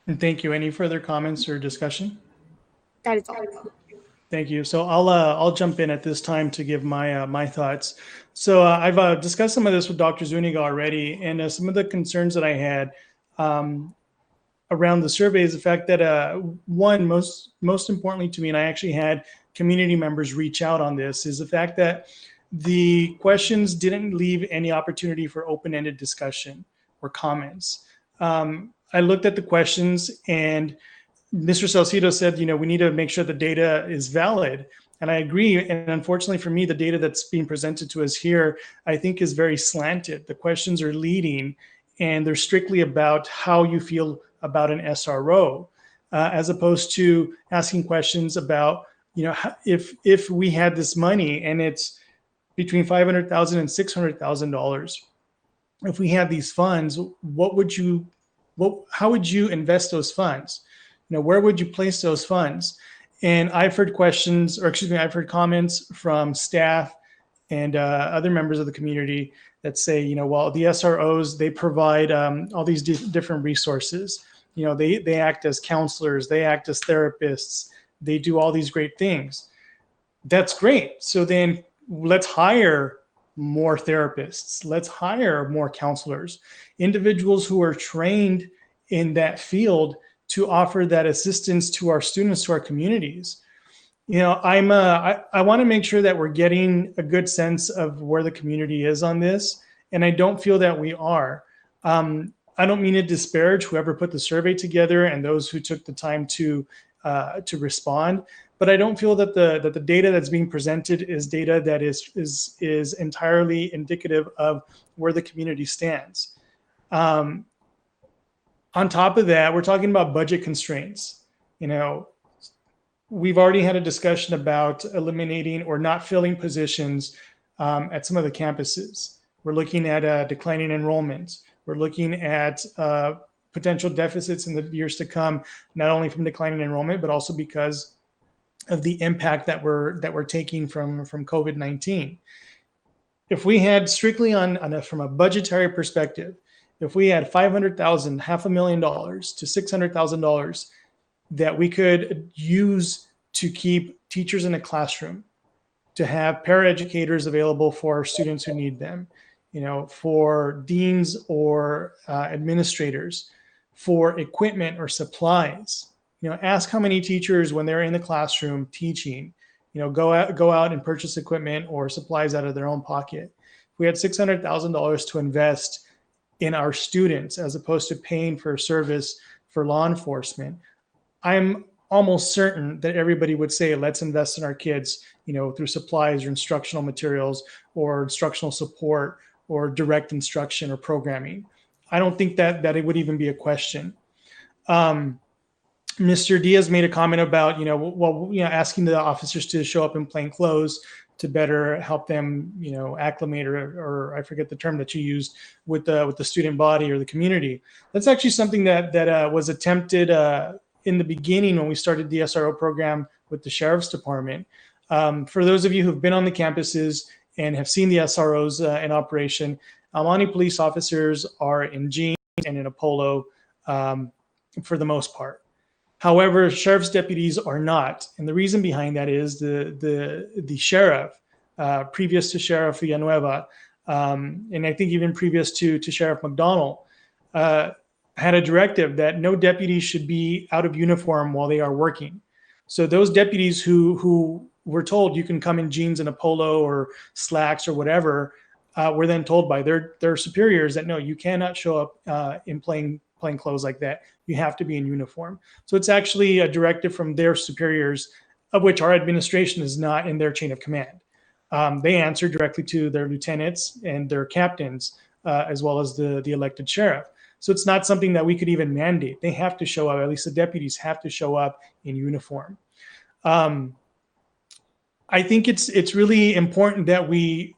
And thank you. Any further comments or discussion? That is all. Thank you. So I'll jump in at this time to give my thoughts. So I've discussed some of this with Dr. Zuniga already, and some of the concerns that I had around the survey is the fact that one, most importantly to me, and I actually had community members reach out on this, is the fact that the questions didn't leave any opportunity for open-ended discussion or comments. I looked at the questions, and Mr. Salcido said, we need to make sure the data is valid. And I agree. And unfortunately for me, the data that's being presented to us here, I think is very slanted. The questions are leading, and they're strictly about how you feel about an SRO, as opposed to asking questions about, if we had this money and it's between $500,000 and $600,000, if we had these funds, how would you invest those funds? Where would you place those funds? And I've heard I've heard comments from staff and other members of the community that say, well, the SROs, they provide all these different resources. They act as counselors, they act as therapists, they do all these great things. That's great. So then let's hire more therapists. Let's hire more counselors, individuals who are trained in that field to offer that assistance to our students, to our communities. You know, I want to make sure that we're getting a good sense of where the community is on this, and I don't feel that we are. I don't mean to disparage whoever put the survey together and those who took the time to respond, but I don't feel that the data that's being presented is data that is entirely indicative of where the community stands. On top of that, we're talking about budget constraints. You know, we've already had a discussion about eliminating or not filling positions at some of the campuses. We're looking at declining enrollment. We're looking at potential deficits in the years to come, not only from declining enrollment, but also because of the impact that we're taking from COVID-19. If we had strictly from a budgetary perspective, if we had $500,000, $500,000 to $600,000 that we could use to keep teachers in a classroom, to have paraeducators available for our students who need them, you know, for deans or administrators, for equipment or supplies. You know, ask how many teachers, when they're in the classroom teaching, you know, go out and purchase equipment or supplies out of their own pocket. If we had $600,000 to invest in our students as opposed to paying for a service for law enforcement, I'm almost certain that everybody would say, let's invest in our kids, you know, through supplies or instructional materials or instructional support or direct instruction or programming. I don't think that it would even be a question. Mr. Diaz made a comment about, asking the officers to show up in plain clothes to better help them, you know, acclimate or I forget the term that you used with the student body or the community. That's actually something that was attempted in the beginning when we started the SRO program with the Sheriff's Department. For those of you who've been on the campuses and have seen the SROs in operation, Almani police officers are in jeans and in a polo for the most part. However, sheriff's deputies are not, and the reason behind that is the sheriff, previous to Sheriff Villanueva, and I think even previous to Sheriff McDonald, had a directive that no deputies should be out of uniform while they are working. So those deputies who were told you can come in jeans and a polo or slacks or whatever, were then told by their superiors that no, you cannot show up in plain clothes like that. You have to be in uniform. So it's actually a directive from their superiors, of which our administration is not in their chain of command. They answer directly to their lieutenants and their captains, as well as the elected sheriff. So it's not something that we could even mandate. They have to show up, at least the deputies have to show up in uniform. I think it's really important that we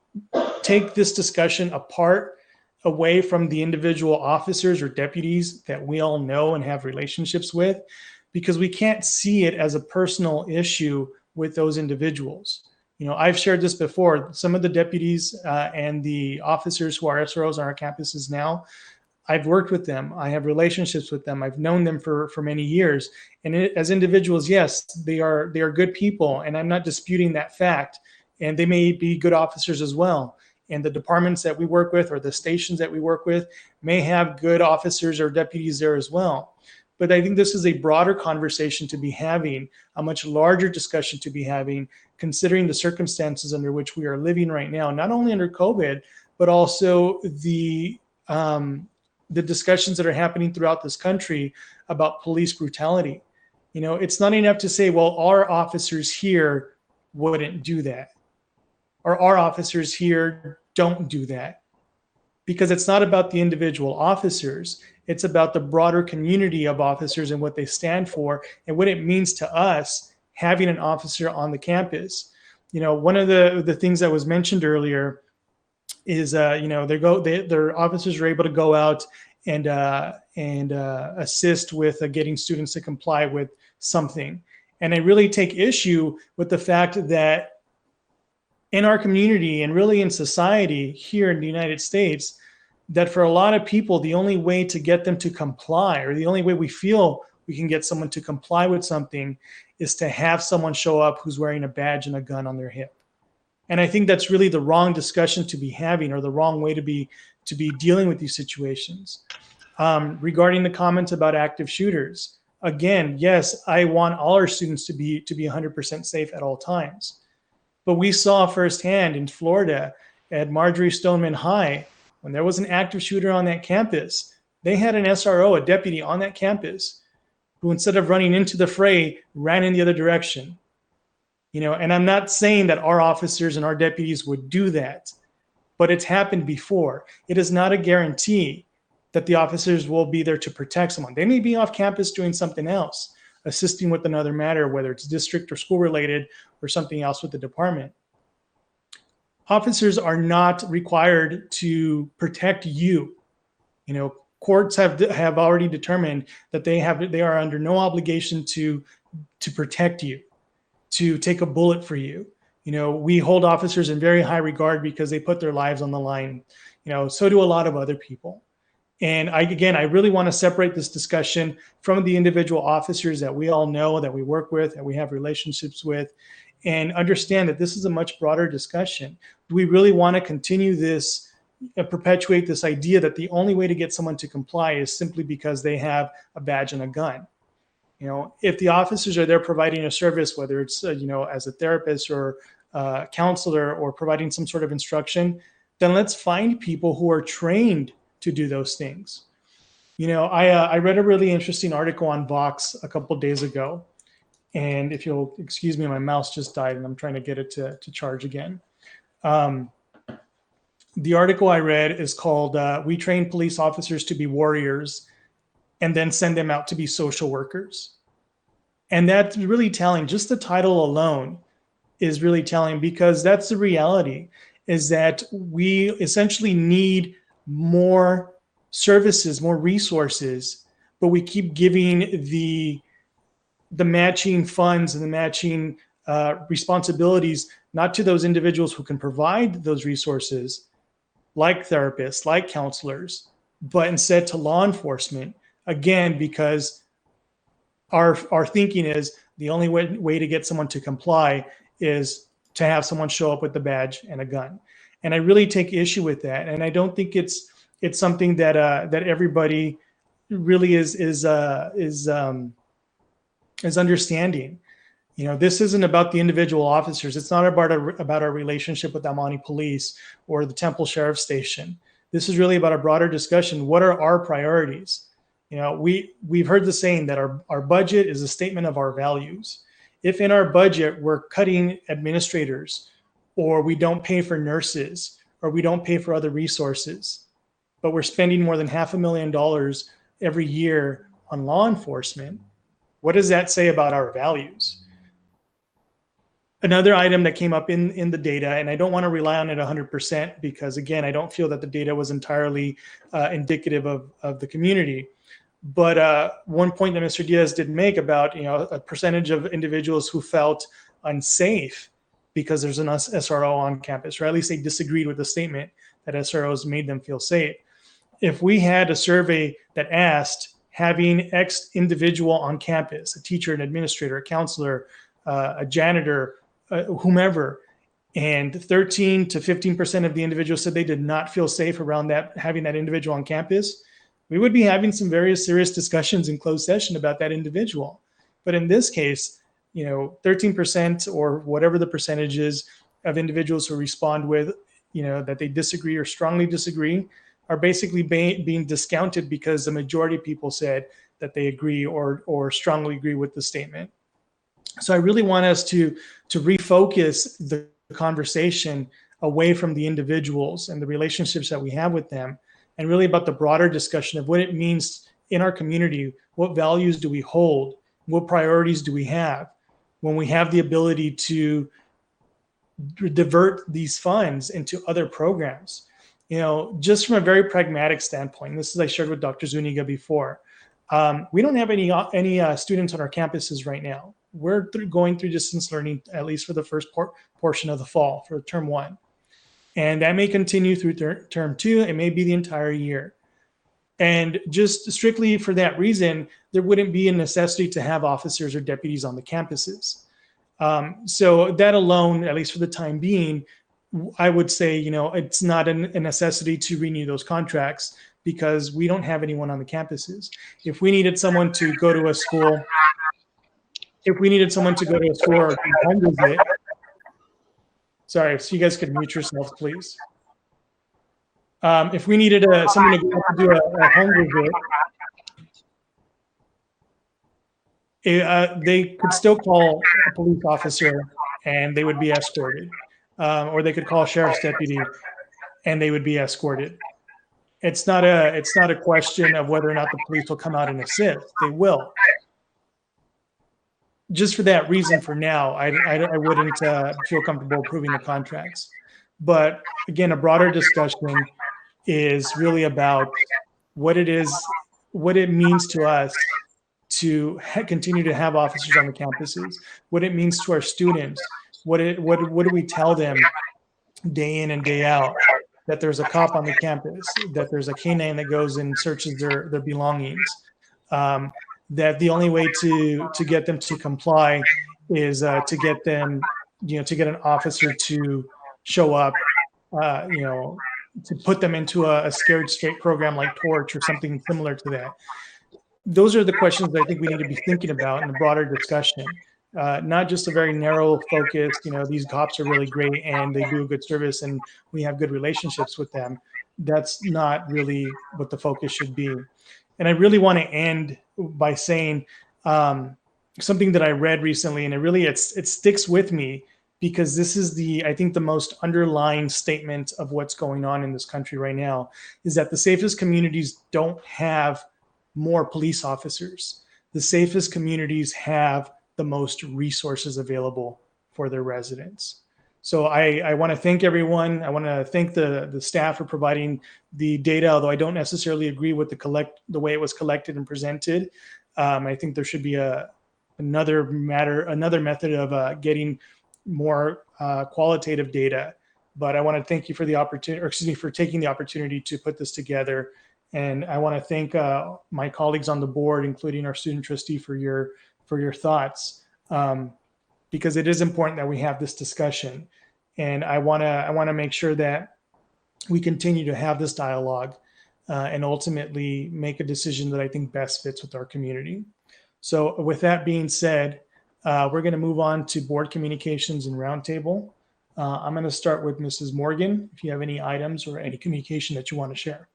take this discussion apart, away from the individual officers or deputies that we all know and have relationships with, because we can't see it as a personal issue with those individuals. You know, I've shared this before. Some of the deputies and the officers who are SROs on our campuses now, I've worked with them. I have relationships with them. I've known them for many years. And as individuals, yes, they are good people, and I'm not disputing that fact. And they may be good officers as well. And the departments that we work with or the stations that we work with may have good officers or deputies there as well. But I think this is a broader conversation to be having, a much larger discussion to be having, considering the circumstances under which we are living right now, not only under COVID, but also the discussions that are happening throughout this country about police brutality. You know, it's not enough to say, well, our officers here wouldn't do that, or our officers here don't do that, because it's not about the individual officers. It's about the broader community of officers and what they stand for and what it means to us having an officer on the campus. You know, one of the things that was mentioned earlier is, their officers are able to go out and assist with getting students to comply with something. And I really take issue with the fact that in our community and really in society here in the United States, that for a lot of people, the only way to get them to comply, or the only way we feel we can get someone to comply with something, is to have someone show up who's wearing a badge and a gun on their hip. And I think that's really the wrong discussion to be having, or the wrong way to be dealing with these situations. Regarding the comments about active shooters, Again, yes, I want all our students to be 100% safe at all times. But we saw firsthand in Florida at Marjorie Stoneman High, when there was an active shooter on that campus, they had an SRO, a deputy on that campus, who instead of running into the fray, ran in the other direction. And I'm not saying that our officers and our deputies would do that, but it's happened before. It is not a guarantee that the officers will be there to protect someone. They may be off campus doing something else, assisting with another matter, whether it's district or school related or something else with the department. Officers are not required to protect you. Courts have already determined that they are under no obligation to protect you, to take a bullet for you. We hold officers in very high regard because they put their lives on the line. So do a lot of other people. And I really want to separate this discussion from the individual officers that we all know, that we work with, that we have relationships with, and understand that this is a much broader discussion. Do we really want to continue this, perpetuate this idea that the only way to get someone to comply is simply because they have a badge and a gun? If the officers are there providing a service, whether it's, as a therapist or counselor or providing some sort of instruction, then let's find people who are trained to do those things. I read a really interesting article on Vox a couple of days ago. And if you'll excuse me, my mouse just died and I'm trying to get it to charge again. The article I read is called We Train Police Officers to be Warriors and Then Send Them Out to be Social Workers. And that's really telling. Just the title alone is really telling, because that's the reality, is that we essentially need more services, more resources, but we keep giving the matching funds and the matching responsibilities not to those individuals who can provide those resources, like therapists, like counselors, but instead to law enforcement. Again, because our thinking is the only way to get someone to comply is to have someone show up with the badge and a gun. And I really take issue with that. And I don't think it's something that everybody really is understanding. This isn't about the individual officers. It's not about our relationship with Amani Police or the Temple Sheriff's Station. This is really about a broader discussion. What are our priorities? We've heard the saying that our budget is a statement of our values. If in our budget we're cutting administrators, or we don't pay for nurses, or we don't pay for other resources, but we're spending more than $500,000 every year on law enforcement, what does that say about our values? Another item that came up in the data, and I don't want to rely on it 100% because, again, I don't feel that the data was entirely indicative of the community. But one point that Mr. Diaz did make about a percentage of individuals who felt unsafe because there's an SRO on campus, or at least they disagreed with the statement that SROs made them feel safe. If we had a survey that asked, having X individual on campus, a teacher, an administrator, a counselor, a janitor, whomever, and 13 to 15% of the individuals said they did not feel safe around having that individual on campus, we would be having some very serious discussions in closed session about that individual. But in this case, 13% or whatever the percentage is of individuals who respond with, that they disagree or strongly disagree, are basically being discounted because the majority of people said that they agree or strongly agree with the statement. So I really want us to refocus the conversation away from the individuals and the relationships that we have with them, and really about the broader discussion of what it means in our community. What values do we hold? What priorities do we have when we have the ability to divert these funds into other programs? Just from a very pragmatic standpoint, this is I shared with Dr. Zuniga before, we don't have any students on our campuses right now. We're going through distance learning, at least for the first portion of the fall, for term 1. And that may continue through term 2. It may be the entire year. And just strictly for that reason, there wouldn't be a necessity to have officers or deputies on the campuses. So that alone, at least for the time being, I would say, it's not a necessity to renew those contracts because we don't have anyone on the campuses. If we needed someone to go to a school, or do a home visit, sorry, if you guys could mute yourselves, please. If we needed someone to go to do a home visit, they could still call a police officer and they would be escorted, or they could call a sheriff's deputy and they would be escorted. It's not a question of whether or not the police will come out and assist. They will. Just for that reason, for now, I wouldn't feel comfortable approving the contracts. But again, a broader discussion is really about what it means to us to continue to have officers on the campuses, what it means to our students, what do we tell them day in and day out, that there's a cop on the campus, that there's a canine that goes and searches their belongings, that the only way to get them to comply is to get them, to get an officer to show up, to put them into a scared straight program like Torch or something similar to that. Those are the questions that I think we need to be thinking about in a broader discussion, not just a very narrow focus. These cops are really great and they do a good service and we have good relationships with them. That's not really what the focus should be. And I really want to end by saying something that I read recently, and it sticks with me because this is I think the most underlying statement of what's going on in this country right now, is that the safest communities don't have more police officers. The safest communities have the most resources available for their residents. So I want to thank everyone. I want to thank the staff for providing the data, although I don't necessarily agree with the way it was collected and presented. I think there should be another method of getting more qualitative data. But I want to thank you for the opportunity, for taking the opportunity to put this together. And I want to thank my colleagues on the board, including our student trustee, for your thoughts, because it is important that we have this discussion. And I want to make sure that we continue to have this dialogue and ultimately make a decision that I think best fits with our community. So with that being said, we're going to move on to board communications and roundtable. I'm going to start with Mrs. Morgan. If you have any items or any communication that you want to share.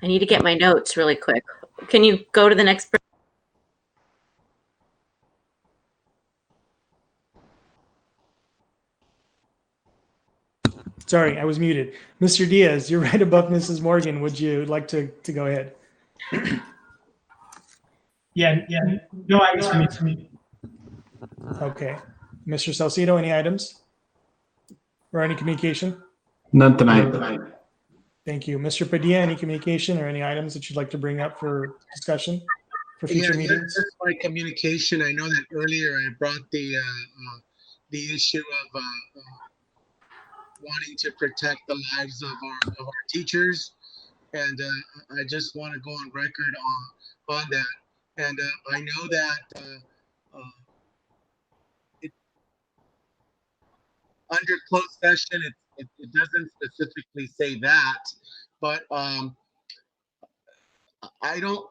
I need to get my notes really quick. Can you go to the next? Sorry, I was muted. Mr. Diaz, you're right above Mrs. Morgan. Would you like to go ahead? Yeah. No items for me. Okay. Mr. Salcido, any items or any communication? None tonight. Thank you. Mr. Padilla, any communication or any items that you'd like to bring up for discussion for future meetings? Just my communication. I know that earlier I brought the issue of wanting to protect the lives of our teachers, and I just want to go on record on that. And I know that under closed session, it doesn't specifically say that, but I don't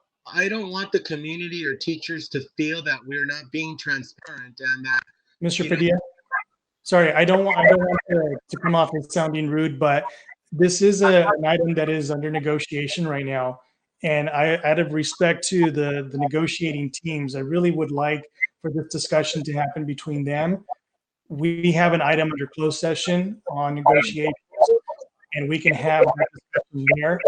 want the community or teachers to feel that we're not being transparent and that. Mr. Padilla, sorry, I don't want to come off as sounding rude, but this is an item that is under negotiation right now. And out of respect to the negotiating teams, I really would like for this discussion to happen between them. We have an item under closed session on negotiations, and we can have that discussion there.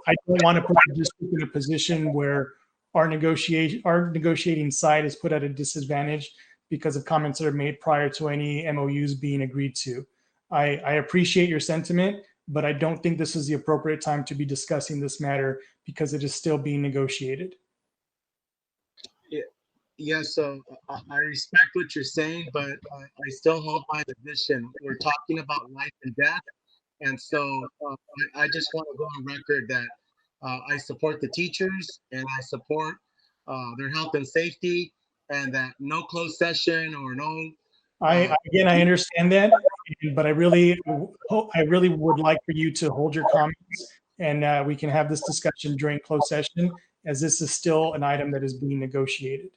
I don't want to put the district in a position where our negotiating side is put at a disadvantage because of comments that are made prior to any MOUs being agreed to. I appreciate your sentiment, but I don't think this is the appropriate time to be discussing this matter because it is still being negotiated. Yeah, so I respect what you're saying, but I still hold my position. We're talking about life and death. And so I just want to go on record that I support the teachers and I support their health and safety, and that no closed session or no. Again, I understand that. But I really would like for you to hold your comments, and we can have this discussion during closed session, as this is still an item that is being negotiated.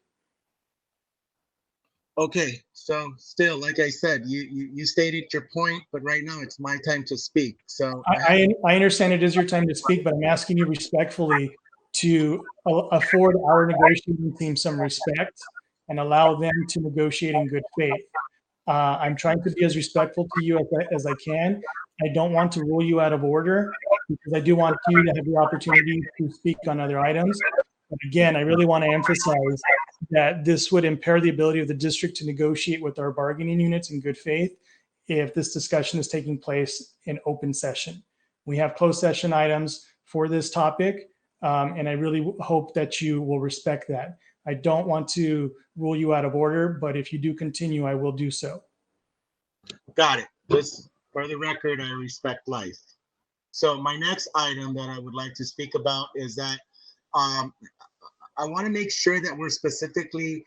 Okay, so still, like I said, you stated your point, but right now it's my time to speak. So I understand it is your time to speak, but I'm asking you respectfully to afford our negotiating team some respect and allow them to negotiate in good faith. I'm trying to be as respectful to you as I can. I don't want to rule you out of order because I do want you to have the opportunity to speak on other items. But again, I really want to emphasize that this would impair the ability of the district to negotiate with our bargaining units in good faith if this discussion is taking place in open session. We have closed session items for this topic, and I really hope that you will respect that. I don't want to rule you out of order, but if you do continue, I will do so. got it. Just for the record, I respect life. So my next item that I would like to speak about is that I want to make sure that we're specifically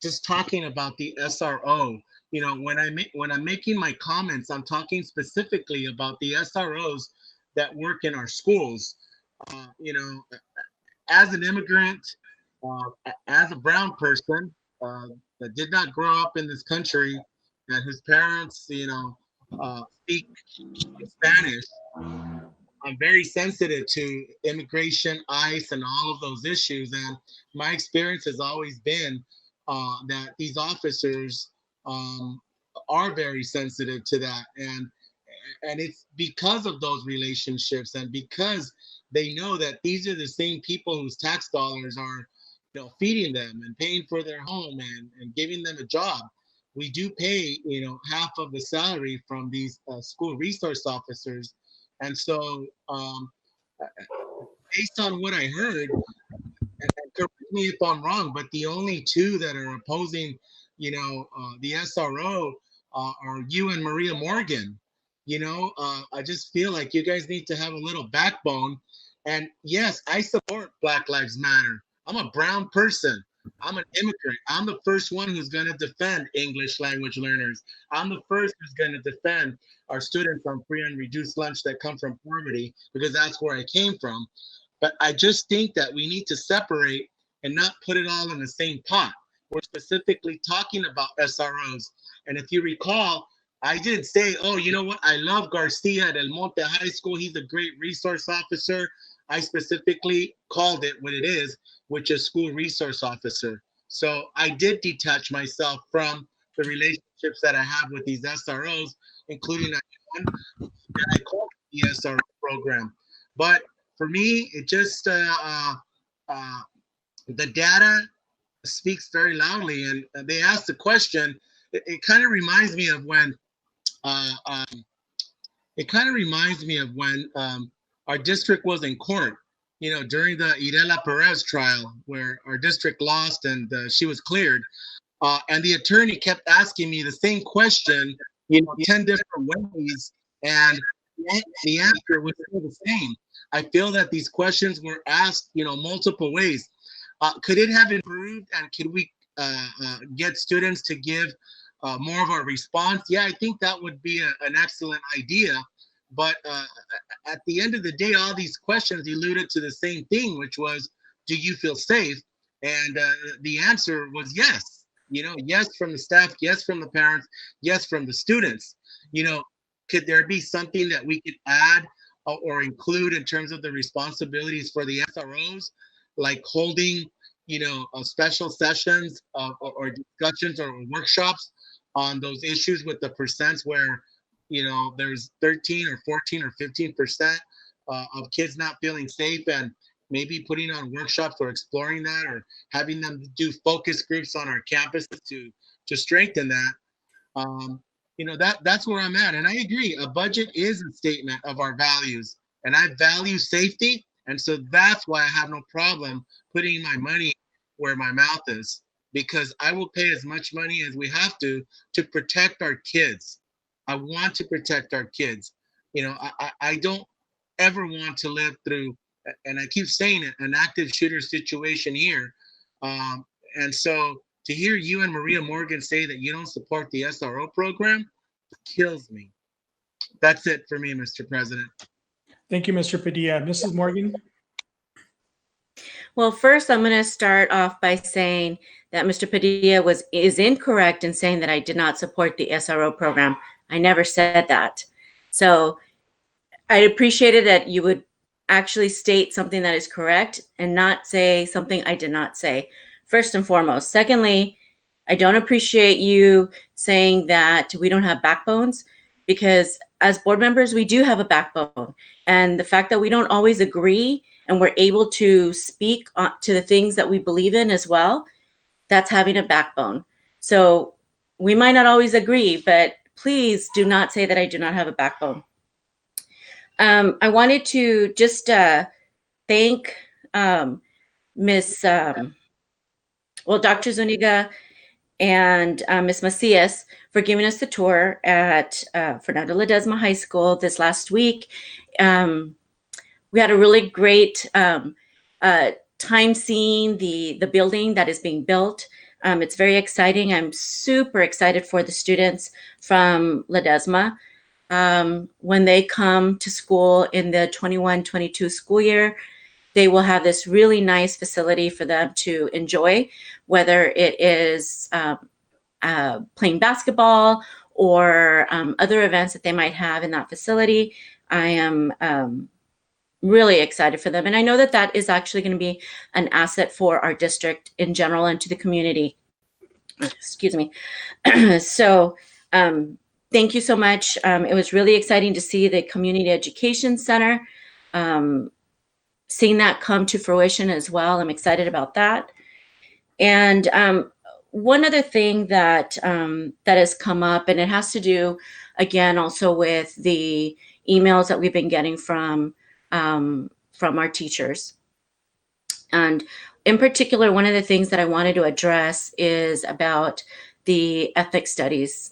just talking about the SRO. You know, when I'm making my comments, I'm talking specifically about the SROs that work in our schools. You know, as an immigrant, as a brown person that did not grow up in this country and whose parents, you know, speak Spanish, I'm very sensitive to immigration, ICE, and all of those issues. And my experience has always been that these officers are very sensitive to that. And it's because of those relationships and because they know that these are the same people whose tax dollars are, you know, feeding them and paying for their home and giving them a job. We do pay, you know, half of the salary from these school resource officers. And so based on what I heard, and correct me if I'm wrong, but the only two that are opposing, you know, the SRO are you and Maria Morgan. You know, I just feel like you guys need to have a little backbone. And yes, I support Black Lives Matter. I'm a brown person. I'm an immigrant. I'm the first one who's going to defend English language learners. I'm the first who's going to defend our students on free and reduced lunch that come from poverty, because that's where I came from. But I just think that we need to separate and not put it all in the same pot. We're specifically talking about SROs. And if you recall, I didn't say, oh, you know what? I love Garcia at El Monte High School. He's a great resource officer. I specifically called it what it is, which is school resource officer. So I did detach myself from the relationships that I have with these SROs, including one that I called the SRO program. But for me, it just, the data speaks very loudly. And they asked the question, it kind of reminds me of when, our district was in court, you know, during the Irela Perez trial, where our district lost and she was cleared. And the attorney kept asking me the same question, you know, 10 different ways, and the answer was still the same. I feel that these questions were asked, you know, multiple ways. Could it have improved, and could we get students to give more of a response? Yeah, I think that would be an excellent idea. But at the end of the day, all these questions alluded to the same thing, which was, do you feel safe? And the answer was yes. You know, yes from the staff, yes from the parents, yes from the students. You know, could there be something that we could add or include in terms of the responsibilities for the SROs, like holding, you know, special sessions or discussions or workshops on those issues with the percents where, you know, there's 13 or 14 or 15% of kids not feeling safe, and maybe putting on workshops or exploring that, or having them do focus groups on our campus to strengthen that. You know, that's where I'm at. And I agree, a budget is a statement of our values, and I value safety. And so that's why I have no problem putting my money where my mouth is, because I will pay as much money as we have to protect our kids. I want to protect our kids. You know, I don't ever want to live through, and I keep saying it, an active shooter situation here. And so to hear you and Maria Morgan say that you don't support the SRO program, kills me. That's it for me, Mr. President. Thank you, Mr. Padilla. Mrs. Morgan? Well, first, I'm going to start off by saying that Mr. Padilla is incorrect in saying that I did not support the SRO program. I never said that. So I'd appreciate it that you would actually state something that is correct and not say something I did not say, first and foremost. Secondly, I don't appreciate you saying that we don't have backbones, because as board members, we do have a backbone. And the fact that we don't always agree and we're able to speak to the things that we believe in as well, that's having a backbone. So we might not always agree, but please do not say that I do not have a backbone. I wanted to just thank Dr. Zuniga and Ms. Macias for giving us the tour at Fernando Ledesma High School this last week. We had a really great time seeing the building that is being built. It's very exciting. I'm super excited for the students from Ledesma. When they come to school in the 21-22 school year, they will have this really nice facility for them to enjoy, whether it is playing basketball or other events that they might have in that facility. I am really excited for them. And I know that that is actually going to be an asset for our district in general and to the community. Excuse me. So thank you so much. It was really exciting to see the Community Education Center, seeing that come to fruition as well. I'm excited about that. And one other thing that that has come up, and it has to do, again, also with the emails that we've been getting from our teachers. And in particular, one of the things that I wanted to address is about the ethnic studies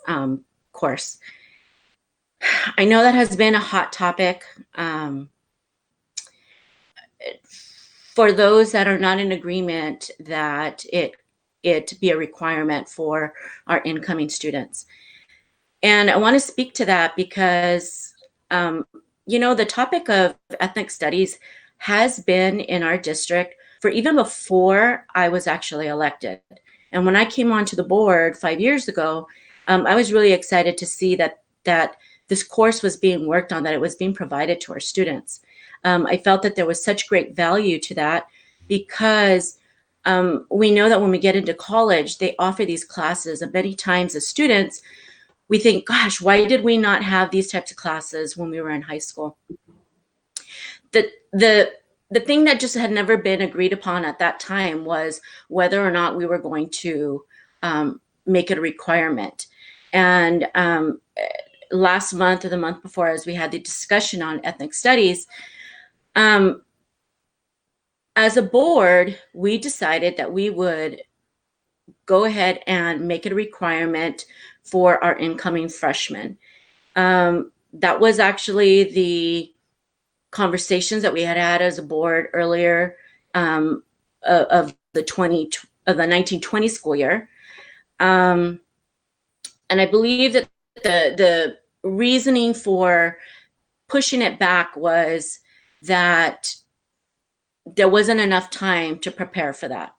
course. I know that has been a hot topic. For those that are not in agreement that it be a requirement for our incoming students. And I want to speak to that because, you know, the topic of ethnic studies has been in our district for even before I was actually elected. And when I came onto the board 5 years ago, I was really excited to see that this course was being worked on, that it was being provided to our students. I felt that there was such great value to that because we know that when we get into college, they offer these classes, and many times as students, we think, gosh, why did we not have these types of classes when we were in high school? The thing that just had never been agreed upon at that time was whether or not we were going to make it a requirement. And last month or the month before, as we had the discussion on ethnic studies, as a board, we decided that we would go ahead and make it a requirement for our incoming freshmen. That was actually the conversations that we had as a board earlier of the 1920 school year. And I believe that the reasoning for pushing it back was that there wasn't enough time to prepare for that.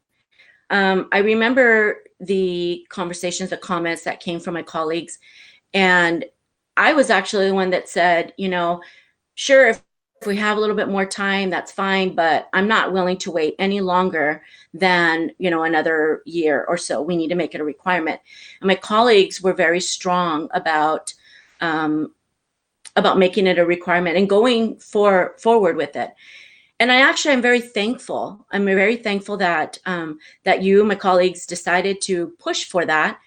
I remember the conversations, the comments that came from my colleagues, and I was actually the one that said, you know, sure, if we have a little bit more time, that's fine, but I'm not willing to wait any longer than, you know, another year or so. We need to make it a requirement. And my colleagues were very strong about making it a requirement and going forward with it. And I'm very thankful. I'm very thankful that that you, my colleagues, decided to push for that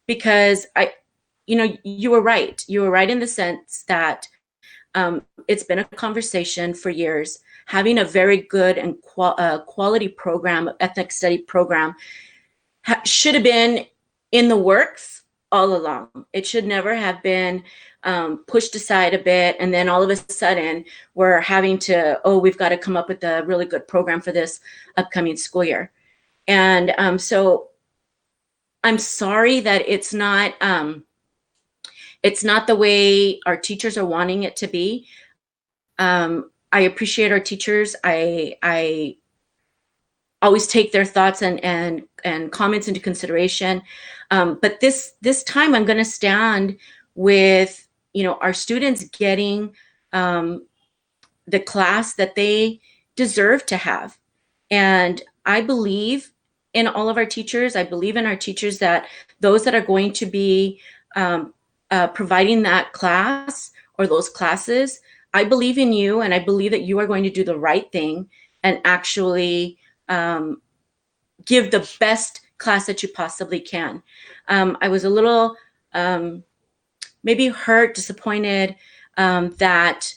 because you know, you were right. You were right in the sense that it's been a conversation for years. Having a very good and quality program, ethnic study program, should have been in the works all along. It should never have been pushed aside a bit, and then all of a sudden we're having to, we've got to come up with a really good program for this upcoming school year. And so I'm sorry that it's not It's not the way our teachers are wanting it to be. I appreciate our teachers. I always take their thoughts and comments into consideration. But this time I'm going to stand with, our students getting the class that they deserve to have. And I believe in all of our teachers. I believe in our teachers, that those that are going to be providing that class or those classes, I believe in you, and I believe that you are going to do the right thing and actually give the best class that you possibly can. I was a little maybe hurt, disappointed that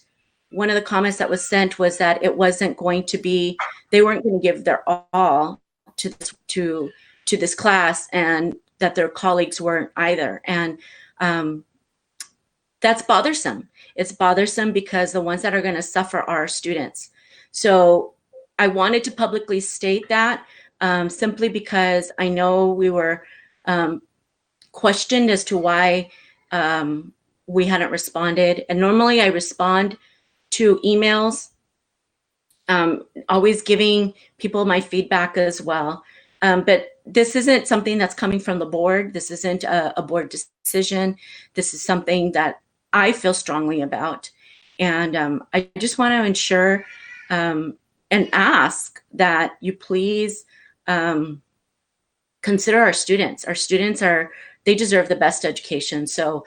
one of the comments that was sent was that it wasn't going to be, they weren't going to give their all to this class, and that their colleagues weren't either. And that's bothersome. It's bothersome because the ones that are going to suffer are our students. So I wanted to publicly state that simply because I know we were questioned as to why we hadn't responded. And normally I respond to emails, always giving people my feedback as well. But this isn't something that's coming from the board. This isn't a board decision. This is something that I feel strongly about. And I just want to ensure and ask that you please consider our students. Our students they deserve the best education. So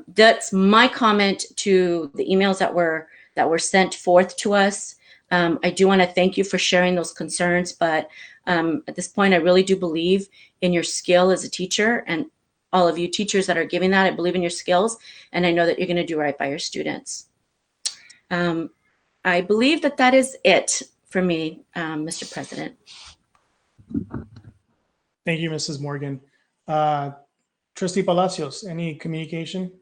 that's my comment to the emails that were sent forth to us. I do want to thank you for sharing those concerns, but at this point, I really do believe in your skill as a teacher, and all of you teachers that are giving that, I believe in your skills, and I know that you're going to do right by your students. I believe that is it for me, Mr. President. Thank you, Mrs. Morgan. Trustee Palacios, any communication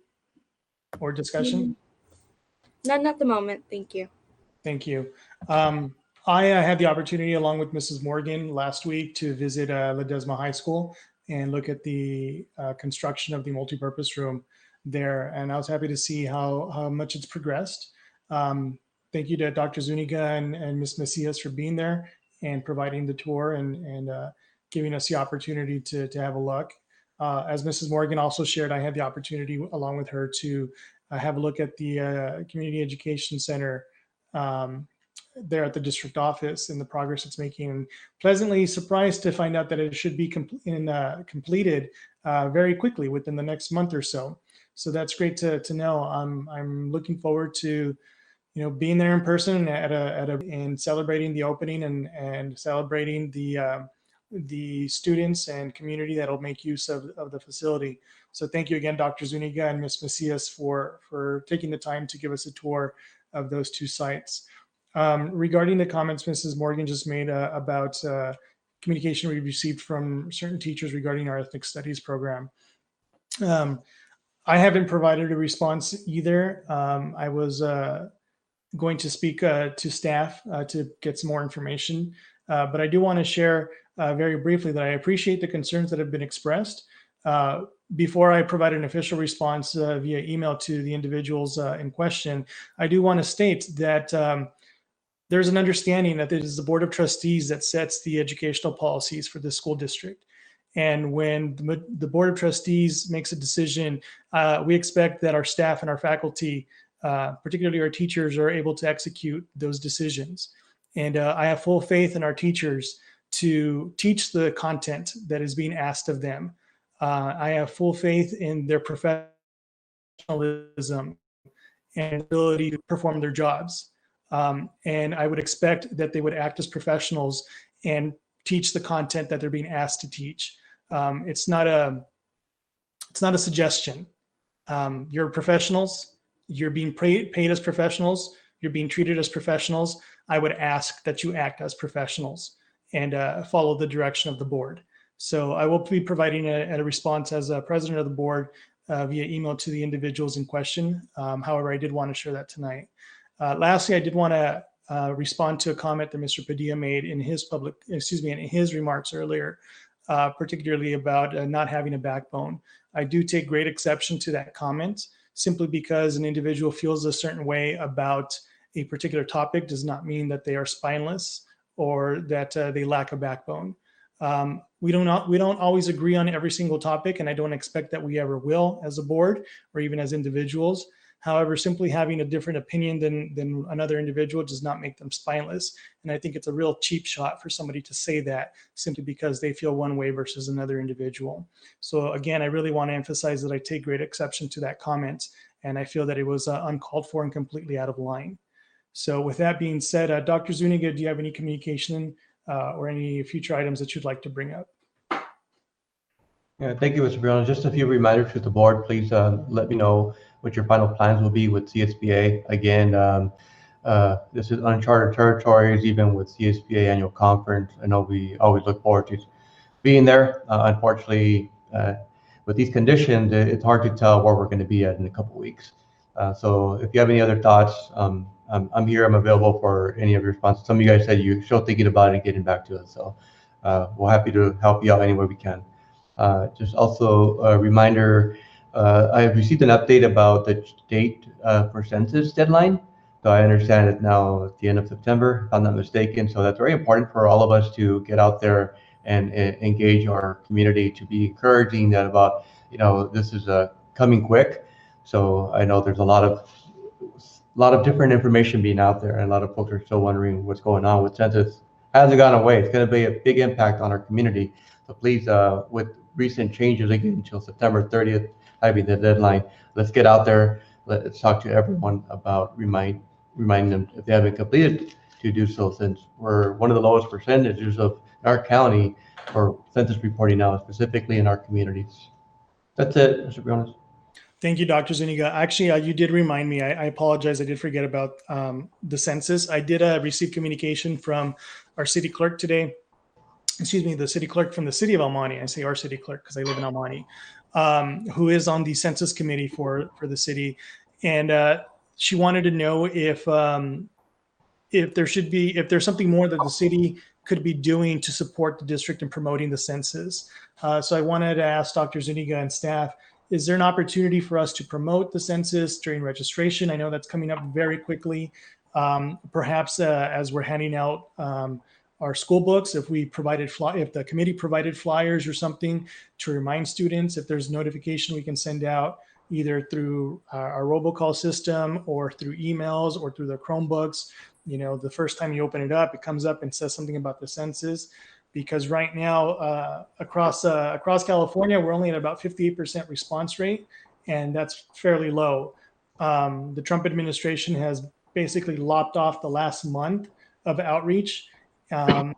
or discussion? None at the moment. Thank you. Thank you. I had the opportunity, along with Mrs. Morgan, last week to visit Ledesma High School and look at the construction of the multipurpose room there. And I was happy to see how much it's progressed. Thank you to Dr. Zuniga and Ms. Macias for being there and providing the tour and giving us the opportunity to have a look. As Mrs. Morgan also shared, I had the opportunity, along with her, to have a look at the Community Education Center there at the district office and the progress it's making. And pleasantly surprised to find out that it should be completed very quickly, within the next month or so. So that's great to know. I'm looking forward to being there in person and celebrating the opening and celebrating the students and community that'll make use of the facility. So thank you again, Dr. Zuniga and Ms. Macias, for taking the time to give us a tour of those two sites. Regarding the comments Mrs. Morgan just made about communication we received from certain teachers regarding our ethnic studies program, I haven't provided a response either. I was going to speak to staff to get some more information, but I do want to share very briefly that I appreciate the concerns that have been expressed. Before I provide an official response via email to the individuals in question, I do want to state that there's an understanding that it is the Board of Trustees that sets the educational policies for the school district. And when the Board of Trustees makes a decision, we expect that our staff and our faculty, particularly our teachers, are able to execute those decisions. And I have full faith in our teachers to teach the content that is being asked of them. I have full faith in their professionalism and ability to perform their jobs. And I would expect that they would act as professionals and teach the content that they're being asked to teach. It's not a suggestion. You're professionals. You're being paid as professionals. You're being treated as professionals. I would ask that you act as professionals and follow the direction of the board. So I will be providing a response as a president of the board via email to the individuals in question. However, I did want to share that tonight. Lastly, I did want to respond to a comment that Mr. Padilla made in his remarks earlier. particularly about not having a backbone. I do take great exception to that comment. Simply because an individual feels a certain way about a particular topic does not mean that they are spineless or that they lack a backbone. We don't always agree on every single topic, and I don't expect that we ever will as a board or even as individuals. However, simply having a different opinion than another individual does not make them spineless. And I think it's a real cheap shot for somebody to say that simply because they feel one way versus another individual. So again, I really want to emphasize that I take great exception to that comment, and I feel that it was uncalled for and completely out of line. So with that being said, Dr. Zuniga, do you have any communication or any future items that you'd like to bring up? Yeah, thank you, Mr. Briano. Just a few reminders to the board. Please let me know what your final plans will be with CSBA. Again, this is uncharted territories, even with CSBA annual conference. I know we always look forward to being there. Unfortunately, with these conditions, it's hard to tell where we're going to be at in a couple weeks. So if you have any other thoughts, I'm here. I'm available for any of your responses. Some of you guys said you're still thinking about it and getting back to us. So we're happy to help you out any way we can. Just also a reminder, I have received an update about the date for census deadline. So I understand it now at the end of September, if I'm not mistaken. So that's very important for all of us to get out there and engage our community, to be encouraging that about, this is coming quick. So I know there's a lot of different information being out there, and a lot of folks are still wondering what's going on with census. It hasn't gone away. It's going to be a big impact on our community. So please, with recent changes again until September 30th, having the deadline, let's get out there. Let's talk to everyone about remind them if they haven't completed to do so, since we're one of the lowest percentages of our county for census reporting now, specifically in our communities. That's it, Mr. Briones. Thank you, Dr. Zuniga. Actually, you did remind me. I apologize. I did forget about the census. I did receive communication from our city clerk today. Excuse me, the city clerk from the city of El Monte. I say our city clerk because I live in El Monte, who is on the census committee for the city. And she wanted to know if there's something more that the city could be doing to support the district in promoting the census. So I wanted to ask Dr. Zuniga and staff, is there an opportunity for us to promote the census during registration? I know that's coming up very quickly. Perhaps as we're handing out our school books, if the committee provided flyers or something to remind students, if there's notification we can send out either through our robocall system or through emails or through the Chromebooks. The first time you open it up, it comes up and says something about the census. Because right now, across California, we're only at about 58% response rate, and that's fairly low. The Trump administration has basically lopped off the last month of outreach, and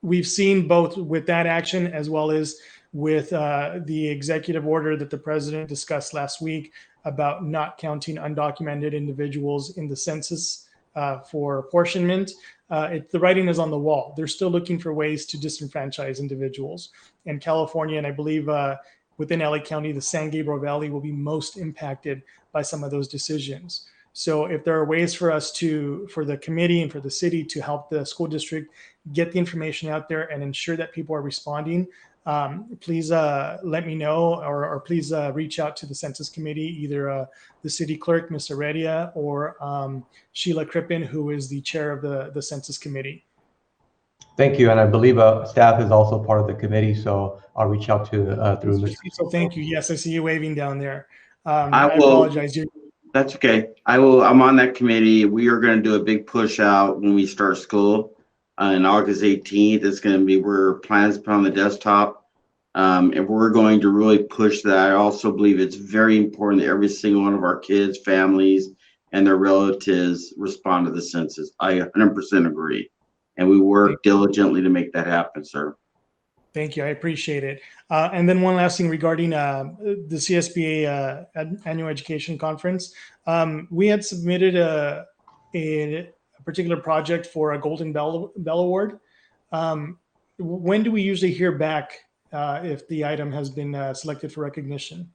we've seen both with that action as well as with the executive order that the president discussed last week about not counting undocumented individuals in the census for apportionment. The writing is on the wall. They're still looking for ways to disenfranchise individuals. And California, and I believe within LA County, the San Gabriel Valley will be most impacted by some of those decisions. So if there are ways for us for the committee and for the city to help the school district get the information out there and ensure that people are responding, please let me know, or please reach out to the census committee, either the city clerk, Ms. Heredia, or Sheila Crippen, who is the chair of the census committee. Thank you, and I believe staff is also part of the committee, so I'll reach out to through Mr. So thank you. Yes, I see you waving down there. I apologize. That's okay. I'm on that committee. We are going to do a big push out when we start school on August 18th. It's going to be where plans put on the desktop. And we're going to really push that. I also believe it's very important that every single one of our kids, families, and their relatives respond to the census. I 100% agree. And we work diligently to make that happen, sir. Thank you. I appreciate it. And then one last thing regarding the CSBA annual education conference. We had submitted a particular project for a Golden Bell Award. When do we usually hear back if the item has been selected for recognition?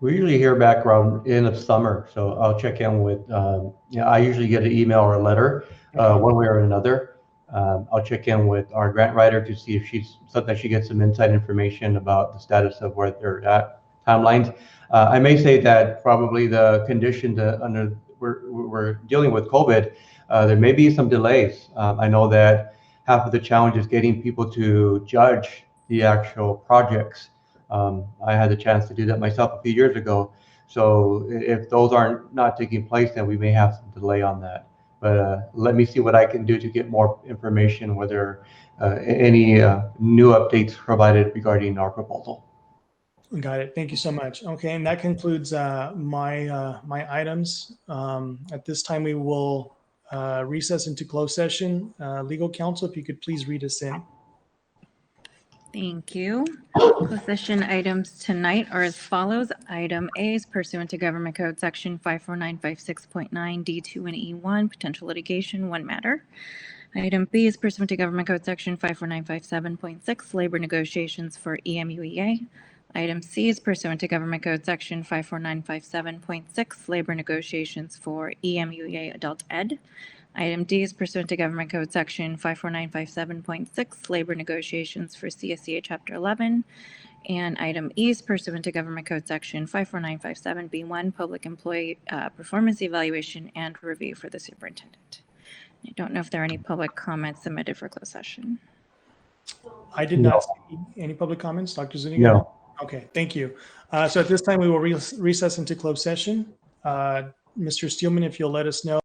We usually hear back around end of summer, so I'll check in with. I usually get an email or a letter, one way or another. I'll check in with our grant writer to see if so that she gets some inside information about the status of where they're at, timelines. I may say that probably the conditions under we're dealing with COVID, there may be some delays. I know that half of the challenge is getting people to judge the actual projects. I had the chance to do that myself a few years ago. So if those aren't not taking place, then we may have some delay on that. But let me see what I can do to get more information, whether any new updates provided regarding our proposal. Got it. Thank you so much. Okay, and that concludes my items. At this time, we will recess into closed session. Legal counsel, if you could please read us in. Thank you. Closed session items tonight are as follows. Item A is pursuant to Government Code Section 54956.9 D2 and E1, potential litigation, one matter. Item B is pursuant to Government Code Section 54957.6, labor negotiations for EMUEA. Item C is pursuant to Government Code Section 54957.6, labor negotiations for EMUEA Adult Ed. Item D is pursuant to Government Code Section 54957.6, labor negotiations for CSEA Chapter 11. And item E is pursuant to Government Code Section 54957B1, public employee performance evaluation and review for the superintendent. I don't know if there are any public comments submitted for closed session. I did not see any public comments, Dr. Zuniga? No. Okay, thank you. So at this time, we will recess into closed session. Mr. Steelman, if you'll let us know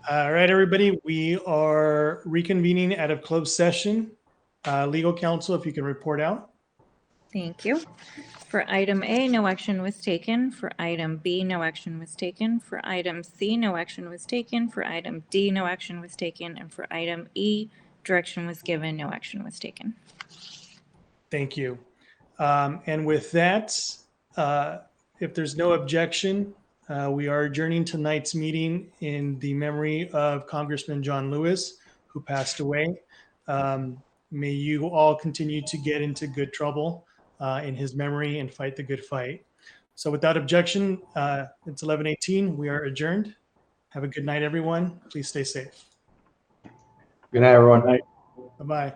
All right, everybody, we are reconvening out of closed session. Legal counsel, if you can report out. Thank you. For item A, no action was taken. For item B, no action was taken. For item C, no action was taken. For item D, no action was taken. And for item E, direction was given, no action was taken. Thank you. And with that, if there's no objection, we are adjourning tonight's meeting in the memory of Congressman John Lewis, who passed away. May you all continue to get into good trouble in his memory and fight the good fight. So without objection, it's 11:18. We are adjourned. Have a good night, everyone. Please stay safe. Good night, everyone. Bye-bye.